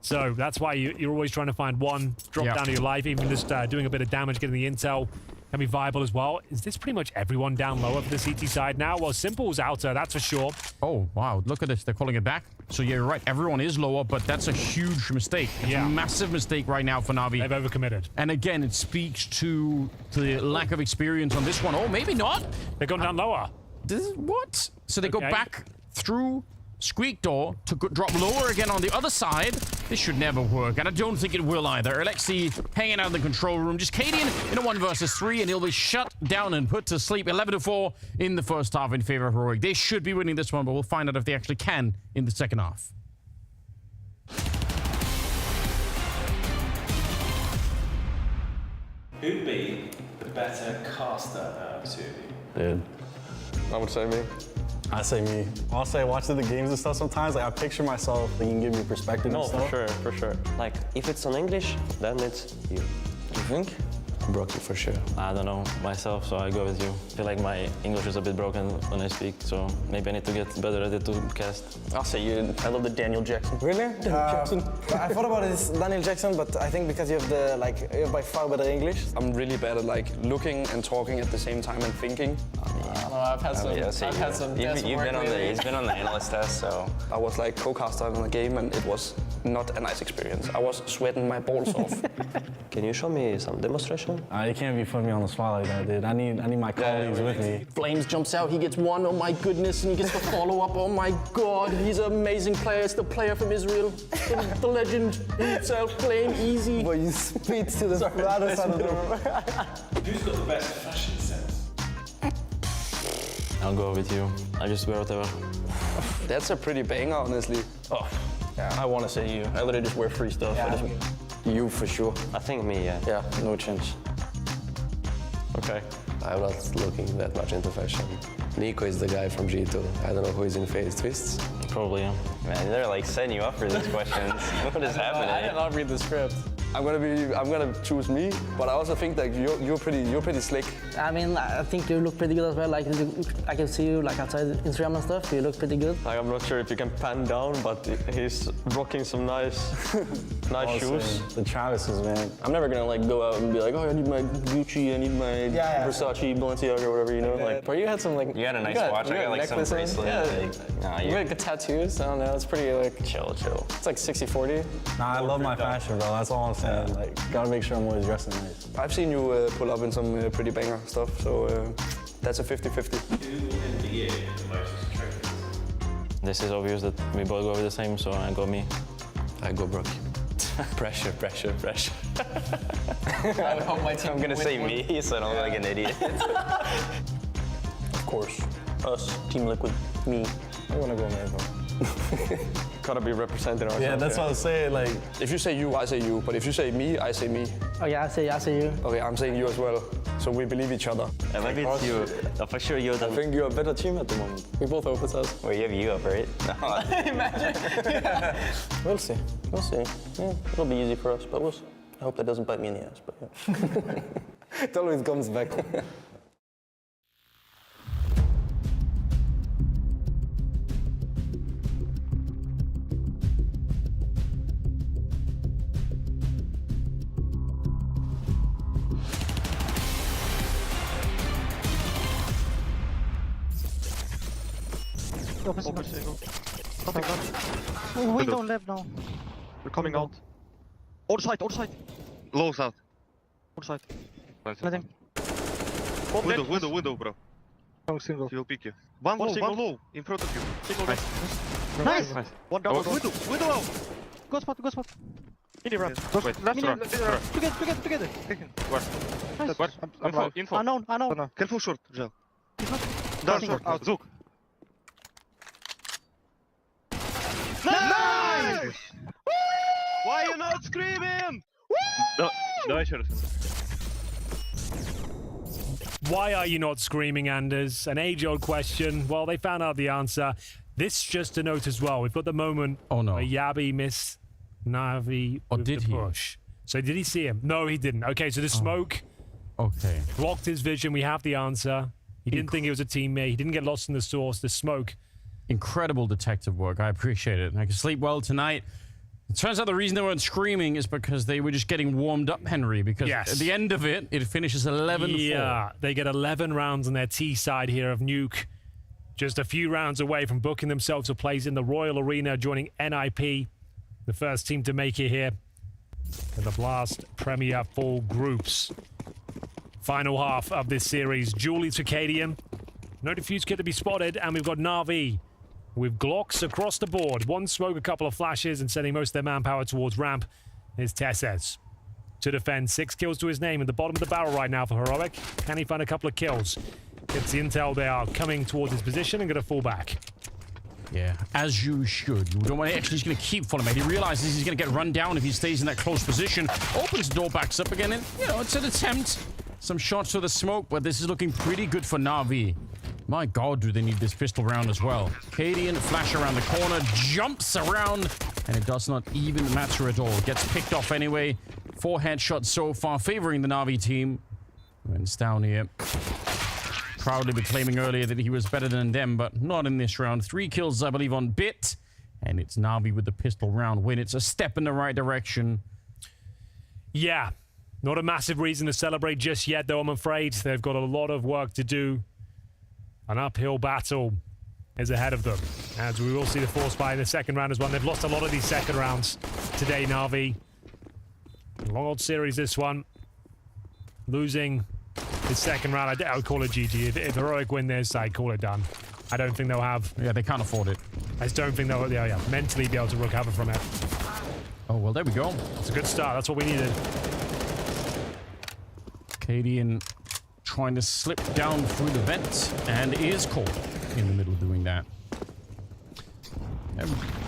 So that's why you're always trying to find one drop down to your life, even just doing a bit of damage, getting the intel can be viable as well. Is this pretty much everyone down lower for the CT side now? Well, Simple's outer, that's for sure. Oh, wow. Look at this. They're calling it back. So yeah, you're right. Everyone is lower, but that's a huge mistake. It's a massive mistake right now for Navi. They've overcommitted. And again, it speaks to the lack of experience on this one. Oh, maybe not. They've gone down lower. What? So they go back through Squeak Door to drop lower again on the other side. This should never work, and I don't think it will either. Alexi hanging out in the control room. Just Cadian in a 1 versus 3, and he'll be shut down and put to sleep. 11-4 in the first half in favor of Heroic. They should be winning this one, but we'll find out if they actually can in the second half. Who'd be the better caster out of two of you? Dude, I would say me. I say me. I'll say watching the games and stuff sometimes, like I picture myself thinking, give me perspective and stuff. No, for sure. Like, if it's on English, then it's you. You think? Broken for sure. I don't know myself, so I go with you. I feel like my English is a bit broken when I speak, so maybe I need to get better at it to cast. I'll say you. I love the Daniel Jackson. Really? Daniel Jackson? I thought about it as Daniel Jackson, but I think because you have you have by far better English. I'm really bad at looking and talking at the same time and thinking. I've had some. You've been on the analyst test, so I was like co-caster in the game, and it was not a nice experience. I was sweating my balls off. Can you show me some demonstration? You can't be putting me on the spot like that, dude. I need my colleagues with me. Flames jumps out, he gets one, oh my goodness, and he gets the follow-up, oh my god, he's an amazing player, it's the player from Israel, the legend himself, Flame, easy. But you speed to the other side of the room. Who's got the best fashion sense? I'll go with you. I just wear whatever. That's a pretty banger, honestly. Oh, yeah, I want to say you. I literally just wear free stuff. Yeah. You for sure. I think me, yeah. Yeah, no chance. Okay. I'm not looking that much into fashion. Nico is the guy from G2. I don't know who is in FaZe Twists. Probably, yeah. Man, they're like setting you up for these questions. What is happening? I did not read the script. I'm gonna choose me, but I also think that you're pretty slick. I mean, I think you look pretty good as well. Like I can see you like outside Instagram and stuff. You look pretty good. Like, I'm not sure if you can pan down, but he's rocking some nice shoes. The Travises, man. I'm never gonna go out and be like, oh, I need my Gucci, I need my Versace, Balenciaga, or whatever, you know. Like, but you had some You had a nice watch. I got like some bracelet. Yeah. You got tattoos. I don't know. It's pretty chill. It's like 60-40. Nah, I love my fashion, bro. That's all I'm saying. Like, gotta make sure I'm always dressing nice. I've seen you pull up in some pretty banger stuff, so that's a 50-50. Who in the year the most trophies? This is obvious that we both go with the same, so I go me. I go Brock. Pressure. I hope my team I'm gonna say me, so I don't look like an idiot. Of course. Us, Team Liquid, me. I'm gonna go Mavo. gotta be representing ourselves. Yeah, that's what I was saying. Like, if you say you, I say you. But if you say me, I say me. Okay, I say you. Okay, I'm saying you as well. So we believe each other. Yeah, maybe it's you. For sure, you're the... I think you're a better team at the moment. We both hope it's us. Well, you have you up, right? Imagine. Yeah. We'll see. We'll see. Yeah, it'll be easy for us, but we'll see. I hope that doesn't bite me in the ass, but yeah. It always comes back. Window left now. We're coming out. Other side. Low south. Other side. Nothing. Window, bro. Wrong single. He'll pick you. One more single low in front of you. Single Nice. One down. Window out. Go spot. Mini ramp. Wait, Mini ramp. together. Where? Nice. Where? Info. Unknown. Careful short, Gel. Down Short. out. Zook. Nice! Why are you not screaming? No, I should have. Why are you not screaming, Anders? An age-old question. Well, they found out the answer. This just to note as well. We've got the moment where Yabi missed Navi with the push. So did he see him? No, he didn't. Okay, so the smoke blocked his vision. We have the answer. He didn't think he was a teammate. He didn't get lost in the source. The smoke. Incredible detective work. I appreciate it. I can sleep well tonight. It turns out the reason they weren't screaming is because they were just getting warmed up, Henry, because at the end of it, it finishes 11-4. Yeah, they get 11 rounds on their T side here of Nuke. Just a few rounds away from booking themselves a place in the Royal Arena, joining NIP, the first team to make it here in the Blast Premier Fall Groups. Final half of this series. Julie Circadian. No defuse kit to be spotted, and we've got NAVI with Glocks across the board. One smoke, a couple of flashes, and sending most of their manpower towards ramp is at.CEST to defend. 6 kills to his name at the bottom of the barrel right now for Heroic. Can he find a couple of kills? Gets the intel. They are coming towards his position and going to fall back. Yeah, as you should. You don't want to actually, he's going to keep following, mate. He realizes he's going to get run down if he stays in that close position. Opens the door, backs up again, and, you know, it's an attempt. Some shots to the smoke, but this is looking pretty good for NAVI. My God, do they need this pistol round as well. Cadian, flash around the corner, jumps around, and it does not even matter at all. Gets picked off anyway. 4 headshots so far, favoring the NAVI team. Wins down here. Proudly proclaiming earlier that he was better than them, but not in this round. 3 kills, I believe, on Bit. And it's NAVI with the pistol round win. It's a step in the right direction. Yeah, not a massive reason to celebrate just yet, though, I'm afraid. They've got a lot of work to do. An uphill battle is ahead of them, as we will see the force buy in the second round as well. They've lost a lot of these second rounds today, NAVI. Long old series, this one. Losing the second round, I would call it GG. If Heroic win this, I'd call it done. I don't think they'll have... Yeah, they can't afford it. I just don't think they'll mentally be able to recover from it. Oh, well, there we go. It's a good start. That's what we needed. Cadian trying to slip down through the vent and is caught in the middle of doing that.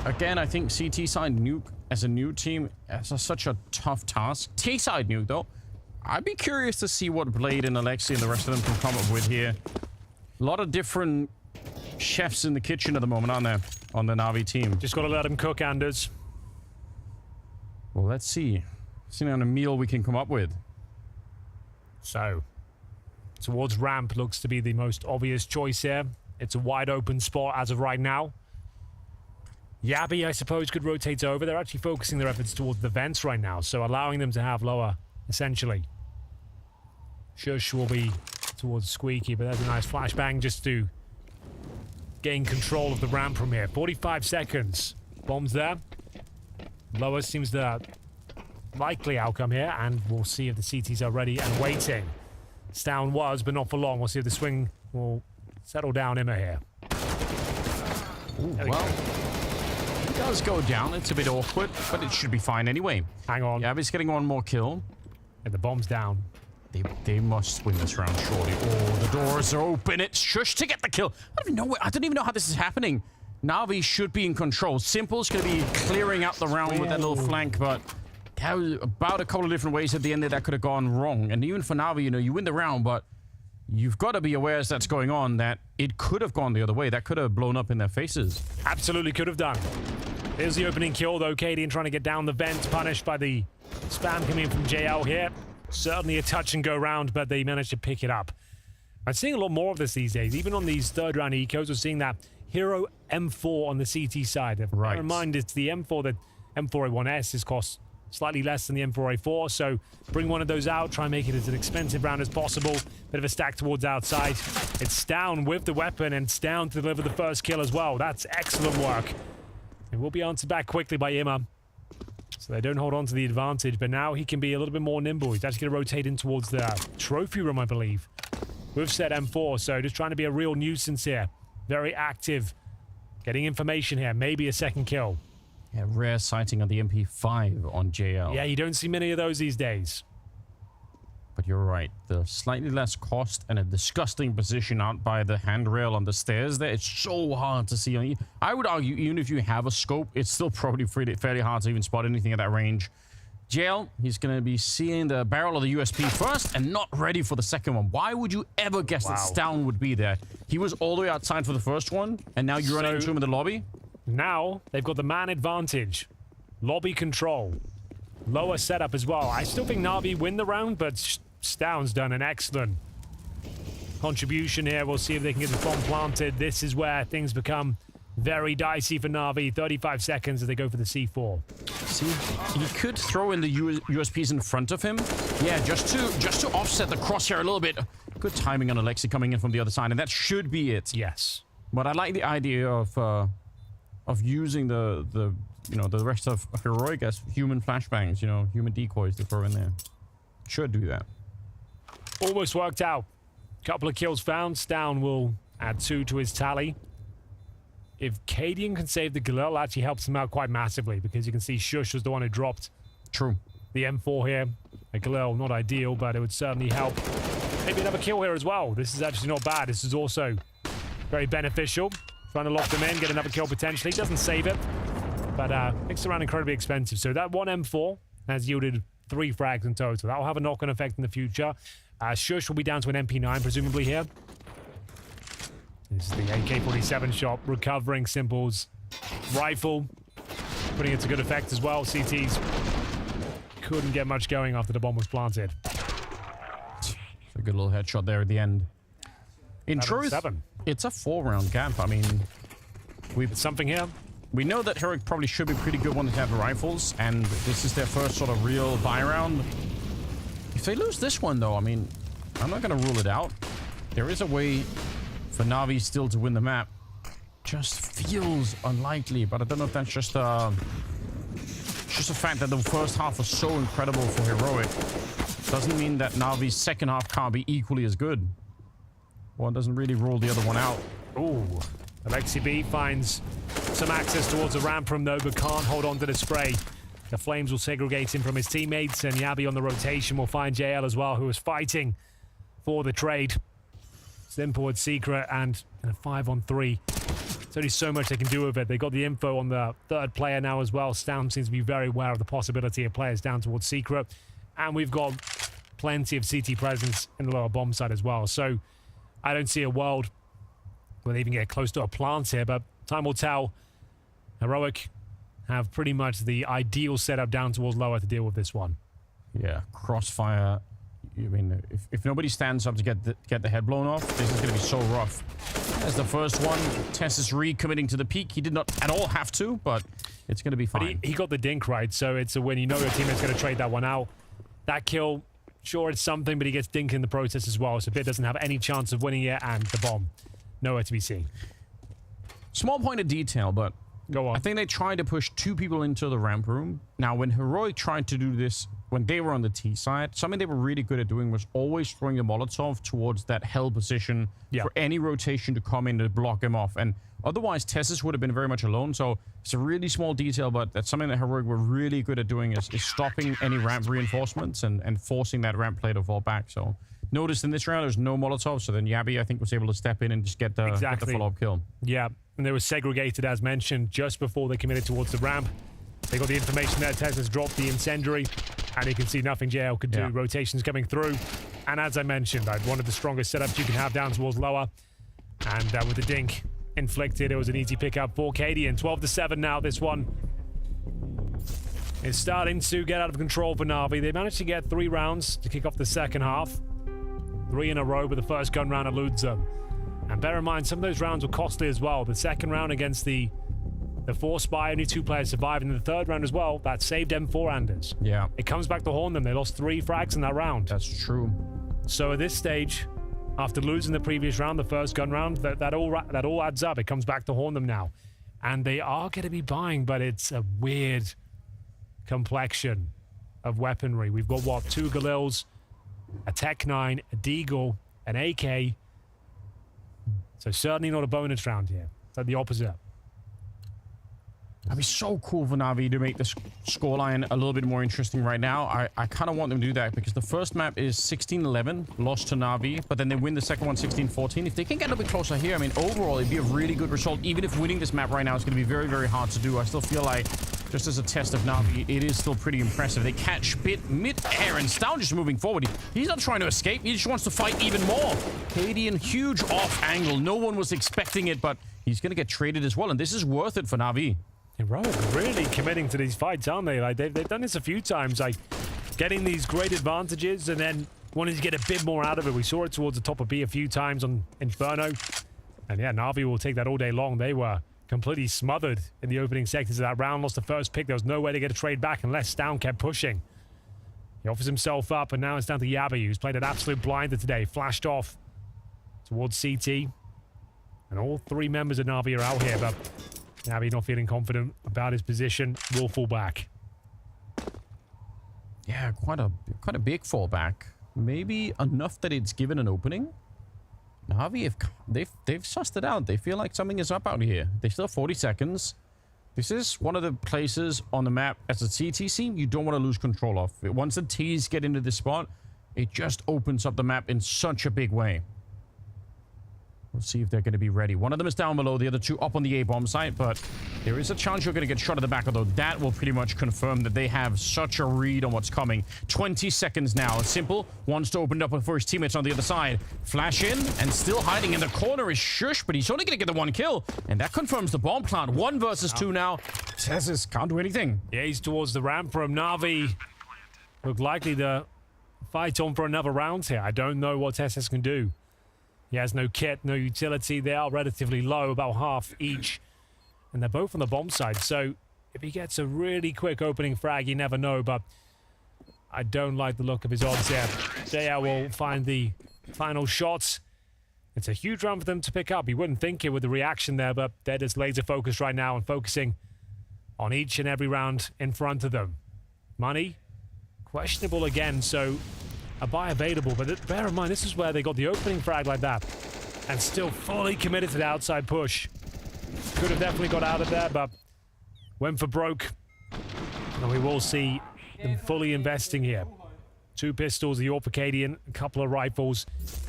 Again, I think CT side Nuke as a new team is such a tough task. T side Nuke, though, I'd be curious to see what Blade and Alexi and the rest of them can come up with here. A lot of different chefs in the kitchen at the moment, aren't there, on the NAVI team? Just got to let them cook, Anders. Well, let's see. See what kind of meal we can come up with. So, towards ramp looks to be the most obvious choice here. It's a wide open spot as of right now. Yabi, I suppose, could rotate over. They're actually focusing their efforts towards the vents right now, so allowing them to have lower, essentially. Shush will be towards Squeaky, but there's a nice flashbang just to gain control of the ramp from here. 45 seconds. Bombs there. Lower seems the likely outcome here, and we'll see if the CTs are ready and waiting. Down was, but not for long. We'll see if the swing will settle down Emma here. Ooh, well, he does go down. It's a bit awkward, but it should be fine anyway. Hang on. Yeah, he's getting one more kill. And the bomb's down. They must win this round, surely. Oh, the doors are open. It's Shush to get the kill. I don't even know how this is happening. Navi should be in control. Simple's going to be clearing out the round with that little flank, but that was about a couple of different ways at the end that could have gone wrong. And even for Navi, you know, you win the round, but you've got to be aware as that's going on that it could have gone the other way. That could have blown up in their faces. Absolutely could have done. Here's the opening kill, though. Cadian trying to get down the vent, punished by the spam coming in from JL here. Certainly a touch and go round, but they managed to pick it up. I'm seeing a lot more of this these days. Even on these third round ecos, we're seeing that Hero M4 on the CT side. Right. Bear in mind, it's the M4 that M4A1S is cost slightly less than the M4A4, so bring one of those out, try and make it as an expensive round as possible. Bit of a stack towards outside. It's down with the weapon, and it's down to deliver the first kill as well. That's excellent work. It will be answered back quickly by Imma, so they don't hold on to the advantage, but now he can be a little bit more nimble. He's actually going to rotate in towards the trophy room, I believe, with set M4, so just trying to be a real nuisance here. Very active, getting information here, maybe a second kill. Yeah, rare sighting of the MP5 on JL. Yeah, you don't see many of those these days. But you're right. The slightly less cost and a disgusting position out by the handrail on the stairs there. It's so hard to see. I would argue, even if you have a scope, it's still probably fairly hard to even spot anything at that range. JL, he's going to be seeing the barrel of the USP first and not ready for the second one. Why would you ever guess that Stown would be there? He was all the way outside for the first one, and now you run into him in the lobby? Now, they've got the man advantage. Lobby control. Lower setup as well. I still think Navi win the round, but Stown's done an excellent contribution here. We'll see if they can get the bomb planted. This is where things become very dicey for Navi. 35 seconds as they go for the C4. See, he could throw in the USPs in front of him. Yeah, just to offset the crosshair a little bit. Good timing on Alexi coming in from the other side, and that should be it. Yes. But I like the idea of using the rest of Heroic as human flashbangs, human decoys to throw in there. Should do that. Almost worked out. Couple of kills found. Stown will add 2 to his tally. If Cadian can save the Galil, actually helps him out quite massively, because you can see Shush was the one who dropped the M4 here. A Galil, not ideal, but it would certainly help. Maybe another kill here as well. This is actually not bad. This is also very beneficial. Trying to lock them in, get another kill potentially. Doesn't save it, but makes the round incredibly expensive. So that one M4 has yielded 3 frags in total. That will have a knock-on effect in the future. Shush will be down to an MP9, presumably here. This is the AK-47 shot, recovering Simple's rifle, putting it to good effect as well. CTs couldn't get much going after the bomb was planted. A good little headshot there at the end. In truth, it's a 4-round gap. I mean, we've something here. We know that Heroic probably should be pretty good when they have the rifles, and this is their first sort of real buy round. If they lose this one, though, I mean, I'm not going to rule it out. There is a way for Navi still to win the map. Just feels unlikely, but I don't know if that's just a fact that the first half was so incredible for Heroic. Doesn't mean that Navi's second half can't be equally as good. One doesn't really rule the other one out. Ooh. Alexi B finds some access towards the ramp from Nova, can't hold on to the spray. The flames will segregate him from his teammates, and Yabi on the rotation will find JL as well, who was fighting for the trade. Simple with Secret and a 5-on-3. There's only so much they can do with it. They got the info on the third player now as well. Stam seems to be very aware of the possibility of players down towards Secret. And we've got plenty of CT presence in the lower bomb side as well. So I don't see a world where they even get close to a plant here, but time will tell. Heroic have pretty much the ideal setup down towards lower to deal with this one. Yeah, crossfire. I mean, if nobody stands up to get the head blown off, this is going to be so rough. As the first one, Tess is recommitting to the peak. He did not at all have to, but it's going to be fine. But he got the dink right, so it's a win. You know your teammate's going to trade that one out. That kill, sure, it's something, but he gets dinked in the process as well, so Bit doesn't have any chance of winning it, and the bomb, nowhere to be seen. Small point of detail, but go on. I think they tried to push 2 people into the ramp room. Now, when Heroic tried to do this, when they were on the T side, something they were really good at doing was always throwing the Molotov towards that hell position for any rotation to come in to block him off. And otherwise, Tessus would have been very much alone. So it's a really small detail, but that's something that Heroic were really good at doing is stopping any ramp reinforcements and forcing that ramp play to fall back. So noticed in this round, there's no Molotov, so then Yabi, I think, was able to step in and just get the follow-up kill. Yeah, and they were segregated, as mentioned, just before they committed towards the ramp. They got the information there. Tesla's dropped the incendiary, and you can see nothing JL could do. Yeah. Rotations coming through. And as I mentioned, one of the strongest setups you can have down towards lower. And with the dink inflicted, it was an easy pickup for Cadian. 12-7 now, this one. It's starting to get out of control for Na'Vi. They managed to get 3 rounds to kick off the second half. 3 in a row, but the first gun round eludes them. And bear in mind, some of those rounds were costly as well. The second round against the 4 spy, only 2 players survived. And the third round as well, that saved M4 Anders. Yeah. It comes back to haunt them. They lost 3 frags in that round. That's true. So at this stage, after losing the previous round, the first gun round, that all adds up. It comes back to haunt them now. And they are going to be buying, but it's a weird complexion of weaponry. We've got, what, 2 Galils, a Tech 9, a Deagle, an AK. So certainly not a bonus round here. It's like the opposite. That'd be so cool for Na'Vi to make the scoreline a little bit more interesting right now. I kind of want them to do that because the first map is 16-11, lost to Na'Vi, but then they win the second one 16-14. If they can get a little bit closer here, I mean, overall, it'd be a really good result. Even if winning this map right now is going to be very, very hard to do. I still feel like, just as a test of Na'Vi, it is still pretty impressive. They catch Bit mid-air and Stown just moving forward. He's not trying to escape. He just wants to fight even more. Cadian, huge off angle. No one was expecting it, but he's going to get traded as well, and this is worth it for Na'Vi. Heroic, really committing to these fights, aren't they? Like they've done this a few times, like getting these great advantages and then wanting to get a bit more out of it. We saw it towards the top of B a few times on Inferno. And yeah, Na'Vi will take that all day long. They were completely smothered in the opening sectors of that round. Lost the first pick. There was no way to get a trade back unless Stown kept pushing. He offers himself up, and now it's down to Yabi, who's played an absolute blinder today. Flashed off towards CT. And all 3 members of Na'Vi are out here, but Navi not feeling confident about his position, will fall back. Yeah, quite a big fallback. Maybe enough that it's given an opening. Navi, they've sussed it out. They feel like something is up out here. They still have 40 seconds. This is one of the places on the map as a CT scene you don't want to lose control of. Once the T's get into this spot, it just opens up the map in such a big way. We'll see if they're going to be ready. One of them is down below, the other 2 up on the A-bomb site, but there is a chance you're going to get shot at the back, although that will pretty much confirm that they have such a read on what's coming. 20 seconds now. Simple wants to open up for his teammates on the other side. Flash in, and still hiding in the corner is Shush, but he's only going to get the 1 kill, and that confirms the bomb plant. 1 versus 2 now. CSGO can't do anything. Yeah, he's towards the ramp from Na'Vi. Look likely to fight on for another round here. I don't know what CSGO can do. He has no kit, no utility. They are relatively low, about half each. And they're both on the bomb side. So if he gets a really quick opening frag, you never know. But I don't like the look of his odds here. JL will find the final shots. It's a huge round for them to pick up. You wouldn't think it with the reaction there, but they're just laser focused right now and focusing on each and every round in front of them. Money, questionable again, so a buy available, but bear in mind, this is where they got the opening frag like that and still fully committed to the outside push. Could have definitely got out of there, but went for broke. And we will see them fully investing here. 2 pistols, the Orpicadian, a couple of rifles.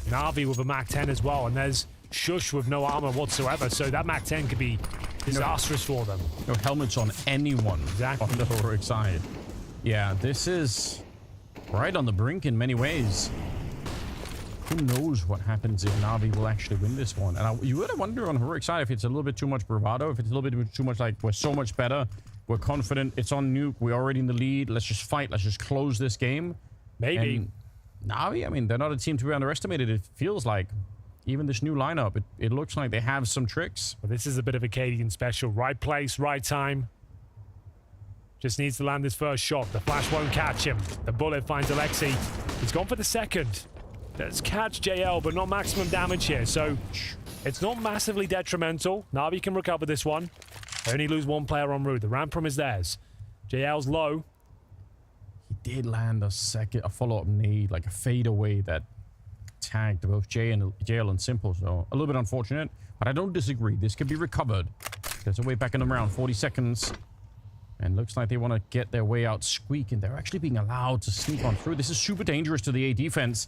Na'Vi with a MAC-10 as well, and there's Shush with no armor whatsoever, so that MAC-10 could be disastrous for them. No helmets on anyone. Exactly. On the heroic side. Yeah, this is right on the brink in many ways. Who knows what happens if Na'Vi will actually win this one? And you would wonder on heroic side if it's a little bit too much bravado, if it's a little bit too much like we're so much better, we're confident, it's on nuke, we're already in the lead, let's just fight, let's just close this game. Maybe. And Na'Vi, I mean, they're not a team to be underestimated. It feels like even this new lineup, it looks like they have some tricks. Well, this is a bit of a Cadian special. Right place, right time. Just needs to land his first shot. The flash won't catch him. The bullet finds Alexi. He's gone for the second. Let's catch JL, but not maximum damage here. So it's not massively detrimental. Na'Vi can recover this one. They only lose 1 player en route. The ramp from is theirs. JL's low. He did land a follow-up nade, like a fadeaway that tagged both JL and Simple. So a little bit unfortunate, but I don't disagree. This could be recovered. There's a way back in the round. 40 seconds. And looks like they want to get their way out Squeak, and they're actually being allowed to sneak on through. This is super dangerous to the A defense.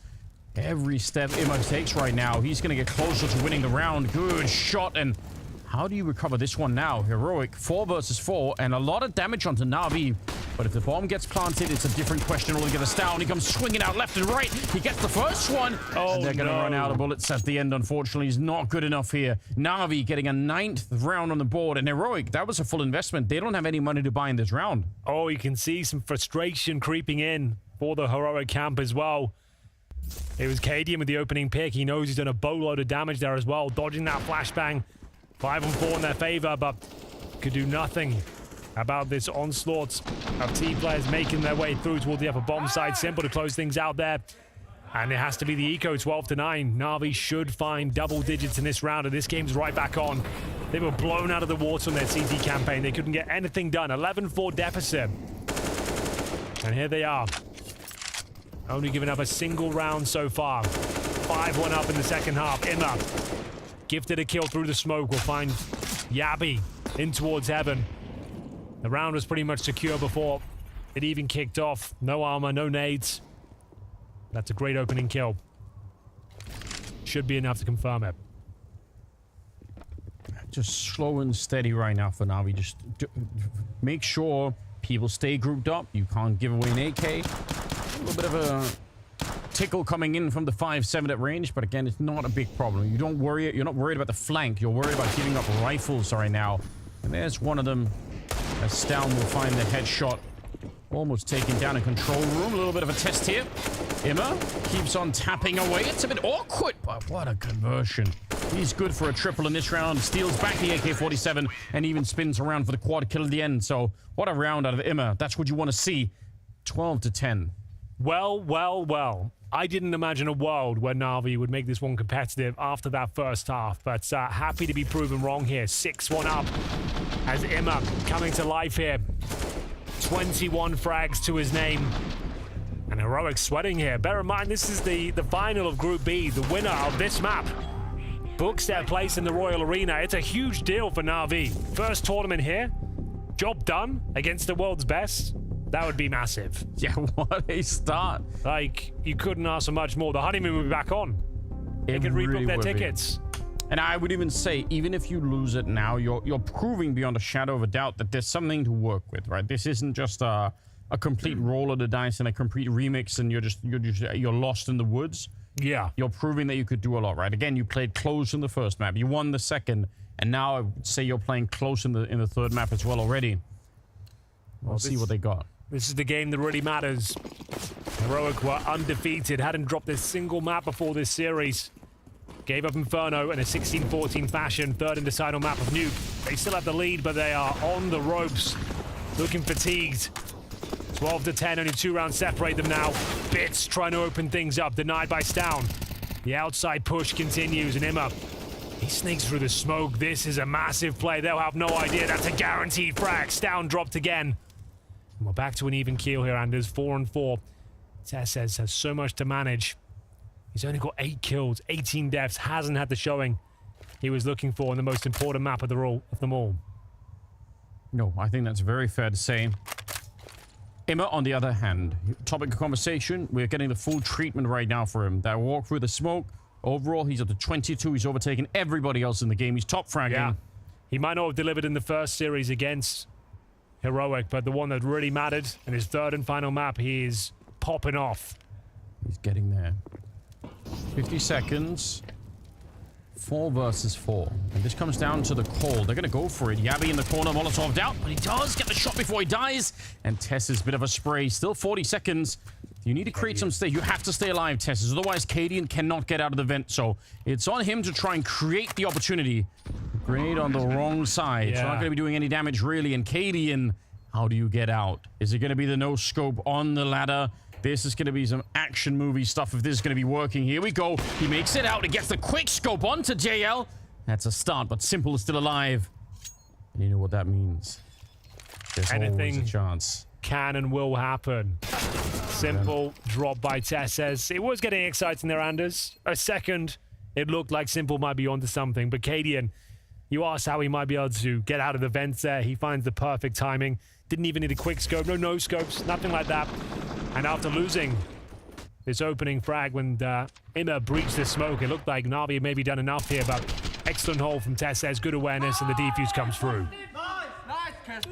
Every step Imma takes right now, he's going to get closer to winning the round. Good shot. And how do you recover this one now? Heroic, 4 versus 4, and a lot of damage onto Na'Vi. But if the bomb gets planted, it's a different question altogether. Down, he comes swinging out left and right. He gets the first one. Oh, and they're going to run out of bullets at the end, unfortunately. He's not good enough here. Na'Vi getting a 9th round on the board. And Heroic, that was a full investment. They don't have any money to buy in this round. Oh, you can see some frustration creeping in for the Heroic camp as well. It was Cadian with the opening pick. He knows he's done a boatload of damage there as well, dodging that flashbang. 5-on-4 in their favor, but could do nothing about this onslaught of T players making their way through toward the upper bomb side. Simple to close things out there. And it has to be the eco, 12-9. Na'Vi should find double digits in this round, and this game's right back on. They were blown out of the water on their CT campaign. They couldn't get anything done. 11-4 deficit. And here they are. Only giving up a single round so far. 5-1 up in the second half. Imma gifted a kill through the smoke. Will find Yabi in towards heaven. The round was pretty much secure before it even kicked off. No armor, no nades. That's a great opening kill. Should be enough to confirm it. Just slow and steady right now for Na'Vi. Just make sure people stay grouped up. You can't give away an AK. A little bit of a tickle coming in from the 5-7 at range, but again, it's not a big problem. You're not worried about the flank. You're worried about giving up rifles right now. And there's one of them. As Stown will find the headshot. Almost taken down in control room. A little bit of a test here. Imma keeps on tapping away. It's a bit awkward, but what a conversion. He's good for a triple in this round. Steals back the AK-47 and even spins around for the quad kill at the end. So what a round out of Imma. That's what you want to see. 12-10. Well. I didn't imagine a world where Na'Vi would make this one competitive after that first half, but happy to be proven wrong here. 6-1 up as Imma coming to life here. 21 frags to his name. And Heroic sweating here. Bear in mind, this is the final of Group B. The winner of this map books their place in the Royal Arena. It's a huge deal for Na'Vi. First tournament here. Job done against the world's best. That would be massive. Yeah, what a start. Like, you couldn't ask for much more. The honeymoon would be back on. They could rebook their tickets. And I would even say, even if you lose it now, you're proving beyond a shadow of a doubt that there's something to work with, right? This isn't just a complete roll of the dice and a complete remix, and you're lost in the woods. Yeah. You're proving that you could do a lot, right? Again, you played close in the first map. You won the second, and now I would say you're playing close in the third map as well already. We'll see what they got. This is the game that really matters. Heroic were undefeated, hadn't dropped a single map before this series. Gave up Inferno in a 16-14 fashion, third in the final map of Nuke. They still have the lead, but they are on the ropes, looking fatigued. 12-10, only 2 rounds separate them now. Bits trying to open things up, denied by Stown. The outside push continues, and Imma, he sneaks through the smoke. This is a massive play. They'll have no idea. That's a guaranteed frag. Stown dropped again. And we're back to an even keel here, Anders. 4-4. CSGO has so much to manage. He's only got 8 kills, 18 deaths, hasn't had the showing he was looking for in the most important map of them all. No, I think that's very fair to say. Imma, on the other hand, topic of conversation, we're getting the full treatment right now for him. That walk through the smoke, overall, he's up to 22. He's overtaken everybody else in the game. He's top fragging. Yeah. He might not have delivered in the first series against Heroic, but the one that really mattered in his third and final map, he is popping off. He's getting there. 50 seconds. 4 versus 4. And this comes down to the call. They're going to go for it. Yabi in the corner, Molotov out, but he does get the shot before he dies. And Tess's bit of a spray. Still 40 seconds. You need to create some stay. You have to stay alive, Tess. Otherwise, Cadian cannot get out of the vent. So it's on him to try and create the opportunity. Grenade on the wrong side. It's not going to be doing any damage, really. And Cadian, how do you get out? Is it going to be the no-scope on the ladder? This is going to be some action movie stuff if this is going to be working. Here we go. He makes it out. He gets the quick scope onto JL. That's a start, but Simple is still alive. And you know what that means. There's always a chance. Can and will happen. Simple drop by Tesses. It was getting exciting there, Anders. A second, it looked like Simple might be onto something. But Cadian, you asked how he might be able to get out of the vents there. He finds the perfect timing. Didn't even need a quick scope. No scopes. Nothing like that. And after losing this opening frag when Immer breached the smoke. It looked like NAVI had maybe done enough here, but excellent hold from CSGO, good awareness, and the defuse comes through.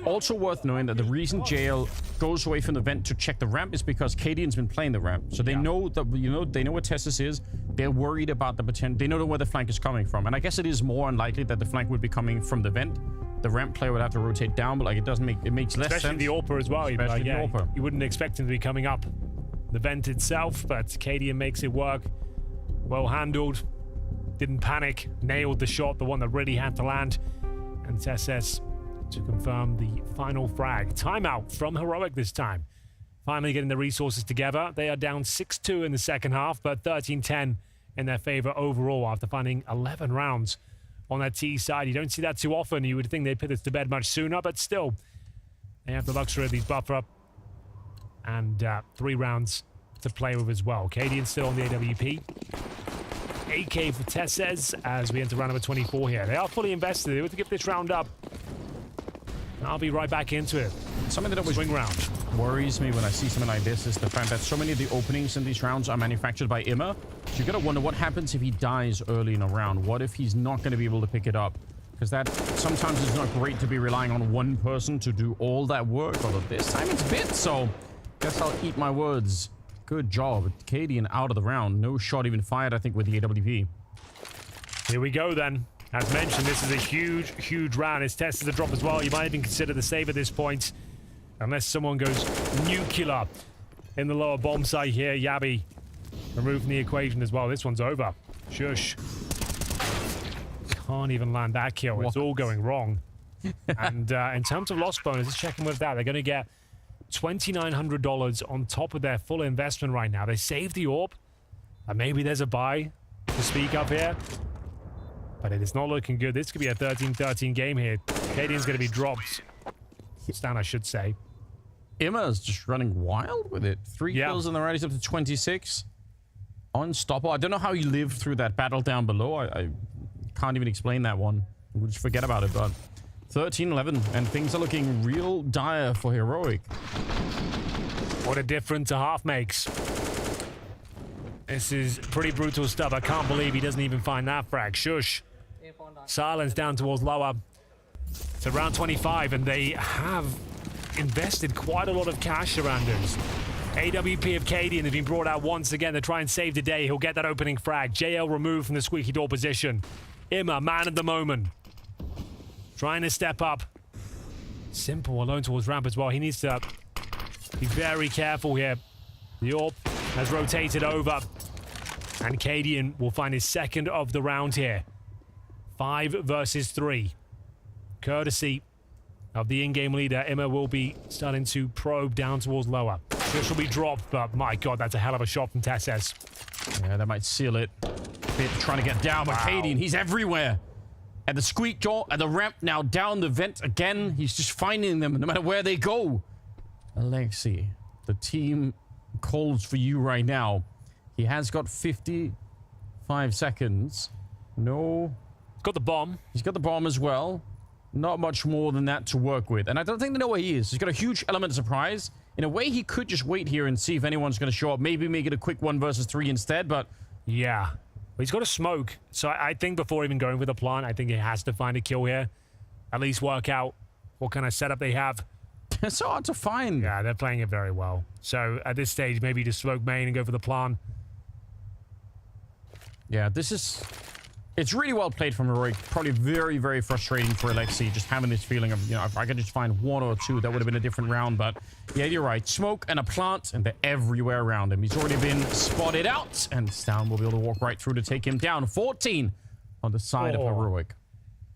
Also worth knowing that the reason JL goes away from the vent to check the ramp is because Cadian's been playing the ramp. So they know that, they know where TSS is. They're worried about the potential. They know where the flank is coming from. And I guess it is more unlikely that the flank would be coming from the vent. The ramp player would have to rotate down, but like it makes less sense. Especially the AWPer as well. Especially the AWPer. You wouldn't expect him to be coming up the vent itself, but Cadian makes it work. Well handled. Didn't panic. Nailed the shot, the one that really had to land. And TSS to confirm the final frag. Timeout from Heroic this time. Finally getting the resources together. They are down 6-2 in the second half, but 13-10 in their favor overall after finding 11 rounds on that T side. You don't see that too often. You would think they'd put this to bed much sooner, but still, they have the luxury of these buffer up and 3 rounds to play with as well. Cadian still on the AWP. AK for TSS as we enter round number 24 here. They are fully invested. They want to give this round up. And I'll be right back into it. Something that always swing round worries me when I see something like this is the fact that so many of the openings in these rounds are manufactured by Immer. So you gotta wonder what happens if he dies early in a round. What if he's not gonna be able to pick it up? Because that sometimes is not great to be relying on one person to do all that work. Although this time it's bit, so guess I'll eat my words. Good job. Cadian out of the round. No shot even fired, I think, with the AWP. Here we go then. As mentioned, this is a huge, huge round. It's tested the drop as well. You might even consider the save at this point. Unless someone goes nuclear in the lower bomb site here. Yabi removed from the equation as well. This one's over. Shush. Can't even land that kill. What? It's all going wrong. And in terms of loss bonus, let's check in with that. They're going to get $2,900 on top of their full investment right now. They saved the AWP. And maybe there's a buy to speak up here. But it is not looking good. This could be a 13-13 game here. Cadian's going to be dropped. Stan, I should say. Imma's just running wild with it. 3 kills in the round. He's up to 26. Unstoppable. I don't know how he lived through that battle down below. I can't even explain that one. We'll just forget about it. But 13-11, and things are looking real dire for Heroic. What a difference a half makes. This is pretty brutal stuff. I can't believe he doesn't even find that frag. Shush. Silence down towards lower. So round 25, and they have invested quite a lot of cash around us. AWP of Cadian has been brought out once again to try and save the day. He'll get that opening frag. JL removed from the squeaky door position. Immer, man of the moment. Trying to step up. Simple alone towards ramp as well. He needs to be very careful here. The AWP has rotated over. And Cadian will find his second of the round here. 5 versus 3. Courtesy of the in-game leader, Emma will be starting to probe down towards lower. This will be dropped, but my god, that's a hell of a shot from TSS. Yeah, that might seal it. Bit trying to get down, but Cadian, he's everywhere. At the squeak door, at the ramp, now down the vent again. He's just finding them no matter where they go. Alexi, the team calls for you right now. He has got 55 seconds. No. Got the bomb. He's got the bomb as well. Not much more than that to work with. And I don't think they know where he is. He's got a huge element of surprise. In a way, he could just wait here and see if anyone's going to show up. Maybe make it a quick 1 versus 3 instead, but... Yeah. Well, he's got a smoke. So I think before even going with a plan, I think he has to find a kill here. At least work out what kind of setup they have. It's so hard to find. Yeah, they're playing it very well. So at this stage, maybe just smoke main and go for the plan. Yeah, this is... It's really well played from Heroic. Probably very, very frustrating for Alexi, just having this feeling of, if I could just find 1 or 2, that would have been a different round. But yeah, you're right. Smoke and a plant, and they're everywhere around him. He's already been spotted out, and Stan will be able to walk right through to take him down. 14 on the side of Heroic.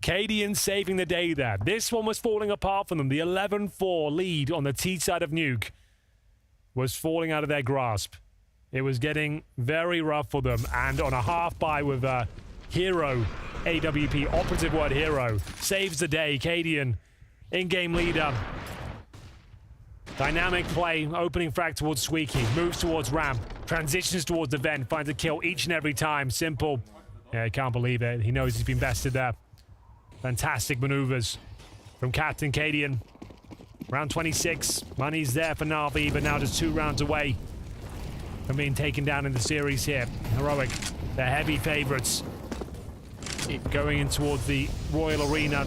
Cadian saving the day there. This one was falling apart for them. The 11-4 lead on the T side of Nuke was falling out of their grasp. It was getting very rough for them, and on a half buy with Hero, AWP, operative word hero, saves the day. Cadian, in-game leader. Dynamic play, opening frag towards Squeaky, moves towards ramp, transitions towards the vent, finds a kill each and every time. Simple. Yeah, I can't believe it. He knows he's been bested there. Fantastic maneuvers from Captain Cadian. Round 26, money's there for NAVI, but now just 2 rounds away from being taken down in the series here. Heroic, they're heavy favorites. Going in towards the Royal Arena.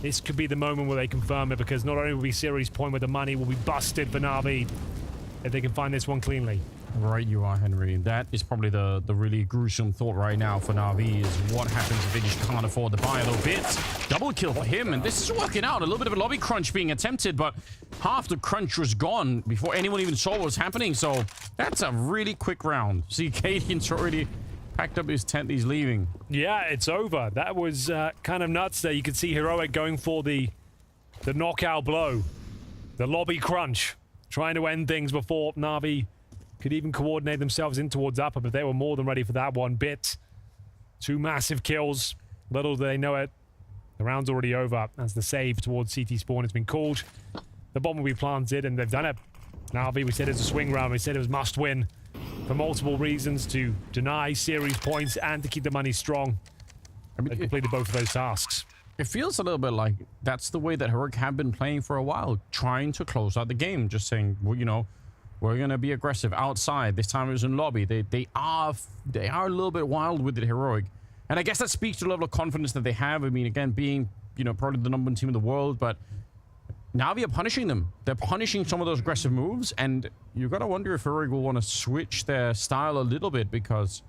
This could be the moment where they confirm it, because not only will be series point, but the money will be busted for NAVI if they can find this one cleanly. Right you are, Henry. That is probably the really gruesome thought right now for NAVI, is what happens if they just can't afford to buy a little bit. Double kill for him, and this is working out. A little bit of a lobby crunch being attempted, but half the crunch was gone before anyone even saw what was happening, so that's a really quick round. See, Cadian's already packed up his tent, he's leaving. Yeah, it's over. That was kind of nuts there. You could see Heroic going for the knockout blow, the lobby crunch, trying to end things before NAVI could even coordinate themselves in towards upper, but they were more than ready for that one. Bit. 2 massive kills. Little do they know it. The round's already over as the save towards CT spawn has been called. The bomb will be planted, and they've done it. NAVI, we said it's a swing round. We said it was must win for multiple reasons, to deny series points and to keep the money strong. I mean, they completed both of those tasks. It feels a little bit like that's the way that Heroic have been playing for a while, trying to close out the game, just saying, well, you know, we're going to be aggressive outside. This time it was in lobby. They are a little bit wild with it, Heroic. And I guess that speaks to the level of confidence that they have. I mean, again, being, you know, probably the #1 team in the world, but NAVI are punishing them. They're punishing some of those aggressive moves, and you got to wonder if Heroic will want to switch their style a little bit, because,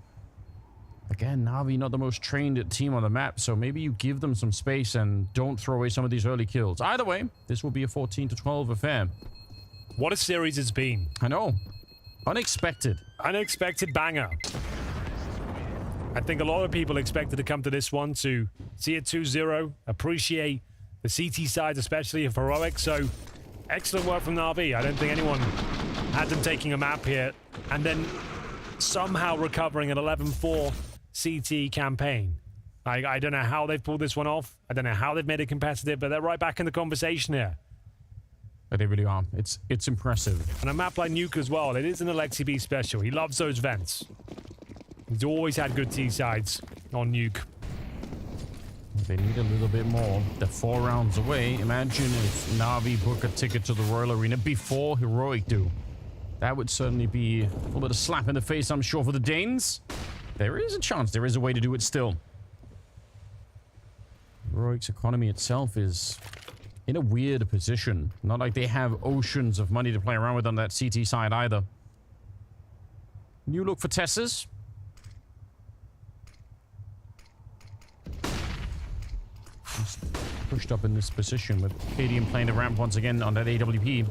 again, NAVI not the most trained team on the map, so maybe you give them some space and don't throw away some of these early kills. Either way, this will be a 14-12 affair. What a series it's been. I know. Unexpected. Unexpected banger. I think a lot of people expected to come to this one to see it 2-0, appreciate the CT side, especially of Heroic. So, excellent work from NAVI. I don't think anyone had them taking a map here and then somehow recovering an 11-4 CT campaign. I don't know how they've pulled this one off. I don't know how they've made it competitive, but they're right back in the conversation here. They really are. It's impressive. And a map like Nuke as well. It is an Alexi B special. He loves those vents. He's always had good T-sides on Nuke. They need a little bit more. They're 4 rounds away. Imagine if NAVI book a ticket to the Royal Arena before Heroic do. That would certainly be a little bit of slap in the face, I'm sure, for the Danes. There is a chance. There is a way to do it still. Heroic's economy itself is in a weird position. Not like they have oceans of money to play around with on that CT side either. New look for Tesses. Pushed up in this position with Cadian playing the ramp once again on that AWP.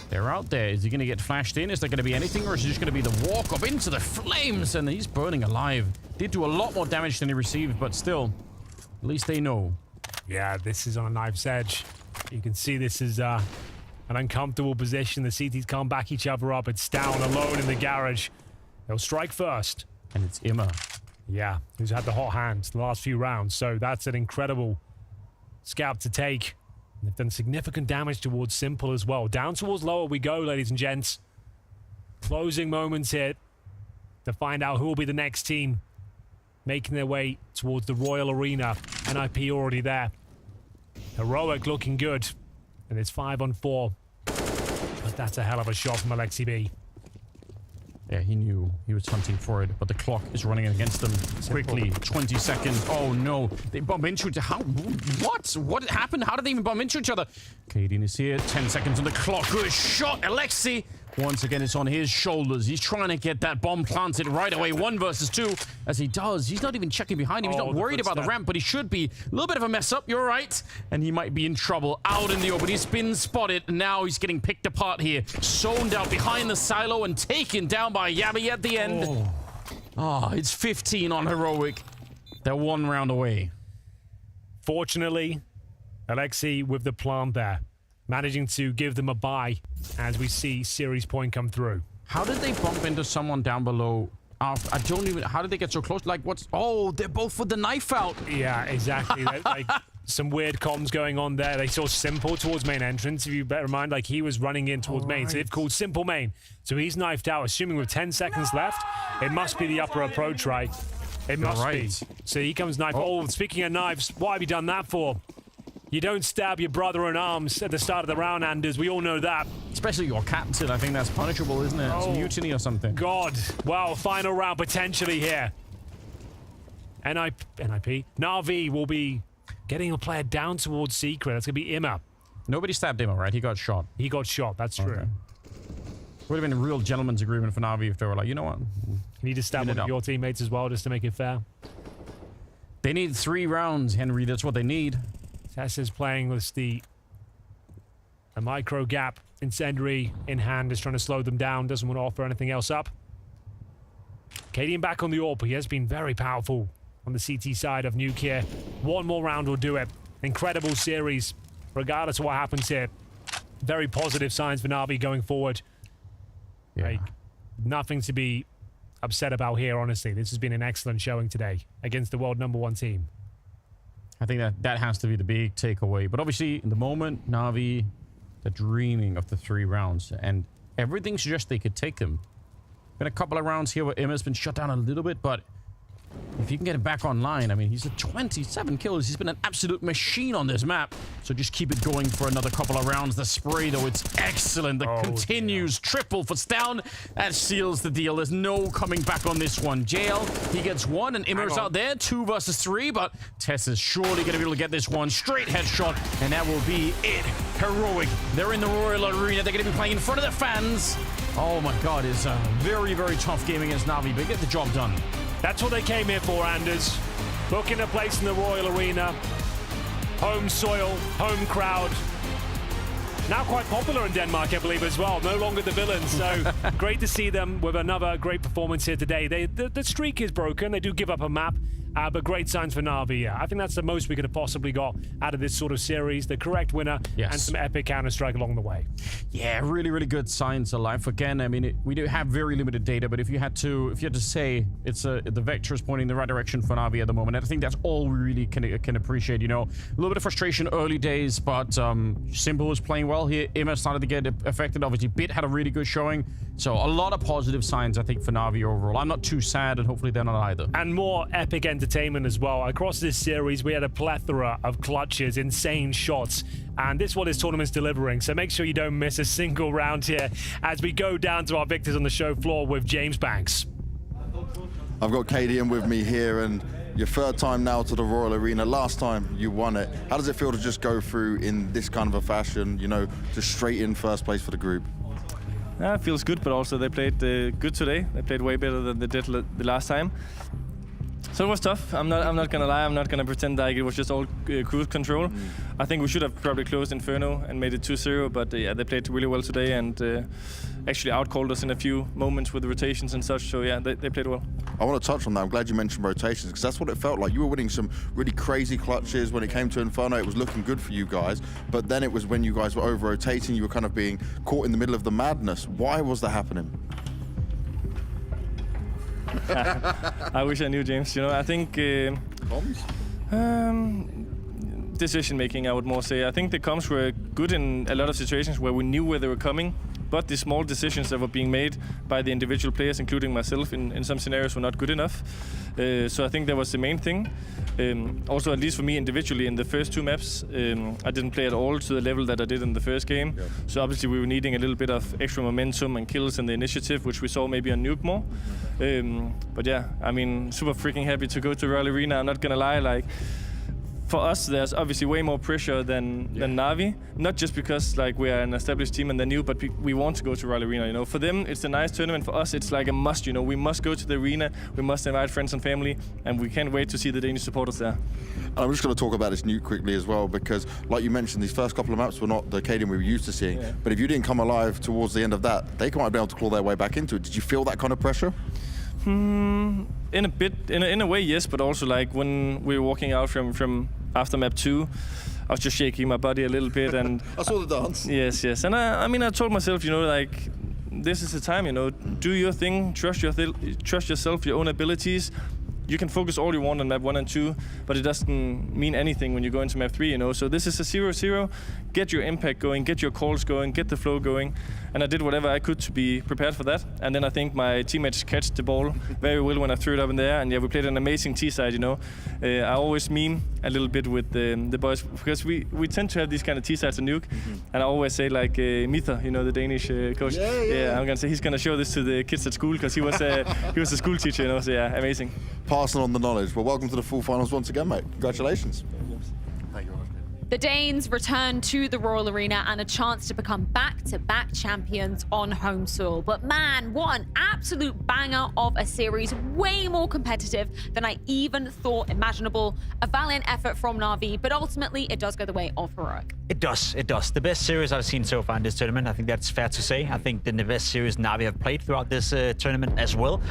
They're out there. Is he going to get flashed in? Is there going to be anything, or is he just going to be the walk up into the flames? And he's burning alive. Did do a lot more damage than he received, but still, at least they know. Yeah, this is on a knife's edge. You can see this is an uncomfortable position. The CTs can't back each other up. It's down alone in the garage. They'll strike first. And it's Imma. Yeah, who's had the hot hand the last few rounds. So that's an incredible scalp to take. They've done significant damage towards Simple as well. Down towards lower we go, ladies and gents. Closing moments here to find out who will be the next team making their way towards the Royal Arena. NIP already there. Heroic looking good. And it's 5-on-4. But that's a hell of a shot from Alexi B. Yeah, he knew he was hunting for it, but the clock is running against them quickly. 20 seconds. Oh no, they bump into each other. How? What happened? How did they even bump into each other? Cadian is here. 10 seconds on the clock. Good shot, Alexi. Once again, it's on his shoulders. He's trying to get that bomb planted right away. 1 versus 2. As he does, he's not even checking behind him. He's not worried about the ramp, but he should be. A little bit of a mess up. You're right. And he might be in trouble. Out in the open. He's been spotted. Now he's getting picked apart here. Zoned out behind the silo and taken down by Yabi at the end. It's 15 on Heroic. They're 1 round away. Fortunately, Alexi with the plant there, managing to give them a bye as we see series point come through. How did they bump into someone down below? I don't even... How did they get so close? Like, what's... Oh, they're both with the knife out. Yeah, exactly. Like, some weird comms going on there. They saw Simple towards main entrance. If you bear in mind, like, he was running in towards main. So they've called Simple main. So he's knifed out, assuming with 10 seconds left. It must be the upper approach, right? It must be. So he comes knife. Oh, speaking of knives, what have you done that for? You don't stab your brother in arms at the start of the round, Anders. We all know that. Especially your captain. I think that's punishable, isn't it? It's mutiny or something. God. Well, final round potentially here. NIP. NAVI will be getting a player down towards Secret. That's going to be Imma. Nobody stabbed Imma, right? He got shot. He got shot. That's true. Okay. Would have been a real gentleman's agreement for NAVI if they were like, you know what? You need to stab one of your teammates as well, just to make it fair. They need 3 rounds, Henry. That's what they need. CEST is playing with the micro gap. Incendiary in hand is trying to slow them down. Doesn't want to offer anything else up. Cadian back on the AWP. He has been very powerful on the CT side of Nuke here. One more round will do it. Incredible series, regardless of what happens here. Very positive signs for NAVI going forward. Yeah. Like, nothing to be upset about here, honestly. This has been an excellent showing today against the world #1 team. I think that has to be the big takeaway. But obviously, in the moment, NAVI, they're dreaming of the 3 rounds. And everything suggests they could take them. Been a couple of rounds here where Imma's been shut down a little bit, but if you can get him back online, I mean, he's at 27 kills. He's been an absolute machine on this map. So just keep it going for another couple of rounds. The spray, though, it's excellent. The continues triple for Stown. That seals the deal. There's no coming back on this one. Jail, he gets 1, and Immer's out there. 2 versus 3, but Tess is surely going to be able to get this one. Straight headshot, and that will be it. Heroic. They're in the Royal Arena. They're going to be playing in front of their fans. Oh, my God. It's a very, very tough game against NAVI, but get the job done. That's what they came here for, Anders. Booking a place in the Royal Arena. Home soil, home crowd. Now quite popular in Denmark, I believe, as well. No longer the villains, so great to see them with another great performance here today. The streak is broken. They do give up a map, but great signs for NAVI. I think that's the most we could have possibly got out of this sort of series. The correct winner and some epic Counter-Strike along the way. Yeah, really, really good signs of life. Again, I mean, we do have very limited data, but if you had to say it's the vector is pointing in the right direction for NAVI at the moment, I think that's all we really can appreciate. You know, a little bit of frustration early days, but Simple was playing well here. Imma started to get affected. Obviously, Bit had a really good showing. So a lot of positive signs, I think, for NAVI overall. I'm not too sad, and hopefully they're not either. And more epic entertainment as well. Across this series, we had a plethora of clutches, insane shots, and this one is tournament's delivering. So make sure you don't miss a single round here as we go down to our victors on the show floor with James Banks. I've got Cadian with me here, and your 3rd time now to the Royal Arena. Last time you won it. How does it feel to just go through in this kind of a fashion, you know, just straight in 1st place for the group? Yeah, it feels good, but also they played good today. They played way better than they did the last time. So it was tough. I'm not gonna lie. I'm not gonna pretend like it was just all cruise control. I think we should have probably closed Inferno and made it 2-0. But yeah, they played really well today and actually outcalled us in a few moments with the rotations and such. So yeah, they played well. I want to touch on that. I'm glad you mentioned rotations because that's what it felt like. You were winning some really crazy clutches when it came to Inferno. It was looking good for you guys. But then it was when you guys were over-rotating, you were kind of being caught in the middle of the madness. Why was that happening? I wish I knew, James. You know, I think decision making, I would more say. I think the comms were good in a lot of situations where we knew where they were coming, but the small decisions that were being made by the individual players, including myself, in some scenarios were not good enough. So I think that was the main thing. Also, at least for me individually, in the first 2 maps, I didn't play at all to the level that I did in the first game. Yeah. So obviously we were needing a little bit of extra momentum and kills in the initiative, which we saw maybe on Nuke more. But yeah, I mean, super freaking happy to go to Royal Arena. I'm not gonna lie, like, for us, there's obviously way more pressure than NAVI. Not just because like we are an established team and they're new, but we want to go to Royal Arena. You know, for them it's a nice tournament. For us, it's like a must. You know, we must go to the arena. We must invite friends and family, and we can't wait to see the Danish supporters there. And I'm just going to talk about this Nuke quickly as well, because like you mentioned, these first couple of maps were not the Cadian we were used to seeing. Yeah. But if you didn't come alive towards the end of that, they might be able to claw their way back into it. Did you feel that kind of pressure? In a bit, in a way, yes, but also like when we were walking out from after map 2, I was just shaking my body a little bit, and I saw the dance. Yes, and I mean, I told myself, you know, like, this is the time, you know, do your thing, trust yourself, your own abilities. You can focus all you want on map 1 and 2, but it doesn't mean anything when you go into map 3, you know. So this is a 0-0. Get your impact going, get your calls going, get the flow going. and I did whatever I could to be prepared for that. And then I think my teammates catch the ball very well when I threw it up in the air. And yeah, we played an amazing T side. You know, I always meme a little bit with the boys because we tend to have these kind of T sides to nuke, and I always say like Mither, you know, the Danish coach. Yeah, I'm gonna say he's gonna show this to the kids at school because he was a school teacher. You know, so yeah, amazing. Passing on the knowledge. Well, welcome to the full finals once again, mate. Congratulations. The Danes return to the Royal Arena and a chance to become back-to-back champions on home soil. But man, what an absolute banger of a series. Way more competitive than I even thought imaginable. A valiant effort from NAVI, but ultimately it does go the way of Heroic. It does. The best series I've seen so far in this tournament. I think that's fair to say. I think the best series NAVI have played throughout this tournament as well.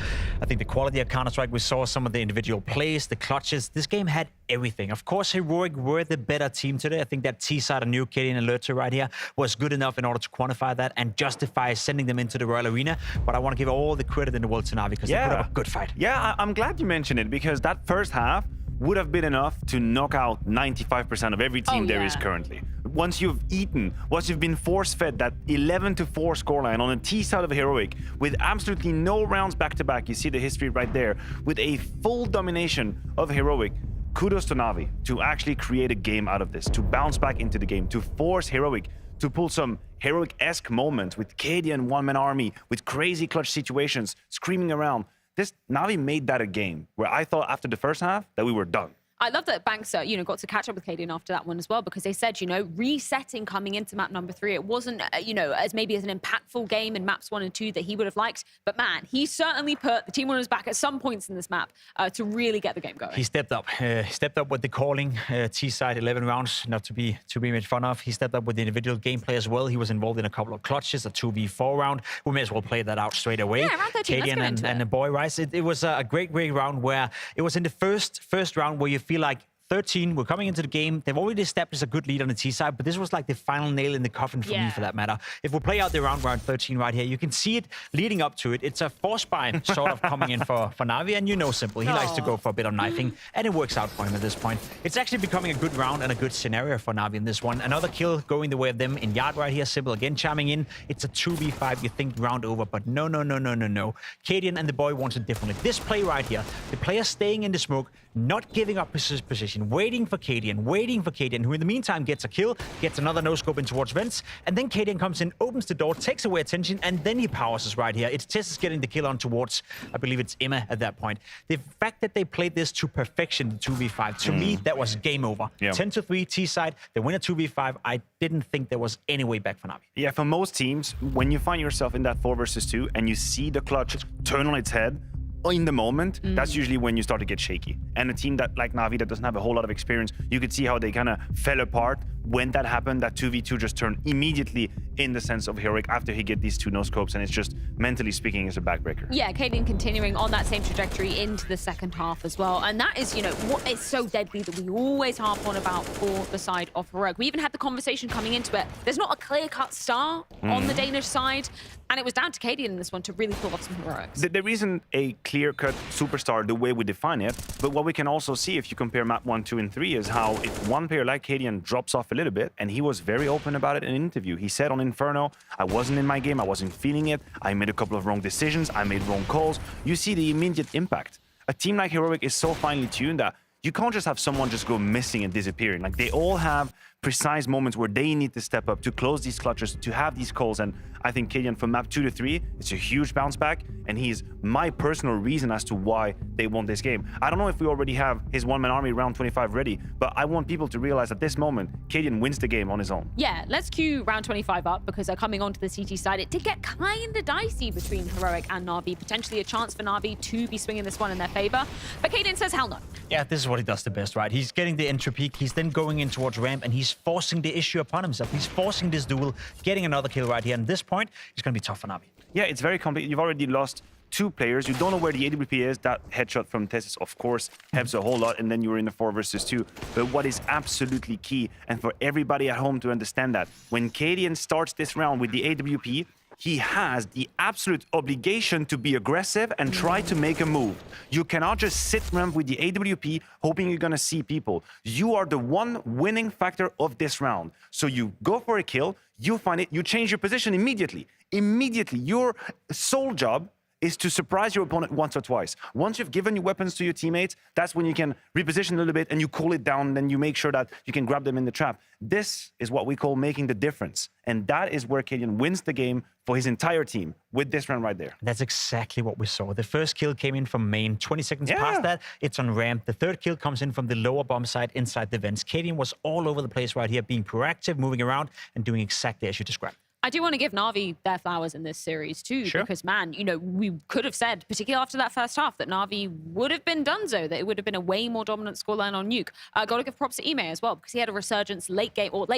I think the quality of Counter-Strike, we saw some of the individual plays, the clutches. This game had everything. Of course, Heroic were the better team today. I think that T-side of New Katie and Alerter right here was good enough in order to quantify that and justify sending them into the Royal Arena. But I want to give all the credit in the world to NAVI because they put up a good fight. Yeah, I'm glad you mentioned it because that first half would have been enough to knock out 95% of every team there is currently. Once you've eaten, once you've been force-fed that 11-4 scoreline on a T side of Heroic with absolutely no rounds back-to-back, you see the history right there, with a full domination of Heroic. Kudos to NAVI to actually create a game out of this, to bounce back into the game, to force Heroic to pull some Heroic-esque moments with Cadian one-man army, with crazy clutch situations, screaming around. This NAVI made that a game where I thought after the first half that we were done. I love that Banks, got to catch up with Cadian after that one as well, because they said, resetting coming into map number 3, it wasn't, as maybe as an impactful game in maps 1 and 2 that he would have liked. But man, he certainly put the team on his back at some points in this map to really get the game going. He stepped up. With the calling, T-side 11 rounds, not to be made fun of. He stepped up with the individual gameplay as well. He was involved in a couple of clutches, a 2v4 round. We may as well play that out straight away. Yeah, round 13, Cadian and the boy, right? It was a great round where it was in the first round where you feel like 13, we're coming into the game. They've already established a good lead on the T side, but this was like the final nail in the coffin for me, for that matter. If we play out the round 13 right here, you can see it leading up to it. It's a force bind sort of coming in for NAVI, and Simple. He likes to go for a bit of knifing, and it works out for him at this point. It's actually becoming a good round and a good scenario for NAVI in this one. Another kill going the way of them in Yard right here. Simple again chiming in. It's a 2v5. You think round over, but no. Cadian and the boy wants it differently. This play right here, the player staying in the smoke, not giving up his position, waiting for Cadian, who in the meantime gets a kill, gets another no-scope in towards vents, and then Cadian comes in, opens the door, takes away attention, and then he powers us right here. It's TESS getting the kill on towards, I believe it's Emma at that point. The fact that they played this to perfection, the 2v5, to me, that was game over. 10-3 T-side, they win a 2v5. I didn't think there was any way back for NAVI. Yeah, for most teams, when you find yourself in that 4 versus 2 and you see the clutch turn on its head, in the moment, that's usually when you start to get shaky. And a team that like NAVI that doesn't have a whole lot of experience, you could see how they kind of fell apart when that happened. That 2v2 just turned immediately in the sense of Heroic after he get these 2 no-scopes, and it's just, mentally speaking, is a backbreaker. Yeah, Cadian continuing on that same trajectory into the second half as well. And that is, what is so deadly that we always harp on about for the side of Heroic. We even had the conversation coming into it. There's not a clear-cut star on the Danish side, and it was down to Cadian in this one to really pull off some heroics. There isn't a clear-cut superstar the way we define it, but what we can also see if you compare map 1, 2, and 3 is how if one player like Cadian drops off a little bit, and he was very open about it in an interview. He said on Inferno, I wasn't in my game, I wasn't feeling it, I made a couple of wrong decisions, I made wrong calls. You see the immediate impact. A team like Heroic is so finely tuned that you can't just have someone just go missing and disappearing. Like, they all have precise moments where they need to step up to close these clutches, to have these calls. And I think Cadian from map 2 to 3, it's a huge bounce back, and he's my personal reason as to why they won this game. I don't know if we already have his one-man army round 25 ready, but I want people to realize at this moment, Cadian wins the game on his own. Yeah, let's cue round 25 up, because coming onto the CT side, it did get kind of dicey between Heroic and NAVI. Potentially a chance for NAVI to be swinging this one in their favor, but Cadian says hell no. Yeah, this is what he does the best, right? He's getting the entry peak, he's then going in towards ramp, and he's forcing the issue upon himself. He's forcing this duel, getting another kill right here. And at this point, it's going to be tough for NAVI. Yeah, it's very complete. You've already lost 2 players. You don't know where the AWP is. That headshot from TESS, of course, helps a whole lot, and then you're in the 4 versus 2. But what is absolutely key, and for everybody at home to understand that, when Cadian starts this round with the AWP, he has the absolute obligation to be aggressive and try to make a move. You cannot just sit around with the AWP hoping you're gonna see people. You are the one winning factor of this round. So you go for a kill, you find it, you change your position immediately. Immediately, your sole job is to surprise your opponent once or twice. Once you've given your weapons to your teammates, that's when you can reposition a little bit and you cool it down, then you make sure that you can grab them in the trap. This is what we call making the difference. And that is where Cadian wins the game for his entire team with this round right there. That's exactly what we saw. The first kill came in from main. 20 seconds past that, it's on ramp. The third kill comes in from the lower bomb side inside the vents. Cadian was all over the place right here, being proactive, moving around, and doing exactly as you described. I do want to give Na'Vi their flowers in this series too, because man, you know, we could have said, particularly after that first half, that Na'Vi would have been donezo, that it would have been a way more dominant scoreline on Nuke. Got to give props to Ime as well, because he had a resurgence late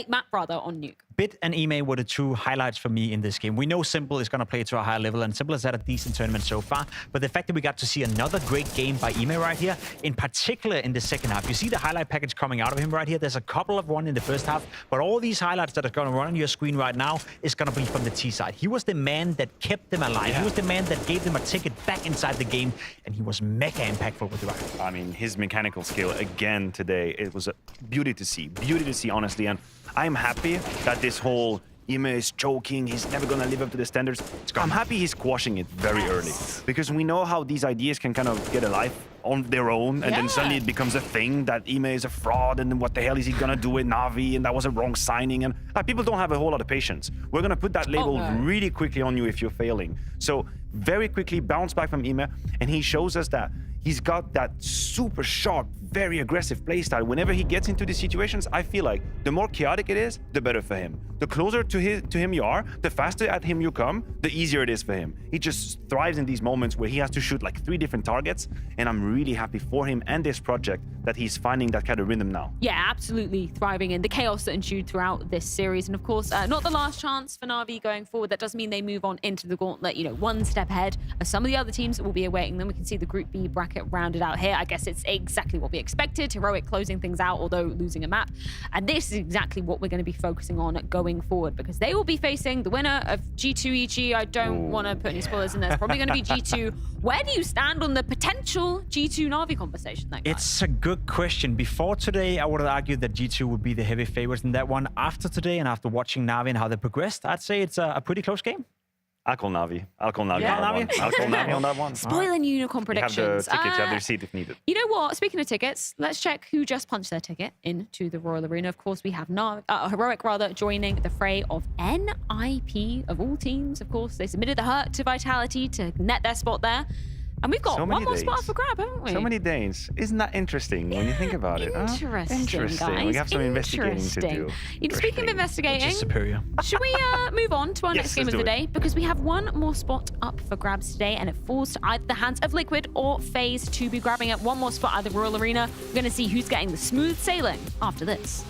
map rather on Nuke. Bit and Ime were the two highlights for me in this game. We know Simple is going to play to a higher level, and Simple has had a decent tournament so far. But the fact that we got to see another great game by Ime right here, in particular in the second half. You see the highlight package coming out of him right here. There's a couple of one in the first half, but all these highlights that are going to run on your screen right now is going to be from the T side. He was the man that kept them alive. He was the man that gave them a ticket back inside the game, and he was mega impactful with the rifle. I mean, his mechanical skill again today, it was a beauty to see, honestly. And I'm happy that this whole Ime is choking, he's never gonna live up to the standards. I'm happy he's quashing it very early, because we know how these ideas can kind of get a life on their own, and then suddenly it becomes a thing that Ime is a fraud, and then what the hell is he gonna do with Navi, and that was a wrong signing, and people don't have a whole lot of patience. We're gonna put that label really quickly on you if you're failing. So very quickly bounce back from Ime, and he shows us that he's got that super sharp, very aggressive playstyle. Whenever he gets into these situations, I feel like the more chaotic it is, the better for him. The closer to him you are, the faster at him you come, the easier it is for him. He just thrives in these moments where he has to shoot like 3 different targets, and I'm really happy for him and this project that he's finding that kind of rhythm now. Yeah, absolutely thriving in the chaos that ensued throughout this series. And of course, not the last chance for Na'Vi going forward. That doesn't mean they move on into the gauntlet, you know, one step ahead of some of the other teams that will be awaiting them. We can see the Group B bracket rounded out here. I guess it's exactly what we expected. Heroic closing things out, although losing a map. And this is exactly what we're going to be focusing on going forward, because they will be facing the winner of G2 EG. I don't want to put any spoilers in there. It's probably going to be G2. Where do you stand on the potential G2 Na'Vi conversation then, guys? It's a good question. Before today, I would have argued that G2 would be the heavy favorites in that one. After today, and after watching Navi and how they progressed, I'd say it's a pretty close game. I'll call Navi. I'll call Navi on that one. Spoiling unicorn predictions. You have the tickets, you have the receipt if needed. You know what? Speaking of tickets, let's check who just punched their ticket into the Royal Arena. Of course, we have Heroic joining the fray of NIP of all teams. Of course, they submitted the hurt to Vitality to net their spot there. And we've got one more spot for grab, haven't we? So many Danes. Isn't that interesting when you think about it? Interesting, guys. We have some investigating to do. You know, speaking of investigating, which is superior. Should we move on to our next game of the day? Because we have one more spot up for grabs today, and it falls to either the hands of Liquid or FaZe to be grabbing at one more spot at the Royal Arena. We're going to see who's getting the smooth sailing after this.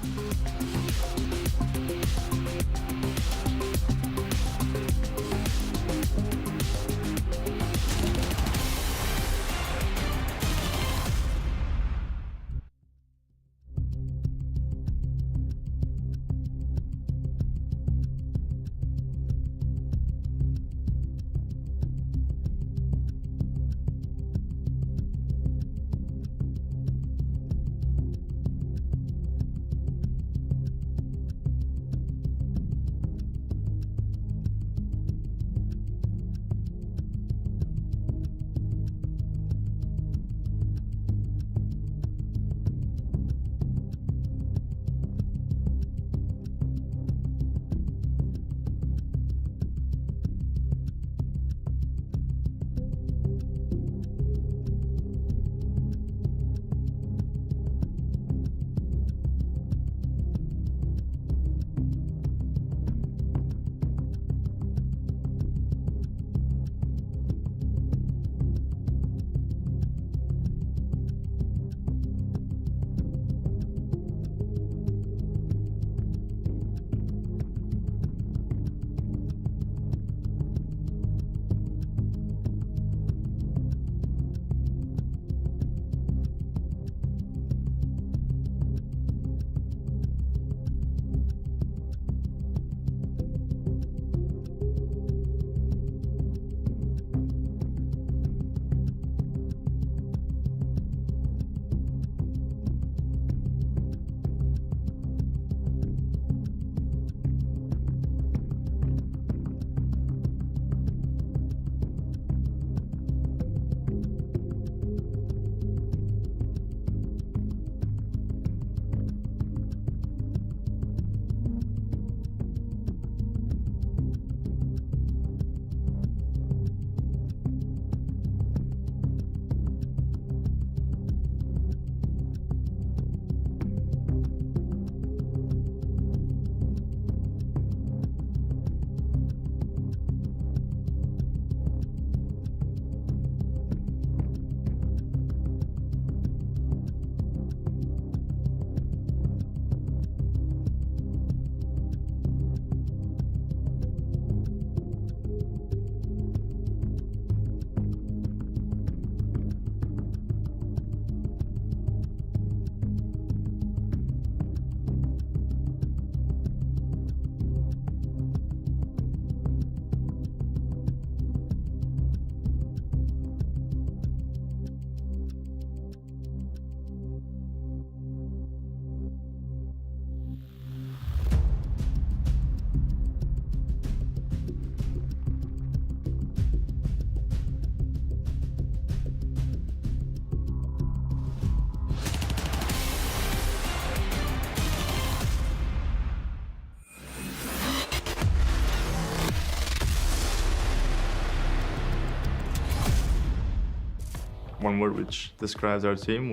One word which describes our team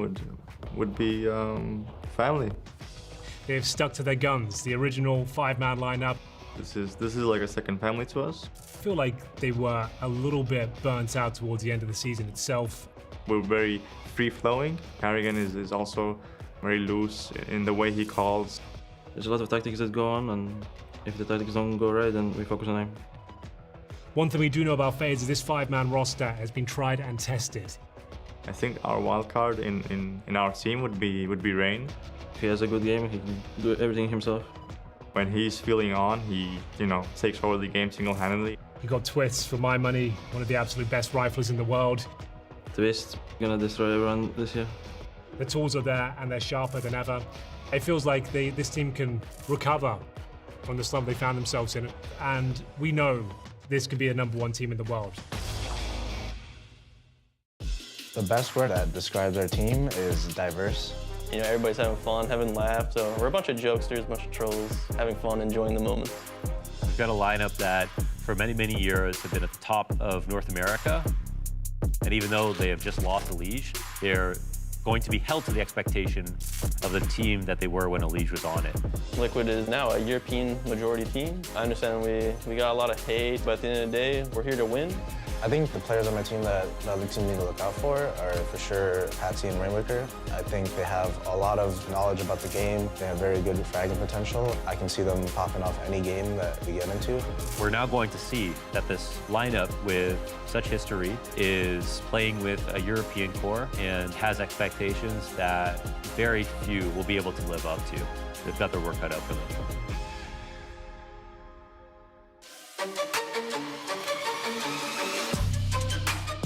would be family. They've stuck to their guns, the original 5-man lineup. This is like a second family to us. I feel like they were a little bit burnt out towards the end of the season itself. We're very free-flowing. Carrigan is also very loose in the way he calls. There's a lot of tactics that go on, and if the tactics don't go right, then we focus on aim. One thing we do know about FaZe is this 5-man roster has been tried and tested. I think our wild card in our team would be Rain. If he has a good game, he can do everything himself. When he's feeling on, he takes over the game single-handedly. You got Twist, for my money, one of the absolute best riflers in the world. Twist gonna destroy everyone this year. The tools are there and they're sharper than ever. It feels like this team can recover from the slump they found themselves in, and we know this could be a #1 team in the world. The best word that describes our team is diverse. You know, everybody's having fun, having laughs. So we're a bunch of jokesters, a bunch of trolls, having fun, enjoying the moment. We've got a lineup that for many, many years have been at the top of North America. And even though they have just lost Elige, they're going to be held to the expectation of the team that they were when Elige was on it. Liquid is now a European majority team. I understand we got a lot of hate, but at the end of the day, we're here to win. I think the players on my team that the other team need to look out for are for sure Patsy and Rainwaker. I think they have a lot of knowledge about the game. They have very good fragging potential. I can see them popping off any game that we get into. We're now going to see that this lineup with such history is playing with a European core and has expectations that very few will be able to live up to. They've got their work cut out for them.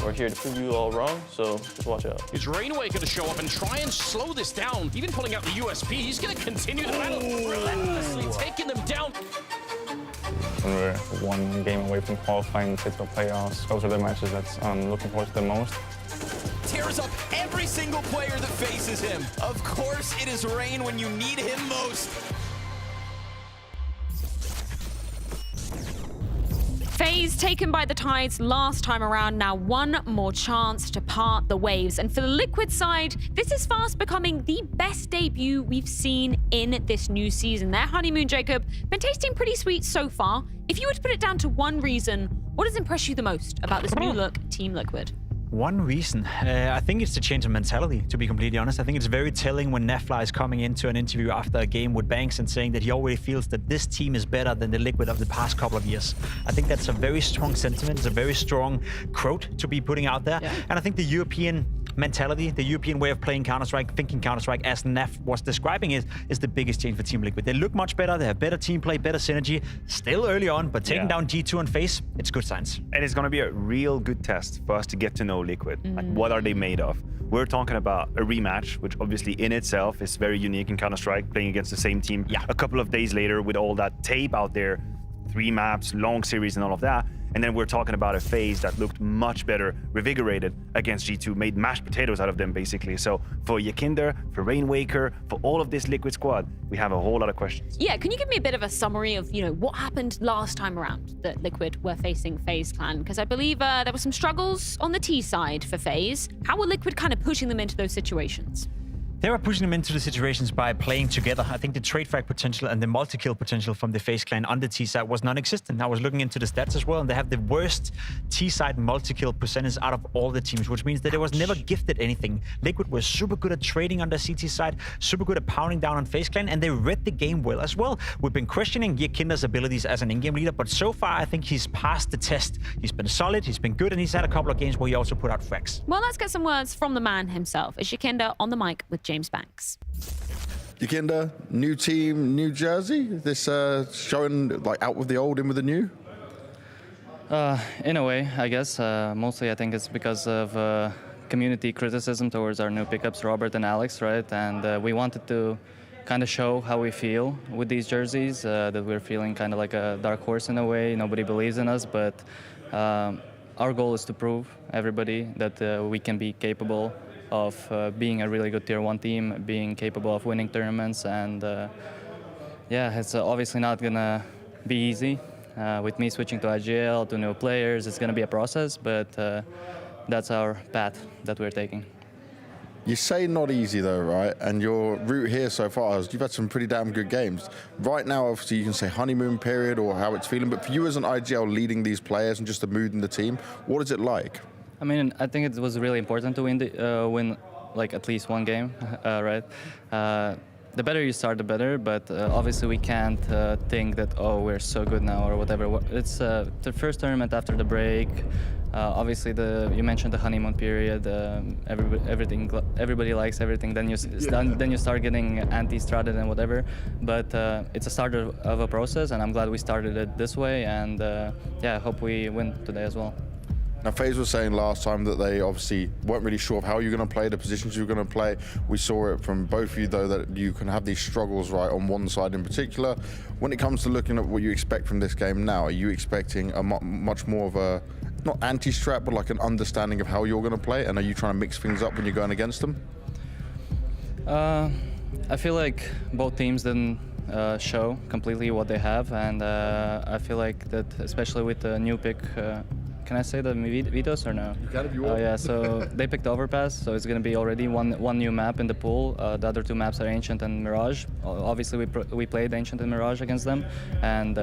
We're here to prove you all wrong, so just watch out. Is Rainwaker to show up and try and slow this down? Even pulling out the USP, he's going to continue the battle, relentlessly taking them down. When we're one game away from qualifying to the playoffs, those are the matches that I'm looking forward to the most. Tears up every single player that faces him. Of course, it is Rain when you need him most. FaZe taken by the Tides last time around, now one more chance to part the waves. And for the Liquid side, this is fast becoming the best debut we've seen in this new season. Their honeymoon, Jacob, been tasting pretty sweet so far. If you were to put it down to one reason, what has impressed you the most about this new look Team Liquid? One reason, I think it's the change of mentality, to be completely honest. I think it's very telling when NAVI is coming into an interview after a game with Banks and saying that he already feels that this team is better than the Liquid of the past couple of years. I think that's a very strong sentiment. It's a very strong quote to be putting out there. Yeah. And I think the European mentality, the European way of playing Counter-Strike, thinking Counter-Strike, as Nav was describing it, is the biggest change for Team Liquid. They look much better. They have better team play, better synergy. Still early on, but taking down G2 and FaZe, it's good signs. And it's going to be a real good test for us to get to know Liquid. Like, what are they made of? We're talking about a rematch, which obviously in itself is very unique in Counter-Strike, playing against the same team a couple of days later with all that tape out there, 3 maps, long series and all of that. And then we're talking about a FaZe that looked much better, revigorated against G2, made mashed potatoes out of them, basically. So for Yakinder, for Rainwaker, for all of this Liquid squad, we have a whole lot of questions. Yeah, can you give me a bit of a summary of, what happened last time around that Liquid were facing FaZe Clan? Because I believe there were some struggles on the T side for FaZe. How were Liquid kind of pushing them into those situations? They were pushing them into the situations by playing together. I think the trade frag potential and the multi-kill potential from the FaZe Clan on the T side was non-existent. I was looking into the stats as well, and they have the worst T side multi-kill percentage out of all the teams, which means that it was never gifted anything. Liquid was super good at trading on the CT side, super good at pounding down on FaZe Clan, and they read the game well as well. We've been questioning Yakinder's abilities as an in-game leader, but so far I think he's passed the test. He's been solid, he's been good, and he's had a couple of games where he also put out frags. Well, let's get some words from the man himself. It's Yakinder on the mic with James Banks. Yakinder, new team, new jersey. This showing like out with the old, in with the new. In a way, I guess. Mostly, I think it's because of community criticism towards our new pickups, Robert and Alex, right? And we wanted to kind of show how we feel with these jerseys. That we're feeling kind of like a dark horse in a way. Nobody believes in us, but our goal is to prove everybody that we can be capable of being a really good Tier 1 team, being capable of winning tournaments, and yeah, it's obviously not gonna be easy. With me switching to IGL, to new players, it's gonna be a process, but that's our path that we're taking. You say not easy though, right? And your route here so far is you've had some pretty damn good games. Right now, obviously, you can say honeymoon period or how it's feeling, but for you as an IGL leading these players and just the mood in the team, what is it like? I mean, I think it was really important to win like at least one game, right? The better you start, the better. But obviously, we can't think that we're so good now or whatever. It's the first tournament after the break. Obviously, you mentioned the honeymoon period. Everybody likes everything. Then you start getting anti-stratted and whatever. But it's a start of a process, and I'm glad we started it this way. And yeah, I hope we win today as well. Now, FaZe was saying last time that they obviously weren't really sure of how you're going to play, the positions you're going to play. We saw it from both of you, though, that you can have these struggles, right, on one side in particular. When it comes to looking at what you expect from this game now, are you expecting a much more of a, not anti-strat, but like an understanding of how you're going to play? And are you trying to mix things up when you're going against them? I feel like both teams didn't show completely what they have. And I feel like that, especially with the new pick, can I say the vetoes or no? You can if you want. Oh yeah, so they picked Overpass, so it's going to be already one new map in the pool. The other two maps are Ancient and Mirage. Obviously, we played Ancient and Mirage against them, and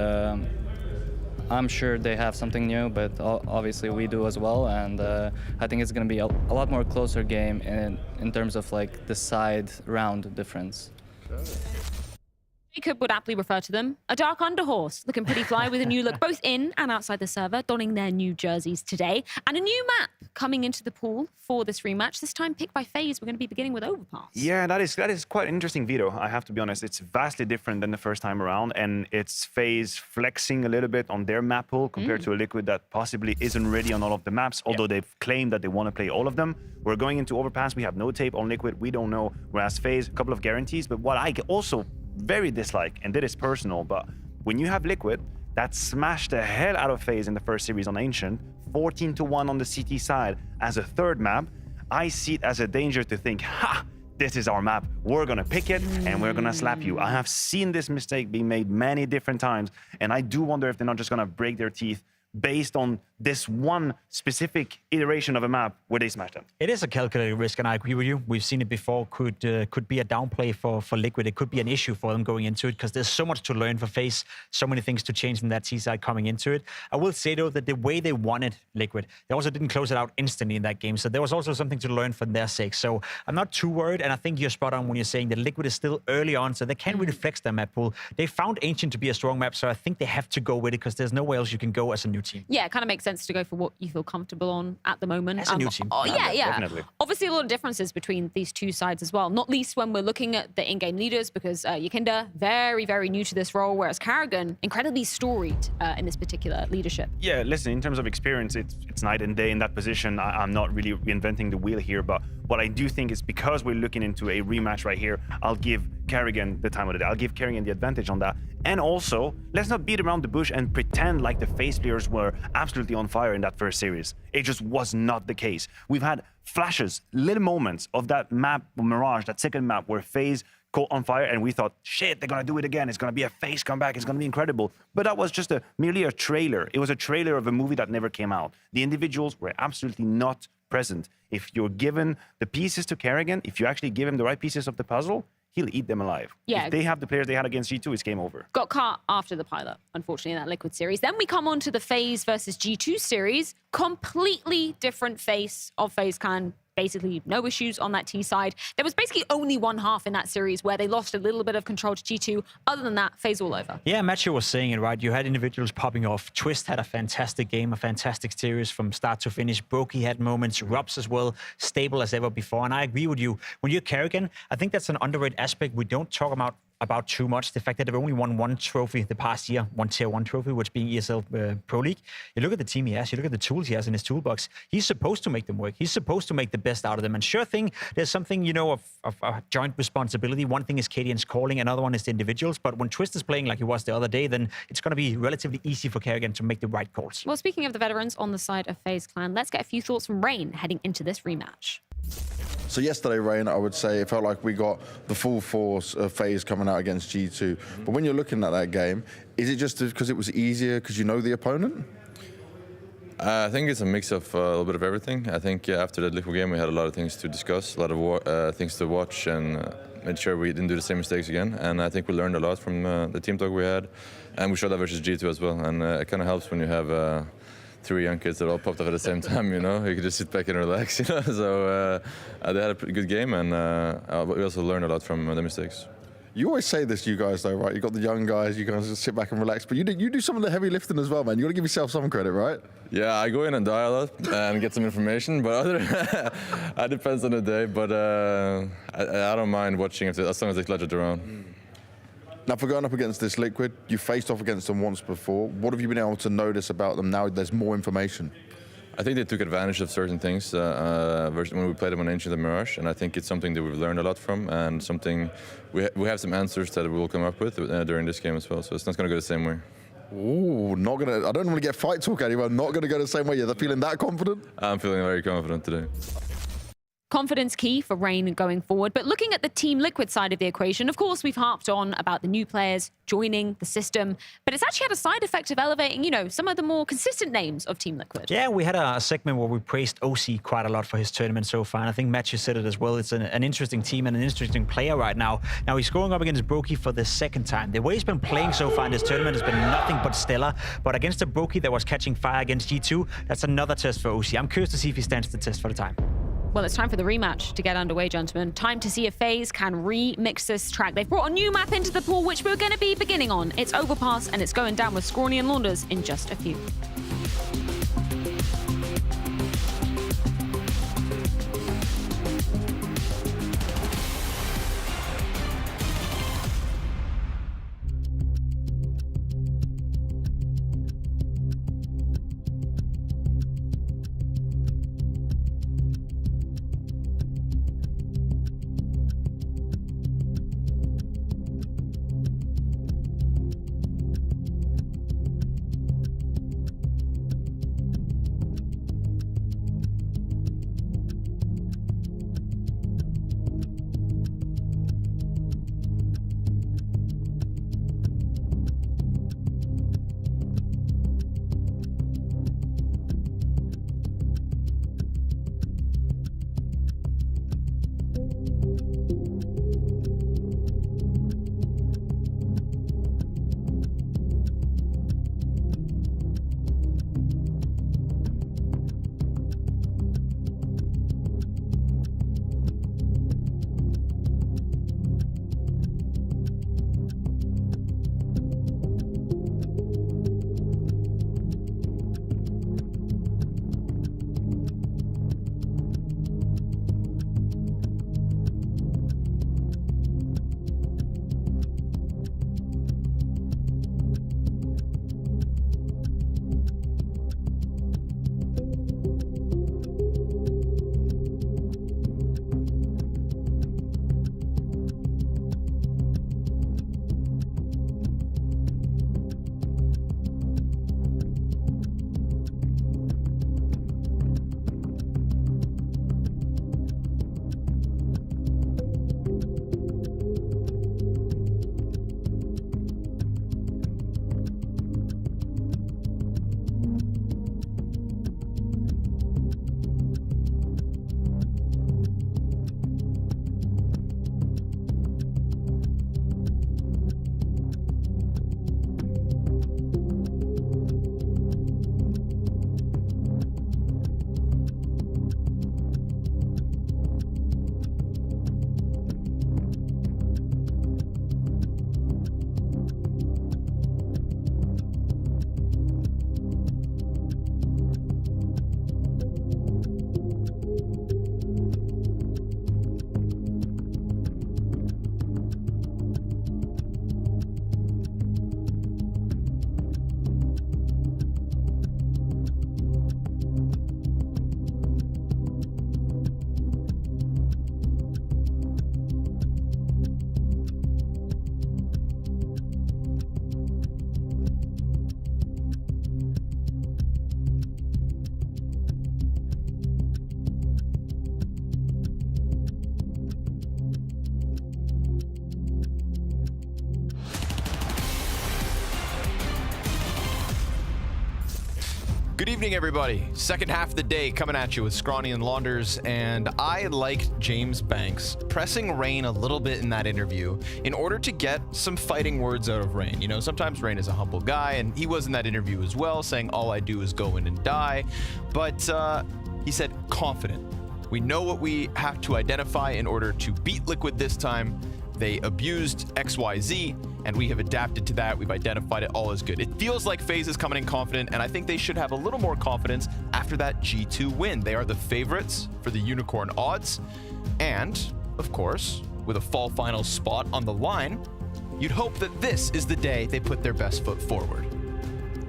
I'm sure they have something new, but obviously we do as well. And I think it's going to be a lot more closer game in terms of like the side round difference. Jacob would aptly refer to them, a dark underhorse, looking pretty fly with a new look both in and outside the server, donning their new jerseys today, and a new map coming into the pool for this rematch, this time picked by FaZe. We're going to be beginning with Overpass. Yeah, that is quite an interesting veto, I have to be honest. It's vastly different than the first time around, and it's FaZe flexing a little bit on their map pool compared to a Liquid that possibly isn't ready on all of the maps, although they've claimed that they want to play all of them. We're going into Overpass, we have no tape on Liquid, we don't know, whereas FaZe, a couple of guarantees, but what I also very dislike, and that is personal, but when you have Liquid that smashed the hell out of FaZe in the first series on Ancient, 14-1 on the CT side as a third map, I see it as a danger to think, ha, this is our map, we're gonna pick it and we're gonna slap you. I have seen this mistake being made many different times, and I do wonder if they're not just gonna break their teeth based on this one specific iteration of a map where they smashed them. It is a calculated risk, and I agree with you. We've seen it before. Could be a downplay for Liquid. It could be an issue for them going into it because there's so much to learn for FaZe, so many things to change in that T side coming into it. I will say though that the way they wanted Liquid, they also didn't close it out instantly in that game. So there was also something to learn for their sake. So I'm not too worried, and I think you're spot on when you're saying that Liquid is still early on, so they can't really flex their map pool. They found Ancient to be a strong map, so I think they have to go with it because there's nowhere else you can go as a new team. Yeah, it kind of makes sense to go for what you feel comfortable on at the moment. As a new team. Yeah. Definitely. Obviously, a lot of differences between these two sides as well, not least when we're looking at the in-game leaders, because Yakinda, very, very new to this role, whereas Karrigan, incredibly storied in this particular leadership. Yeah, listen, in terms of experience, it's night and day in that position. I'm not really reinventing the wheel here, but what I do think is because we're looking into a rematch right here, I'll give Karrigan the time of the day. I'll give Karrigan the advantage on that. And also, let's not beat around the bush and pretend like the FaZe players were absolutely on fire in that first series. It just was not the case. We've had flashes, little moments of that map, Mirage, that second map where FaZe caught on fire and we thought, shit, they're gonna do it again. It's gonna be a FaZe comeback. It's gonna be incredible. But that was just merely a trailer. It was a trailer of a movie that never came out. The individuals were absolutely not present. If you're given the pieces to Karrigan, if you actually give him the right pieces of the puzzle, he'll eat them alive. Yeah. If they have the players they had against G2, it's game over. Got caught after the pilot, unfortunately, in that Liquid series. Then we come on to the FaZe versus G2 series. Completely different face of FaZe Clan. Basically no issues on that T side. There was basically only one half in that series where they lost a little bit of control to G2. Other than that, FaZe all over. Yeah, Matthew was saying it right. You had individuals popping off. Twist had a fantastic game, a fantastic series from start to finish. Brokey had moments. Robs as well, stable as ever before. And I agree with you. When you're Karrigan, I think that's an underrated aspect we don't talk about too much. The fact that they've only won one trophy the past year, one tier 1 trophy, which being ESL Pro League. You look at the team he has, you look at the tools he has in his toolbox. He's supposed to make them work. He's supposed to make the best out of them. And sure thing, there's something, you know, of a joint responsibility. One thing is KDN's calling, another one is the individuals. But when Twist is playing like he was the other day, then it's going to be relatively easy for Karrigan to make the right calls. Well, speaking of the veterans on the side of FaZe Clan, let's get a few thoughts from Rain heading into this rematch. So yesterday, Rain, I would say it felt like we got the full force of FaZe coming out against G2. But when you're looking at that game, is it just because it was easier because you know the opponent? I think it's a mix of a little bit of everything. I think after that Liquid game we had a lot of things to discuss, a lot of things to watch, and made sure we didn't do the same mistakes again. And I think we learned a lot from the team talk we had, and we showed that versus G2 as well. And it kind of helps when you have 3 young kids that all popped up at the same time, you know? You can just sit back and relax, you know? So they had a pretty good game, and we also learned a lot from the mistakes. You always say this, you guys, though, right? You got the young guys, you guys just sit back and relax, but you do some of the heavy lifting as well, man. You got to give yourself some credit, right? Yeah, I go in and die a lot and get some information, but it depends on the day. But I don't mind watching it as long as they clutch it around. Now, for going up against this Liquid, you faced off against them once before. What have you been able to notice about them now there's more information? I think they took advantage of certain things when we played them on Ancient and Mirage, and I think it's something that we've learned a lot from, and something we have some answers that we will come up with during this game as well. So it's not going to go the same way. Ooh, not gonna. I don't want to get fight talk anywhere. Not going to go the same way. You're feeling that confident? I'm feeling very confident today. Confidence key for Rain going forward. But looking at the Team Liquid side of the equation, of course, we've harped on about the new players joining the system, but it's actually had a side effect of elevating, you know, some of the more consistent names of Team Liquid. Yeah, we had a segment where we praised OC quite a lot for his tournament so far, and I think Matthew said it as well. It's an interesting team and an interesting player right now. Now, he's going up against Brokey for the second time. The way he's been playing so far in this tournament has been nothing but stellar, but against a Brokey that was catching fire against G2, that's another test for OC. I'm curious to see if he stands the test for the time. Well, it's time for the rematch to get underway, gentlemen. Time to see if FaZe can remix this track. They've brought a new map into the pool, which we're going to be beginning on. It's Overpass, and it's going down with Scrawny and Launders in just a few. Good evening, everybody. Second half of the day coming at you with Scrawny and Launders, and I liked James Banks pressing Rain a little bit in that interview in order to get some fighting words out of Rain. You know, sometimes Rain is a humble guy, and he was in that interview as well, saying all I do is go in and die. But he said confident. We know what we have to identify in order to beat Liquid this time. They abused XYZ, and we have adapted to that. We've identified it, all is good. It feels like FaZe is coming in confident, and I think they should have a little more confidence after that G2 win. They are the favorites for the Unicorn odds, and, of course, with a fall final spot on the line, you'd hope that this is the day they put their best foot forward.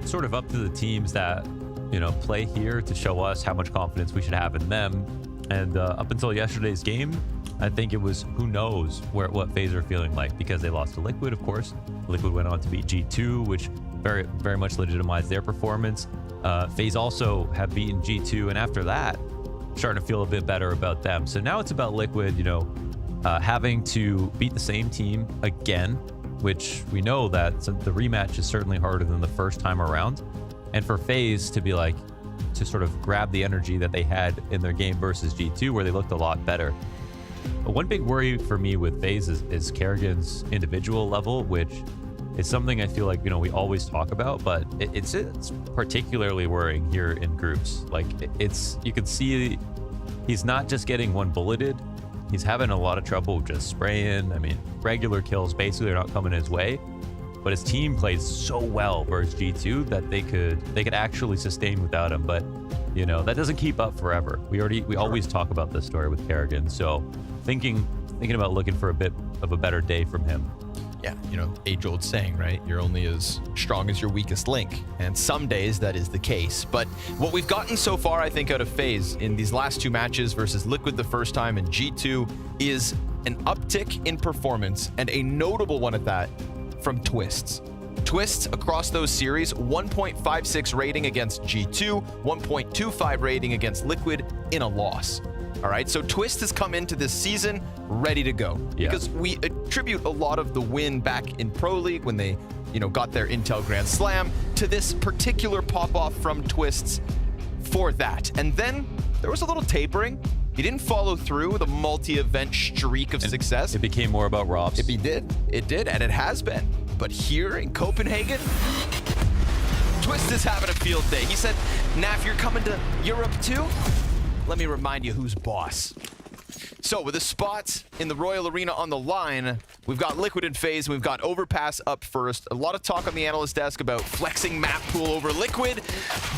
Sort of up to the teams that, you know, play here to show us how much confidence we should have in them. And up until yesterday's game, I think it was who knows what FaZe are feeling like, because they lost to Liquid, of course. Liquid went on to beat G2, which very much legitimized their performance. FaZe also have beaten G2, and after that, starting to feel a bit better about them. So now it's about Liquid, you know, having to beat the same team again, which we know that the rematch is certainly harder than the first time around. And for FaZe to be like, to sort of grab the energy that they had in their game versus G2, where they looked a lot better. But one big worry for me with FaZe is Kerrigan's individual level, which is something I feel like, you know, we always talk about, but it's particularly worrying here in groups. Like, you can see he's not just getting one bulleted, he's having a lot of trouble just spraying. I mean, regular kills basically are not coming his way, but his team plays so well versus G2 that they could actually sustain without him. But, you know, that doesn't keep up forever. We always talk about this story with Kerrigan, so thinking about looking for a bit of a better day from him. Yeah, you know, age-old saying, right? You're only as strong as your weakest link. And some days that is the case. But what we've gotten so far, I think, out of FaZe in these last two matches versus Liquid the first time and G2 is an uptick in performance, and a notable one at that, from Twists. Twists across those series, 1.56 rating against G2, 1.25 rating against Liquid in a loss. All right, so Twist has come into this season ready to go, because we attribute a lot of the win back in Pro League when they, you know, got their Intel Grand Slam to this particular pop-off from Twists for that. And then there was a little tapering. He didn't follow through with a multi-event streak of success. It became more about Robs. It did, and it has been. But here in Copenhagen, Twist is having a field day. He said, "Nav, you're coming to Europe too? Let me remind you who's boss." So with a spot in the Royal Arena on the line, we've got Liquid and FaZe, we've got Overpass up first. A lot of talk on the analyst desk about flexing map pool over Liquid,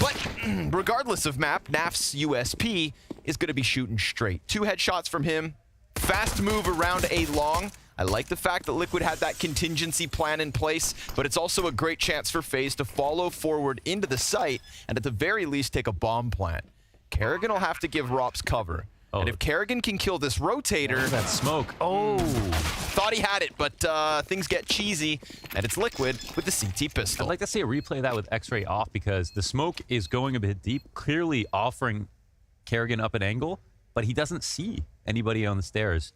but regardless of map, Naf's USP is going to be shooting straight. 2 headshots from him, fast move around A long. I like the fact that Liquid had that contingency plan in place, but it's also a great chance for FaZe to follow forward into the site and at the very least take a bomb plant. Kerrigan will have to give Rops cover. Oh. And if Kerrigan can kill this rotator... that smoke. Oh. Thought he had it, but things get cheesy, and it's Liquid with the CT pistol. I'd like to see a replay of that with X-ray off, because the smoke is going a bit deep, clearly offering Kerrigan up an angle, but he doesn't see anybody on the stairs.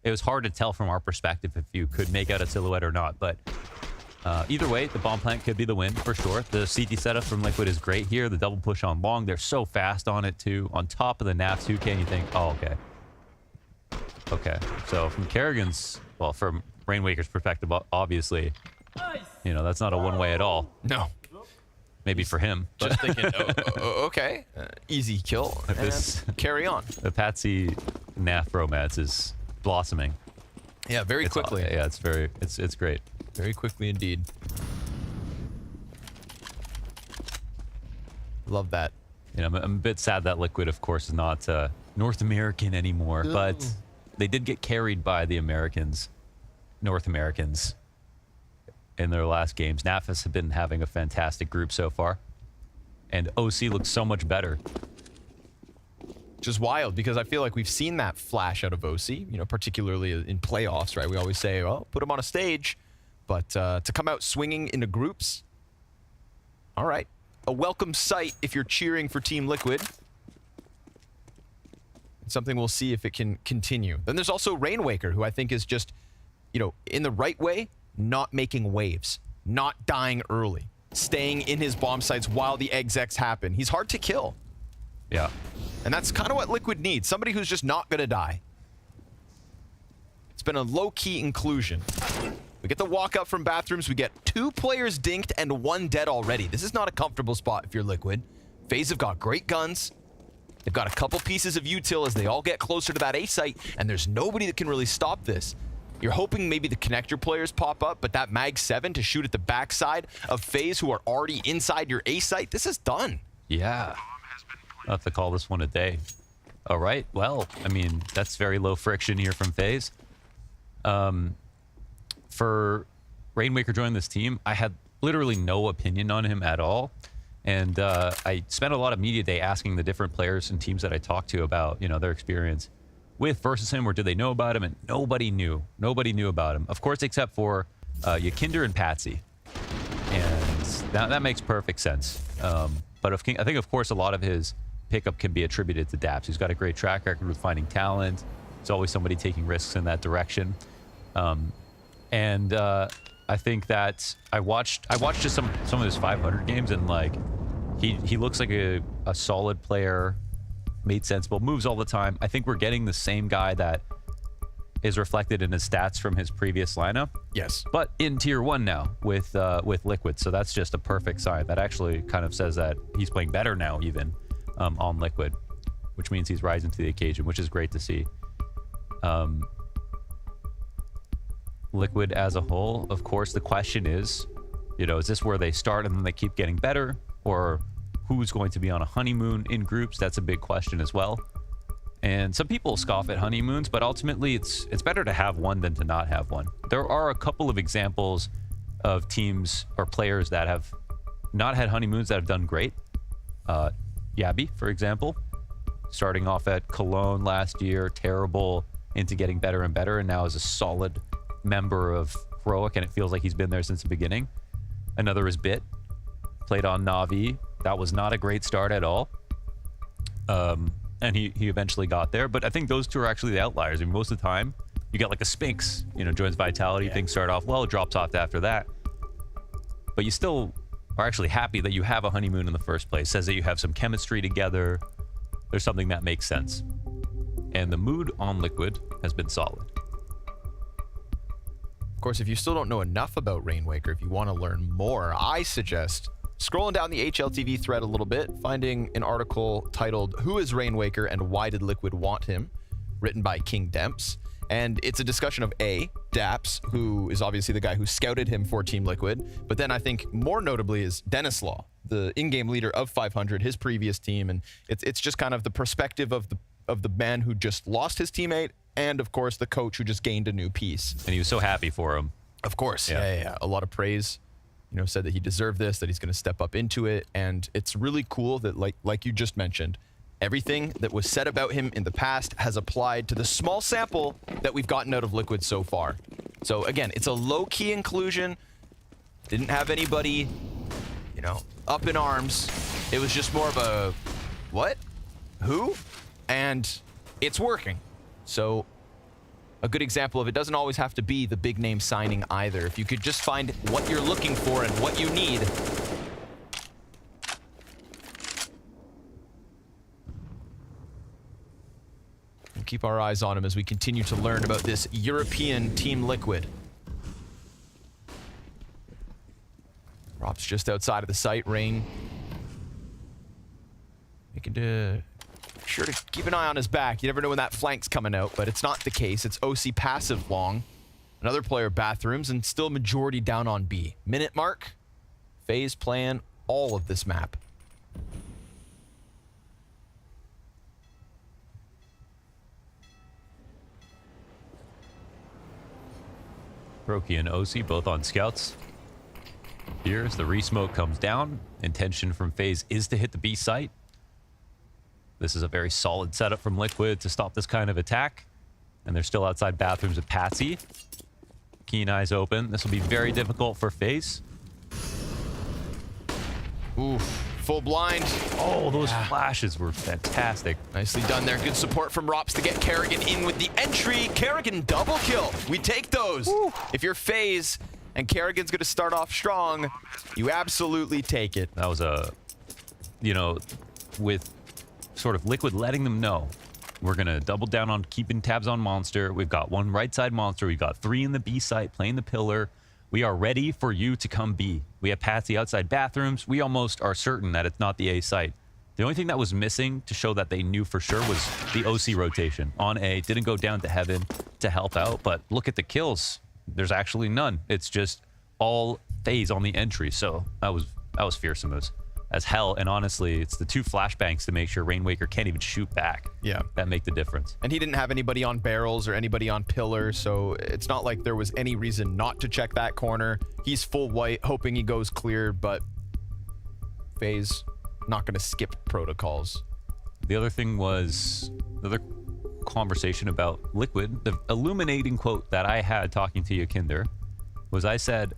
It was hard to tell from our perspective if you could make out a silhouette or not, but either way, the bomb plant could be the win for sure. The CT setup from Liquid is great here. The double push on long, they're so fast on it too. On top of the NAV 2K, you think, oh, okay. Okay, so from Kerrigan's, well, from Rainwaker's perspective, obviously, you know, that's not a one-way at all. No. Maybe for him. But just thinking, okay, easy kill, and carry on. The Patsy NAF romance is blossoming. Yeah, very quickly. Yeah, it's great. Very quickly indeed. Love that. You know, I'm a bit sad that Liquid, of course, is not North American anymore, but they did get carried by the Americans, North Americans, in their last games. NAFIS have been having a fantastic group so far, and OC looks so much better. Just wild, because I feel like we've seen that flash out of OC, you know, particularly in playoffs, right? We always say, well, put them on a stage, but to come out swinging into groups, all right. A welcome sight if you're cheering for Team Liquid. It's something we'll see if it can continue. Then there's also Rainwaker, who I think is just, you know, in the right way, not making waves, not dying early. staying in his bomb sites while the execs happen. He's hard to kill. Yeah. And that's kind of what Liquid needs. Somebody who's just not going to die. It's been a low-key inclusion. We get the walk up from bathrooms. We get 2 players dinked and 1 dead already. This is not a comfortable spot if you're Liquid. FaZe have got great guns. They've got a couple pieces of util as they all get closer to that A site, and there's nobody that can really stop this. You're hoping maybe the connector players pop up, but that Mag 7 to shoot at the backside of FaZe who are already inside your A site, this is done. Yeah. I'll have to call this one a day. All right. Well, I mean, that's very low friction here from FaZe. For Rainmaker joining this team, I had literally no opinion on him at all. And I spent a lot of media day asking the different players and teams that I talked to about, you know, their experience with versus him, or did they know about him? And nobody knew. Nobody knew about him. Of course, except for Yakinder and Patsy. And that makes perfect sense. But I think, of course, a lot of his pickup can be attributed to Daps. He's got a great track record with finding talent. There's always somebody taking risks in that direction. I think that I watched just some of his 500 games, and like he looks like a solid player, made sensible moves all the time. I think we're getting the same guy that is reflected in his stats from his previous lineup. Yes. But in tier 1 now with Liquid. So that's just a perfect sign. That actually kind of says that he's playing better now even on Liquid, which means he's rising to the occasion, which is great to see. Liquid as a whole, of course, the question is, you know, is this where they start and then they keep getting better? Or who's going to be on a honeymoon in groups? That's a big question as well. And some people scoff at honeymoons, but ultimately it's better to have one than to not have one. There are a couple of examples of teams or players that have not had honeymoons that have done great. Yabi, for example, starting off at Cologne last year, terrible, into getting better and better, and now is a solid member of Heroic, and it feels like he's been there since the beginning. Another is Bit, played on NAVI. That was not a great start at all. And he eventually got there, but I think those two are actually the outliers. I mean, most of the time, you get like a Spinks, you know, joins Vitality, things start off well, drops off after that. But you still are actually happy that you have a honeymoon in the first place. Says that you have some chemistry together. There's something that makes sense. And the mood on Liquid has been solid. Of course, if you still don't know enough about Rainmaker, if you want to learn more, I suggest scrolling down the HLTV thread a little bit, finding an article titled "Who is Rainmaker and Why Did Liquid Want Him?" written by King Demps. And it's a discussion of Daps, who is obviously the guy who scouted him for Team Liquid, but then I think more notably is Denislaw, the in-game leader of 500, his previous team, and it's just kind of the perspective of the man who just lost his teammate, and of course the coach who just gained a new piece. And he was so happy for him. Of course, yeah. A lot of praise. You know, said that he deserved this, that he's going to step up into it, and it's really cool that, like you just mentioned, everything that was said about him in the past has applied to the small sample that we've gotten out of Liquid so far. So again, it's a low-key inclusion. Didn't have anybody, you know, up in arms. It was just more of a, what? Who? And it's working. So a good example of it doesn't always have to be the big name signing either. If you could just find what you're looking for and what you need. We'll keep our eyes on him as we continue to learn about this European Team Liquid. Rob's just outside of the site. Rain making sure to keep an eye on his back. You never know when that flank's coming out, but it's not the case. It's OC passive long. Another player bathrooms, and still majority down on B. Minute mark. FaZe playing all of this map. Roki and OC both on scouts. Here as the re-smoke comes down. Intention from FaZe is to hit the B site. This is a very solid setup from Liquid to stop this kind of attack. And they're still outside bathrooms with Patsy. Keen eyes open. This will be very difficult for FaZe. Oof, full blind. Oh, those flashes were fantastic. Nicely done there. Good support from Rops to get Kerrigan in with the entry. Kerrigan double kill. We take those. If you're FaZe and Kerrigan's going to start off strong. You absolutely take it. That was a, you know, with sort of Liquid letting them know we're going to double down on keeping tabs on Monster. We've got one right side Monster. We've got 3 in the B site playing the pillar. We are ready for you to come B. We have Patsy outside bathrooms. We almost are certain that it's not the A site. The only thing that was missing to show that they knew for sure was the OC rotation on A. Didn't go down to heaven to help out, but look at the kills. There's actually none. It's just all FaZe on the entry. So that was fearsome as hell. And honestly, it's the 2 flashbangs to make sure Rainwaker can't even shoot back. Yeah. That make the difference. And he didn't have anybody on barrels or anybody on pillar, so it's not like there was any reason not to check that corner. He's full white, hoping he goes clear, but FaZe not going to skip protocols. The other thing was the other conversation about Liquid. The illuminating quote that I had talking to Yakinder was I said,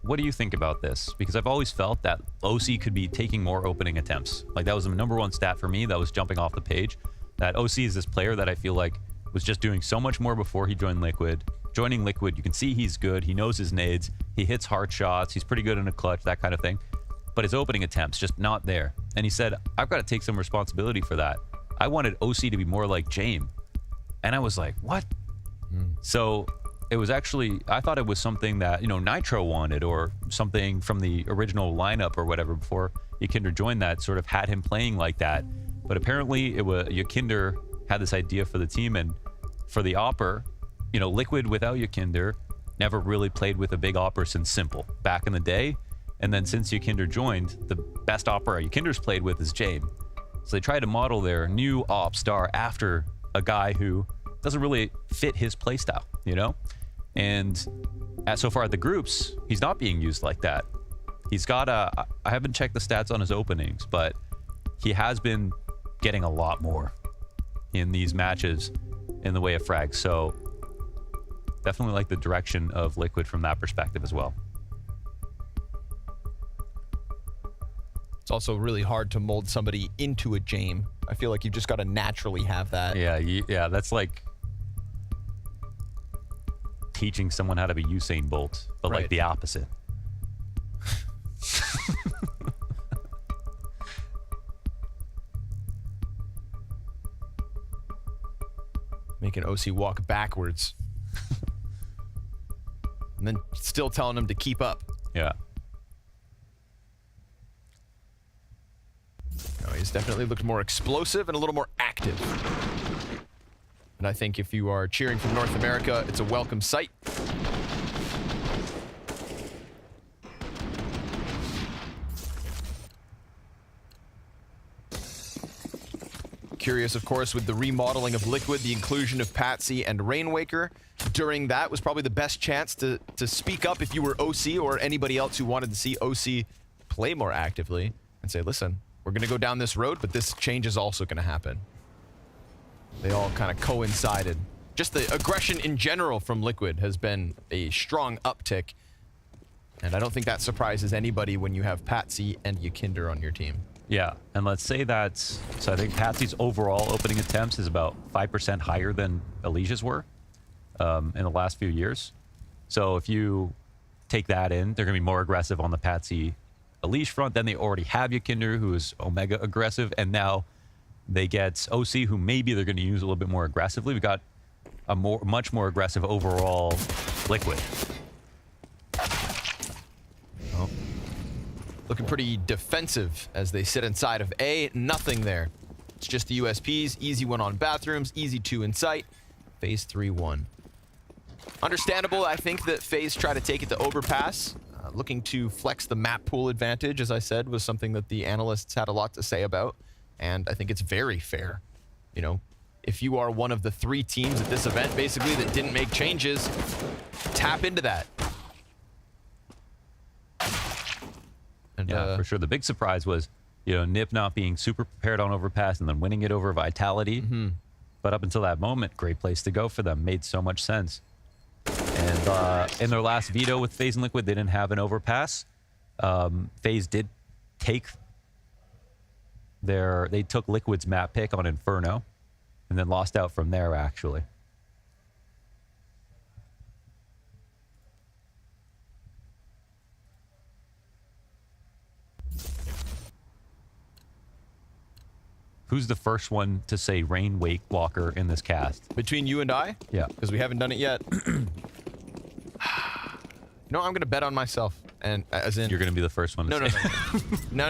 what do you think about this? Because I've always felt that OC could be taking more opening attempts. Like that was the #1 stat for me that was jumping off the page. That OC is this player that I feel like was just doing so much more before he joined Liquid. Joining Liquid, you can see he's good. He knows his nades. He hits hard shots. He's pretty good in a clutch, that kind of thing. But his opening attempts, just not there. And he said, I've got to take some responsibility for that. I wanted OC to be more like Jame. And I was like, what? So it was actually, I thought it was something that, you know, Nitro wanted or something from the original lineup or whatever before Yakinder joined that sort of had him playing like that. But apparently it was Yakinder had this idea for the team, and for the Opper, you know, Liquid without Yakinder never really played with a big Opper since Simple back in the day. And then since Yakinder joined, the best Opera Yakinder's played with is Jame. So they tried to model their new op star after a guy who doesn't really fit his playstyle, you know? And so far at the groups, he's not being used like that. He's got I haven't checked the stats on his openings, but he has been getting a lot more in these matches in the way of frags. So definitely like the direction of Liquid from that perspective as well. It's also really hard to mold somebody into a Jame. I feel like you just got to naturally have that. Yeah, that's like teaching someone how to be Usain Bolt, but like the opposite. Making OC walk backwards. And then still telling him to keep up. Yeah. No, he's definitely looked more explosive and a little more active. And I think if you are cheering from North America, it's a welcome sight. Curious, of course, with the remodeling of Liquid, the inclusion of Patsy and Rainwaker. During that was probably the best chance to speak up if you were OC or anybody else who wanted to see OC play more actively and say, listen, we're going to go down this road, but this change is also going to happen. They all kind of coincided. Just the aggression in general from Liquid has been a strong uptick. And I don't think that surprises anybody when you have Patsy and Yakinder on your team. Yeah, and let's say that's, so I think Patsy's overall opening attempts is about 5% higher than Alicia's were in the last few years. So if you take that in, they're going to be more aggressive on the Patsy Alicia front. Then they already have Yakinder, who is Omega aggressive, and now they get OC, who maybe they're going to use a little bit more aggressively. We've got a much more aggressive overall Liquid. Oh. Looking pretty defensive as they sit inside of A. Nothing there. It's just the USPs. Easy one on bathrooms. Easy 2 in sight. FaZe 3-1. Understandable, I think, that FaZe try to take it to overpass. Looking to flex the map pool advantage, as I said, was something that the analysts had a lot to say about. And I think it's very fair. You know, if you are one of the 3 teams at this event, basically, that didn't make changes, tap into that. And, yeah, for sure. The big surprise was, you know, Nip not being super prepared on overpass and then winning it over Vitality. But up until that moment, great place to go for them. Made so much sense. And in their last veto with FaZe and Liquid, they didn't have an overpass. FaZe did take they took Liquid's map pick on Inferno and then lost out from there, actually. Who's the first one to say Rain Wake Walker in this cast? Between you and I? Yeah. Because we haven't done it yet. No, I'm going to bet on myself. And as in... You're going to be the first one to No. say No.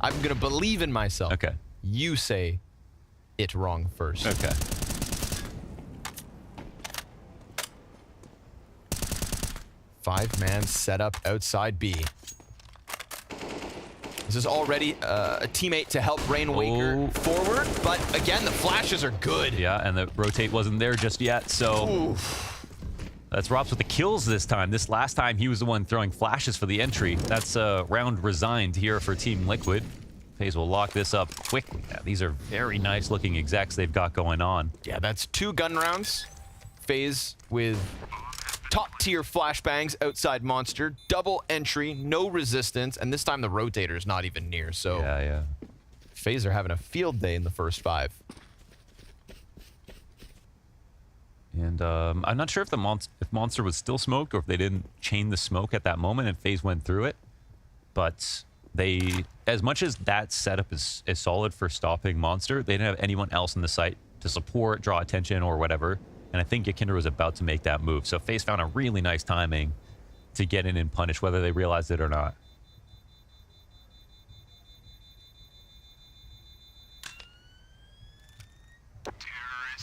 I'm going to believe in myself. Okay. You say it wrong first. Okay. Five-man setup outside B. This is already a teammate to help Rain Waker forward, but again, the flashes are good. Yeah, and the rotate wasn't there just yet, so... Oof. That's Rops with the kills this time. This last time, he was the one throwing flashes for the entry. That's a round resigned here for Team Liquid. FaZe will lock this up quickly. Yeah, these are very nice-looking execs they've got going on. Yeah, that's 2 gun rounds. FaZe with top-tier flashbangs outside Monster. Double entry, no resistance, and this time the rotator's not even near, so... Yeah. FaZe are having a field day in the first 5. And I'm not sure if if Monster was still smoked or if they didn't chain the smoke at that moment and FaZe went through it. But they, as much as that setup is solid for stopping Monster, they didn't have anyone else in the site to support, draw attention, or whatever. And I think Yakinder was about to make that move. So FaZe found a really nice timing to get in and punish, whether they realized it or not.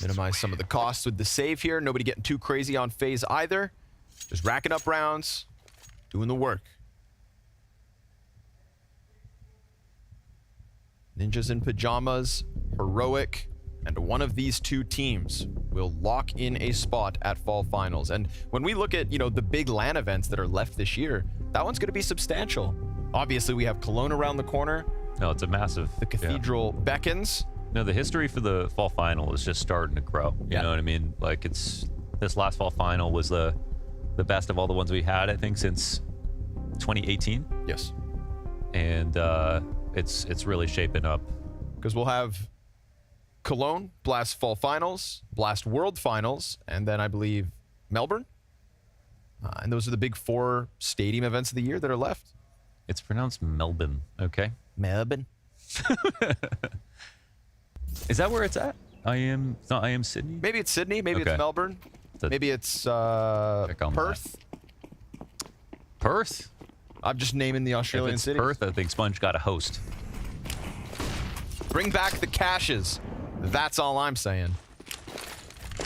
Minimize some of the costs with the save here. Nobody getting too crazy on FaZe either. Just racking up rounds, doing the work. Ninjas in pajamas, heroic, and one of these 2 teams will lock in a spot at Fall Finals. And when we look at, the big LAN events that are left this year, that one's going to be substantial. Obviously, we have Cologne around the corner. No, it's a massive... The Cathedral beckons. No, the history for the Fall Final is just starting to grow. You know what I mean? Like, this last Fall Final was the best of all the ones we had, I think, since 2018. Yes. And it's really shaping up. Because we'll have Cologne, Blast Fall Finals, Blast World Finals, and then I believe Melbourne. And those are the big 4 stadium events of the year that are left. It's pronounced Melbourne, okay? Melbourne. Is that where it's at? It's not IM Sydney? Maybe it's Sydney, maybe it's Melbourne. Maybe it's Perth. Perth? I'm just naming the Australian cities. Perth, I think Sponge got a host. Bring back the caches. That's all I'm saying.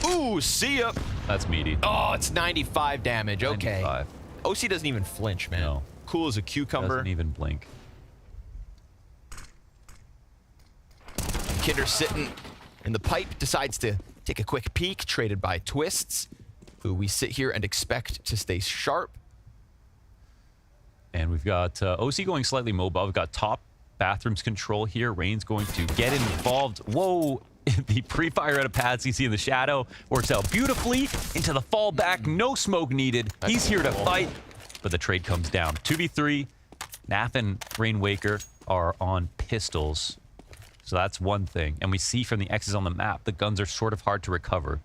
Ooh, see ya. That's meaty. Oh, it's 95 damage. Okay. 95. OC doesn't even flinch, man. No. Cool as a cucumber. Doesn't even blink. Kinder sitting in the pipe, decides to take a quick peek, traded by Twists, who we sit here and expect to stay sharp. And we've got OC going slightly mobile. We've got top bathrooms control here. Rain's going to get involved. Whoa! The pre-fire out of Patsy in the shadow works out beautifully into the fallback. No smoke needed. He's here to fight, but the trade comes down. 2v3. Naf and Rain Waker are on pistols. So that's one thing. And we see from the X's on the map, the guns are sort of hard to recover.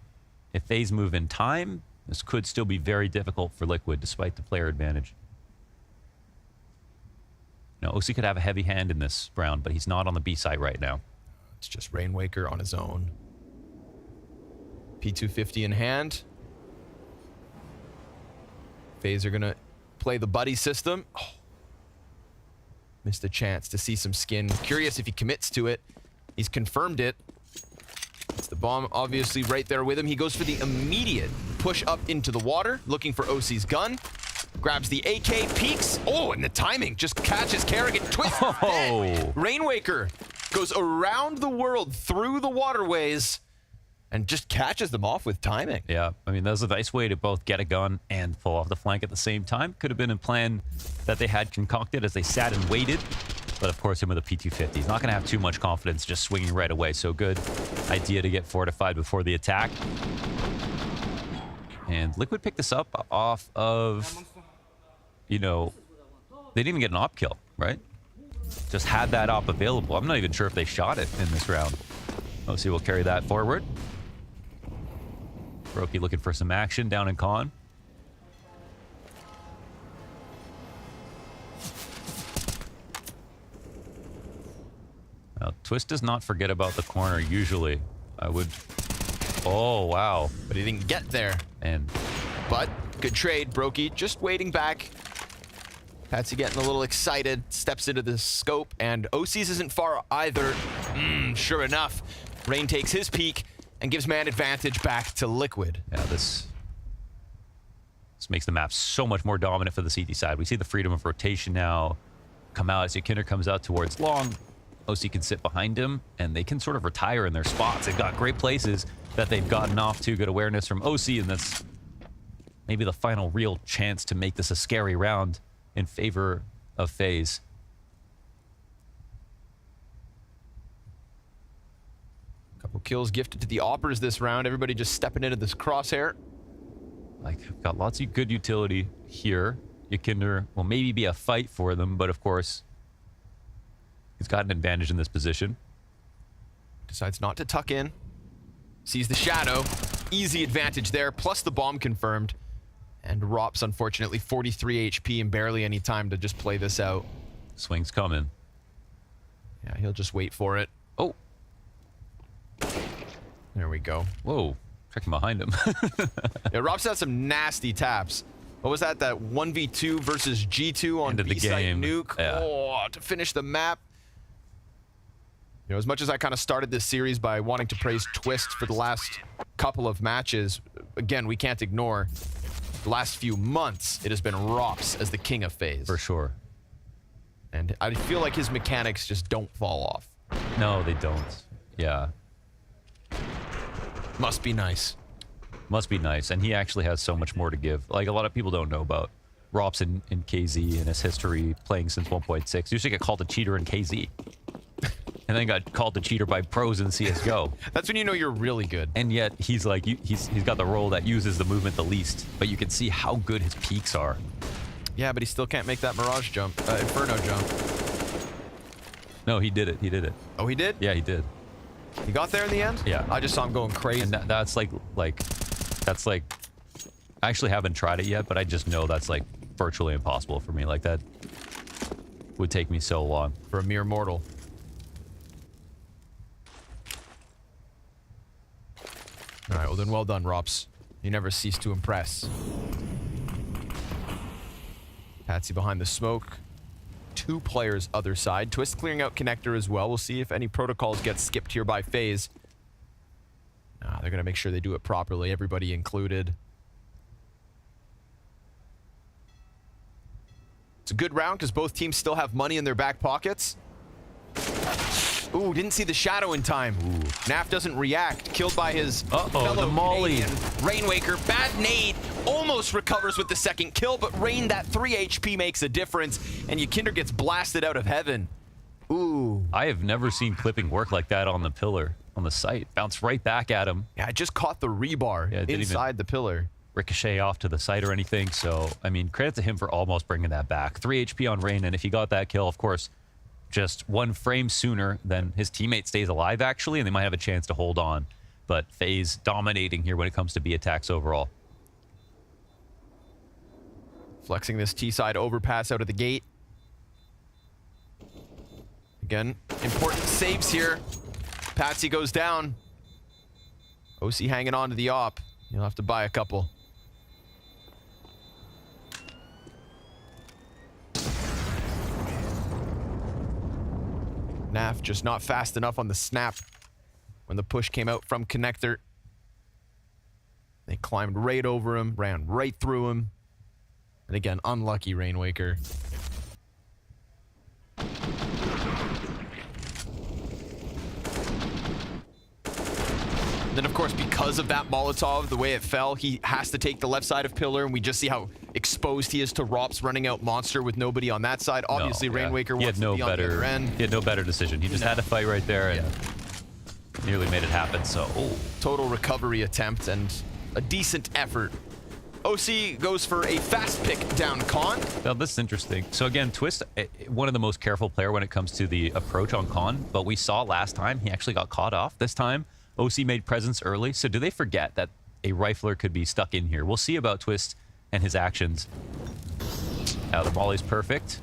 If FaZe move in time, this could still be very difficult for Liquid, despite the player advantage. Now, OC could have a heavy hand in this round, but he's not on the B side right now. It's just Rain Waker on his own. P250 in hand. FaZe are going to play the buddy system. Oh. Missed a chance to see some skin. Curious if he commits to it. He's confirmed it. It's the bomb obviously right there with him. He goes for the immediate push up into the water, looking for OC's gun. Grabs the AK, peeks. Oh, and the timing just catches Kerrigan. Twist. Oh. Rain Waker goes around the world through the waterways and just catches them off with timing. Yeah, I mean, that was a nice way to both get a gun and pull off the flank at the same time. Could have been a plan that they had concocted as they sat and waited. But of course, him with a P250. He's not going to have too much confidence just swinging right away. So good idea to get fortified before the attack. And Liquid picked this up off of, they didn't even get an op kill, right? Just had that op available. I'm not even sure if they shot it in this round. OC will carry that forward. Brokey looking for some action down in con. Well, Twist does not forget about the corner usually. I would... Oh, wow. But he didn't get there. And... But good trade, Brokey. Just waiting back. Patsy getting a little excited. Steps into the scope. And OC's isn't far either. Sure enough. Rain takes his peek and gives man advantage back to Liquid. Yeah, this makes the map so much more dominant for the CT side. We see the freedom of rotation now come out as Kinder comes out towards long. OC can sit behind him, and they can sort of retire in their spots. They've got great places that they've gotten off to. Good awareness from OC, and that's maybe the final real chance to make this a scary round in favor of FaZe. Couple kills gifted to the Oppers this round. Everybody just stepping into this crosshair. Like, got lots of good utility here. Yakinder will maybe be a fight for them, but of course, he's got an advantage in this position. Decides not to tuck in. Sees the shadow. Easy advantage there, plus the bomb confirmed. And Rops, unfortunately, 43 HP and barely any time to just play this out. Swing's coming. Yeah, he'll just wait for it. Oh. There we go. Whoa. Checking behind him. Yeah, Rops had some nasty taps. What was that? That 1v2 versus G2 on B-side nuke. Yeah. Oh, to finish the map. You know, as much as I kind of started this series by wanting to praise Twist for the last couple of matches, again, we can't ignore the last few months, it has been Rops as the king of FaZe. For sure. And I feel like his mechanics just don't fall off. No, they don't. Yeah. Must be nice. Must be nice. And he actually has so much more to give. Like, a lot of people don't know about Rops in KZ and his history playing since 1.6. Used to get called a cheater in KZ. And then got called a cheater by pros in CSGO. That's when you know you're really good. And yet, he's like, he's got the role that uses the movement the least. But you can see how good his peaks are. Yeah, but he still can't make that Mirage jump, Inferno jump. No, he did it. He did it. Oh, he did? Yeah, he did. He got there in the end? Yeah. I just saw him going crazy. And that's like, I actually haven't tried it yet, but I just know that's like virtually impossible for me. Like, that would take me so long. For a mere mortal. All right, well then, well done, Rops. You never cease to impress. Patsy behind the smoke. 2 players other side. Twist clearing out connector as well. We'll see if any protocols get skipped here by FaZe. They're going to make sure they do it properly, everybody included. It's a good round because both teams still have money in their back pockets. Ooh, didn't see the shadow in time. Ooh. NAF doesn't react. Killed by his fellow the molly. Canadian. Rainwaker, bad nade. Almost recovers with the second kill, but Rain, that 3 HP makes a difference, and Yakinder gets blasted out of heaven. Ooh. I have never seen clipping work like that on the pillar, on the site. Bounce right back at him. Yeah, I just caught the rebar inside the pillar. Ricochet off to the side or anything. So, I mean, credit to him for almost bringing that back. 3 HP on Rain, and if he got that kill, of course, just 1 frame sooner than his teammate stays alive, actually, and they might have a chance to hold on. But FaZe dominating here when it comes to B attacks overall. Flexing this T-side overpass out of the gate. Again, important saves here. Patsy goes down. OC hanging on to the op. You'll have to buy a couple. NAF just not fast enough on the snap when the push came out from connector. They climbed right over him, ran right through him. And again, unlucky Rainwaker. Then, of course, because of that Molotov, the way it fell, he has to take the left side of pillar, and we just see how exposed he is to Rops running out Monster with nobody on that side. Obviously, Rainwaker wants to be on the other end. He had no better decision. He just had to fight right there and nearly made it happen, so... Total recovery attempt and a decent effort. OC goes for a fast pick down Con. Now, this is interesting. So again, Twist, one of the most careful player when it comes to the approach on Con, but we saw last time he actually got caught off. This time, OC made presence early, so do they forget that a rifler could be stuck in here? We'll see about Twist and his actions. Now, the volley's perfect,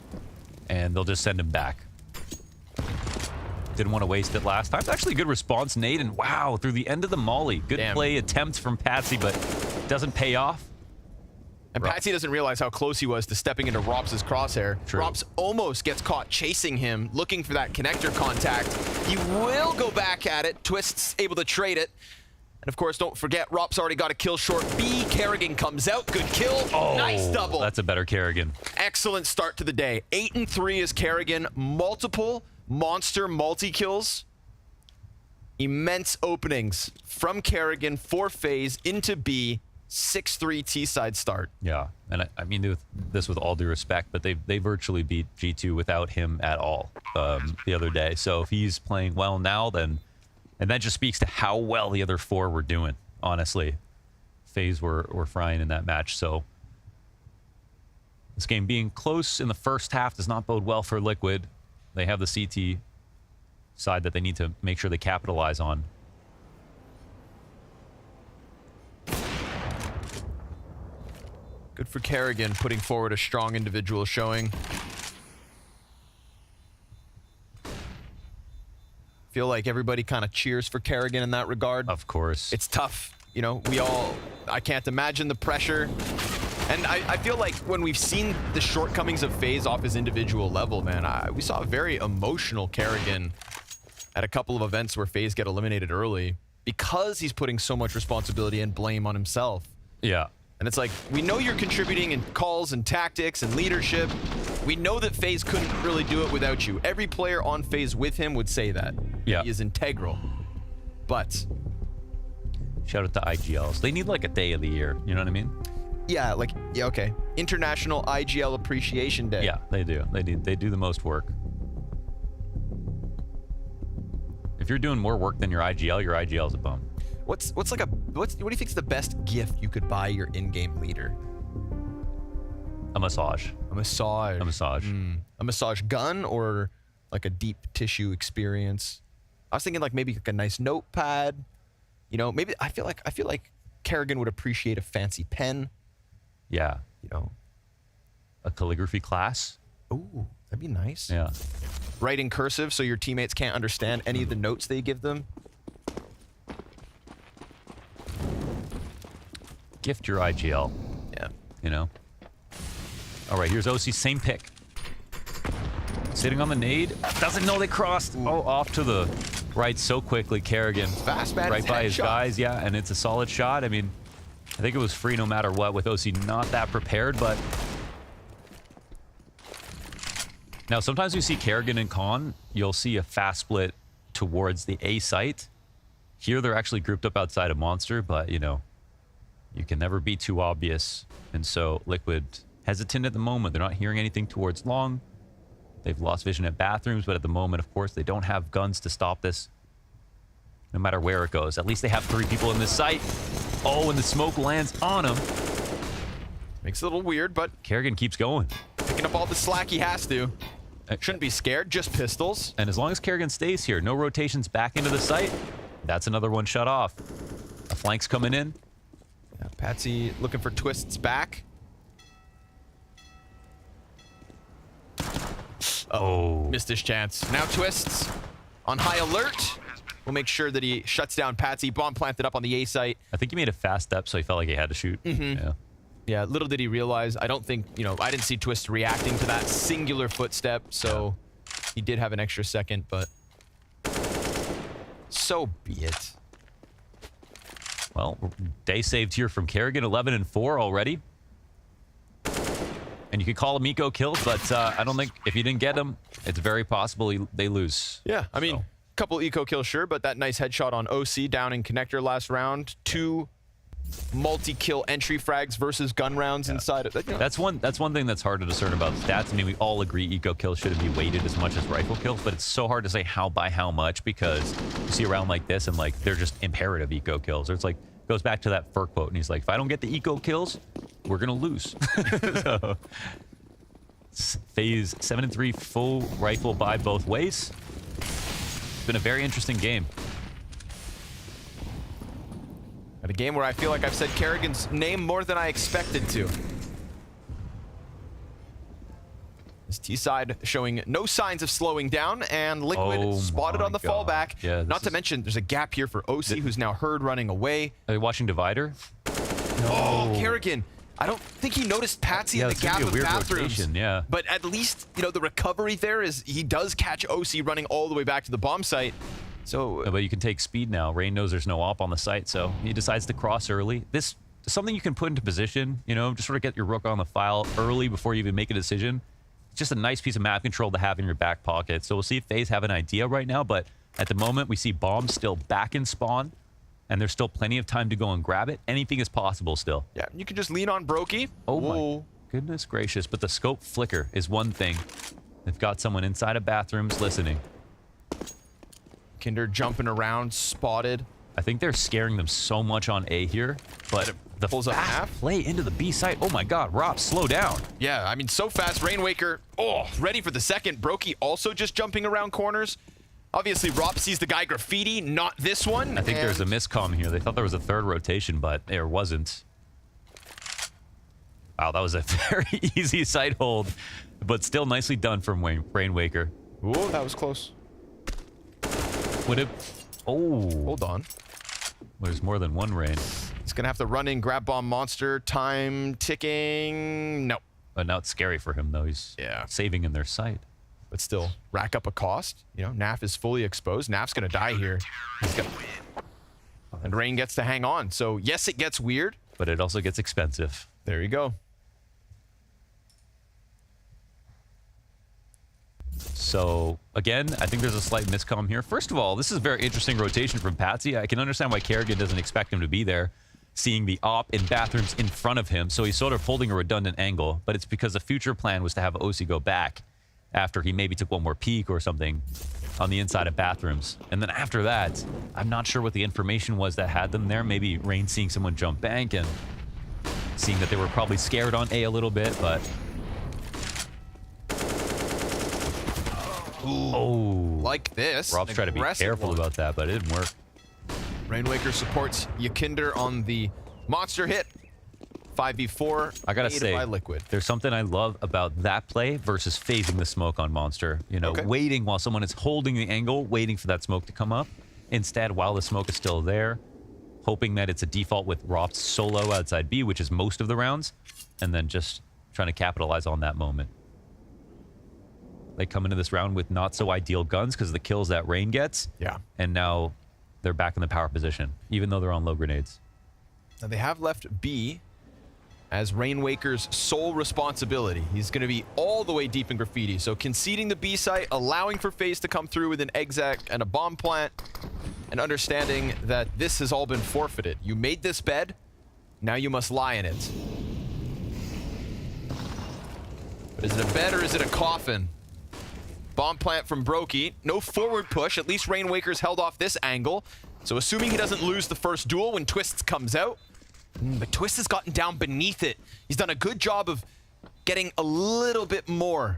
and they'll just send him back. Didn't want to waste it last time. It's actually a good response, Nate. And wow, through the end of the molly. Good play attempt from Patsy, but doesn't pay off. And Patsy doesn't realize how close he was to stepping into Rops's crosshair. Rops almost gets caught chasing him, looking for that connector contact. He will go back at it. Twist's able to trade it. And of course, don't forget, Rops already got a kill short B. Kerrigan comes out. Good kill. Oh, nice double. That's a better Kerrigan. Excellent start to the day. 8-3 is Kerrigan. Multiple monster multi-kills. Immense openings from Kerrigan for FaZe into B. 6-3 T-side start. Yeah, and I mean this with all due respect, but they virtually beat G2 without him at all the other day. So if he's playing well now, then, and that just speaks to how well the other four were doing, honestly. FaZe were frying in that match, so this game being close in the first half does not bode well for Liquid. They have the CT side that they need to make sure they capitalize on. Good for Kerrigan, putting forward a strong individual showing. Feel like everybody kind of cheers for Kerrigan in that regard. Of course. It's tough. You know, I can't imagine the pressure. And I feel like when we've seen the shortcomings of FaZe off his individual level, man, we saw a very emotional Kerrigan at a couple of events where FaZe get eliminated early because he's putting so much responsibility and blame on himself. Yeah. And it's like, we know you're contributing in calls and tactics and leadership. We know that FaZe couldn't really do it without you. Every player on FaZe with him would say that. Yeah. He is integral. But shout out to IGLs. They need like a day of the year. You know what I mean? Yeah, like, yeah, okay. International IGL Appreciation Day. Yeah, they do. They do the most work. If you're doing more work than your IGL is a bum. What do you think is the best gift you could buy your in-game leader? A massage. A massage. A massage. A massage gun or like a deep tissue experience? I was thinking like maybe like a nice notepad. You know, maybe I feel like Kerrigan would appreciate a fancy pen. Yeah. You know, a calligraphy class. Ooh, that'd be nice. Yeah. Write in cursive so your teammates can't understand any of the notes they give them. Gift your IGL. Yeah. You know? All right, here's OC, same pick. Sitting on the nade. Doesn't know they crossed. Ooh. Oh, off to the right so quickly. Kerrigan. Fast man. Right by his guys, yeah, and it's a solid shot. I mean, I think it was free no matter what with OC not that prepared, but... Now, sometimes you see Kerrigan and Con, you'll see a fast split towards the A site. Here, they're actually grouped up outside of Monster, but, you know, you can never be too obvious. And so Liquid hesitant at the moment. They're not hearing anything towards long. They've lost vision at bathrooms, but at the moment, of course, they don't have guns to stop this. No matter where it goes. At least they have 3 people in this site. Oh, and the smoke lands on him. Makes it a little weird, but Kerrigan keeps going. Picking up all the slack he has to. Shouldn't be scared, just pistols. And as long as Kerrigan stays here, no rotations back into the site, that's another one shut off. A flank's coming in. Yeah, Patsy looking for Twist's back. Oh. Missed his chance. Now Twist's on high alert. We'll make sure that he shuts down Patsy. Bomb planted up on the A site. I think he made a fast step, so he felt like he had to shoot. Yeah. Yeah, little did he realize. I don't think, you know, I didn't see Twist reacting to that singular footstep, so he did have an extra second, but so be it. Well, day saved here from Kerrigan, 11-4 already. And you could call them eco kills, but I don't think if you didn't get them, it's very possible they lose. Yeah, I mean, couple eco kills, sure, but that nice headshot on OC down in connector last round. 2 multi-kill entry frags versus gun rounds inside of it. You know. That's one thing that's hard to discern about stats. I mean, we all agree eco kills shouldn't be weighted as much as rifle kills, but it's so hard to say how by how much because you see a round like this and like they're just imperative eco kills. Or it's like goes back to that Fur quote and he's like, if I don't get the eco kills, we're gonna lose. So FaZe 7-3 full rifle buy both ways. It's been a very interesting game. At a game where I feel like I've said Kerrigan's name more than I expected to. This CST side showing no signs of slowing down, and Liquid spotted on the fallback. Yeah, not to mention, there's a gap here for OC, who's now heard running away. Are you watching Divider? Oh, Kerrigan. I don't think he noticed Patsy in the gap of bathrooms. Rotation, yeah. But at least, you know, the recovery there is he does catch OC running all the way back to the bomb site. So, but you can take speed now. Rain knows there's no op on the site, so he decides to cross early. This is something you can put into position, you know, just sort of get your rook on the file early before you even make a decision. It's just a nice piece of map control to have in your back pocket. So we'll see if FaZe have an idea right now, but at the moment we see bombs still back in spawn, and there's still plenty of time to go and grab it. Anything is possible still. Yeah, you can just lean on Brokey. Oh my goodness gracious, but the scope flicker is one thing. They've got someone inside of bathrooms listening. Kinder jumping around, spotted. I think they're scaring them so much on A here, but the fast play into the B site. Oh my God, Rob, slow down. Yeah, I mean, so fast. Rainwaker, ready for the second. Brokey also just jumping around corners. Obviously, Rob sees the guy graffiti, not this one. I think there's a miscomm here. They thought there was a third rotation, but there wasn't. Wow, that was a very easy side hold, but still nicely done from Rainwaker. Ooh, that was close. Would it? Oh. Hold on. There's more than one Rain. He's going to have to run in, grab bomb monster, time ticking. No. But now it's scary for him, though. He's saving in their sight. But still, rack up a cost. You know, Naf is fully exposed. Naf's going to die here. And Rain gets to hang on. So, yes, it gets weird. But it also gets expensive. There you go. So, again, I think there's a slight miscomm here. First of all, this is a very interesting rotation from Patsy. I can understand why Kerrigan doesn't expect him to be there, seeing the op in bathrooms in front of him. So he's sort of holding a redundant angle, but it's because the future plan was to have OC go back after he maybe took one more peek or something on the inside of bathrooms. And then after that, I'm not sure what the information was that had them there. Maybe Rain seeing someone jump bank and seeing that they were probably scared on A a little bit, but... Like this. Rob's trying to be careful about that, but it didn't work. Rainwaker supports Yakinder on the monster hit. 5v4. I gotta say, by Liquid. There's something I love about that play versus phasing the smoke on Monster. You know, waiting while someone is holding the angle, waiting for that smoke to come up. Instead, while the smoke is still there, hoping that it's a default with Rops solo outside B, which is most of the rounds, and then just trying to capitalize on that moment. They come into this round with not so ideal guns because of the kills that Rain gets. Yeah. And now they're back in the power position, even though they're on low grenades. Now they have left B as Rainwaker's sole responsibility. He's going to be all the way deep in graffiti. So conceding the B site, allowing for FaZe to come through with an exec and a bomb plant, and understanding that this has all been forfeited. You made this bed, now you must lie in it. But is it a bed or is it a coffin? Bomb plant from Brokey. No forward push. At least Rainwaker's held off this angle. So assuming he doesn't lose the first duel when Twists comes out. But Twist has gotten down beneath it. He's done a good job of getting a little bit more.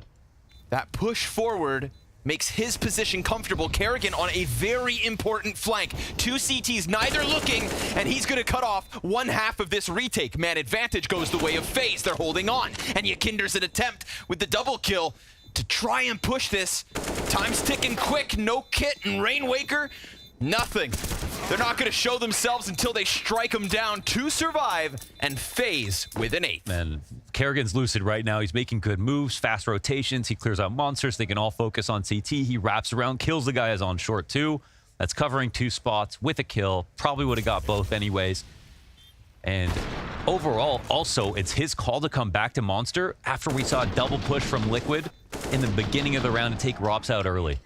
That push forward makes his position comfortable. Kerrigan on a very important flank. Two CTs, neither looking, and he's going to cut off one half of this retake. Man advantage goes the way of FaZe. They're holding on. And Yakinder's an attempt with the double kill to try and push this. Time's ticking quick. No kit, and Rainwaker, nothing. They're not going to show themselves until they strike him down to survive, and FaZe with an 8. Man, Kerrigan's lucid right now. He's making good moves, fast rotations. He clears out monsters. They can all focus on CT. He wraps around, kills the guy who's on short too. That's covering 2 spots with a kill. Probably would have got both anyways. And overall, also, it's his call to come back to Monster after we saw a double push from Liquid in the beginning of the round to take Rops out early.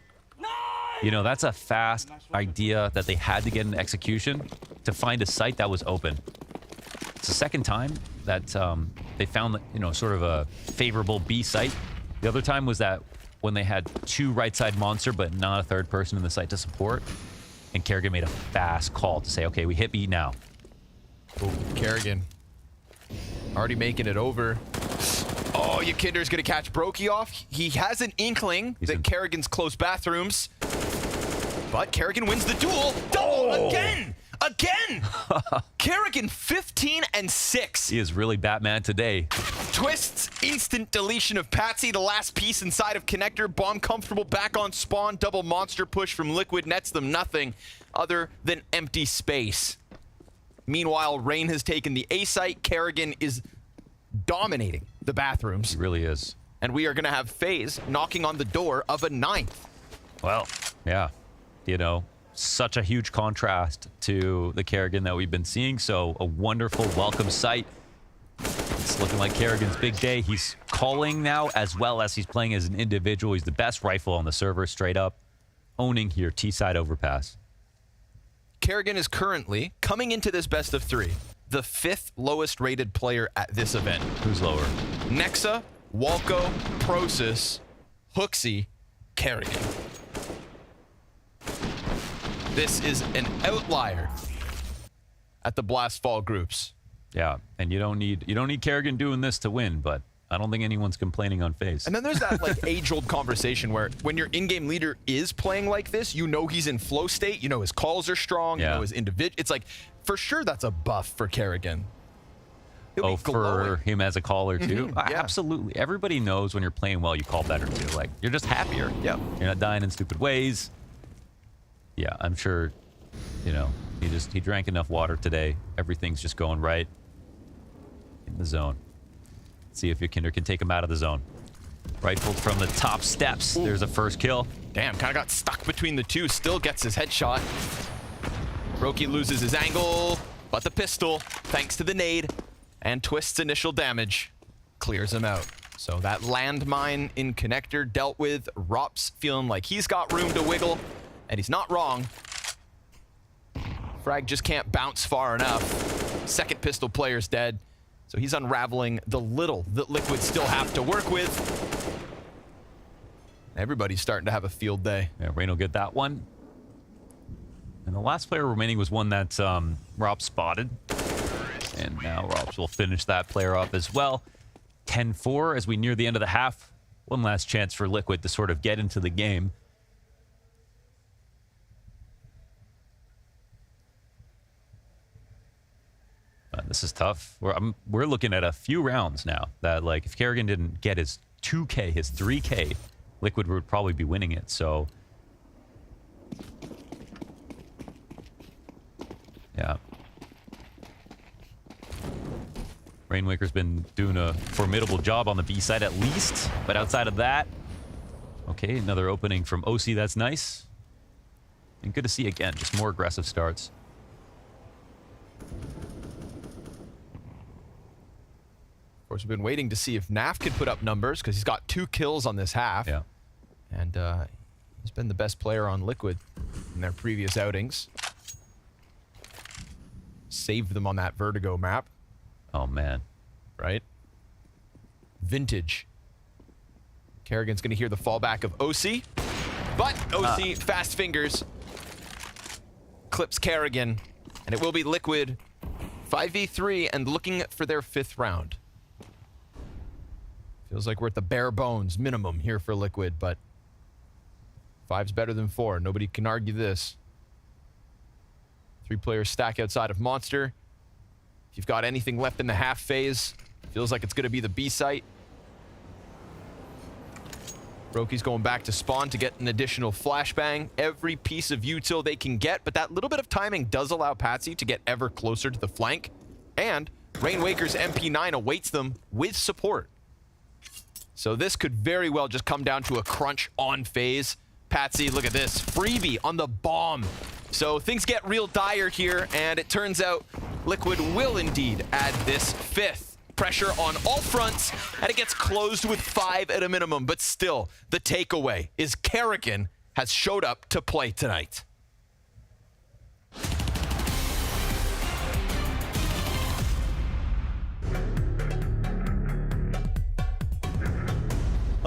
You know, that's a fast idea that they had to get in execution to find a site that was open. It's the second time that they found, you know, sort of a favorable B site. The other time was that when they had 2 right side monster, but not a third person in the site to support. And Kerrigan made a fast call to say, okay, we hit B now. Oh, Kerrigan already making it over. Oh, Yakinder's going to catch Brokey off. He has an inkling that Kerrigan's close bathrooms. But Kerrigan wins the duel. Double again! again. Kerrigan 15 and 6. He is really Batman today. Twist's instant deletion of Patsy, the last piece inside of Connector. Bomb comfortable back on spawn. Double monster push from Liquid nets them nothing other than empty space. Meanwhile, Rain has taken the A site. Kerrigan is dominating the bathrooms. He really is. And we are going to have FaZe knocking on the door of a 9th. Well, yeah. You know, such a huge contrast to the Kerrigan that we've been seeing. So a wonderful welcome sight. It's looking like Kerrigan's big day. He's calling now as well as he's playing as an individual. He's the best rifle on the server, straight up. Owning here, T-side overpass. Kerrigan is currently, coming into this best of 3, the 5th lowest rated player at this event. Who's lower? Nexa, Walco, Prosis, Hooksy, Kerrigan. This is an outlier at the Blast Fall groups. Yeah, and you don't need Kerrigan doing this to win, but I don't think anyone's complaining on FaZe. And then there's that like age-old conversation where when your in-game leader is playing like this, you know he's in flow state, you know his calls are strong, you know his individual. It's like, for sure that's a buff for Kerrigan. Oh, for him as a caller too? Yeah. Absolutely. Everybody knows when you're playing well, you call better too. Like, you're just happier. Yeah. You're not dying in stupid ways. Yeah, I'm sure, you know, he drank enough water today. Everything's just going right in the zone. See if Kinder can take him out of the zone. Rifled from the top steps. Ooh. There's a first kill. Damn, kind of got stuck between the two. Still gets his headshot. Roki loses his angle, but the pistol, thanks to the nade and Twist's initial damage, clears him out. So that landmine in Connector dealt with. Rops feeling like he's got room to wiggle, and he's not wrong. Frag just can't bounce far enough. Second pistol player's dead. So he's unraveling the little that Liquid still have to work with. Everybody's starting to have a field day. Yeah, Rain will get that one. And the last player remaining was one that Rob spotted. And now Robs will finish that player off as well. 10-4 as we near the end of the half. One last chance for Liquid to sort of get into the game. This is tough. We're looking at a few rounds now that, like, if Kerrigan didn't get his 2K, his 3K, Liquid would probably be winning it. So, yeah. Rainwaker's been doing a formidable job on the B side at least, but outside of that, okay, another opening from OC. That's nice. And good to see again, just more aggressive starts. Of course, we've been waiting to see if NAF could put up numbers because he's got 2 kills on this half. Yeah. And he's been the best player on Liquid in their previous outings. Saved them on that Vertigo map. Oh, man. Right? Vintage. Kerrigan's going to hear the fallback of OC. But OC, fast fingers, clips Kerrigan. And it will be Liquid 5v3 and looking for their 5th round. Feels like we're at the bare bones minimum here for Liquid, but 5's better than 4. Nobody can argue this. 3 players stack outside of Monster. If you've got anything left in the half phase, feels like it's going to be the B site. Roki's going back to spawn to get an additional flashbang. Every piece of util they can get, but that little bit of timing does allow Patsy to get ever closer to the flank. And Rainwaker's MP9 awaits them with support. So this could very well just come down to a crunch on FaZe. Patsy, look at this. Freebie on the bomb. So things get real dire here, and it turns out Liquid will indeed add this 5th. Pressure on all fronts, and it gets closed with 5 at a minimum. But still, the takeaway is Kerrigan has showed up to play tonight.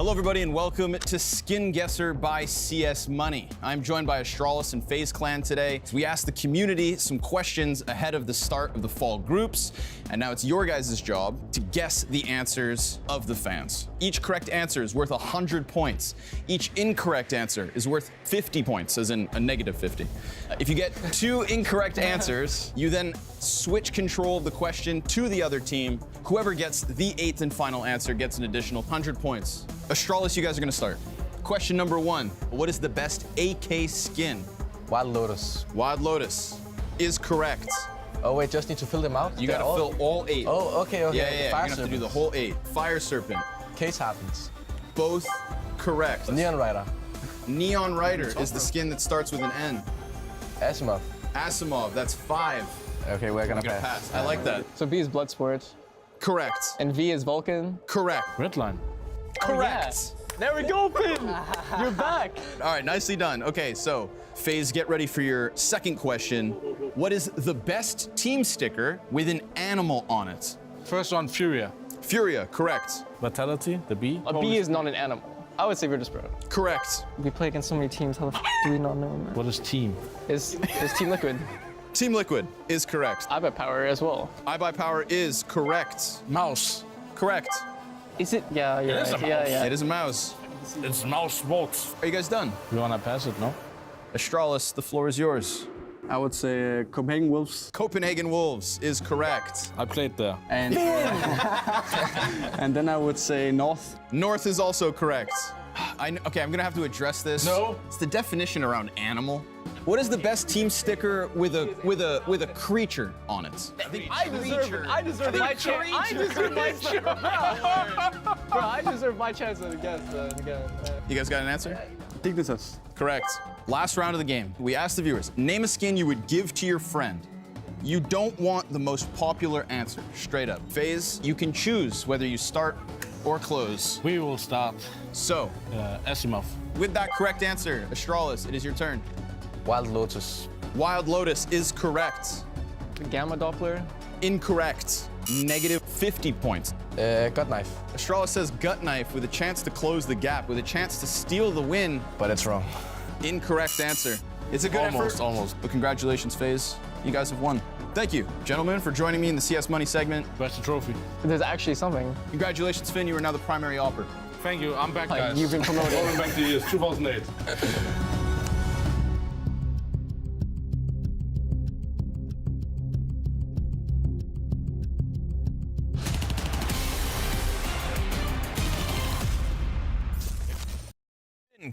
Hello, everybody, and welcome to Skin Guesser by CS Money. I'm joined by Astralis and FaZe Clan today. We asked the community some questions ahead of the start of the fall groups, and now it's your guys' job to guess the answers of the fans. Each correct answer is worth 100 points. Each incorrect answer is worth 50 points, as in a negative 50. If you get 2 incorrect answers, you then switch control of the question to the other team. Whoever gets the 8th and final answer gets an additional 100 points. Astralis, you guys are gonna start. Question number 1, what is the best AK skin? Wild Lotus. Wild Lotus is correct. Oh wait, just need to fill them out? You gotta fill all 8. Oh, okay, okay. Yeah, Fire you're gonna have to do the whole 8. Fire Serpent. Case happens. Both correct. Neon Rider. Neon Rider is the skin that starts with an N. Asimov. Asimov, that's 5. Okay, we're gonna We're gonna pass. pass. I like that. So B is Bloodsport. Correct. And V is Vulcan. Correct. Redline. Correct. There we go, Finn! You're back! All right, nicely done. Okay, so FaZe, get ready for your second question. What is the best team sticker with an animal on it? First one, Furia. Furia, correct. Vitality, the B. A bee is not an animal. I would say Virtus.pro. Correct. We play against so many teams. How the f do we not know, man? What is team? Is Team Liquid. Team Liquid is correct. I buy Power as well. I Buy Power is correct. Mouse. Correct. Is it? Yeah, you're It is right. a Yeah, mouse. yeah. It is a mouse. It's mouse box. Are you guys done? You wanna pass it, no? Astralis, the floor is yours. I would say Copenhagen Wolves. Copenhagen Wolves is correct. I played there. And, And then I would say North. North is also correct. Okay, I'm gonna have to address this. No. It's the definition around animal. What is the best team sticker with a creature on it? I deserve it. I deserve my chance. I deserve my chance. Bro, I deserve my chance to guess. You guys got an answer? Dignitas. Correct. Last round of the game. We asked the viewers, name a skin you would give to your friend. You don't want the most popular answer, straight up. FaZe, you can choose whether you start or close. We will start. So, Asimov. with that correct answer, Astralis, it is your turn. Wild Lotus. Wild Lotus is correct. Gamma Doppler. Incorrect. Negative 50 points. Gut Knife. Astralis says gut knife with a chance to close the gap, with a chance to steal the win. But it's wrong. Incorrect answer. It's a good effort. Almost. But congratulations, FaZe. You guys have won. Thank you, gentlemen, for joining me in the CS Money segment. Where's the trophy? There's actually something. Congratulations, Finn. You are now the primary opera. Thank you. I'm back, guys. You've been promoted. Going back to years 2008.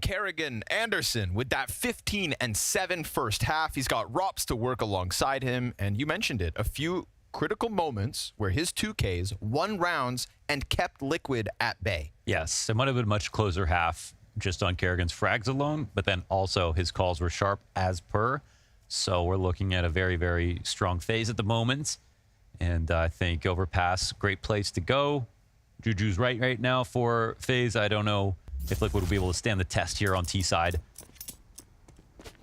Kerrigan Anderson with that 15-7 first half. He's got Rops to work alongside him, and you mentioned it, a few critical moments where his 2Ks won rounds and kept Liquid at bay. Yes, it might have been a much closer half just on Kerrigan's frags alone, but then also his calls were sharp as per. So we're looking at a very, very strong phase at the moment. And I think Overpass, great place to go. Juju's right now for FaZe. I don't know if Liquid will be able to stand the test here on T side.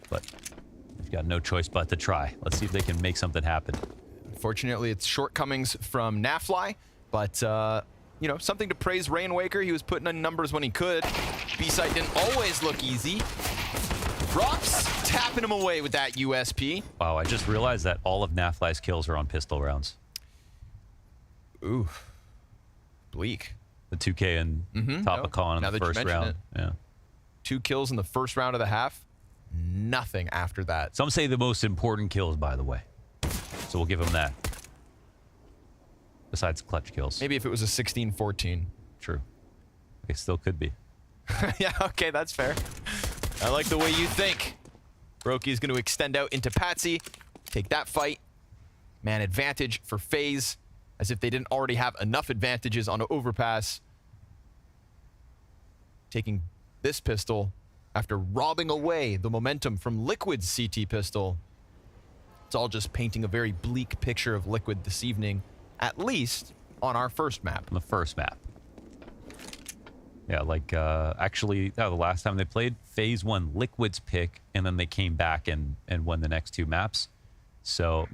But they've got no choice but to try. Let's see if they can make something happen. Unfortunately, it's shortcomings from NAVI, but you know, something to praise Rainwaker. He was putting in numbers when he could. B-side didn't always look easy. Rops tapping him away with that USP. Wow, I just realized that all of NAVI's kills are on pistol rounds. Ooh, bleak. The 2K and Topicon in the first round. Yeah. 2 kills in the first round of the half. Nothing after that. Some say the most important kills, by the way. So we'll give him that. Besides clutch kills. Maybe if it was a 16-14. True. It still could be. Yeah, okay, that's fair. I like the way you think. Brokey is going to extend out into Patsy. Take that fight. Man advantage for FaZe. As if they didn't already have enough advantages on Overpass. Taking this pistol after robbing away the momentum from Liquid's CT pistol. It's all just painting a very bleak picture of Liquid this evening, at least on our first map. On the first map. Yeah, like, actually, the last time they played, FaZe won Liquid's pick, and then they came back and won the next 2 maps. So,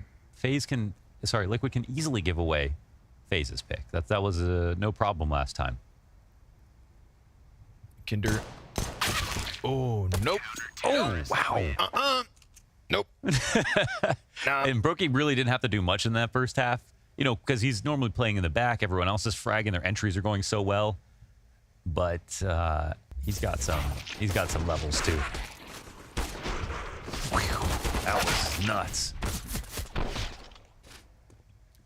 Liquid can easily give away FaZe's pick. That was no problem last time. Kinder. Oh, nope. Oh, wow. Nope. And Brokey really didn't have to do much in that first half, you know, because he's normally playing in the back. Everyone else is fragging. Their entries are going so well. But he's got some levels too. That was nuts. I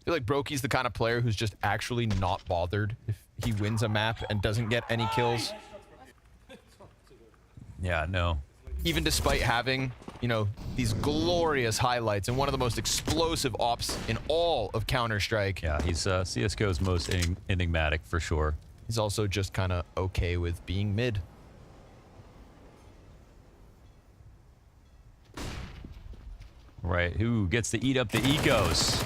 feel like Brokey's the kind of player who's just actually not bothered if he wins a map and doesn't get any kills. Yeah, no. Even despite having, you know, these glorious highlights and one of the most explosive ops in all of Counter-Strike. Yeah, he's CSGO's most enigmatic for sure. He's also just kind of okay with being mid. Right, who gets to eat up the ecos?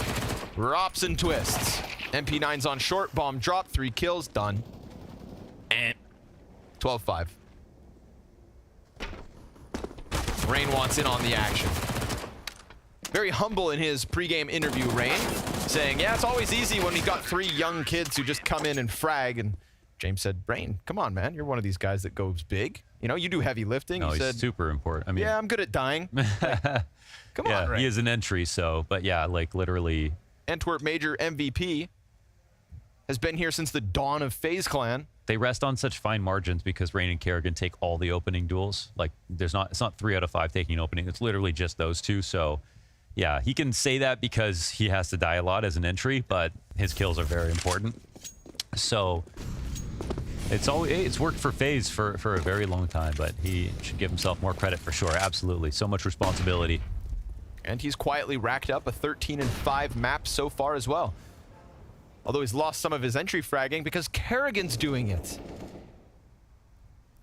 Rops and twists. MP9's on short, bomb drop, 3 kills, done. And 12-5. Rain wants in on the action. Very humble in his pregame interview, Rain, saying, yeah, it's always easy when we've got 3 young kids who just come in and frag. And James said, Rain, come on, man. You're one of these guys that goes big. You know, you do heavy lifting. No, he he's said, super important. I mean, yeah, I'm good at dying. Come yeah, on, Rain. he is an entry, so, but yeah, like literally. Antwerp Major MVP has been here since the dawn of FaZe Clan. They rest on such fine margins because Rain and Kerrigan take all the opening duels. Like, it's not 3 out of 5 taking an opening. It's literally just those 2. So, yeah, he can say that because he has to die a lot as an entry, but his kills are very important. So, it's worked for FaZe for a very long time, but he should give himself more credit for sure. Absolutely, so much responsibility. And he's quietly racked up a 13-5 map so far as well. Although he's lost some of his entry fragging because Kerrigan's doing it.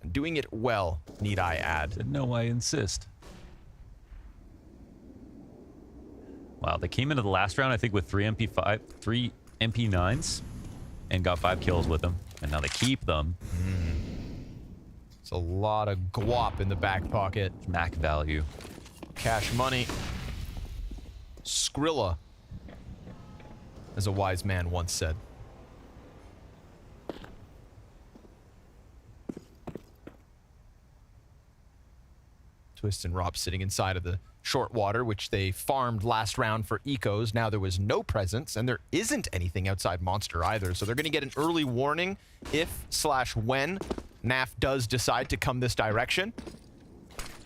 And doing it well, need I add. No, I insist. Wow, they came into the last round, I think, with 3 MP9s and got 5 kills with them. And now they keep them. It's a lot of guap in the back pocket. Mac value. Cash money. Skrilla, as a wise man once said. Twist and Rop sitting inside of the short water, which they farmed last round for ecos. Now there was no presence, and there isn't anything outside Monster either, so they're going to get an early warning if/when NAF does decide to come this direction.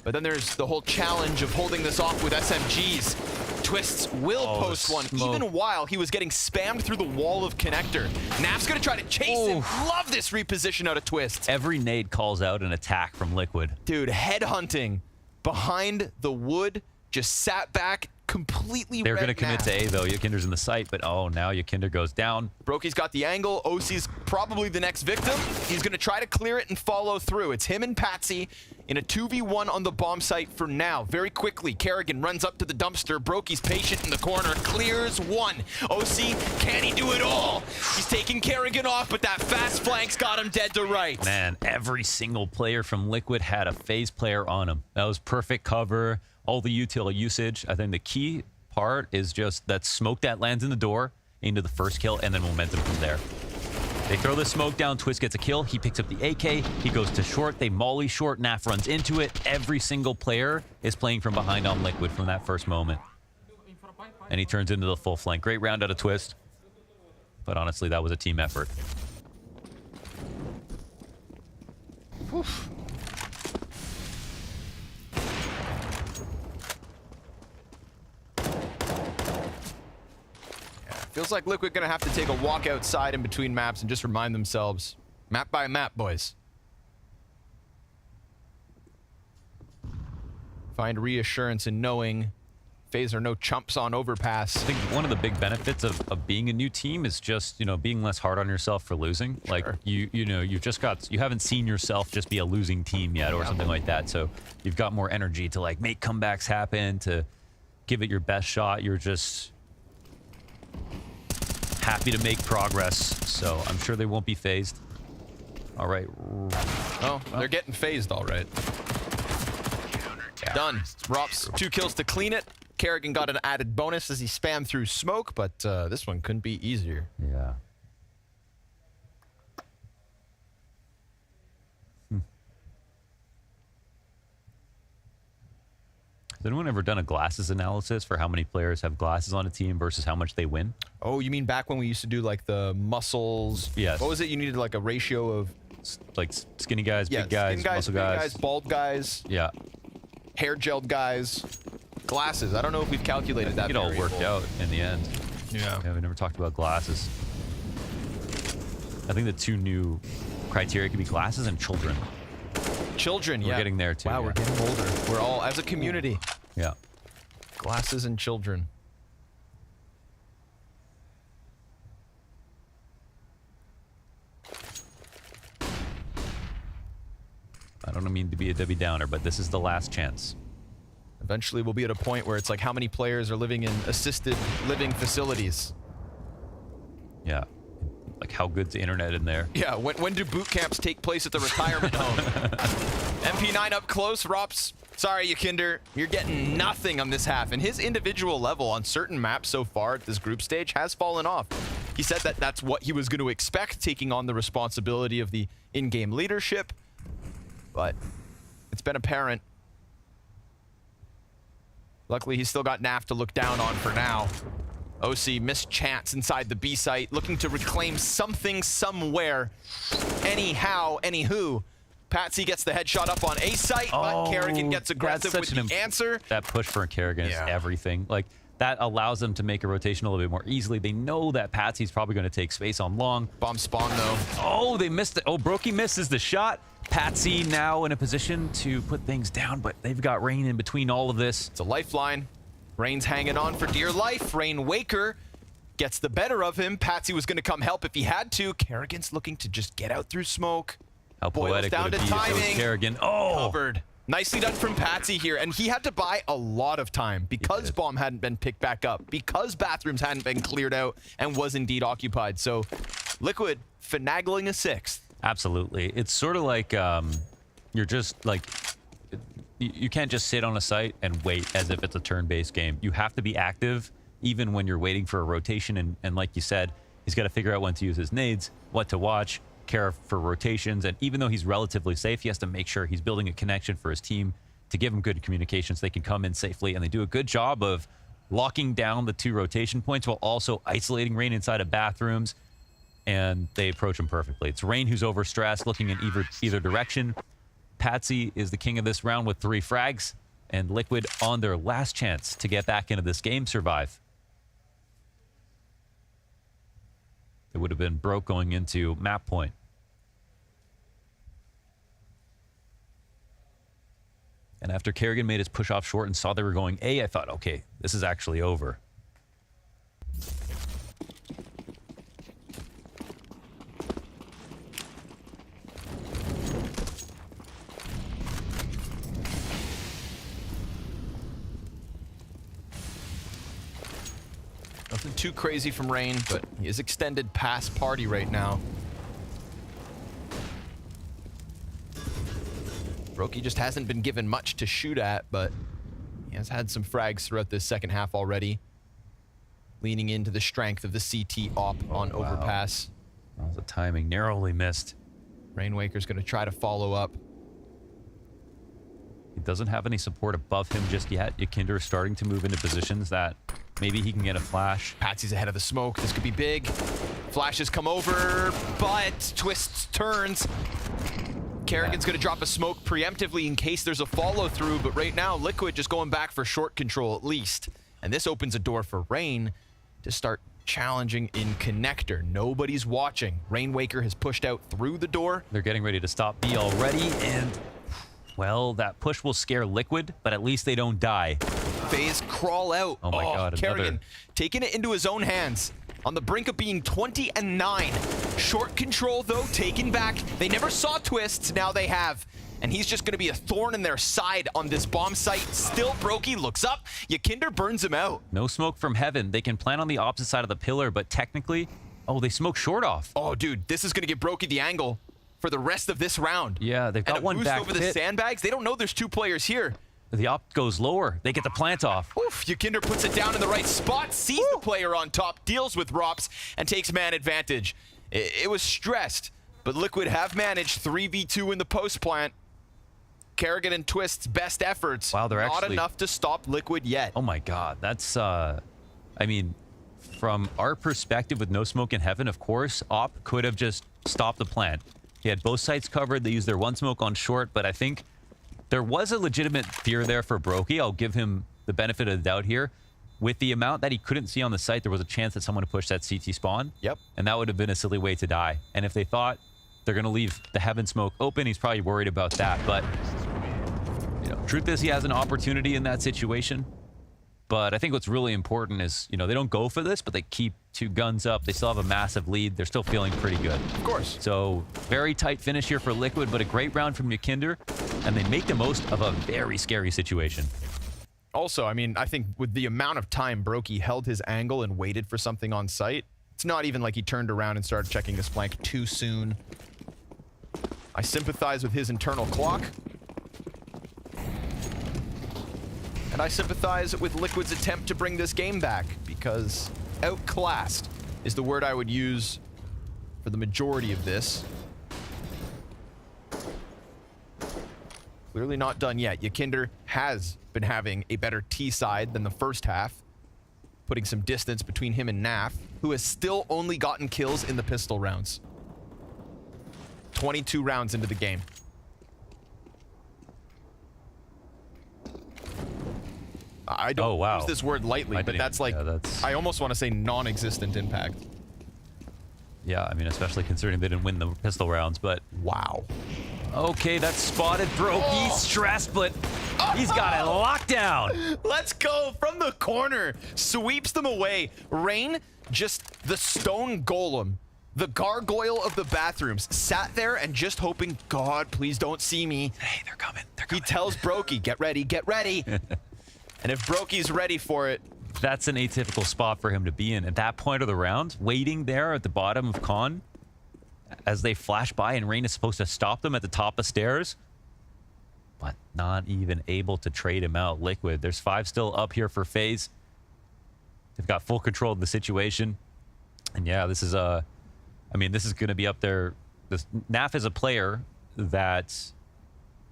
But then there's the whole challenge of holding this off with SMGs. Twists will post one, even while he was getting spammed through the wall of connector. NAF's gonna try to chase him. Love this reposition out of Twists. Every nade calls out an attack from Liquid. Dude, headhunting behind the wood, just sat back, completely They're read gonna commit NAF. to A though. Yakinder's in the site, but oh, now Yakinder goes down. Brokey's got the angle. OC's probably the next victim. He's gonna try to clear it and follow through. It's him and Patsy in a 2v1 on the bomb site for now. Very quickly, Kerrigan runs up to the dumpster. Brokey's patient in the corner, clears 1. OC, can he do it all? He's taking Kerrigan off, but that fast flank's got him dead to rights. Man, every single player from Liquid had a FaZe player on him. That was perfect cover, all the util usage. I think the key part is just that smoke that lands in the door into the first kill and then momentum from there. They throw the smoke down, Twist gets a kill, he picks up the AK, he goes to short, they molly short, NAF runs into it. Every single player is playing from behind on Liquid from that first moment. And he turns into the full flank. Great round out of Twist. But honestly, that was a team effort. Oof. Feels like Liquid gonna have to take a walk outside in between maps and just remind themselves, map by map, boys. Find reassurance in knowing FaZe are no chumps on overpass. I think one of the big benefits of being a new team is just, you know, being less hard on yourself for losing. Like you haven't seen yourself just be a losing team yet or something like that. So you've got more energy to like make comebacks happen, to give it your best shot. You're just happy to make progress, so I'm sure they won't be phased. All right. Oh, they're getting phased all right. Done. Rops 2 kills to clean it. Kerrigan got an added bonus as he spammed through smoke, but this one couldn't be easier. Yeah. Has anyone ever done a glasses analysis for how many players have glasses on a team versus how much they win? Oh, you mean back when we used to do like the muscles? Yes. What was it? You needed like a ratio of like skinny guys, yeah, big guys, skinny guys, muscle big guys, bald guys, yeah, hair gelled guys, glasses. I don't know if we've calculated that. It all worked out in the end. Yeah. We never talked about glasses. I think the two new criteria could be glasses and children. Children, We're getting there too. Wow, we're getting older. We're all, as a community. Yeah. Glasses and children. I don't mean to be a Debbie Downer, but this is the last chance. Eventually, we'll be at a point where it's like how many players are living in assisted living facilities. Yeah. Like how good's the internet in there? Yeah, when do boot camps take place at the retirement home? MP9 up close, Rops. Sorry, Yakinder, you're getting nothing on this half. And his individual level on certain maps so far at this group stage has fallen off. He said that that's what he was going to expect, taking on the responsibility of the in-game leadership. But it's been apparent. Luckily, he's still got NAF to look down on for now. OC missed chance inside the B site, looking to reclaim something somewhere. Anyhow, anywho. Patsy gets the headshot up on A site, but Kerrigan gets aggressive with the answer. That push for Kerrigan is everything. Like, that allows them to make a rotation a little bit more easily. They know that Patsy's probably going to take space on long. Bomb spawn, though. Oh, they missed it. Oh, Brokey misses the shot. Patsy now in a position to put things down, but they've got Rain in between all of this. It's a lifeline. Rain's hanging on for dear life. Rain Waker gets the better of him. Patsy was going to come help if he had to. Kerrigan's looking to just get out through smoke. How poetic would it be if it was Kerrigan? Oh! Covered. Nicely done from Patsy here. And he had to buy a lot of time because bomb hadn't been picked back up, because bathrooms hadn't been cleared out and was indeed occupied. So Liquid finagling a sixth. Absolutely. It's sort of like you're just like, you can't just sit on a site and wait as if it's a turn-based game. You have to be active even when you're waiting for a rotation. And like you said, he's got to figure out when to use his nades, what to watch, care for rotations. And even though he's relatively safe, he has to make sure he's building a connection for his team to give them good communications. They can come in safely, and they do a good job of locking down the two rotation points while also isolating Rain inside of bathrooms. And they approach him perfectly. It's Rain who's overstressed, looking in either direction. Patsy is the king of this round with 3 frags, and Liquid on their last chance to get back into this game survive. It would have been broke going into map point. And after Kerrigan made his push off short and saw they were going A, I thought, okay, this is actually over. Nothing too crazy from Rain, but he is extended past party right now. Brokey just hasn't been given much to shoot at, but he has had some frags throughout this second half already. Leaning into the strength of the CT op on overpass. That was the timing, narrowly missed. Rainwaker's going to try to follow up. He doesn't have any support above him just yet. Yakinder is starting to move into positions that maybe he can get a flash. Patsy's ahead of the smoke. This could be big. Flashes come over, but twists, turns. Kerrigan's going to drop a smoke preemptively in case there's a follow-through, but right now, Liquid just going back for short control at least. And this opens a door for Rain to start challenging in connector. Nobody's watching. Rainwaker has pushed out through the door. They're getting ready to stop B already, and well, that push will scare Liquid, but at least they don't die. FaZe crawl out. Oh my God, Kerrigan taking it into his own hands. On the brink of being 20-9. Short control, though, taken back. They never saw twists, now they have. And he's just going to be a thorn in their side on this bomb site. Still, Brokey looks up. Yakinder burns him out. No smoke from heaven. They can plant on the opposite side of the pillar, but technically, oh, they smoke short off. Oh, dude, this is going to give Brokey the angle for the rest of this round. Yeah, they've got one back over the sandbags. They don't know there's 2 players here. The op goes lower. They get the plant off. Oof, Yakinder puts it down in the right spot, sees the player on top, deals with Rops, and takes man advantage. It was stressed, but Liquid have managed 3v2 in the post plant. Kerrigan and Twist's best efforts. Wow, they're not actually... enough to stop Liquid yet. Oh my God, that's, I mean, from our perspective with no smoke in heaven, of course, Op could have just stopped the plant. He had both sides covered. They used their one smoke on short, but I think there was a legitimate fear there for Brokey. I'll give him the benefit of the doubt here. With the amount that he couldn't see on the site, there was a chance that someone would push that CT spawn. Yep. And that would have been a silly way to die. And if they thought they're going to leave the heaven smoke open, he's probably worried about that. But, you know, truth is he has an opportunity in that situation. But I think what's really important is, you know, they don't go for this, but they keep 2 guns up. They still have a massive lead. They're still feeling pretty good. Of course. So very tight finish here for Liquid, but a great round from Yakinder. And they make the most of a very scary situation. Also, I mean, I think with the amount of time Brokey held his angle and waited for something on site, it's not even like he turned around and started checking his flank too soon. I sympathize with his internal clock. And I sympathize with Liquid's attempt to bring this game back, because outclassed is the word I would use for the majority of this. Clearly not done yet. Yakinder has been having a better T side than the first half, putting some distance between him and NAF, who has still only gotten kills in the pistol rounds. 22 rounds into the game. I don't use this word lightly, but that's like, I almost want to say non-existent impact. Yeah, I mean, especially considering they didn't win the pistol rounds, but... Wow. Okay, that's spotted Brokey. Stressed, but he's got it locked down. Let's go from the corner. Sweeps them away. Rain, just the stone golem, the gargoyle of the bathrooms, sat there and just hoping, God, please don't see me. Hey, they're coming. He tells Brokey, get ready, get ready. And if Brokey's ready for it... That's an atypical spot for him to be in. At that point of the round, waiting there at the bottom of Con, as they flash by and Rain is supposed to stop them at the top of stairs, but not even able to trade him out. Liquid, there's 5 still up here for FaZe. They've got full control of the situation. And yeah, this is I mean, this is going to be up there. NAF is a player that,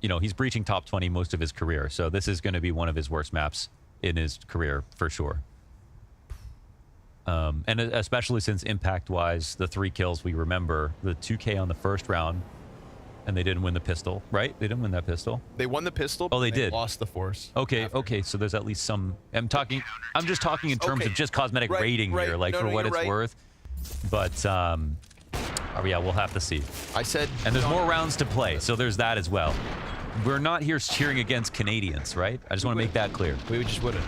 you know, he's breaching top 20 most of his career. So this is going to be one of his worst maps in his career, for sure. And especially since impact-wise, the 3 kills, we remember the 2K on the first round, and they didn't win the pistol, right? They didn't win that pistol. They won the pistol, oh, they did. Lost the force. Okay, okay, so there's at least some... I'm just talking in terms of just cosmetic rating here, like for what it's worth. But, oh yeah, we'll have to see. I said... And there's more rounds to play, so there's that as well. We're not here cheering against Canadians, right? I just want to make that clear. We just wouldn't.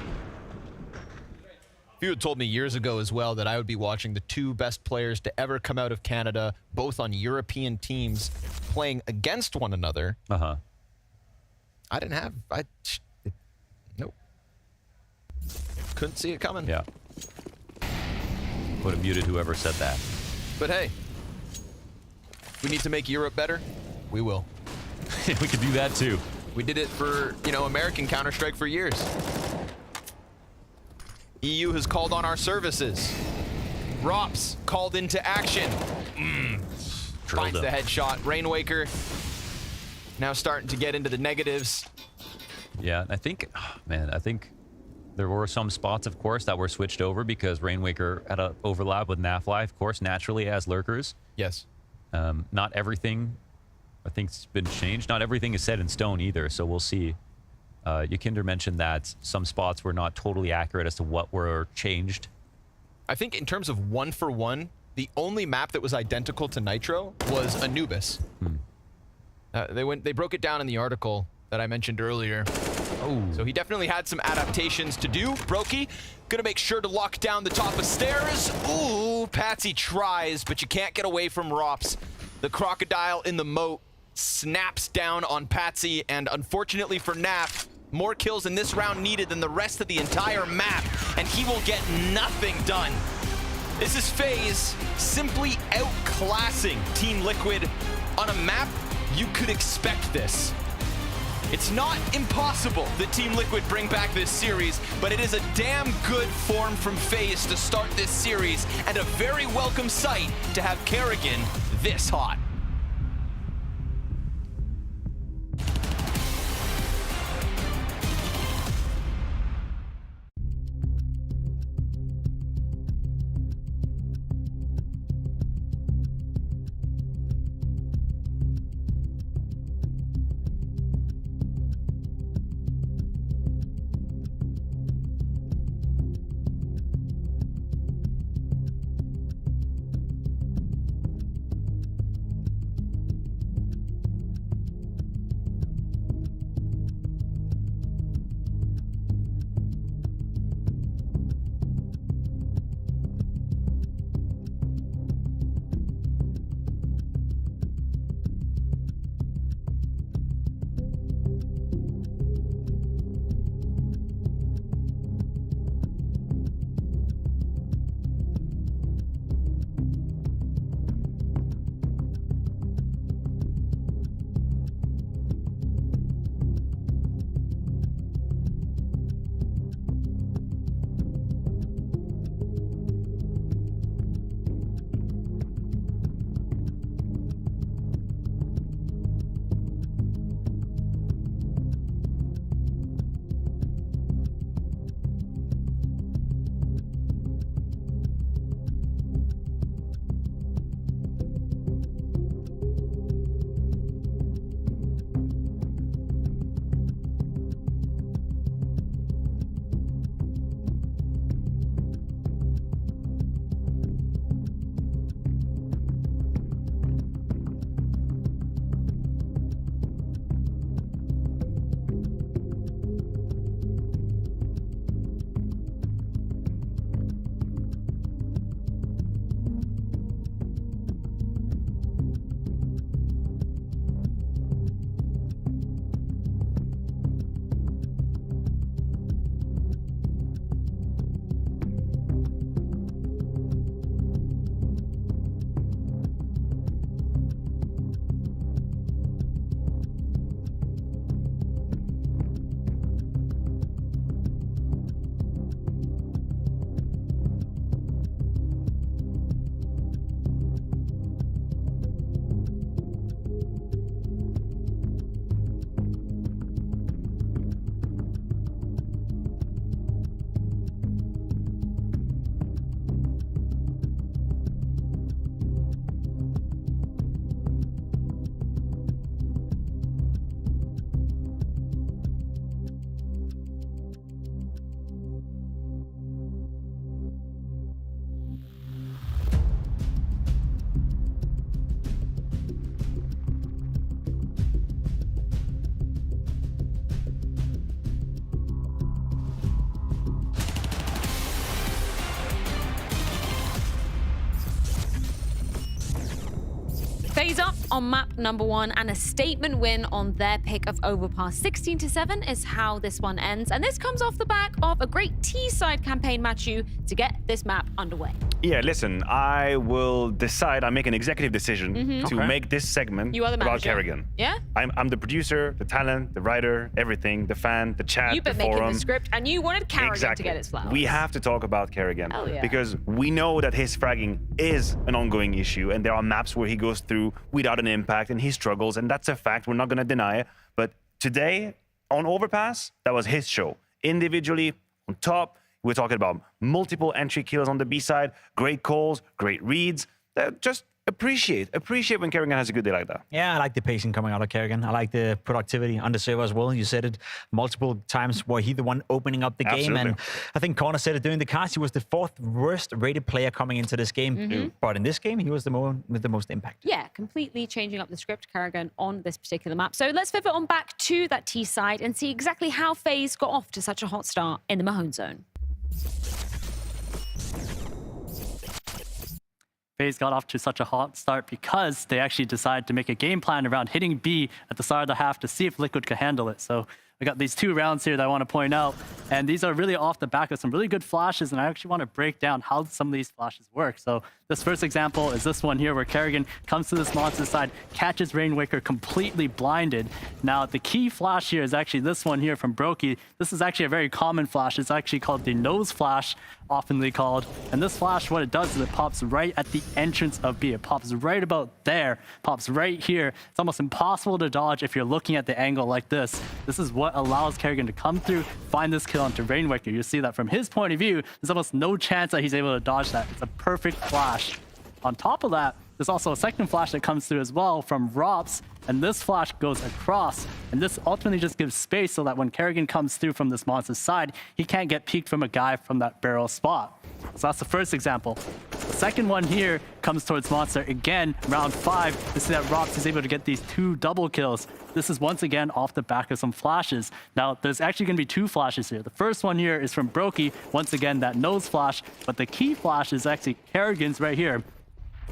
If you had told me years ago as well that I would be watching the 2 best players to ever come out of Canada, both on European teams, playing against one another, I didn't have... Nope. Couldn't see it coming. Yeah. Would have muted whoever said that. But hey, we need to make Europe better. We will. We could do that too. We did it for, you know, American Counter-Strike for years. EU has called on our services. Rops called into action. Finds the headshot. Rainwaker now starting to get into the negatives. Yeah, I think, man, I think there were some spots, of course, that were switched over because Rainwaker had an overlap with NAFLI, of course, naturally as lurkers. Yes. Not everything, I think, has been changed. Not everything is set in stone either, so we'll see. Yakinder mentioned that some spots were not totally accurate as to what were changed. I think in terms of 1-for-1, the only map that was identical to Nitro was Anubis. They broke it down in the article that I mentioned earlier. Oh. So he definitely had some adaptations to do. Brokey, gonna make sure to lock down the top of stairs. Ooh, Patsy tries, but you can't get away from Rops. The crocodile in the moat snaps down on Patsy, and unfortunately for NAF, more kills in this round needed than the rest of the entire map, and he will get nothing done. This is FaZe simply outclassing Team Liquid on a map you could expect this. It's not impossible that Team Liquid bring back this series, but it is a damn good form from FaZe to start this series, and a very welcome sight to have Kerrigan this hot. FaZe up on map number 1, and a statement win on their pick of Overpass. 16-7 is how this one ends, and this comes off the back of a great T-side campaign, Matthew, to get this map underway. Yeah, listen, I will decide, I make an executive decision to make this segment You are the about manager. Kerrigan. Yeah? I'm the producer, the talent, the writer, everything, the fan, the chat, You've the been making forum. the script, and you wanted Kerrigan Exactly. to get his flowers. We have to talk about Kerrigan Hell yeah. because we know that his fragging is an ongoing issue, and there are maps where he goes through without an impact and he struggles, and that's a fact. We're not going to deny it. But today on Overpass, that was his show. Individually, on top, we're talking about multiple entry kills on the B side, great calls, great reads. Just appreciate when Kerrigan has a good day like that. Yeah, I like the pacing coming out of Kerrigan. I like the productivity on the server as well. You said it multiple times where he the one opening up the game. And I think Connor said it during the cast. He was the 4th worst rated player coming into this game. But in this game, he was the one with the most impact. Yeah, completely changing up the script, Kerrigan, on this particular map. So let's pivot on back to that T side and see exactly how FaZe got off to such a hot start in the Mahone zone. FaZe got off to such a hot start because they actually decided to make a game plan around hitting B at the start of the half to see if Liquid could handle it. So we got these 2 rounds here that I want to point out, and these are really off the back of some really good flashes, and I actually want to break down how some of these flashes work. So this first example is this one here where Kerrigan comes to this monster side, catches Rainwaker completely blinded. Now the key flash here is actually this one here from Brokey. This is actually a very common flash. It's actually called the nose flash, oftenly called. And this flash, what it does is it pops right at the entrance of B. It pops right about there, pops right here. It's almost impossible to dodge if you're looking at the angle like this. This is what allows Kerrigan to come through, find this kill onto Rainwaker. You see that from his point of view, there's almost no chance that he's able to dodge that. It's a perfect flash. On top of that, there's also a second flash that comes through as well from Rops, and this flash goes across, and this ultimately just gives space so that when Kerrigan comes through from this monster's side, he can't get peeked from a guy from that barrel spot. So that's the first example. The second one here comes towards Monster again, round 5. You see that Rops is able to get these 2 double kills. This is once again off the back of some flashes. Now, there's actually going to be 2 flashes here. The first one here is from Brokey, once again, that nose flash, but the key flash is actually Kerrigan's right here.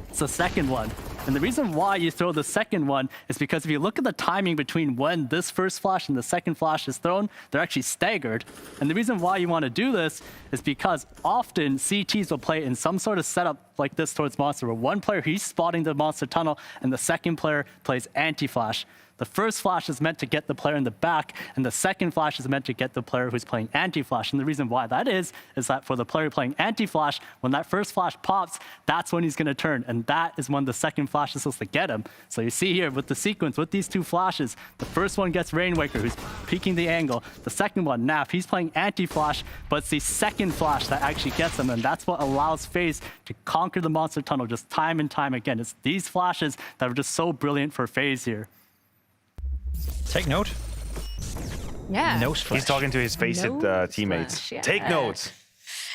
It's the second one. And the reason why you throw the second one is because if you look at the timing between when this first flash and the second flash is thrown, they're actually staggered. And the reason why you want to do this is because often CTs will play in some sort of setup like this towards Monster, where one player, he's spotting the Monster tunnel, and the second player plays anti-flash. The first flash is meant to get the player in the back, and the second flash is meant to get the player who's playing anti-flash. And the reason why that is that for the player playing anti-flash, when that first flash pops, that's when he's going to turn, and that is when the second flash is supposed to get him. So you see here with the sequence, with these 2 flashes, the first one gets Rainwaker, who's peeking the angle. The second one, NAV, he's playing anti-flash, but it's the second flash that actually gets him, and that's what allows FaZe to conquer the monster tunnel just time and time again. It's these flashes that are just so brilliant for FaZe here. Take note. Yeah. Nose flash. He's talking to his FaZe teammates. flash, yeah. Take notes.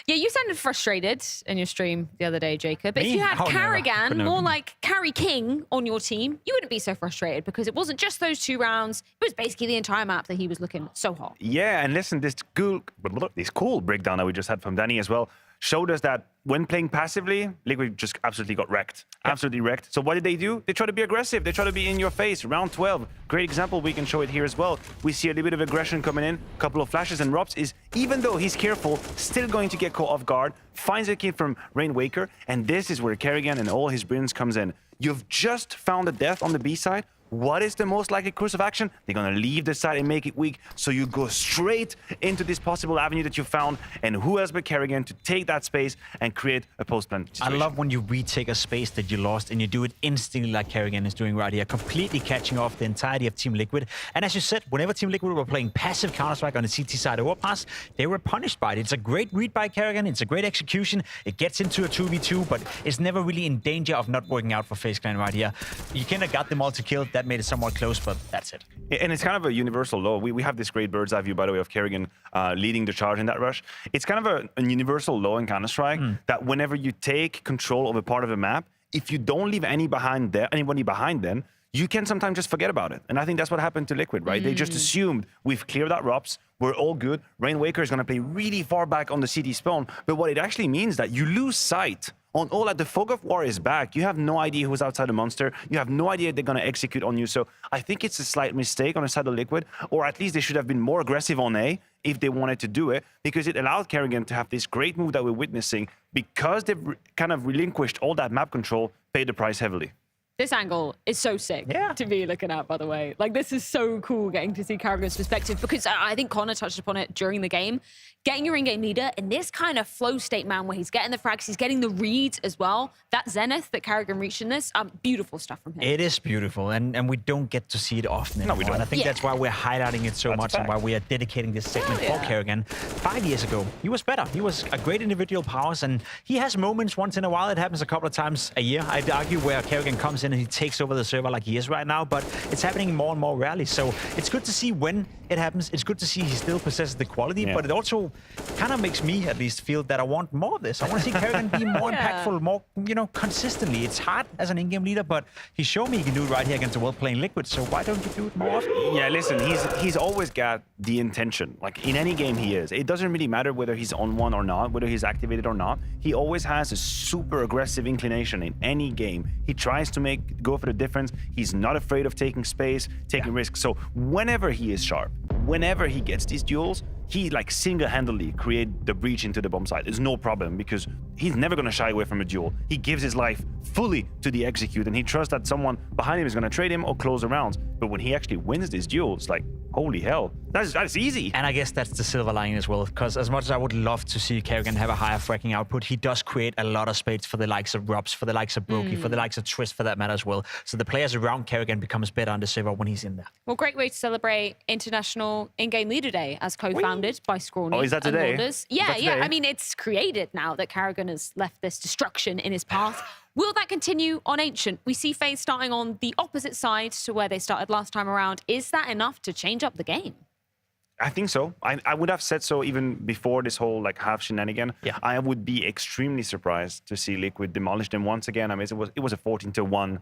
Yeah, you sounded frustrated in your stream the other day, Jacob. But if Me? you had Oh, no. Kerrigan, Couldn't more have- like Carry King on your team, you wouldn't be so frustrated because it wasn't just those 2 rounds. It was basically the entire map that he was looking so hot. Yeah, and listen, this cool breakdown that we just had from Danny as well showed us that when playing passively, Liquid just absolutely got wrecked. Absolutely wrecked. So what did they do? They try to be aggressive. They try to be in your face. Round 12, great example. We can show it here as well. We see a little bit of aggression coming in, a couple of flashes, and Rops is, even though he's careful, still going to get caught off guard, finds a kill from Rainwaker, and this is where Kerrigan and all his brilliance comes in. You've just found a death on the B side. What is the most likely course of action? They're going to leave the side and make it weak. So you go straight into this possible avenue that you found. And who else but Kerrigan to take that space and create a post-plant I situation? love when you retake a space that you lost and you do it instantly like Kerrigan is doing right here, completely catching off the entirety of Team Liquid. And as you said, whenever Team Liquid were playing passive Counter-Strike on the CT side overpass, they were punished by it. It's a great read by Kerrigan. It's a great execution. It gets into a 2v2, but it's never really in danger of not working out for FaZe Clan right here. You kind of got them all to kill. That made it somewhat close, but that's it. And it's kind of a universal law. We have this great bird's eye view, by the way, of Kerrigan leading the charge in that rush. It's kind of a universal law in Counter-Strike that whenever you take control of a part of a map, if you don't leave anybody behind them, you can sometimes just forget about it. And I think that's what happened to Liquid, right? They just assumed we've cleared out Rops, we're all good. Rainwaker is going to play really far back on the CT spawn. But what it actually means is that you lose sight On all that, the fog of war is back. You have no idea who's outside the monster. You have no idea they're going to execute on you. So I think it's a slight mistake on the side of Liquid, or at least they should have been more aggressive on A if they wanted to do it, because it allowed Kerrigan to have this great move that we're witnessing. Because they've kind of relinquished all that map control, paid the price heavily. This angle is so sick to be looking at, by the way. Like, this is so cool getting to see Kerrigan's perspective, because I think Connor touched upon it during the game. Getting your in-game leader in this kind of flow state, man, where he's getting the frags, he's getting the reads as well. That zenith that Kerrigan reached in this, beautiful stuff from him. It is beautiful, and we don't get to see it often anymore. No, we don't. And I think that's why we're highlighting it so much and why we are dedicating this segment for Kerrigan. 5 years ago, he was better. He was a great individual powers, and he has moments once in a while. It happens a couple of times a year, I'd argue, where Kerrigan comes in and he takes over the server like he is right now, but it's happening more and more rarely. So it's good to see when it happens. It's good to see he still possesses the quality, but it also kind of makes me at least feel that I want more of this. I want to see Kerrigan be more impactful, more, consistently. It's hard as an in-game leader, but he showed me he can do it right here against a well-playing Liquid, so why don't you do it more often? Yeah, listen, he's always got the intention. Like, in any game he is. It doesn't really matter whether he's on one or not, whether he's activated or not. He always has a super aggressive inclination in any game. He tries to go for the difference. He's not afraid of taking space, taking risks. So whenever he is sharp, whenever he gets these duels, he like single-handedly create the breach into the bomb site. It's no problem, because he's never going to shy away from a duel. He gives his life fully to the execute, and he trusts that someone behind him is going to trade him or close the rounds. But when he actually wins these duels, like, holy hell, that's easy. And I guess that's the silver lining as well, because as much as I would love to see Kerrigan have a higher fracking output, he does create a lot of space for the likes of Robs, for the likes of Brokey, for the likes of Twist, for that matter as well. So the players around Kerrigan becomes better on the server when he's in there. Well, great way to celebrate International In-Game Leader Day, as co-founded by Scrawny. Oh, is that today? Yeah. I mean, it's created now that Kerrigan has left this destruction in his path. Will that continue on Ancient? We see FaZe starting on the opposite side to where they started last time around. Is that enough to change up the game? I think so. I would have said so even before this whole like half shenanigan. Yeah. I would be extremely surprised to see Liquid demolish them once again. I mean, it was a 14-1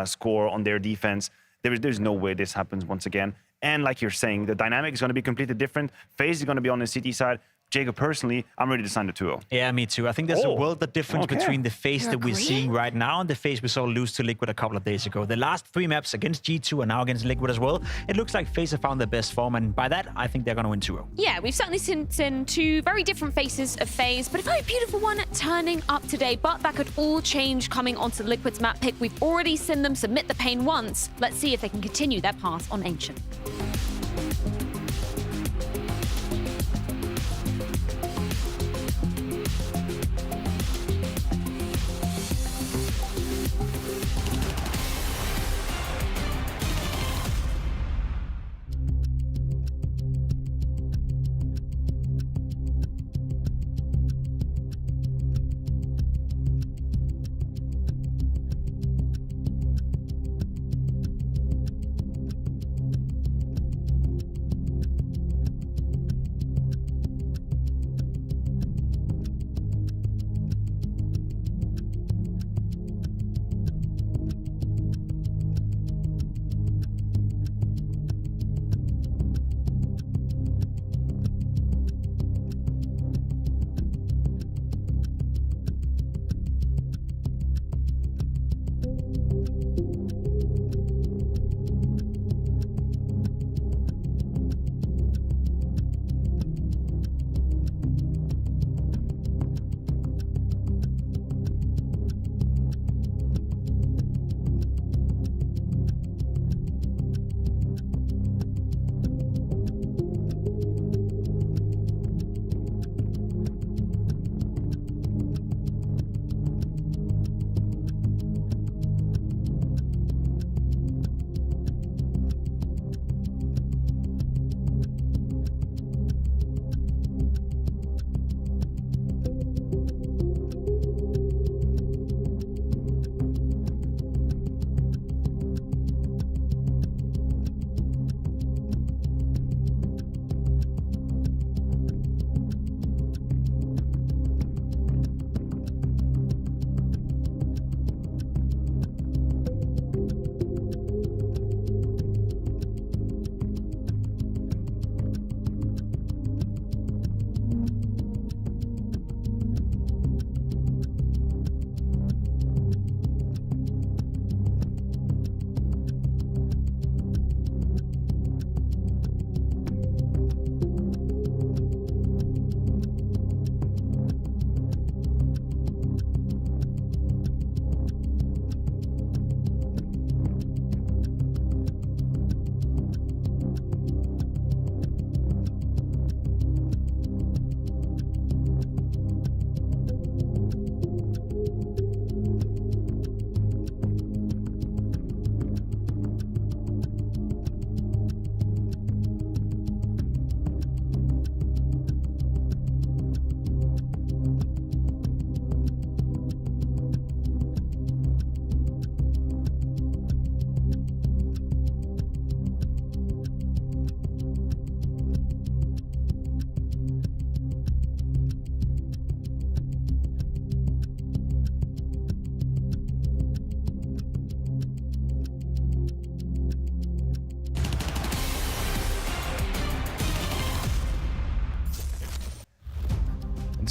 score on their defense. There's no way this happens once again. And like you're saying, the dynamic is going to be completely different. FaZe is going to be on the CT side. Jacob, personally, I'm ready to sign the 2-0. Yeah, me too. I think there's a world of difference between the FaZe that we're seeing right now and the FaZe we saw lose to Liquid a couple of days ago. The last 3 maps against G2 and now against Liquid as well, it looks like FaZe have found their best form, and by that, I think they're going to win 2-0. Yeah, we've certainly seen two very different faces of FaZe, but a very beautiful one turning up today. But that could all change coming onto Liquid's map pick. We've already seen them submit the pain once. Let's see if they can continue their path on Ancient.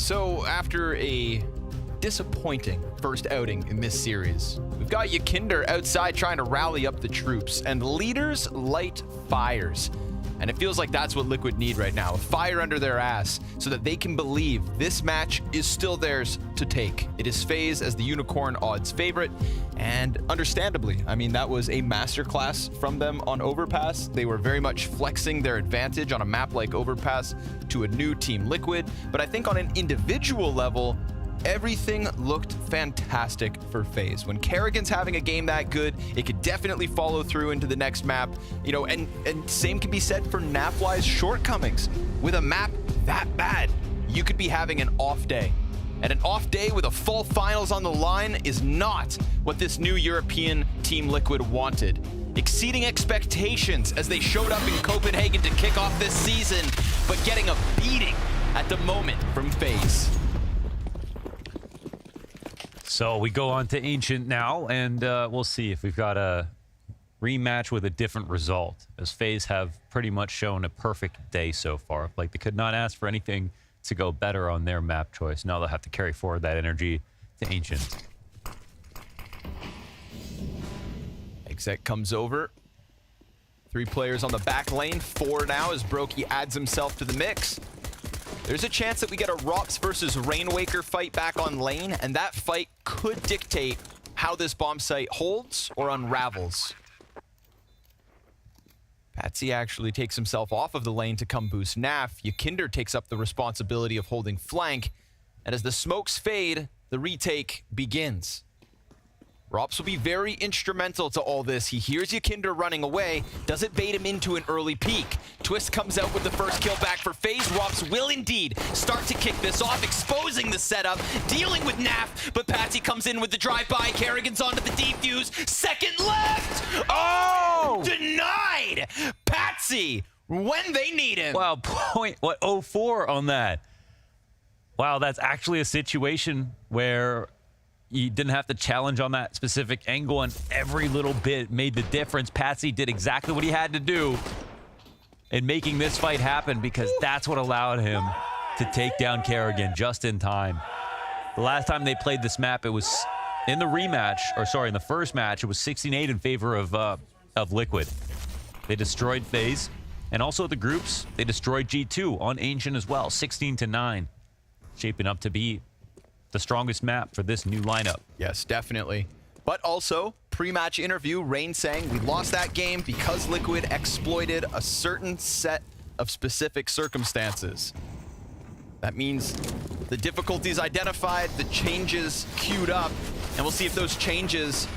So after a disappointing first outing in this series, we've got Yakinder outside trying to rally up the troops, and leaders light fires. And it feels like that's what Liquid need right now, a fire under their ass, so that they can believe this match is still theirs to take. It is FaZe as the Unicorn odds favorite, and understandably, I mean, that was a masterclass from them on Overpass. They were very much flexing their advantage on a map like Overpass to a new Team Liquid, but I think on an individual level, everything looked fantastic for FaZe. When Kerrigan's having a game that good, it could definitely follow through into the next map. You know, and same can be said for NAVI's shortcomings. With a map that bad, you could be having an off day. And an off day with a full finals on the line is not what this new European Team Liquid wanted. Exceeding expectations as they showed up in Copenhagen to kick off this season, but getting a beating at the moment from FaZe. So we go on to Ancient now, and we'll see if we've got a rematch with a different result, as FaZe have pretty much shown a perfect day so far. Like, they could not ask for anything to go better on their map choice. Now they'll have to carry forward that energy to Ancient. Exec comes over. 3 players on the back lane, 4 now as Brokey adds himself to the mix. There's a chance that we get a Rops versus Rainwaker fight back on lane, and that fight could dictate how this bomb site holds or unravels. Patsy actually takes himself off of the lane to come boost NAF. Yakinder takes up the responsibility of holding flank, and as the smokes fade, the retake begins. Rops will be very instrumental to all this. He hears Yakinder running away, doesn't bait him into an early peek. Twist comes out with the first kill back for FaZe. Rops will indeed start to kick this off, exposing the setup, dealing with NAF, but Patsy comes in with the drive-by. Kerrigan's onto the defuse. Second left! Oh! Denied! Patsy, when they need him. Wow, 04 on that. Wow, that's actually a situation where you didn't have to challenge on that specific angle, and every little bit made the difference. Patsy did exactly what he had to do in making this fight happen, because that's what allowed him to take down Kerrigan just in time. The last time they played this map, it was in the rematch, or sorry, in the first match, it was 16-8 in favor of Liquid. They destroyed FaZe, and also the groups, they destroyed G2 on Ancient as well, 16-9. Shaping up to be the strongest map for this new lineup. Yes, definitely. But also, pre-match interview, Rain saying we lost that game because Liquid exploited a certain set of specific circumstances. That means the difficulties identified, the changes queued up, and we'll see if those changes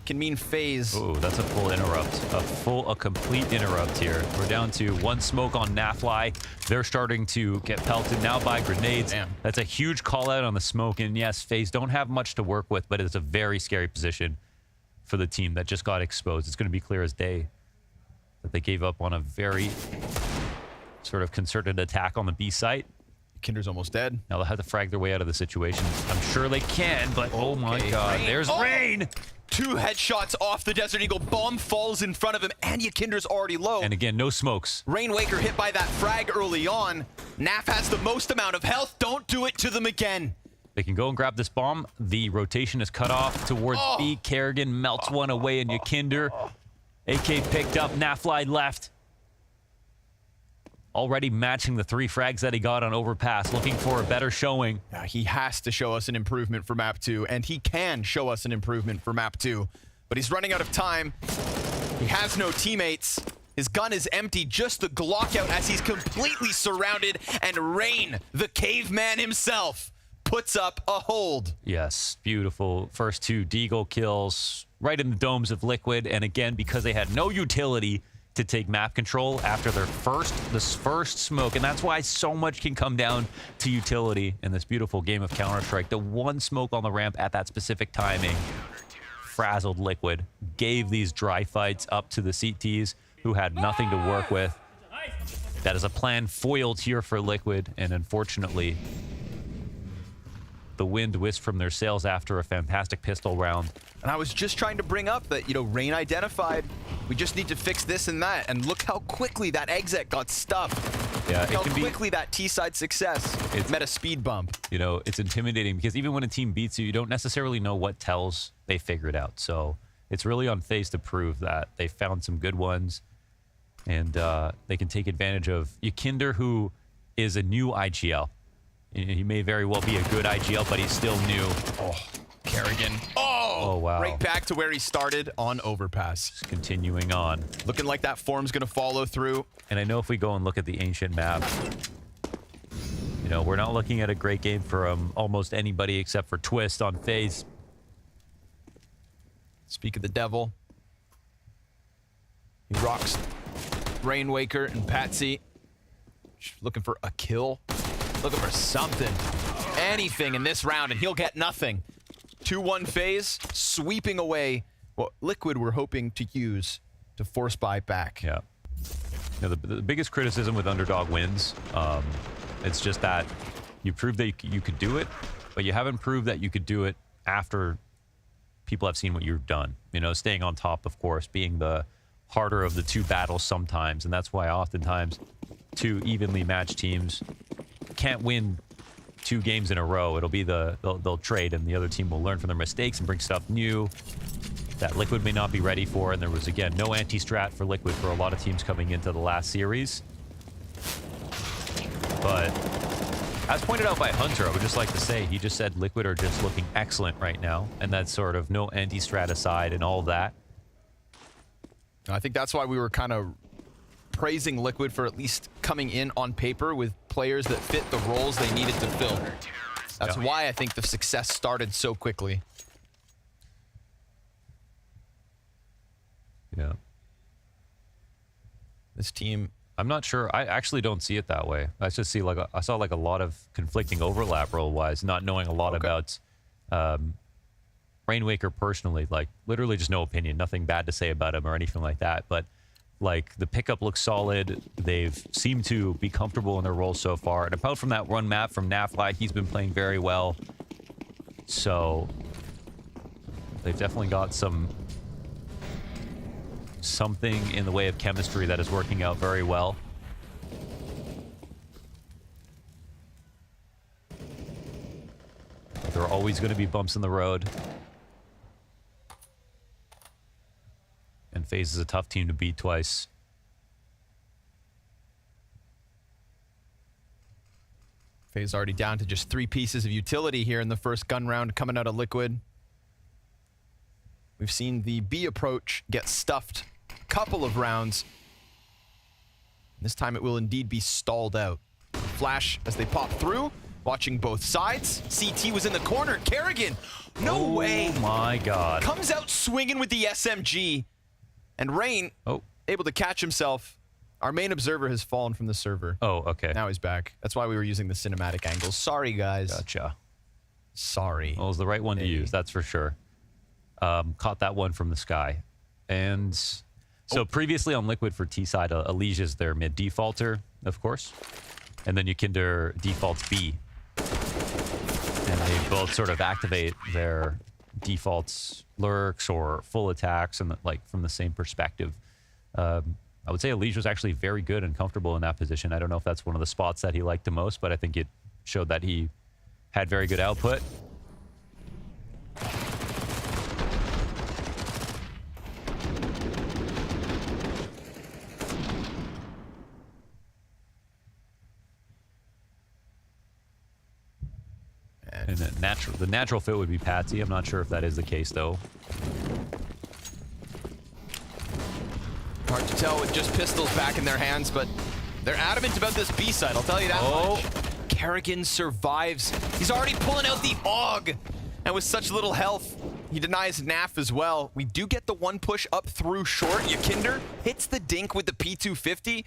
can mean FaZe. Oh, that's a full interrupt. A complete interrupt here. We're down to 1 smoke on NAFI. They're starting to get pelted now by grenades. Damn. That's a huge call out on the smoke. And yes, FaZe don't have much to work with, but it's a very scary position for the team that just got exposed. It's going to be clear as day that they gave up on a very sort of concerted attack on the B site. Kinder's almost dead. Now they'll have to frag their way out of the situation. I'm sure they can, but oh my God, Rain. there's Rain! 2 headshots off the Desert Eagle. Bomb falls in front of him, and Yakinder's already low. And again, no smokes. Rainwaker hit by that frag early on. NAF has the most amount of health. Don't do it to them again. They can go and grab this bomb. The rotation is cut off towards B. Kerrigan melts one away, and Yakinder. AK picked up, NAFLI left. Already matching the 3 frags that he got on Overpass, looking for a better showing. He has to show us an improvement for map 2, and he can show us an improvement for map 2. But he's running out of time. He has no teammates. His gun is empty, just the Glock out as he's completely surrounded, and Rain, the caveman himself, puts up a hold. Yes, beautiful. First 2 Deagle kills right in the domes of Liquid, and again, because they had no utility to take map control after their first smoke, and that's why so much can come down to utility in this beautiful game of Counter-Strike. The 1 smoke on the ramp at that specific timing frazzled Liquid, gave these dry fights up to the CTs who had nothing to work with. That is a plan foiled here for Liquid, and unfortunately, the wind whisked from their sails after a fantastic pistol round. And I was just trying to bring up that, Rain identified, we just need to fix this and that, and look how quickly that exit got stuffed. Yeah, Look how quickly that T-side success met a speed bump. It's intimidating because even when a team beats you, you don't necessarily know what tells they figured out. So it's really on FaZe to prove that they found some good ones, and they can take advantage of Yakinder, who is a new IGL. He may very well be a good IGL, but he's still new. Oh, Kerrigan. Oh, wow. Right back to where he started on overpass. Just continuing on. Looking like that form's going to follow through. And I know if we go and look at the ancient map, we're not looking at a great game from almost anybody except for Twist on FaZe. Speak of the devil. He rocks Rainwaker and Patsy. Looking for a kill. Looking for something. Anything in this round, and he'll get nothing. 2-1 FaZe, sweeping away what Liquid were hoping to use to force buy back. Yeah. The biggest criticism with underdog wins, it's just that you proved that you could do it, but you haven't proved that you could do it after people have seen what you've done. Staying on top, of course, being the harder of the two battles sometimes, and that's why oftentimes two evenly matched teams can't win 2 games in a row. It'll be they'll trade, and the other team will learn from their mistakes and bring stuff new that Liquid may not be ready for. And there was, again, no anti-strat for Liquid for a lot of teams coming into the last series. But as pointed out by Hunter, I would just like to say, he just said Liquid are just looking excellent right now, and that's sort of no anti-strat aside and all that. I think that's why we were kind of praising Liquid for at least coming in on paper with players that fit the roles they needed to fill. That's why I think the success started so quickly. Yeah. This team, I'm not sure. I actually don't see it that way. I just see I saw a lot of conflicting overlap role-wise, not knowing a lot about Rainwaker personally. Literally just no opinion, nothing bad to say about him or anything like that. But the pickup looks solid. They've seemed to be comfortable in their role so far. And apart from that run map from NAVI, he's been playing very well. So they've definitely got something in the way of chemistry that is working out very well. There are always going to be bumps in the road. And FaZe is a tough team to beat twice. FaZe already down to just 3 pieces of utility here in the first gun round coming out of Liquid. We've seen the B approach get stuffed a couple of rounds. This time it will indeed be stalled out. Flash as they pop through, watching both sides. CT was in the corner. Kerrigan, no way. Oh my God. Comes out swinging with the SMG. And Rain, able to catch himself. Our main observer has fallen from the server. Oh, okay. Now he's back. That's why we were using the cinematic angles. Sorry, guys. Gotcha. Sorry. Well, it was the right one to use, that's for sure. Caught that one from the sky. And so previously on Liquid for T-side, Elige is their mid defaulter, of course. And then Yakinder defaults B. And they both sort of activate their defaults lurks or full attacks and from the same perspective. I would say Elige was actually very good and comfortable in that position. I don't know if that's one of the spots that he liked the most, but I think it showed that he had very good output. And the natural fit would be Patsy. I'm not sure if that is the case, though. Hard to tell with just pistols back in their hands, but they're adamant about this B side, I'll tell you that much. Kerrigan survives. He's already pulling out the AUG. And with such little health, he denies NAF as well. We do get the one push up through short. Yakinder hits the dink with the P250.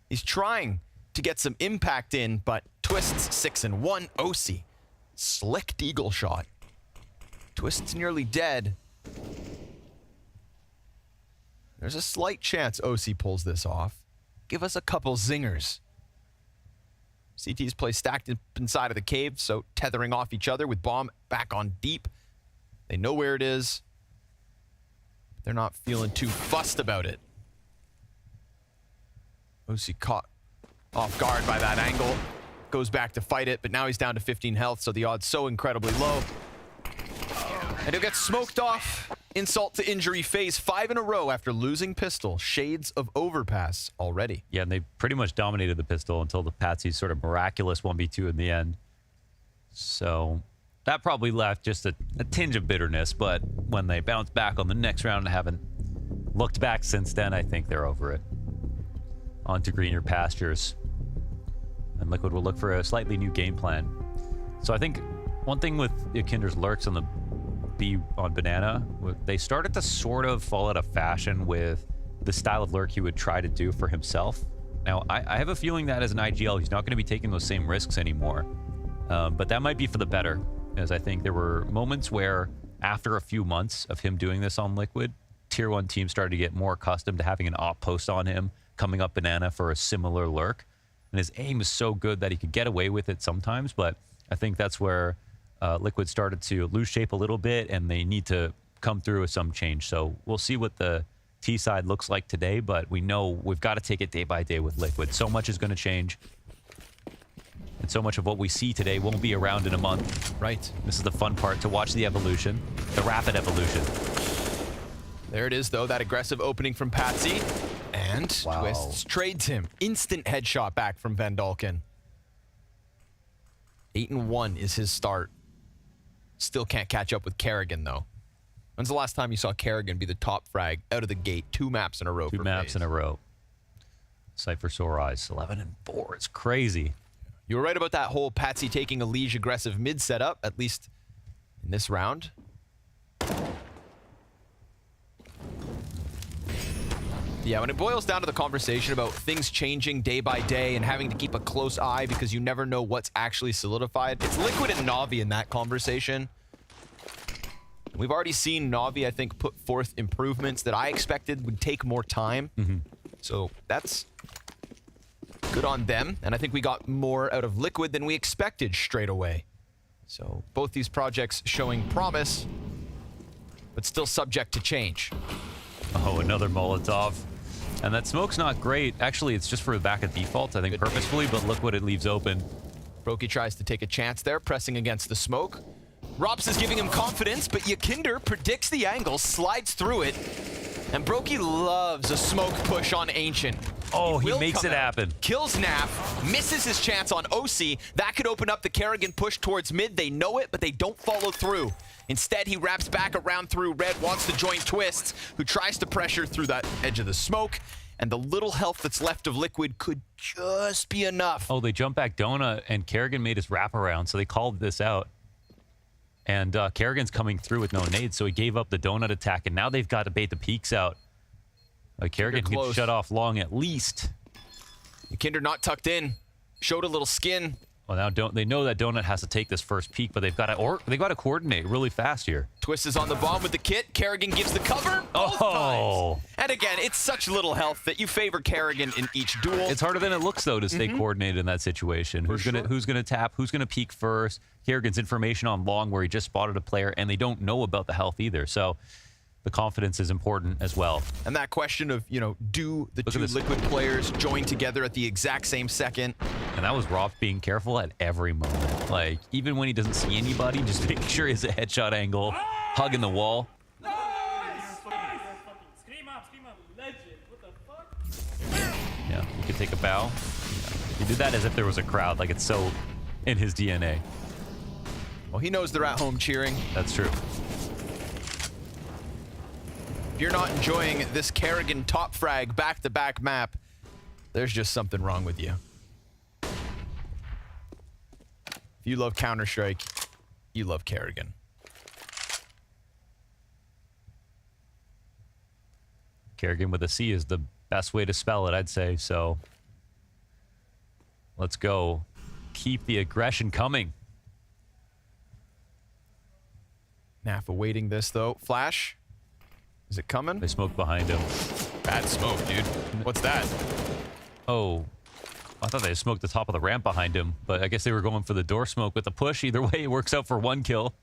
He's trying to get some impact in, but Twist's 6-1. OC. Slick deagle shot. Twist's nearly dead. There's a slight chance OC pulls this off. Give us a couple zingers. CTs play stacked inside of the cave, so tethering off each other with bomb back on deep. They know where it is. They're not feeling too fussed about it. OC caught off guard by that angle. Goes back to fight it, but now he's down to 15 health, so the odds so incredibly low. And he'll get smoked off. Insult to injury FaZe 5 in a row after losing pistol. Shades of overpass already. Yeah, and they pretty much dominated the pistol until the Patsy's sort of miraculous 1v2 in the end. So that probably left just a tinge of bitterness, but when they bounce back on the next round and haven't looked back since then, I think they're over it. On to greener pastures. And Liquid will look for a slightly new game plan. So I think one thing with Kinder's lurks on the B on Banana, they started to sort of fall out of fashion with the style of lurk he would try to do for himself. Now, I have a feeling that as an IGL, he's not going to be taking those same risks anymore. But that might be for the better, as I think there were moments where, after a few months of him doing this on Liquid, Tier 1 teams started to get more accustomed to having an op post on him, coming up Banana for a similar lurk. And his aim is so good that he could get away with it sometimes, but I think that's where Liquid started to lose shape a little bit, and they need to come through with some change. So we'll see what the T side looks like today, but we know we've got to take it day by day with Liquid. So much is going to change, and so much of what we see today won't be around in a month. Right. This is the fun part, to watch the evolution, the rapid evolution. There it is, though, that aggressive opening from Patsy. And Twists trades him. Instant headshot back from Vandalken. 8-1 is his start. Still can't catch up with Kerrigan, though. When's the last time you saw Kerrigan be the top frag out of the gate? 2 maps in a row. 2 maps in a row. Cypher sore eyes. 11-4. It's crazy. You were right about that whole Patsy taking a Liege aggressive mid setup, at least in this round. Yeah, when it boils down to the conversation about things changing day by day and having to keep a close eye because you never know what's actually solidified, it's Liquid and NAVI in that conversation. We've already seen NAVI, I think, put forth improvements that I expected would take more time. So that's good on them. And I think we got more out of Liquid than we expected straight away. So both these projects showing promise, but still subject to change. Oh, another Molotov. And that smoke's not great. Actually, it's just for the back of default, I think, purposefully, but look what it leaves open. Brokey tries to take a chance there, pressing against the smoke. Robs is giving him confidence, but Yakinder predicts the angle, slides through it, and Brokey loves a smoke push on Ancient. Oh, he makes it happen. Kills NAV, misses his chance on OC. That could open up the Kerrigan push towards mid. They know it, but they don't follow through. Instead, he wraps back around through red, wants to join Twists, who tries to pressure through that edge of the smoke. And the little health that's left of Liquid could just be enough. Oh, they jump back Donut, and Kerrigan made his wraparound, so they called this out. And Kerrigan's coming through with no nades, so he gave up the Donut attack, and now they've got to bait the peaks out. Kerrigan can shut off long at least. Kinder not tucked in. Showed a little skin. Well, now they know that Donut has to take this first peek, but they've got to coordinate really fast here. Twist is on the bomb with the kit. Kerrigan gives the cover both times. And again, it's such little health that you favor Kerrigan in each duel. It's harder than it looks, though, to stay coordinated in that situation. Who's gonna tap? Who's gonna peek first? Kerrigan's information on long where he just spotted a player, and they don't know about the health either. So the confidence is important as well. And that question of, do the two Liquid players join together at the exact same second? And that was Roth being careful at every moment. Like, even when he doesn't see anybody, just making sure he has a headshot angle, hugging the wall. Yeah, he could take a bow. He did that as if there was a crowd, like it's so in his DNA. Well, he knows they're at home cheering. That's true. If you're not enjoying this Kerrigan top frag back-to-back map, there's just something wrong with you. If you love Counter-Strike, you love Kerrigan. Kerrigan with a C is the best way to spell it, I'd say. So let's go. Keep the aggression coming. NAF awaiting this, though. Flash. Is it coming? They smoke behind him. Bad smoke, dude. What's that? Oh. I thought they smoked the top of the ramp behind him, but I guess they were going for the door smoke with the push. Either way, it works out for 1 kill.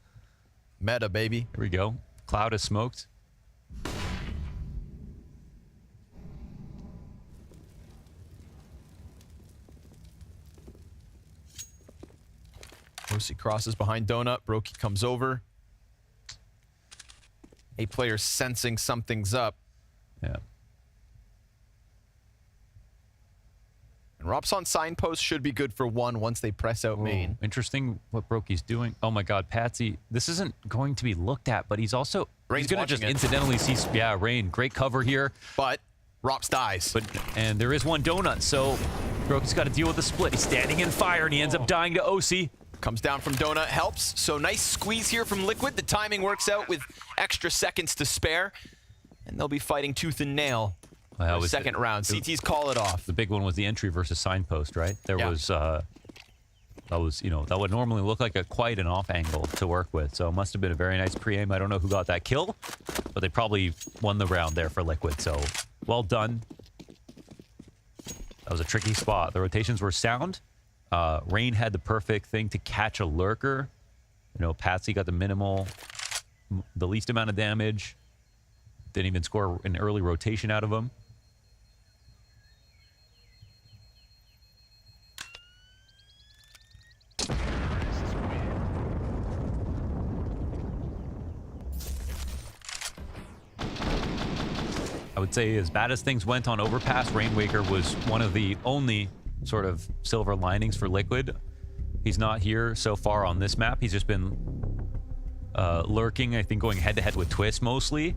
Meta, baby. Here we go. Cloud is smoked. Lucy crosses behind Donut. Brokey comes over. A player sensing something's up. Yeah. And Rop's on signpost should be good for 1 once they press out main. Interesting what Brokey's doing. Oh my God, Patsy. This isn't going to be looked at, but he's also he's going to just incidentally see. Yeah, Rain. Great cover here. But Rops dies. And there is 1 donut, so Brokey's got to deal with the split. He's standing in fire, and he ends up dying to OC. Comes down from Donut, helps. So nice squeeze here from Liquid. The timing works out with extra seconds to spare. And they'll be fighting tooth and nail for the second round. CT's call it off. The big one was the entry versus signpost, right? There was, that was, you know, that would normally look like quite an off angle to work with. So it must have been a very nice pre-aim. I don't know who got that kill, but they probably won the round there for Liquid. So well done. That was a tricky spot. The rotations were sound. Rain had the perfect thing to catch a lurker. You know, Patsy got the least amount of damage. Didn't even score an early rotation out of him. I would say as bad as things went on Overpass, Rainwaker was one of the only sort of silver linings for Liquid. He's not here so far on this map. He's just been lurking, I think going head-to-head with Twist mostly.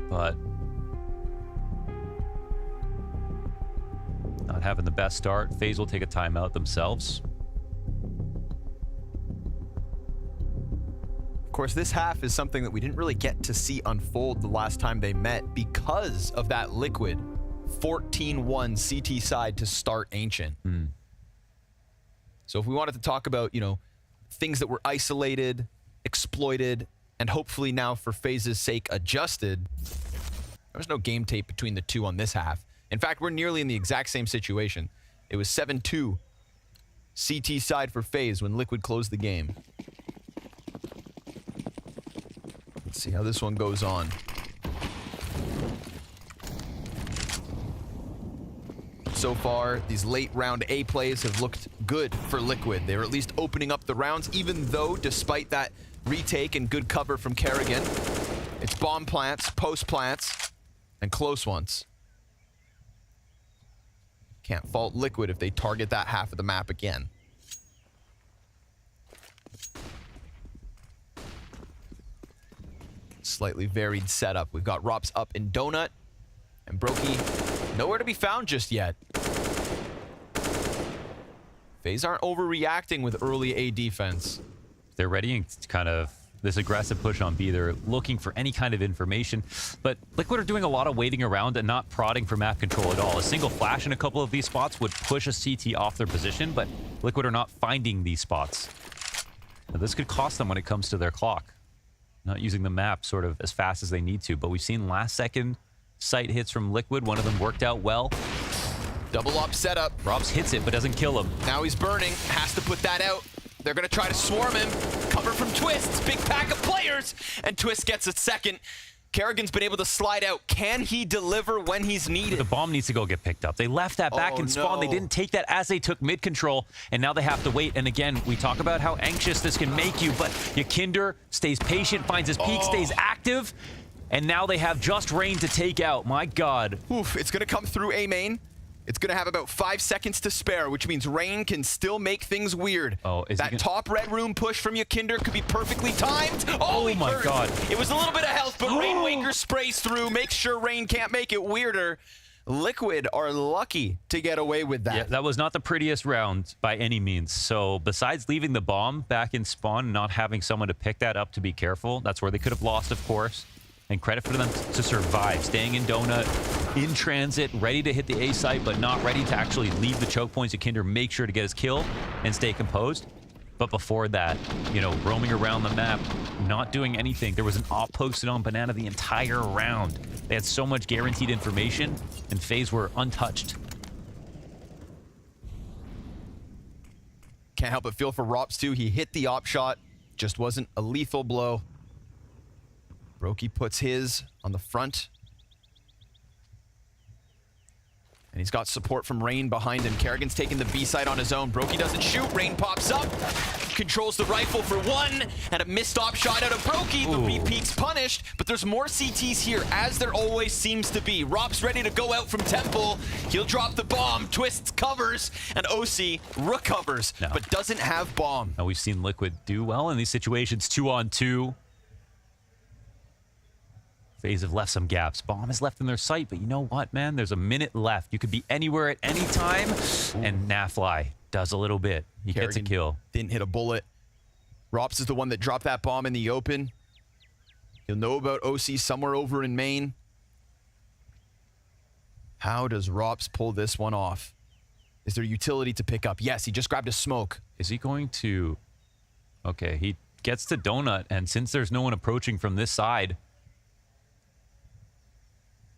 But not having the best start. FaZe will take a timeout themselves. Of course, this half is something that we didn't really get to see unfold the last time they met because of that Liquid 14-1 CT side to start Ancient. So if we wanted to talk about, you know, things that were isolated, exploited, and hopefully now for FaZe's sake adjusted, there was no game tape between the two on this half. In fact, we're nearly in the exact same situation. It was 7-2 CT side for FaZe when Liquid closed the game. Let's see how this one goes on. So far, these late round A plays have looked good for Liquid. They're at least opening up the rounds, even though despite that retake and good cover from Kerrigan, it's bomb plants, post plants, and close ones. Can't fault Liquid if they target that half of the map again. Slightly varied setup. We've got Rops up in Donut, and Brokey nowhere to be found just yet. FaZe aren't overreacting with early A defense. They're readying kind of this aggressive push on B. They're looking for any kind of information, but Liquid are doing a lot of waiting around and not prodding for map control at all. A single flash in a couple of these spots would push a CT off their position, but Liquid are not finding these spots. Now, this could cost them when it comes to their clock. Not using the map sort of as fast as they need to, but we've seen last second sight hits from Liquid. One of them worked out well. Double up setup. Robs hits it, but doesn't kill him. Now he's burning, has to put that out. They're gonna try to swarm him. Cover from Twist, big pack of players, and Twist gets a second. Kerrigan's been able to slide out. Can he deliver when he's needed? The bomb needs to go get picked up. They left that back in spawn. They didn't take that as they took mid control, and now they have to wait. And again, we talk about how anxious this can make you, but Yakinder stays patient, finds his peak, stays active, and now they have just Rain to take out. My God. Oof, it's gonna come through A main. It's gonna have about 5 seconds to spare, which means Rain can still make things weird. That top red room push from Yakinder could be perfectly timed. Oh my God. It was a little bit of health, but Rainwaker sprays through, makes sure Rain can't make it weirder. Liquid are lucky to get away with that. Yeah, that was not the prettiest round by any means. So besides leaving the bomb back in spawn, not having someone to pick that up to be careful, that's where they could have lost, of course. And credit for them to survive, staying in Donut, in transit, ready to hit the A site, but not ready to actually leave the choke points. Yakinder make sure to get his kill and stay composed. But before that, you know, roaming around the map, not doing anything. There was an op posted on Banana the entire round. They had so much guaranteed information, and FaZe were untouched. can't help but feel for Rops too. He hit the op shot, just wasn't a lethal blow. Brokey puts his on the front. And he's got support from Rain behind him. Kerrigan's taking the B side on his own. Brokey doesn't shoot. Rain pops up, controls the rifle for one, and a missed op shot out of Brokey. The repeat's punished, but there's more CTs here, as there always seems to be. Rop's ready to go out from Temple. He'll drop the bomb. Twists, covers, and OC recovers, but doesn't have bomb. Now we've seen Liquid do well in these situations, 2-on-2. FaZe have left some gaps. Bomb is left in their sight, but you know what, man? There's a minute left. You could be anywhere at any time, and NAFly does a little bit. He gets a kill. Didn't hit a bullet. Rops is the one that dropped that bomb in the open. He'll know about OC somewhere over in Maine. How does Rops pull this one off? Is there utility to pick up? Yes, he just grabbed a smoke. Is he going to... Okay, he gets to Donut, and since there's no one approaching from this side,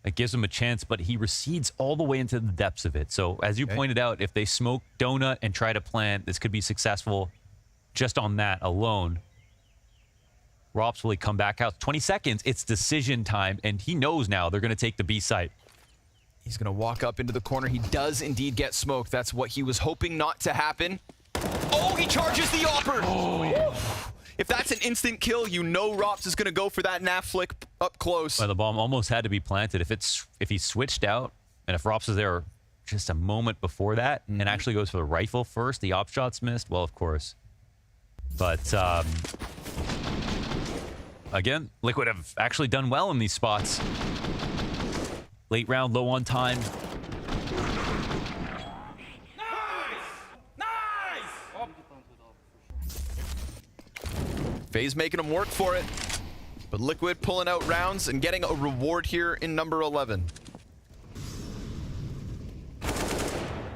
it gives him a chance, but he recedes all the way into the depths of it. So, as you pointed out, if they smoke Donut and try to plant, this could be successful just on that alone. Rops will come back out. 20 seconds, it's decision time, and he knows now they're going to take the B site. He's going to walk up into the corner. He does indeed get smoked. That's what he was hoping not to happen. Oh, he charges the Opper! Oh. If that's an instant kill, you know Rops is going to go for that NAF flick up close. Well, the bomb almost had to be planted. If he switched out, and if Rops was there just a moment before that, and actually goes for the rifle first, the op shot's missed, well, of course. But, again, Liquid have actually done well in these spots. Late round, low on time. FaZe making them work for it, but Liquid pulling out rounds and getting a reward here in number 11.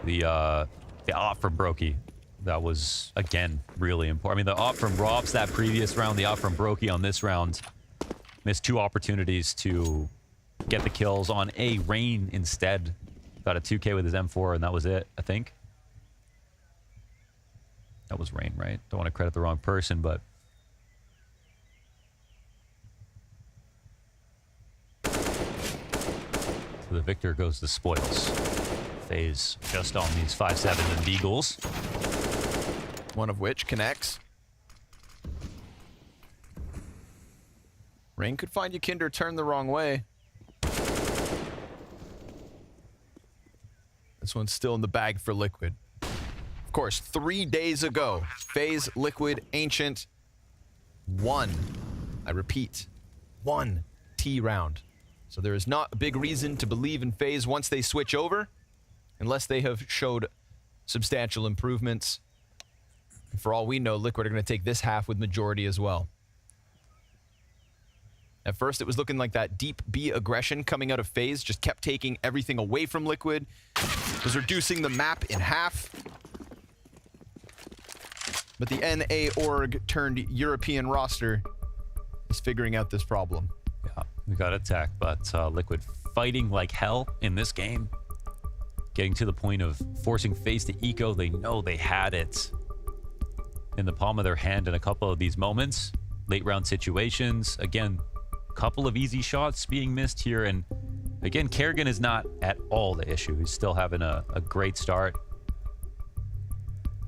The op from Brokey, that was, again, really important. I mean, the op from Rops that previous round, the op from Brokey on this round, missed 2 opportunities to get the kills on a Rain instead. Got a 2K with his M4, and that was it, I think. That was Rain, right? Don't want to credit the wrong person, but... So the victor goes the spoils. FaZe just on these 5-7 and Beagles. One of which connects. Rain could find you Kinder turn the wrong way. This one's still in the bag for Liquid. Of course, 3 days ago, FaZe, Liquid, Ancient won. I repeat, 1 T round. So there is not a big reason to believe in FaZe once they switch over, unless they have showed substantial improvements. And for all we know, Liquid are going to take this half with majority as well. At first, it was looking like that deep B aggression coming out of FaZe just kept taking everything away from Liquid. It was reducing the map in half. But the NA org turned European roster is figuring out this problem. Yeah, we got attacked, but Liquid fighting like hell in this game. Getting to the point of forcing FaZe to eco. They know they had it in the palm of their hand in a couple of these moments. Late round situations. Again, a couple of easy shots being missed here. And again, Kerrigan is not at all the issue. He's still having a great start.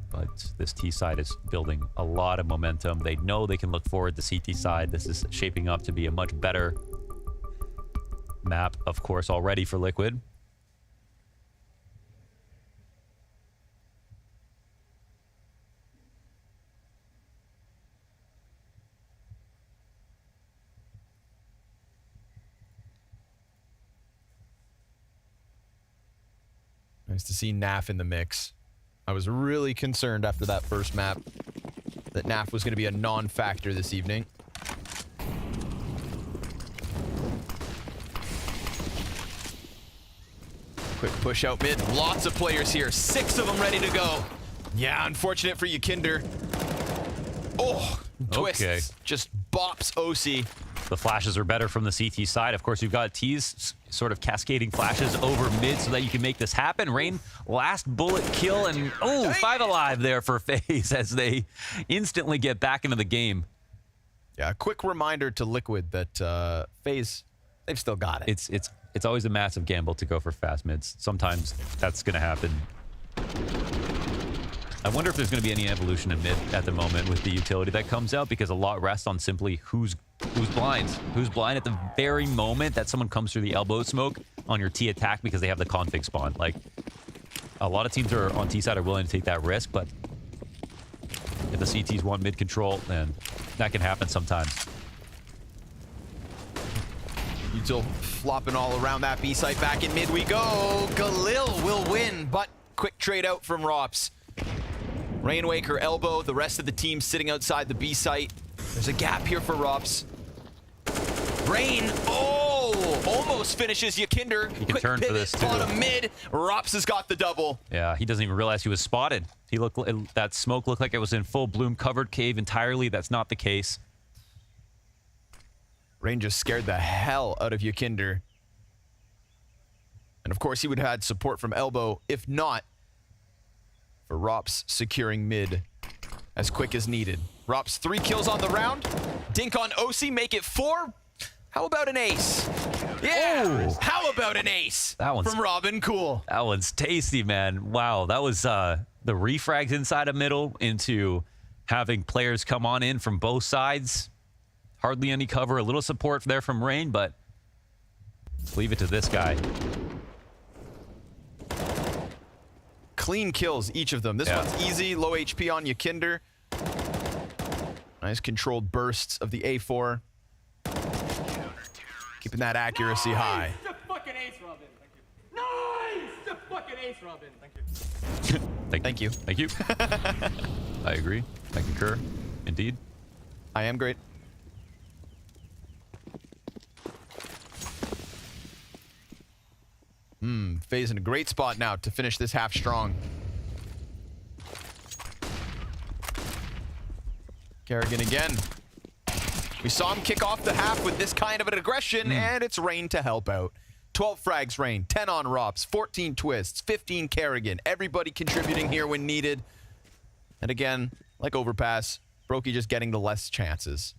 But this T side is building a lot of momentum. They know they can look forward to CT side. This is shaping up to be a much better map, of course, already for Liquid. Nice to see NAF in the mix. I was really concerned after that first map that NAF was going to be a non-factor this evening. Quick push out mid. Lots of players here. 6 of them ready to go. Yeah, unfortunate for you, Kinder. Oh, twists. Okay. Just bops OC. The flashes are better from the CT side. Of course, you've got T's sort of cascading flashes over mid so that you can make this happen. Rain, last bullet kill, and 5 alive there for FaZe as they instantly get back into the game. Yeah, a quick reminder to Liquid that FaZe, they've still got it. It's always a massive gamble to go for fast mids. Sometimes that's going to happen. I wonder if there's going to be any evolution in mid at the moment with the utility that comes out, because a lot rests on simply who's blind. Who's blind at the very moment that someone comes through the elbow smoke on your T attack because they have the config spawn. Like, a lot of teams are on T side are willing to take that risk, but if the CTs want mid control, then that can happen sometimes. Util flopping all around that B site. Back in mid we go. Galil will win, but quick trade out from Rops. Rainwaker elbow, the rest of the team sitting outside the B site. There's a gap here for Rops. Rain, almost finishes Yakinder. He can turn for this too. Bottom mid, Rops has got the double. Yeah, he doesn't even realize he was spotted. That smoke looked like it was in full bloom covered cave entirely. That's not the case. Rain just scared the hell out of Yakinder. And of course he would have had support from elbow, if not for Rops securing mid as quick as needed. Rops 3 kills on the round. Dink on OC, make it 4. How about an ace? Yeah! Ooh. How about an ace from Robin Cool? That one's tasty, man. Wow, that was the refrags inside of middle into having players come on in from both sides. Hardly any cover, a little support there from Rain, but let's leave it to this guy. Clean kills, each of them. This one's easy, low HP on Yakinder. Nice controlled bursts of the A4. Keeping that accuracy high. The fucking ace, Robin. Thank you. Nice! The fucking ace, Robin. Thank you. Thank you. I agree. I concur. Indeed. I am great. FaZe in a great spot now to finish this half strong. Kerrigan again. We saw him kick off the half with this kind of an aggression, and it's Rain to help out. 12 frags Rain, 10 on Rops, 14 twists, 15 Kerrigan. Everybody contributing here when needed. And again, like Overpass, Brokey just getting the less chances.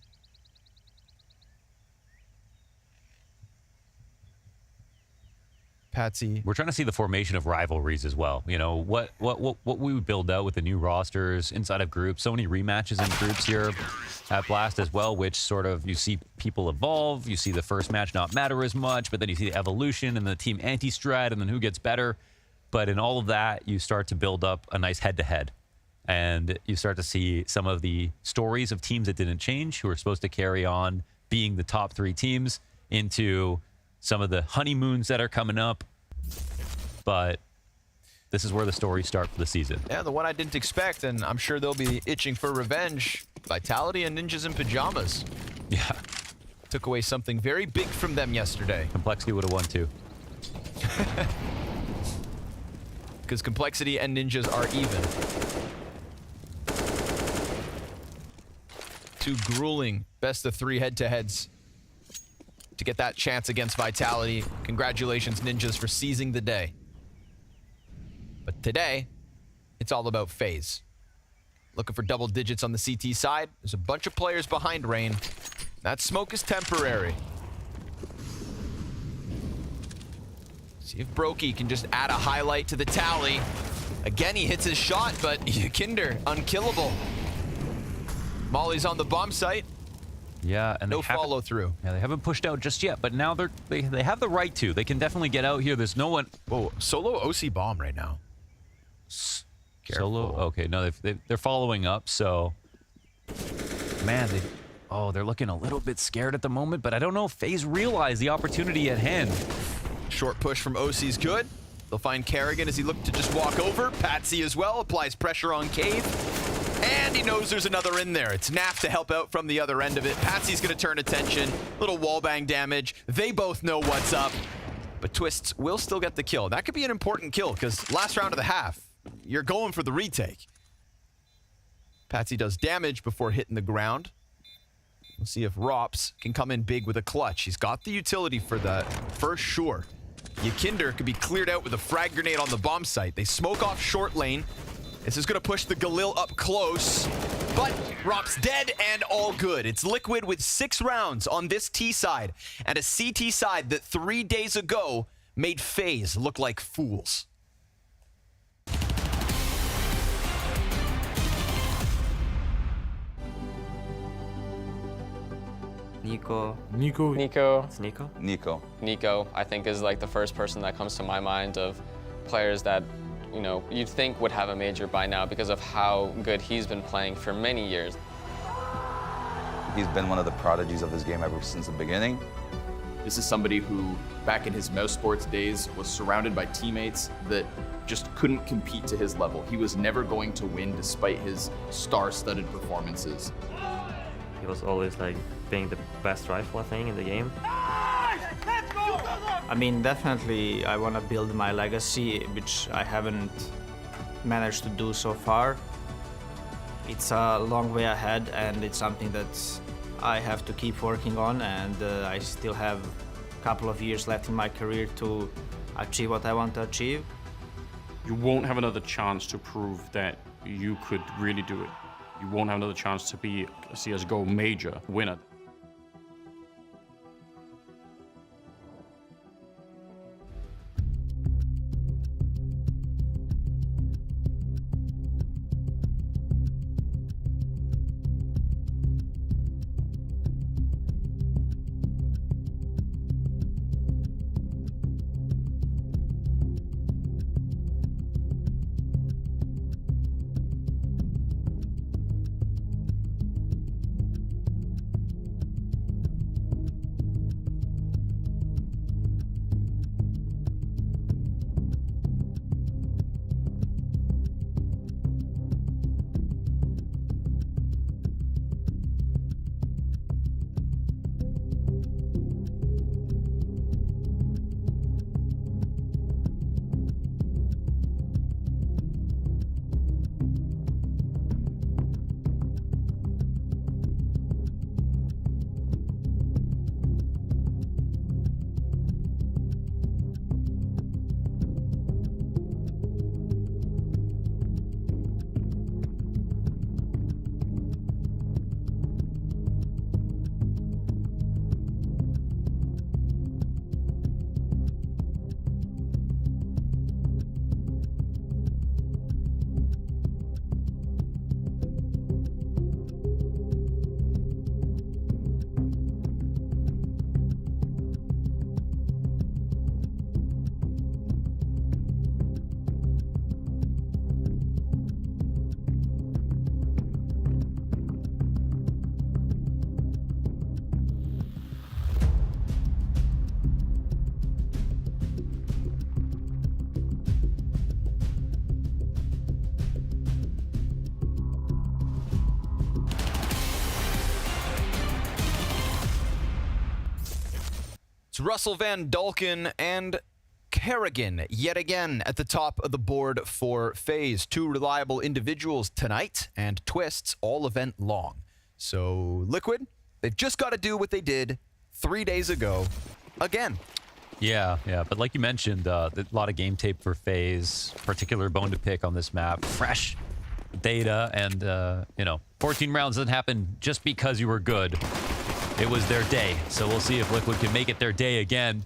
Patsy. We're trying to see the formation of rivalries as well. You know, what we would build out with the new rosters inside of groups. So many rematches in groups here at Blast as well, which sort of you see people evolve. You see the first match not matter as much, but then you see the evolution and the team anti-strat and then who gets better. But in all of that, you start to build up a nice head-to-head. And you start to see some of the stories of teams that didn't change, who are supposed to carry on being the top 3 teams into some of the honeymoons that are coming up. But this is where the stories start for the season. Yeah, the one I didn't expect, and I'm sure they'll be itching for revenge. Vitality and Ninjas in Pajamas. Yeah. Took away something very big from them yesterday. Complexity would have won too. Because Complexity and Ninjas are even. 2 grueling best of 3 head-to-heads to get that chance against Vitality. Congratulations, Ninjas, for seizing the day. But today, it's all about FaZe. Looking for double digits on the CT side. There's a bunch of players behind Rain. That smoke is temporary. See if Brokey can just add a highlight to the tally. Again, he hits his shot, but Yakinder, unkillable. Molly's on the bomb site. Yeah, and no follow through. Yeah, they haven't pushed out just yet, but now they have the right to. They can definitely get out here. There's no one. Whoa, solo OC bomb right now. Solo. Okay, no, they're following up. So, man, they're looking a little bit scared at the moment. But I don't know if FaZe realize the opportunity at hand. Short push from OC's good. They'll find Kerrigan as he looked to just walk over. Patsy as well applies pressure on Cave. And he knows there's another in there. It's Naf to help out from the other end of it. Patsy's going to turn attention. Little wallbang damage. They both know what's up. But Twists will still get the kill. That could be an important kill because last round of the half, you're going for the retake. Patsy does damage before hitting the ground. We'll see if Rops can come in big with a clutch. He's got the utility for that, for sure. Yakinder could be cleared out with a frag grenade on the bomb site. They smoke off short lane. This is going to push the Galil up close, but Rops dead and all good. It's Liquid with 6 rounds on this T side and a CT side that 3 days ago made FaZe look like fools. Nico. It's Nico. Nico, I think, is like the first person that comes to my mind of players that, you know, you'd think would have a major by now because of how good he's been playing for many years. He's been one of the prodigies of this game ever since the beginning. This is somebody who, back in his mouse sports days, was surrounded by teammates that just couldn't compete to his level. He was never going to win despite his star-studded performances. He was always like being the best rifle, I think, in the game. I mean, definitely I want to build my legacy, which I haven't managed to do so far. It's a long way ahead, and it's something that I have to keep working on, and I still have a couple of years left in my career to achieve what I want to achieve. You won't have another chance to prove that you could really do it. You won't have another chance to be a CSGO major winner. It's Russell Van Dalken and Kerrigan yet again at the top of the board for FaZe. 2 reliable individuals tonight and twists all event long. So Liquid, they've just got to do what they did 3 days ago again. Yeah, but like you mentioned, a lot of game tape for FaZe, particular bone to pick on this map, fresh data, and, 14 rounds doesn't happen just because you were good. It was their day, so we'll see if Liquid can make it their day again.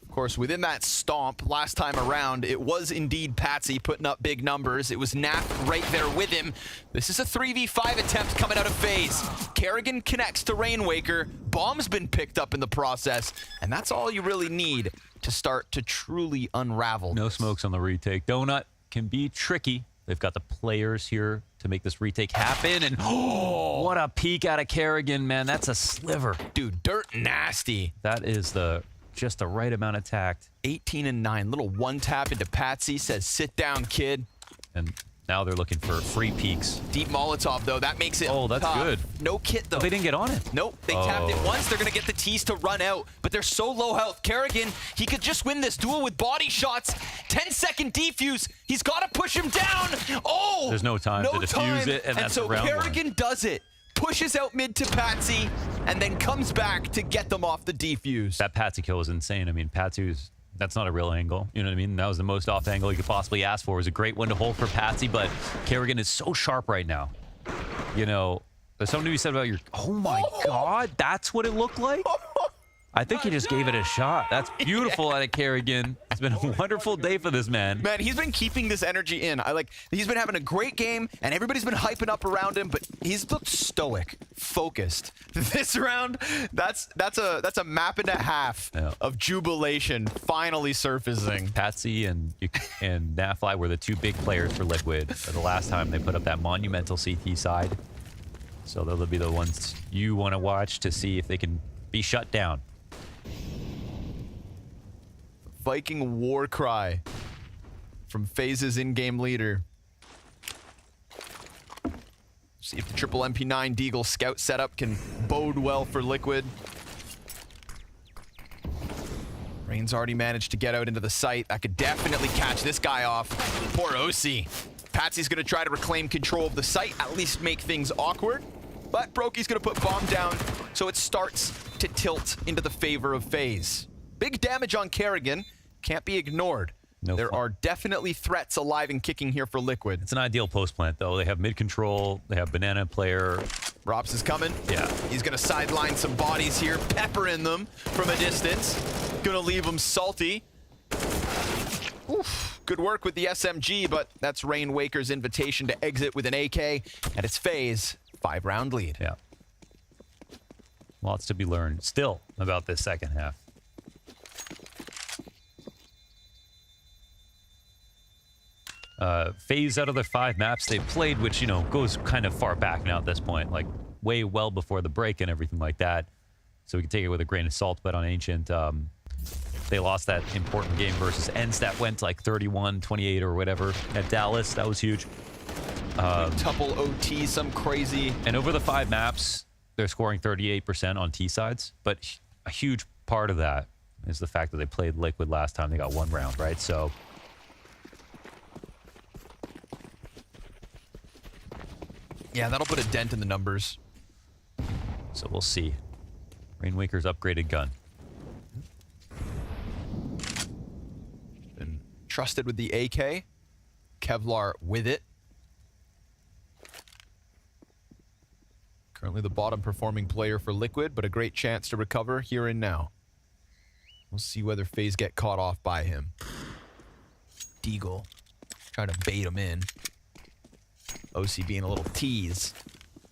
Of course, within that stomp last time around, it was indeed Patsy putting up big numbers. It was Nap right there with him. This is a 3v5 attempt coming out of FaZe. Kerrigan connects to Rainwaker. Bomb's been picked up in the process, and that's all you really need to start to truly unravel. No smokes on the retake. Donut can be tricky. They've got the players here to make this retake happen, and what a peek out of Kerrigan, man. That's a sliver. Dude, dirt nasty. That is just the right amount of tact. 18 and 9, little one tap into Patsy, says sit down, kid. And now they're looking for free peeks. Deep Molotov, though, that makes it that's tough. good. No kit, though. Oh, they didn't get on it. Nope, they tapped it once. They're gonna get the tees to run out, but they're so low health. Kerrigan, he could just win this duel with body shots. 10-second defuse. He's gotta push him down. Oh! There's no time to defuse it, and that's so round Kerrigan one. does it. pushes out mid to Patsy, and then comes back to get them off the defuse. That Patsy kill was insane. I mean, that's not a real angle. You know what I mean? That was the most off angle you could possibly ask for. It was a great one to hold for Patsy, but Kerrigan is so sharp right now. You know, there's something to be said about your... Oh my God, that's what it looked like? I think he just gave it a shot. That's beautiful out of Kerrigan. It's been a wonderful day for this man. Man, he's been keeping this energy in. He's been having a great game, and everybody's been hyping up around him, but he's looked stoic, focused. This round, that's a map and a half of jubilation finally surfacing. Patsy and NAVI were the two big players for Liquid the last time they put up that monumental CT side. So they'll be the ones you want to watch to see if they can be shut down. Viking war cry from FaZe's in-game leader. See if the triple MP9 Deagle scout setup can bode well for Liquid. Rain's already managed to get out into the site. That could definitely catch this guy off. Poor OC. Patsy's gonna try to reclaim control of the site, at least make things awkward. But Brokey's gonna put bomb down, so it starts to tilt into the favor of FaZe. Big damage on Kerrigan, can't be ignored. There are definitely threats alive and kicking here for Liquid. It's an ideal post plant though. They have mid control, they have banana player. Rops is coming. Yeah. He's gonna sideline some bodies here, peppering them from a distance. Gonna leave them salty. Oof. Good work with the SMG, but that's Rain Waker's invitation to exit with an AK, and it's FaZe 5-round lead. Yeah. Lots to be learned still about this second half. FaZe, out of the 5 maps they played, which, you know, goes kind of far back now at this point, like way well before the break and everything like that. So we can take it with a grain of salt, but on Ancient, they lost that important game versus NAVI that went like 31-28 or whatever at Dallas. That was huge. Tuple OT, some crazy. And over the 5 maps, they're scoring 38% on T sides, but a huge part of that is the fact that they played Liquid last time. They got 1 round, right? So yeah, that'll put a dent in the numbers. So we'll see. Rainwaker's upgraded gun. Been trusted with the AK. Kevlar with it. Currently the bottom performing player for Liquid, but a great chance to recover here and now. We'll see whether FaZe get caught off by him. Deagle trying to bait him in. OC being a little tease.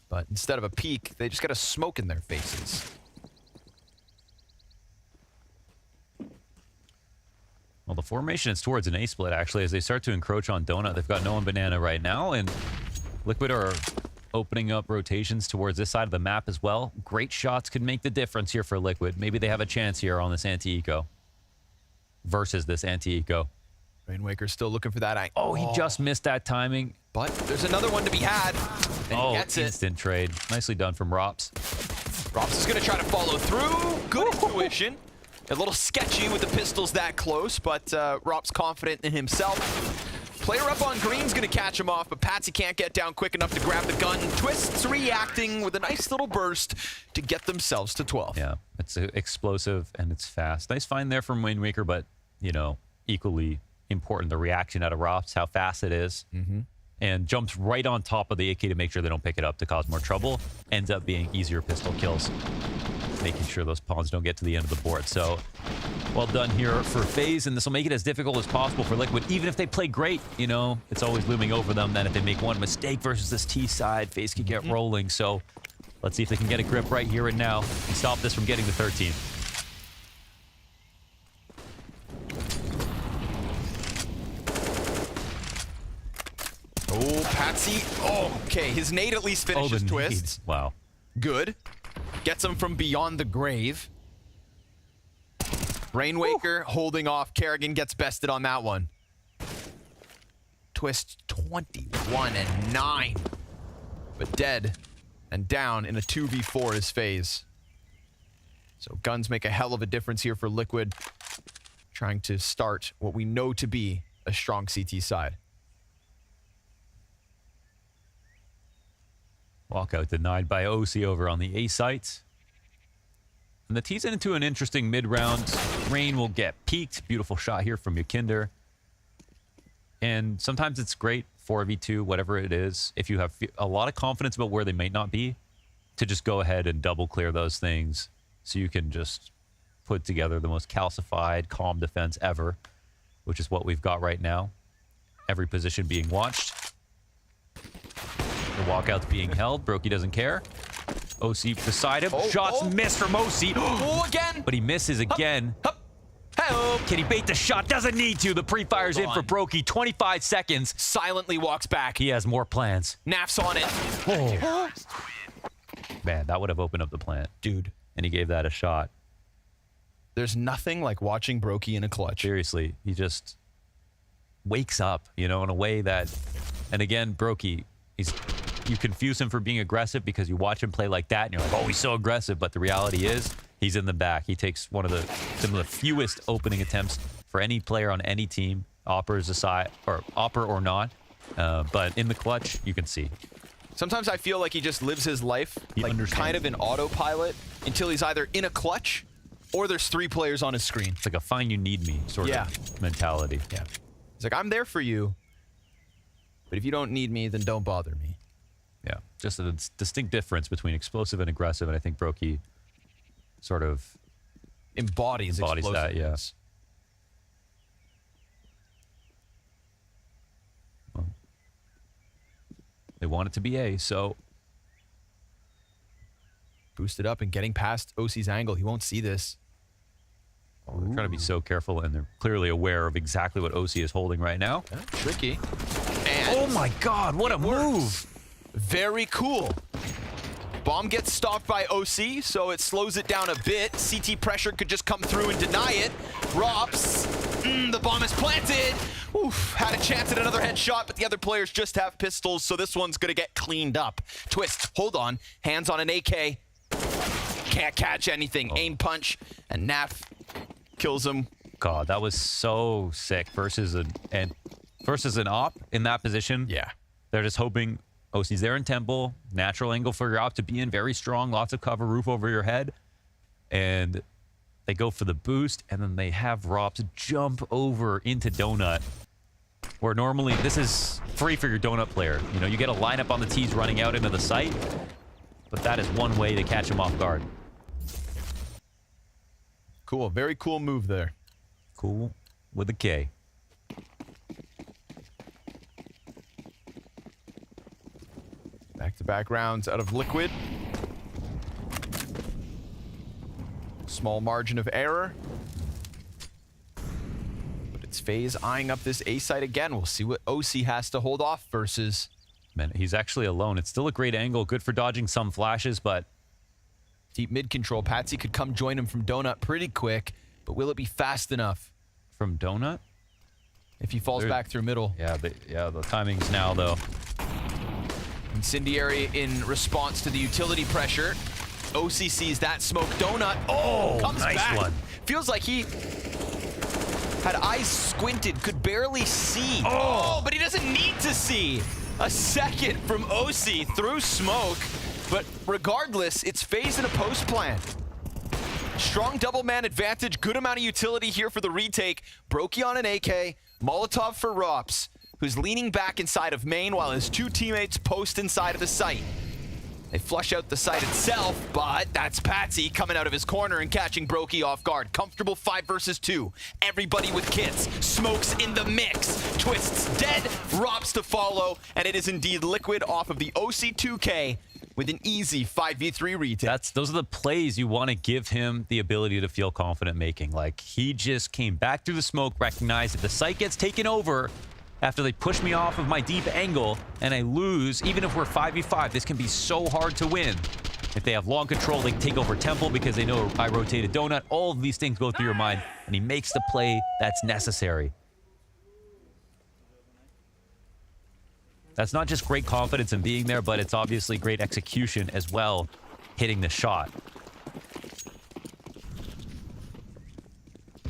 But instead of a peek, they just got a smoke in their faces. Well, the formation is towards an A split, actually, as they start to encroach on Donut. They've got no one banana right now, and Liquid are opening up rotations towards this side of the map as well. Great shots could make the difference here for Liquid. Maybe they have a chance here on this anti-eco versus this anti-eco. Rainwaker's still looking for that. Oh, he just missed that timing. But there's another one to be had. And he gets it. Instant trade. Nicely done from Rops. Rops is going to try to follow through. Good intuition. A little sketchy with the pistols that close, but Rops confident in himself. Player up on green's going to catch him off, but Patsy can't get down quick enough to grab the gun. Twists reacting with a nice little burst to get themselves to 12. Yeah, it's explosive and it's fast. Nice find there from Rainwaker, but, you know, equally important, the reaction out of Rops, how fast it is. And jumps right on top of the AK to make sure they don't pick it up to cause more trouble. Ends up being easier pistol kills, making sure those pawns don't get to the end of the board. So well done here for FaZe, and this will make it as difficult as possible for Liquid. Even if they play great, you know, it's always looming over them that if they make one mistake versus this T side, FaZe could get rolling. So let's see if they can get a grip right here and now and stop this from getting to 13. Oh, Patsy. Oh, okay. His nade at least finishes Twist. Wow. Good. Gets him from beyond the grave. Rainwaker holding off. Kerrigan gets bested on that one. Twist 21-9. But dead and down in a 2v4 is FaZe. So guns make a hell of a difference here for Liquid. Trying to start what we know to be a strong CT side. Walkout denied by OC over on the A site. And the T's into an interesting mid-round. Rain will get peaked. Beautiful shot here from Yakinder. And sometimes it's great, 4v2, whatever it is, if you have a lot of confidence about where they might not be, to just go ahead and double clear those things so you can just put together the most calcified, calm defense ever, which is what we've got right now. Every position being watched. The walkout's being held. Brokey doesn't care. OC beside him. Shots missed from OC. Oh, again! But he misses again. Can he bait the shot? Doesn't need to. The pre-fire's in for Brokey. 25 seconds. Silently walks back. He has more plans. Naf's on it. Oh. Man, that would have opened up the plant. Dude. And he gave that a shot. There's nothing like watching Brokey in a clutch. Seriously, he just wakes up, you know, in a way that... And again, Brokey, you confuse him for being aggressive because you watch him play like that and you're like, oh, he's so aggressive. But the reality is, he's in the back. He takes some of the fewest opening attempts for any player on any team, Oppers aside, or Opper or not. But in the clutch, you can see. Sometimes I feel like he just lives his life like kind of in autopilot until he's either in a clutch or there's 3 players on his screen. It's like a fine you need me sort of mentality. Yeah. He's like, I'm there for you, but if you don't need me, then don't bother me. Yeah, just a distinct difference between explosive and aggressive, and I think Brokey sort of embodies that, yeah. Well, they want it to be A, so boosted up and getting past OC's angle. He won't see this. Oh, they're trying to be so careful, and they're clearly aware of exactly what OC is holding right now. Yeah, tricky. And oh my God, what a move! Very cool. Bomb gets stopped by OC, so it slows it down a bit. CT pressure could just come through and deny it. Rops, the bomb is planted. Oof, had a chance at another headshot, but the other players just have pistols, so this one's gonna get cleaned up. Twist, hold on, hands on an AK. Can't catch anything. Aim punch, and Naf kills him. God, that was so sick versus an op in that position. Yeah. They're just hoping OC's there in temple, natural angle for your op to be in, very strong, lots of cover, roof over your head. And they go for the boost, and then they have Rops jump over into Donut, where normally this is free for your Donut player. You know, you get a lineup on the T's running out into the site, but that is one way to catch him off guard. Cool, very cool move there. Cool with a K. Back-to-back rounds out of Liquid. Small margin of error. But it's FaZe eyeing up this A site again. We'll see what OC has to hold off versus... Man, he's actually alone. It's still a great angle, good for dodging some flashes, but... Deep mid control. Patsy could come join him from Donut pretty quick, but will it be fast enough? From Donut? If he falls back through middle. Yeah, the timing's now, though. Incendiary in response to the utility pressure. OC sees that smoke. Donut. Oh, comes nice back. One. Feels like he had eyes squinted, could barely see. Oh, but he doesn't need to see. A second from OC through smoke. But regardless, it's FaZe in a post plan. Strong double man advantage. Good amount of utility here for the retake. Brokey on an AK. Molotov for Rops, who's leaning back inside of main while his 2 teammates post inside of the site. They flush out the site itself, but that's Patsy coming out of his corner and catching Brokey off guard. Comfortable 5 versus 2. Everybody with kits. Smokes in the mix. Twists dead. Rops to follow. And it is indeed Liquid off of the OC2K with an easy 5v3 retake. Those are the plays you want to give him the ability to feel confident making. Like, he just came back through the smoke, recognized if the site gets taken over after they push me off of my deep angle and I lose, even if we're 5v5, this can be so hard to win. If they have long control, they can take over Temple because they know I rotated Donut. All of these things go through your mind, and he makes the play that's necessary. That's not just great confidence in being there, but it's obviously great execution as well, hitting the shot.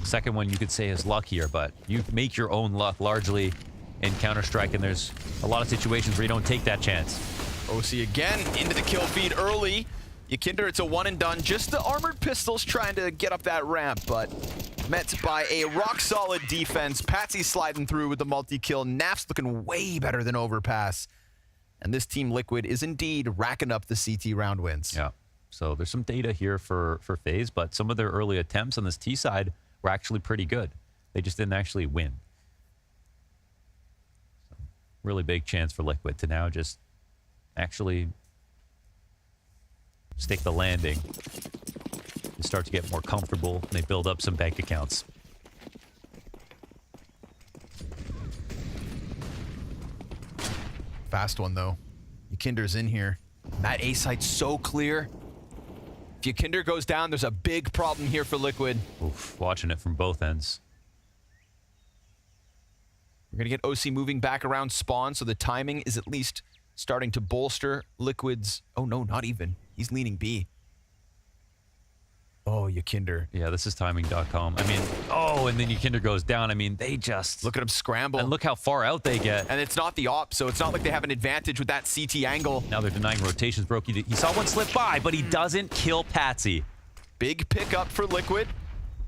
Second one you could say is luck here, but you make your own luck largely in Counter-Strike, and there's a lot of situations where you don't take that chance. OC again into the kill feed early. Yakinder, it's a one and done. Just the armored pistols trying to get up that ramp, but met by a rock-solid defense. Patsy sliding through with the multi-kill. Naf's looking way better than Overpass. And this team Liquid is indeed racking up the CT round wins. Yeah. So there's some data here for FaZe, but some of their early attempts on this T side were actually pretty good. They just didn't actually win. So, really big chance for Liquid to now just actually stick the landing. They start to get more comfortable, and they build up some bank accounts. Fast one, though. Yakinder's in here. That A site's so clear. If Yakinder goes down, there's a big problem here for Liquid. Oof, watching it from both ends. We're going to get OC moving back around spawn, so the timing is at least starting to bolster Liquid's... Oh, no, not even. He's leaning B. Oh, Yakinder. Yeah, this is timing.com. I mean, oh, and then Yakinder goes down. I mean, they just... Look at him scramble. And look how far out they get. And it's not the op, so it's not like they have an advantage with that CT angle. Now they're denying rotations. Brokey, he saw one slip by, but he doesn't kill Patsy. Big pickup for Liquid.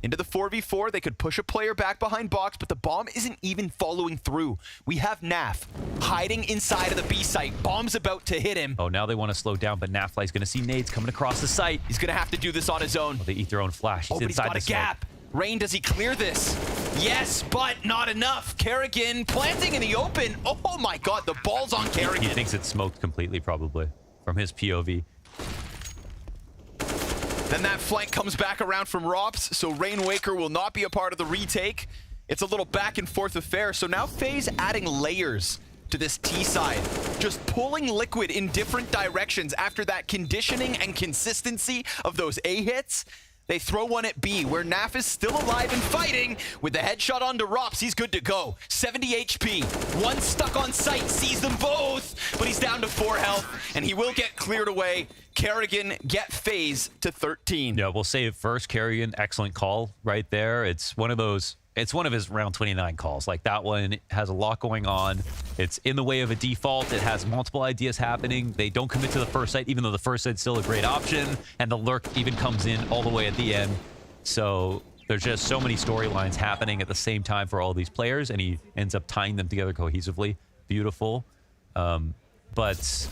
Into the 4v4, they could push a player back behind box, but the bomb isn't even following through. We have Naf hiding inside of the B site. Bomb's about to hit him. Oh, now they want to slow down, but Nafly's going to see nades coming across the site. He's going to have to do this on his own. Oh, they eat their own flash. He's but he's got a gap. Rain, does he clear this? Yes, but not enough. Kerrigan planting in the open. Oh my God, the ball's on Kerrigan. He thinks it's smoked completely, probably, from his POV. Then that flank comes back around from Rops, so Rainwaker will not be a part of the retake. It's a little back and forth affair, so now FaZe adding layers to this T side. Just pulling Liquid in different directions after that conditioning and consistency of those A hits. They throw one at B, where Naf is still alive and fighting. With the headshot onto Rops, he's good to go. 70 HP. One stuck on site, sees them both, but he's down to 4 health, and he will get cleared away. Kerrigan get FaZe to 13. Yeah, we'll say it first. Kerrigan, excellent call right there. It's one of those... It's one of his round 29 calls. Like, that one has a lot going on. It's in the way of a default. It has multiple ideas happening. They don't commit to the first site, even though the first site's still a great option. And the lurk even comes in all the way at the end. So there's just so many storylines happening at the same time for all these players. And he ends up tying them together cohesively. Beautiful. But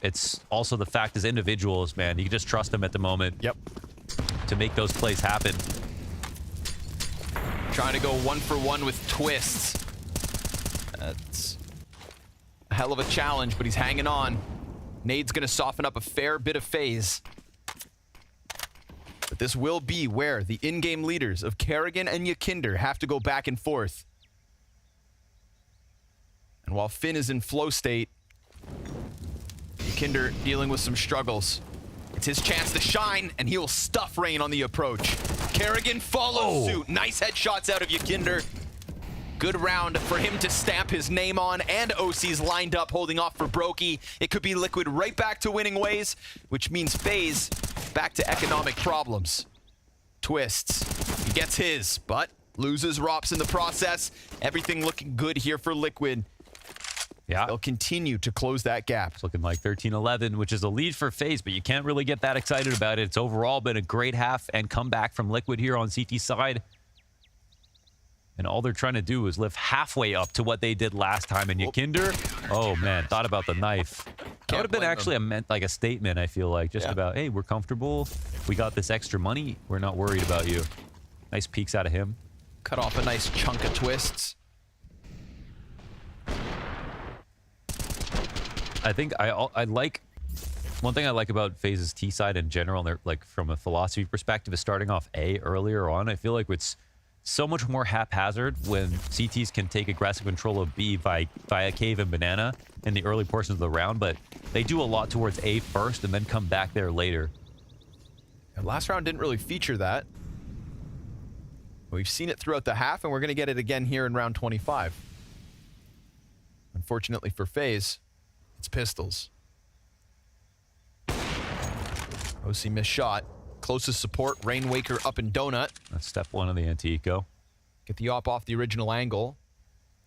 it's also the fact as individuals, man, you can just trust them at the moment. Yep. To make those plays happen. Trying to go 1-for-1 with twists. That's a hell of a challenge, but he's hanging on. Nade's going to soften up a fair bit of FaZe. But this will be where the in-game leaders of Kerrigan and Yakinder have to go back and forth. And while Finn is in flow state, Yakinder dealing with some struggles. It's his chance to shine, and he will stuff Rain on the approach. Kerrigan follows suit. Nice headshots out of Yakinder. Good round for him to stamp his name on, and OC's lined up holding off for Brokey. It could be Liquid right back to winning ways, which means FaZe back to economic problems. Twists. He gets his, but loses Rops in the process. Everything looking good here for Liquid. Yeah. They'll continue to close that gap. It's looking like 13-11, which is a lead for FaZe, but you can't really get that excited about it. It's overall been a great half and comeback from Liquid here on CT side. And all they're trying to do is lift halfway up to what they did last time. And Yakinder, oh man, thought about the knife. That would have been actually a statement, I feel like, just about, hey, we're comfortable. We got this extra money. We're not worried about you. Nice peeks out of him. Cut off a nice chunk of twists. I think I like one thing I like about FaZe's T side in general, they're like from a philosophy perspective, is starting off A earlier on. I feel like it's so much more haphazard when CTs can take aggressive control of B via cave and banana in the early portions of the round, but they do a lot towards A first and then come back there later. And last round didn't really feature that. We've seen it throughout the half, and we're going to get it again here in round 25. Unfortunately for FaZe, it's pistols. OC missed shot. Closest support, Rainwaker up in Donut. That's step one of the anti-eco. Get the op off the original angle.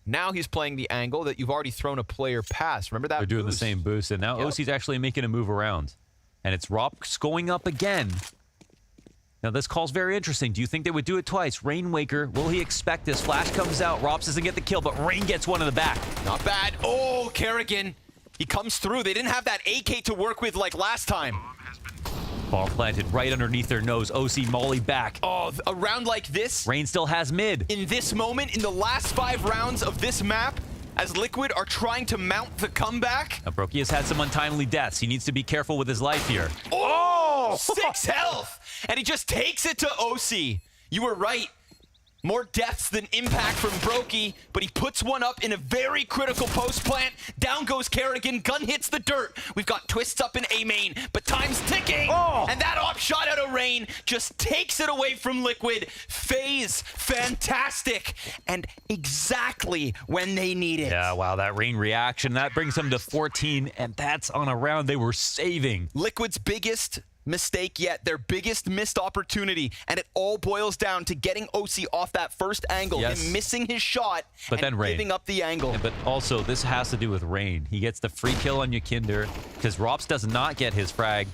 Now he's playing the angle that you've already thrown a player past. Remember that They're doing boost? the same boost, and now OC's actually making a move around. And it's Rops going up again. Now, this call's very interesting. Do you think they would do it twice? Rainwaker, will he expect this? Flash comes out. Rops doesn't get the kill, but Rain gets one in the back. Not bad. Oh, Kerrigan. He comes through. They didn't have that AK to work with like last time. Ball planted right underneath their nose. OC Molly back. Oh, a round like this? Rain still has mid. In this moment, in the last 5 rounds of this map, as Liquid are trying to mount the comeback. Now, Brokey has had some untimely deaths. He needs to be careful with his life here. Oh, 6 health. And he just takes it to OC. You were right. More deaths than impact from Brokey, but he puts one up in a very critical post plant. Down goes Kerrigan, gun hits the dirt. We've got twists up in A main, but time's ticking. And that op shot out of Rain just takes it away from Liquid. FaZe, fantastic, and exactly when they need it. Yeah, wow, that Rain reaction, that brings them to 14, and that's on a round they were saving. Liquid's biggest mistake yet, their biggest missed opportunity, and it all boils down to getting OC off that first angle, him missing his shot, but and then Rain giving up the angle. But also, this has to do with Rain. He gets the free kill on Yakinder because Rops does not get his frag,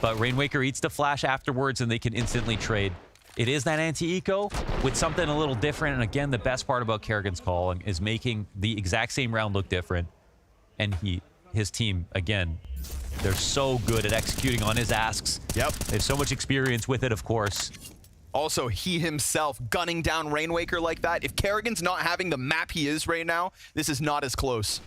but Rainwaker eats the flash afterwards, and they can instantly trade. It is that anti-eco with something a little different, and again, the best part about Kerrigan's call is making the exact same round look different, and his team, again, they're so good at executing on his asks. Yep. They have so much experience with it, of course. Also, he himself gunning down Rainwaker like that. If Kerrigan's not having the map he is right now, this is not as close.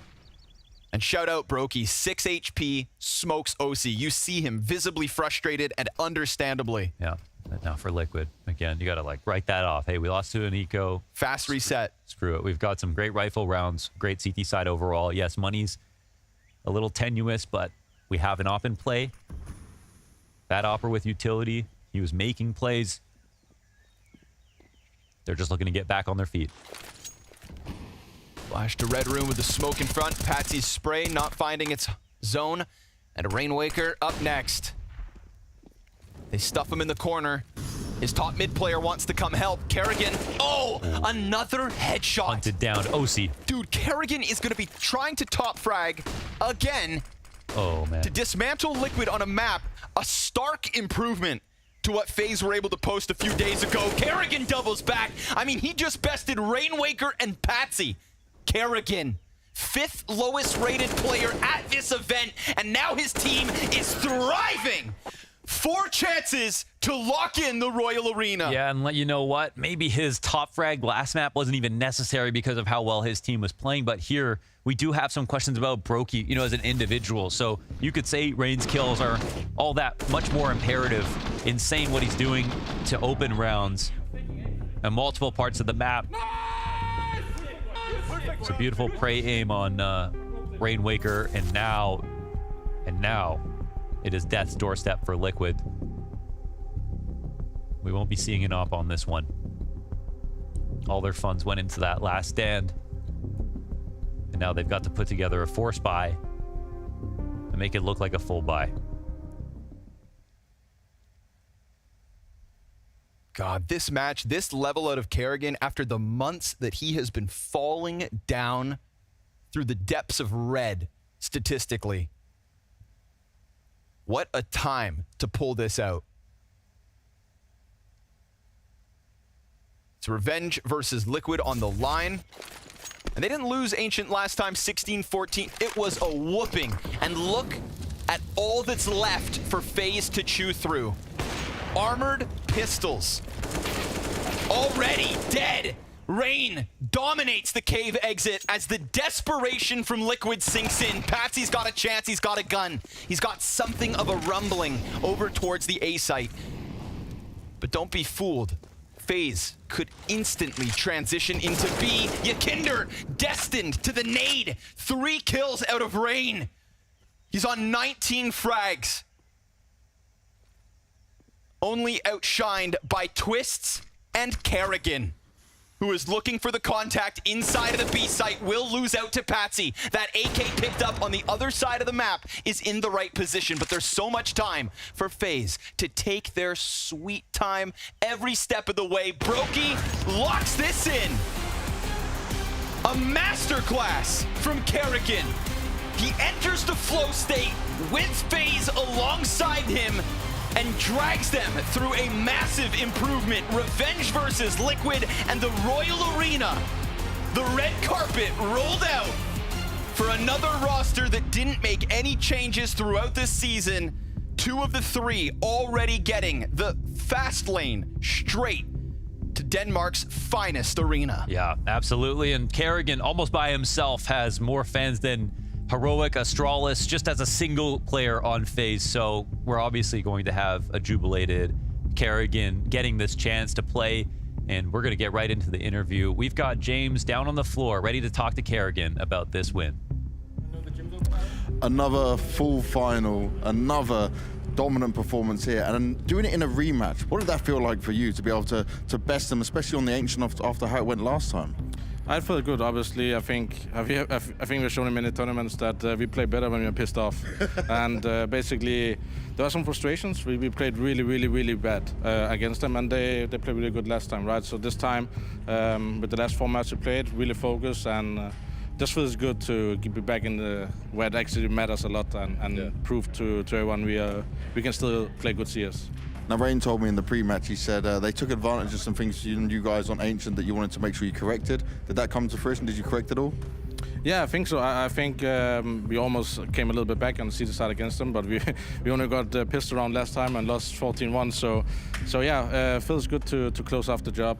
And shout out Brokey, 6 HP, smokes OC. You see him visibly frustrated and understandably. Yeah. Now for Liquid, again, you got to like write that off. Hey, we lost to an eco. Fast reset. Screw it. We've got some great rifle rounds, great CT side overall. Yes, money's a little tenuous, but we have an op in play. That opper with utility. He was making plays. They're just looking to get back on their feet. Flash to red room with the smoke in front. Patsy's spray not finding its zone. And a Rainwaker up next. They stuff him in the corner. His top mid player wants to come help. Kerrigan. Oh, another headshot. Hunted down. OC. Dude, Kerrigan is going to be trying to top frag again. Oh, man. To dismantle Liquid on a map. A stark improvement to what FaZe were able to post a few days ago. Kerrigan doubles back. I mean, he just bested Rainwaker and Patsy. Kerrigan, 5th lowest rated player at this event, and now his team is thriving. 4 chances to lock in the Royal Arena. Yeah, and let you know what? Maybe his top frag last map wasn't even necessary because of how well his team was playing, but here we do have some questions about Brokey, you know, as an individual. So you could say Rain's kills are all that much more imperative. Insane what he's doing to open rounds and multiple parts of the map. It's a beautiful prey aim on Rainwaker, and now it is death's doorstep for Liquid. We won't be seeing an op on this one. All their funds went into that last stand. And now they've got to put together a force buy and make it look like a full buy. God, this match, this level out of Kerrigan after the months that he has been falling down through the depths of red statistically. What a time to pull this out. It's revenge versus Liquid on the line. And they didn't lose Ancient last time, 16-14. It was a whooping. And look at all that's left for FaZe to chew through. Armored pistols. Already dead. Rain dominates the cave exit as the desperation from Liquid sinks in. Patsy's got a chance. He's got a gun. He's got something of a rumbling over towards the A site. But don't be fooled. FaZe could instantly transition into B. Yakinder destined to the nade. 3 kills out of Rain. He's on 19 frags. Only outshined by Twists and Kerrigan, who is looking for the contact inside of the B site, will lose out to Patsy. That AK picked up on the other side of the map is in the right position, but there's so much time for FaZe to take their sweet time every step of the way. Brokey locks this in. A masterclass from Kerrigan. He enters the flow state with FaZe alongside him and drags them through a massive improvement. Revenge versus Liquid and the Royal Arena. The red carpet rolled out for another roster that didn't make any changes throughout this season. 2 of the 3 already getting the fast lane straight to Denmark's finest arena. Yeah, absolutely. And Kerrigan, almost by himself, has more fans than Heroic, Astralis, just as a single player on FaZe. So we're obviously going to have a jubilated Kerrigan getting this chance to play. And we're going to get right into the interview. We've got James down on the floor, ready to talk to Kerrigan about this win. Another full final, another dominant performance here, and doing it in a rematch. What did that feel like for you to be able to best them, especially on the Ancient after how it went last time? I felt good, obviously. I think we've shown in many tournaments that we play better when we're pissed off. And basically, there are some frustrations. We played really bad against them, and they played really good last time, right? So this time, with the last 4 matches we played, really focused, and just feels good to be back in the where it actually matters a lot, and prove to everyone we can still play good CS. Now, Rain told me in the pre-match, he said they took advantage of some things you guys on Ancient that you wanted to make sure you corrected. Did that come to fruition? Did you correct it all? Yeah, I think so. I think we almost came a little bit back on the CSGO side against them, but we only got pissed around last time and lost 14-1. So yeah, feels good to close off the job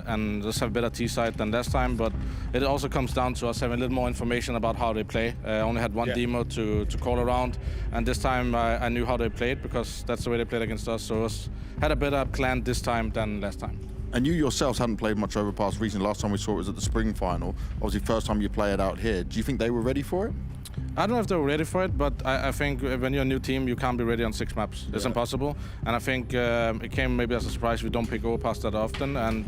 and just have a better T side than last time. But it also comes down to us having a little more information about how they play. I only had one demo to call around, and this time I knew how they played because that's the way they played against us. So had a better plan this time than last time. And you yourselves hadn't played much Overpass recently. Last time we saw it was at the spring final. Obviously, first time you play it out here. Do you think they were ready for it? I don't know if they were ready for it, but I think when you're a new team, you can't be ready on 6 maps. It's impossible. And I think it came maybe as a surprise. We don't pick Overpass that often. And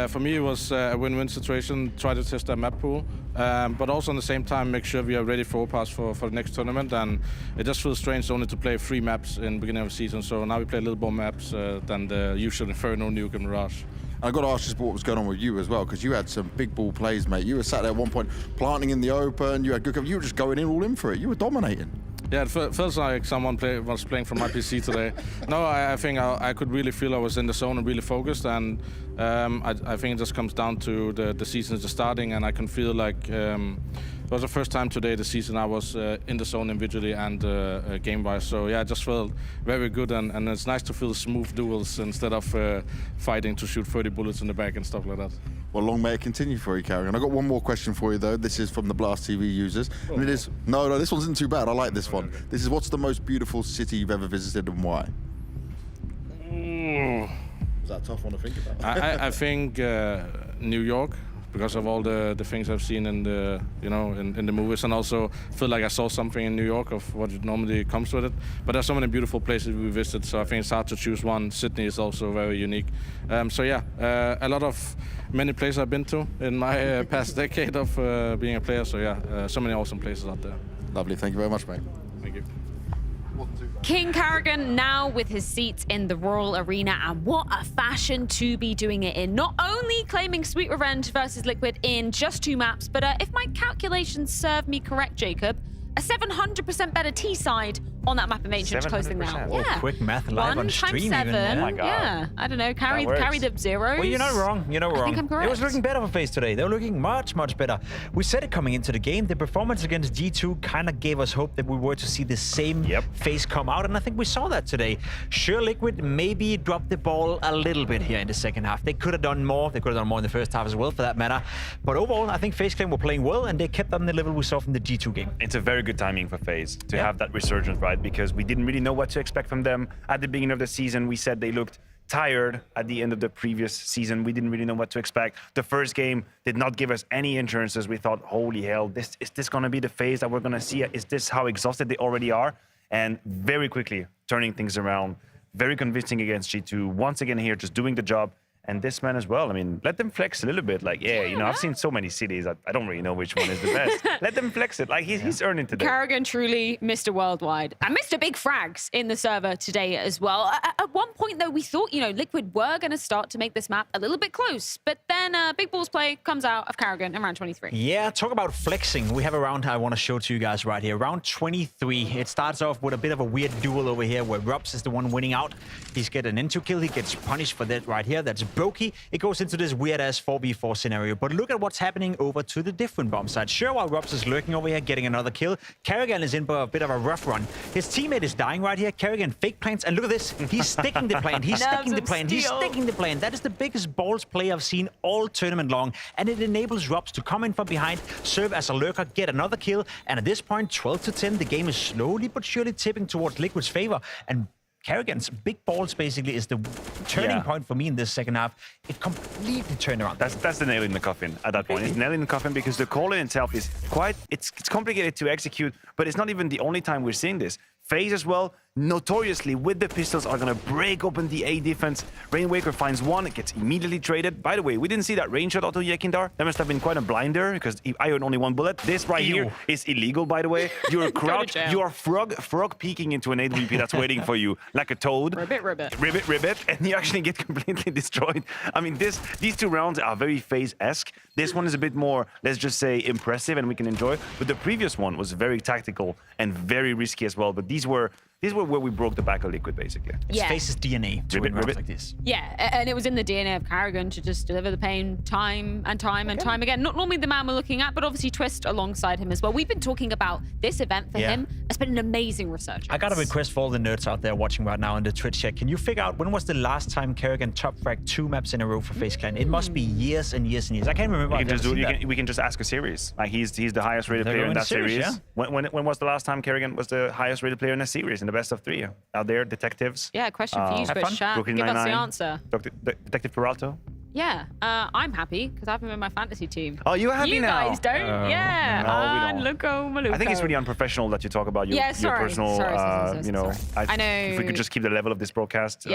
for me, it was a win-win situation. Try to test that map pool, but also at the same time, make sure we are ready for Overpass for the next tournament. And it just feels strange only to play 3 maps in the beginning of the season. So now we play a little more maps than the usual Inferno, Nuke, and Mirage. I got to ask just what was going on with you as well, because you had some big ball plays, mate. You were sat there at one point planting in the open. You had good cover. You were just going in all in for it. You were dominating. Yeah, it feels like someone was playing from my PC today. No, I think I could really feel I was in the zone and really focused, and I think it just comes down to the season just starting, and I can feel like it was the first time today the season I was in the zone individually and game-wise. So yeah, I just felt very good, and it's nice to feel smooth duels instead of fighting to shoot 30 bullets in the back and stuff like that. Well, long may it continue for you, Kerrigan. I've got one more question for you, though. This is from the Blast TV users. And it is, no, this one isn't too bad. I like this one. This is, what's the most beautiful city you've ever visited and why? Is that a tough one to think about? I think New York, because of all the things I've seen in the in the movies, and also feel like I saw something in New York of what normally comes with it. But there's so many beautiful places we visited, so I think it's hard to choose one. Sydney is also very unique. So yeah, a lot of many places I've been to in my past decade of being a player. So yeah, so many awesome places out there. Lovely, thank you very much, mate. Thank you. King Kerrigan now with his seat in the Royal Arena, and what a fashion to be doing it in. Not only claiming Sweet Revenge versus Liquid in just 2 maps, but if my calculations serve me correct, Jacob, a 700% better T side on that map of Ancient closing now. Oh, yeah. quick math live 1 on times stream 7. even. Oh my God. Yeah, I don't know. Carry the zeros. Well, you're not wrong. You're not wrong. I think I'm correct. It was looking better for FaZe today. They were looking much better. We said it coming into the game. The performance against G2 kind of gave us hope that we were to see the same FaZe come out, and I think we saw that today. Sure, Liquid maybe dropped the ball a little bit here in the second half. They could have done more. They could have done more in the first half as well, for that matter. But overall, I think FaZe Clan were playing well, and they kept on the level we saw from the G2 game. It's a very good timing for FaZe to have that resurgence, right? Because we didn't really know what to expect from them at the beginning of the season. We said they looked tired at the end of the previous season. We didn't really know what to expect. The first game did not give us any insurances. We thought, holy hell, is this going to be the FaZe that we're going to see? Is this how exhausted they already are? And very quickly turning things around, very convincing against G2. Once again here, just doing the job And this man as well. I mean, let them flex a little bit. Like, I've seen so many cities. I don't really know which one is the best. Let them flex it. Like, he's earning today. Karrigan truly Mr. Worldwide. And Mr. Big Frags in the server today as well. At one point, though, we thought, Liquid were going to start to make this map a little bit close. But then Big Balls play comes out of Karrigan in round 23. Yeah, talk about flexing. We have a round I want to show to you guys right here. Round 23. It starts off with a bit of a weird duel over here where Robs is the one winning out. He's getting an into kill. He gets punished for that right here. That's Brokey. It goes into this weird-ass 4v4 scenario. But look at what's happening over to the different bomb side. Sure, while Robs is lurking over here, getting another kill, Karrigan is in for a bit of a rough run. His teammate is dying right here. Karrigan fake plants. And look at this. He's sticking the plant. He's sticking the plant. He's sticking the plant. That is the biggest balls play I've seen all tournament long. And it enables Robs to come in from behind, serve as a lurker, get another kill. And at this point, 12-10, the game is slowly but surely tipping towards Liquid's favor. And Karrigan's big balls basically is the turning point for me in this second half. It completely turned around. That's the nail in the coffin at that point. It's nail in the coffin because the call in itself is it's complicated to execute, but it's not even the only time we're seeing this. FaZe as well, notoriously with the pistols, are going to break open the A defense. Rainwaker finds one, it gets immediately traded. By the way, we didn't see that range shot auto Yekindar. That must have been quite a blinder because I had only one bullet. This right here is illegal, by the way. You're crouched, you are frog peeking into an AWP that's waiting for you like a toad. Ribbit, and you actually get completely destroyed. I mean, these two rounds are very FaZe-esque. This one is a bit more, let's just say, impressive and we can enjoy. But the previous one was very tactical and very risky as well. But these were where we broke the back of Liquid, basically. It's FaZe's DNA to ribbit like this. Yeah, and it was in the DNA of Karrigan to just deliver the pain time and time again. Not normally the man we're looking at, but obviously Twist alongside him as well. We've been talking about this event for him. It's been an amazing research. I got a request for all the nerds out there watching right now in the Twitch chat. Can you figure out when was the last time Karrigan top fragged 2 maps in a row for FaZe Clan? It must be years and years and years. I can't remember. We can just ask a series. Like he's the highest rated player in that series. Yeah? When was the last time Karrigan was the highest rated player in a series in the best of 3? Out there, detectives. Yeah, question for you, Twitch chat. Give us the answer. Detective Peralto. Yeah, I'm happy because I have him in my fantasy team. Oh, you're happy now? You guys don't? Yeah. No, we don't. I think it's really unprofessional that you talk about your personal, I know. If we could just keep the level of this broadcast.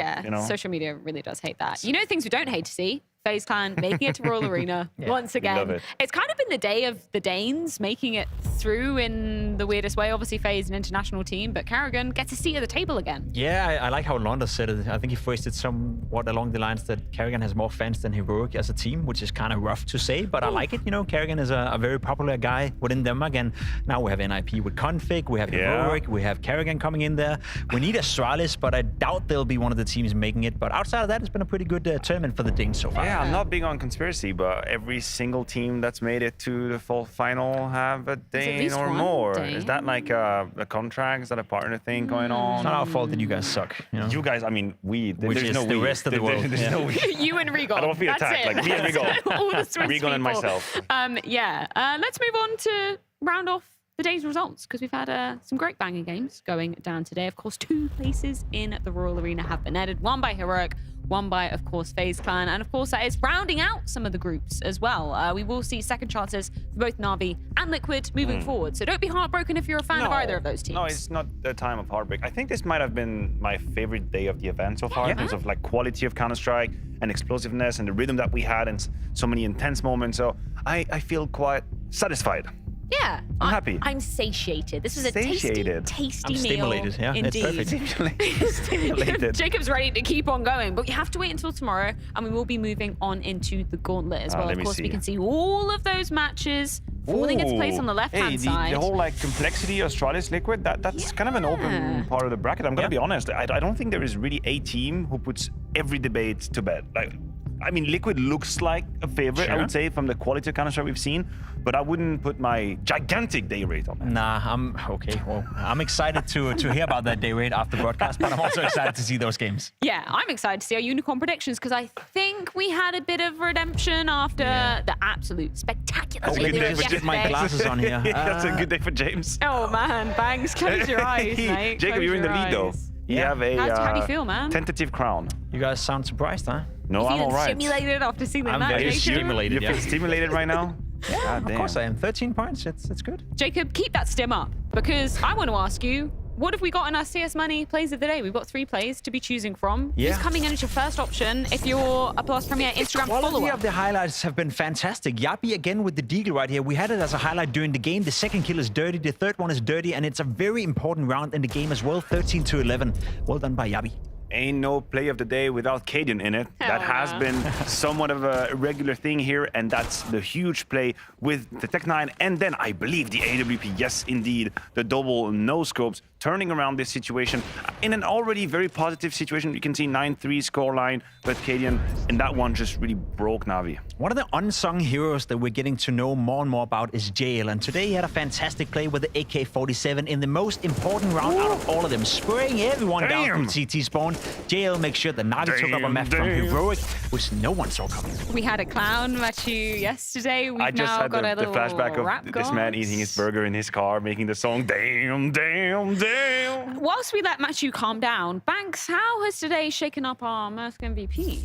Social media really does hate that. You know things we don't hate to see? FaZe Clan making it to Royal Arena once again. Love it. It's kind of been the day of the Danes making it through in the weirdest way. Obviously, FaZe an international team, but Karrigan gets a seat at the table again. Yeah, I like how Londa said it. I think he phrased it somewhat along the lines that Karrigan has more fans than Heroic as a team, which is kind of rough to say, but I like it. Karrigan is a very popular guy within Denmark, and now we have NIP with Config, we have Heroic, we have Karrigan coming in there. We need Astralis, but I doubt they'll be one of the teams making it. But outside of that, it's been a pretty good tournament for the Danes so far. Yeah, I'm not big on conspiracy, but every single team that's made it to the full final have a Dane or more. Is that like a contract? Is that a partner thing going on? It's not our fault that you guys suck. You guys, I mean, Which is the rest of the world. There's no we. You and Regal. I don't feel attacked. Like me and Regal. All the Swiss Regal and people. myself. Let's move on to round off the day's results because we've had some great banging games going down today. Of course, 2 places in the Royal Arena have been added. One by Heroic, one by, of course, FaZe Clan. And, of course, that is rounding out some of the groups as well. We will see second chances for both NAVI and Liquid moving forward. So don't be heartbroken if you're a fan of either of those teams. No, it's not the time of heartbreak. I think this might have been my favorite day of the event so far in terms of like quality of Counter-Strike and explosiveness and the rhythm that we had and so many intense moments. So I feel quite satisfied. Yeah, I'm happy. I'm satiated. This was a tasty meal. Stimulated, yeah. Indeed. It's perfect. Stimulated. Jacob's ready to keep on going, but we have to wait until tomorrow, and we will be moving on into the gauntlet as well. Of course, we can see all of those matches falling into place on the left-hand side. The whole like complexity of Astralis Liquid, that's kind of an open part of the bracket. I'm gonna be honest. I don't think there is really a team who puts every debate to bed. Like, I mean, Liquid looks like a favorite, I would say, from the quality of Counter-Strike we've seen, but I wouldn't put my gigantic day rate on that. Nah, I'm okay. Well, I'm excited to hear about that day rate after broadcast, but I'm also excited to see those games. Yeah, I'm excited to see our unicorn predictions because I think we had a bit of redemption after the absolute spectacular day yesterday. Get my glasses on here. That's a good day for James. Oh man, Bangs, close your eyes, mate. Jacob, you're in the lead though. You have a how do you feel, man? Tentative crown. You guys sound surprised, huh? No, I'm all right. Stimulated after seeing that. I'm very stimulated. You feel stimulated right now? Yeah, of course I am. 13 points. It's good. Jacob, keep that stim up because I want to ask you, what have we got in our CS Money plays of the day? We've got 3 plays to be choosing from. Yeah. Who's coming in as your first option if you're a Plus Premier Instagram Quality follower? of the highlights have been fantastic. Yabi again with the deagle right here. We had it as a highlight during the game. The second kill is dirty. The third one is dirty. And it's a very important round in the game as well. 13-11. Well done by Yabi. Ain't no play of the day without Cadian in it. That has been somewhat of a regular thing here, and that's the huge play with the Tech-9, and then I believe the AWP. Yes, indeed, the double no-scopes, turning around this situation in an already very positive situation. You can see 9-3 scoreline, but Cadian in that one just really broke Navi. One of the unsung heroes that we're getting to know more and more about is JL, and today he had a fantastic play with the AK-47 in the most important round out of all of them, spraying everyone down from CT spawn. JL makes sure that Navi took up a map from Heroic, which no one saw coming. We had a clown Matthew yesterday. We've I just now had got a the little flashback rap of this man eating his burger in his car, making the song Damn, Damn, Damn. Whilst we let Matthew calm down, Banks, how has today shaken up our Mersk MVP?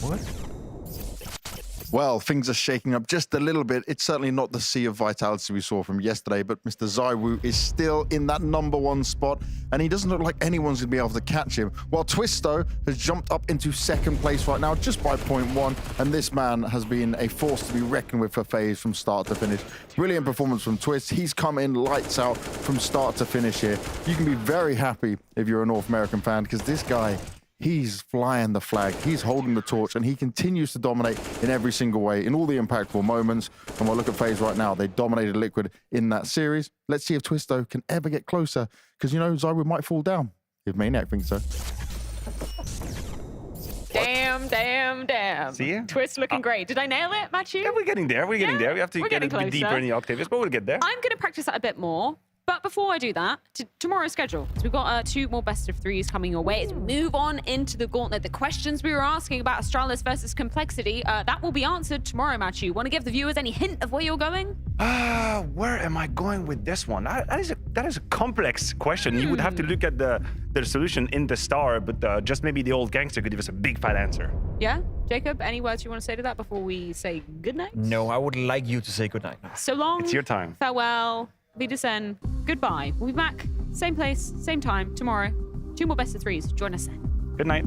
What? Well, things are shaking up just a little bit. It's certainly not the sea of vitality we saw from yesterday, but Mr. Zywoo is still in that #1 spot, and he doesn't look like anyone's going to be able to catch him. While Twisto has jumped up into 2nd place right now, just by 0.1, and this man has been a force to be reckoned with for FaZe from start to finish. Brilliant performance from Twist. He's come in lights out from start to finish here. You can be very happy if you're a North American fan, because this guy, he's flying the flag, he's holding the torch, and he continues to dominate in every single way, in all the impactful moments. And we'll look at FaZe right now. They dominated Liquid in that series. Let's see if Twisto can ever get closer, because, you know, Zywoo might fall down, if Maniac thinks so. Damn, damn, damn. See ya? Twist looking great. Did I nail it, Matthew? Yeah, we're getting there. We're getting there. We have to get a bit deeper in the octaves, but we'll get there. I'm going to practice that a bit more. But before I do that, tomorrow's schedule. So we've got 2 more best of 3s coming your way. As we move on into the gauntlet, the questions we were asking about Astralis versus Complexity, that will be answered tomorrow, Matthew. Want to give the viewers any hint of where you're going? Where am I going with this one? That is a complex question. You would have to look at the solution in the star, but just maybe the old gangster could give us a big fat answer. Yeah? Jacob, any words you want to say to that before we say goodnight? No, I would like you to say goodnight. So long. It's your time. Farewell. Wiedersehen. Goodbye. We'll be back, same place, same time, tomorrow. 2 more best of 3s. Join us then. Good night.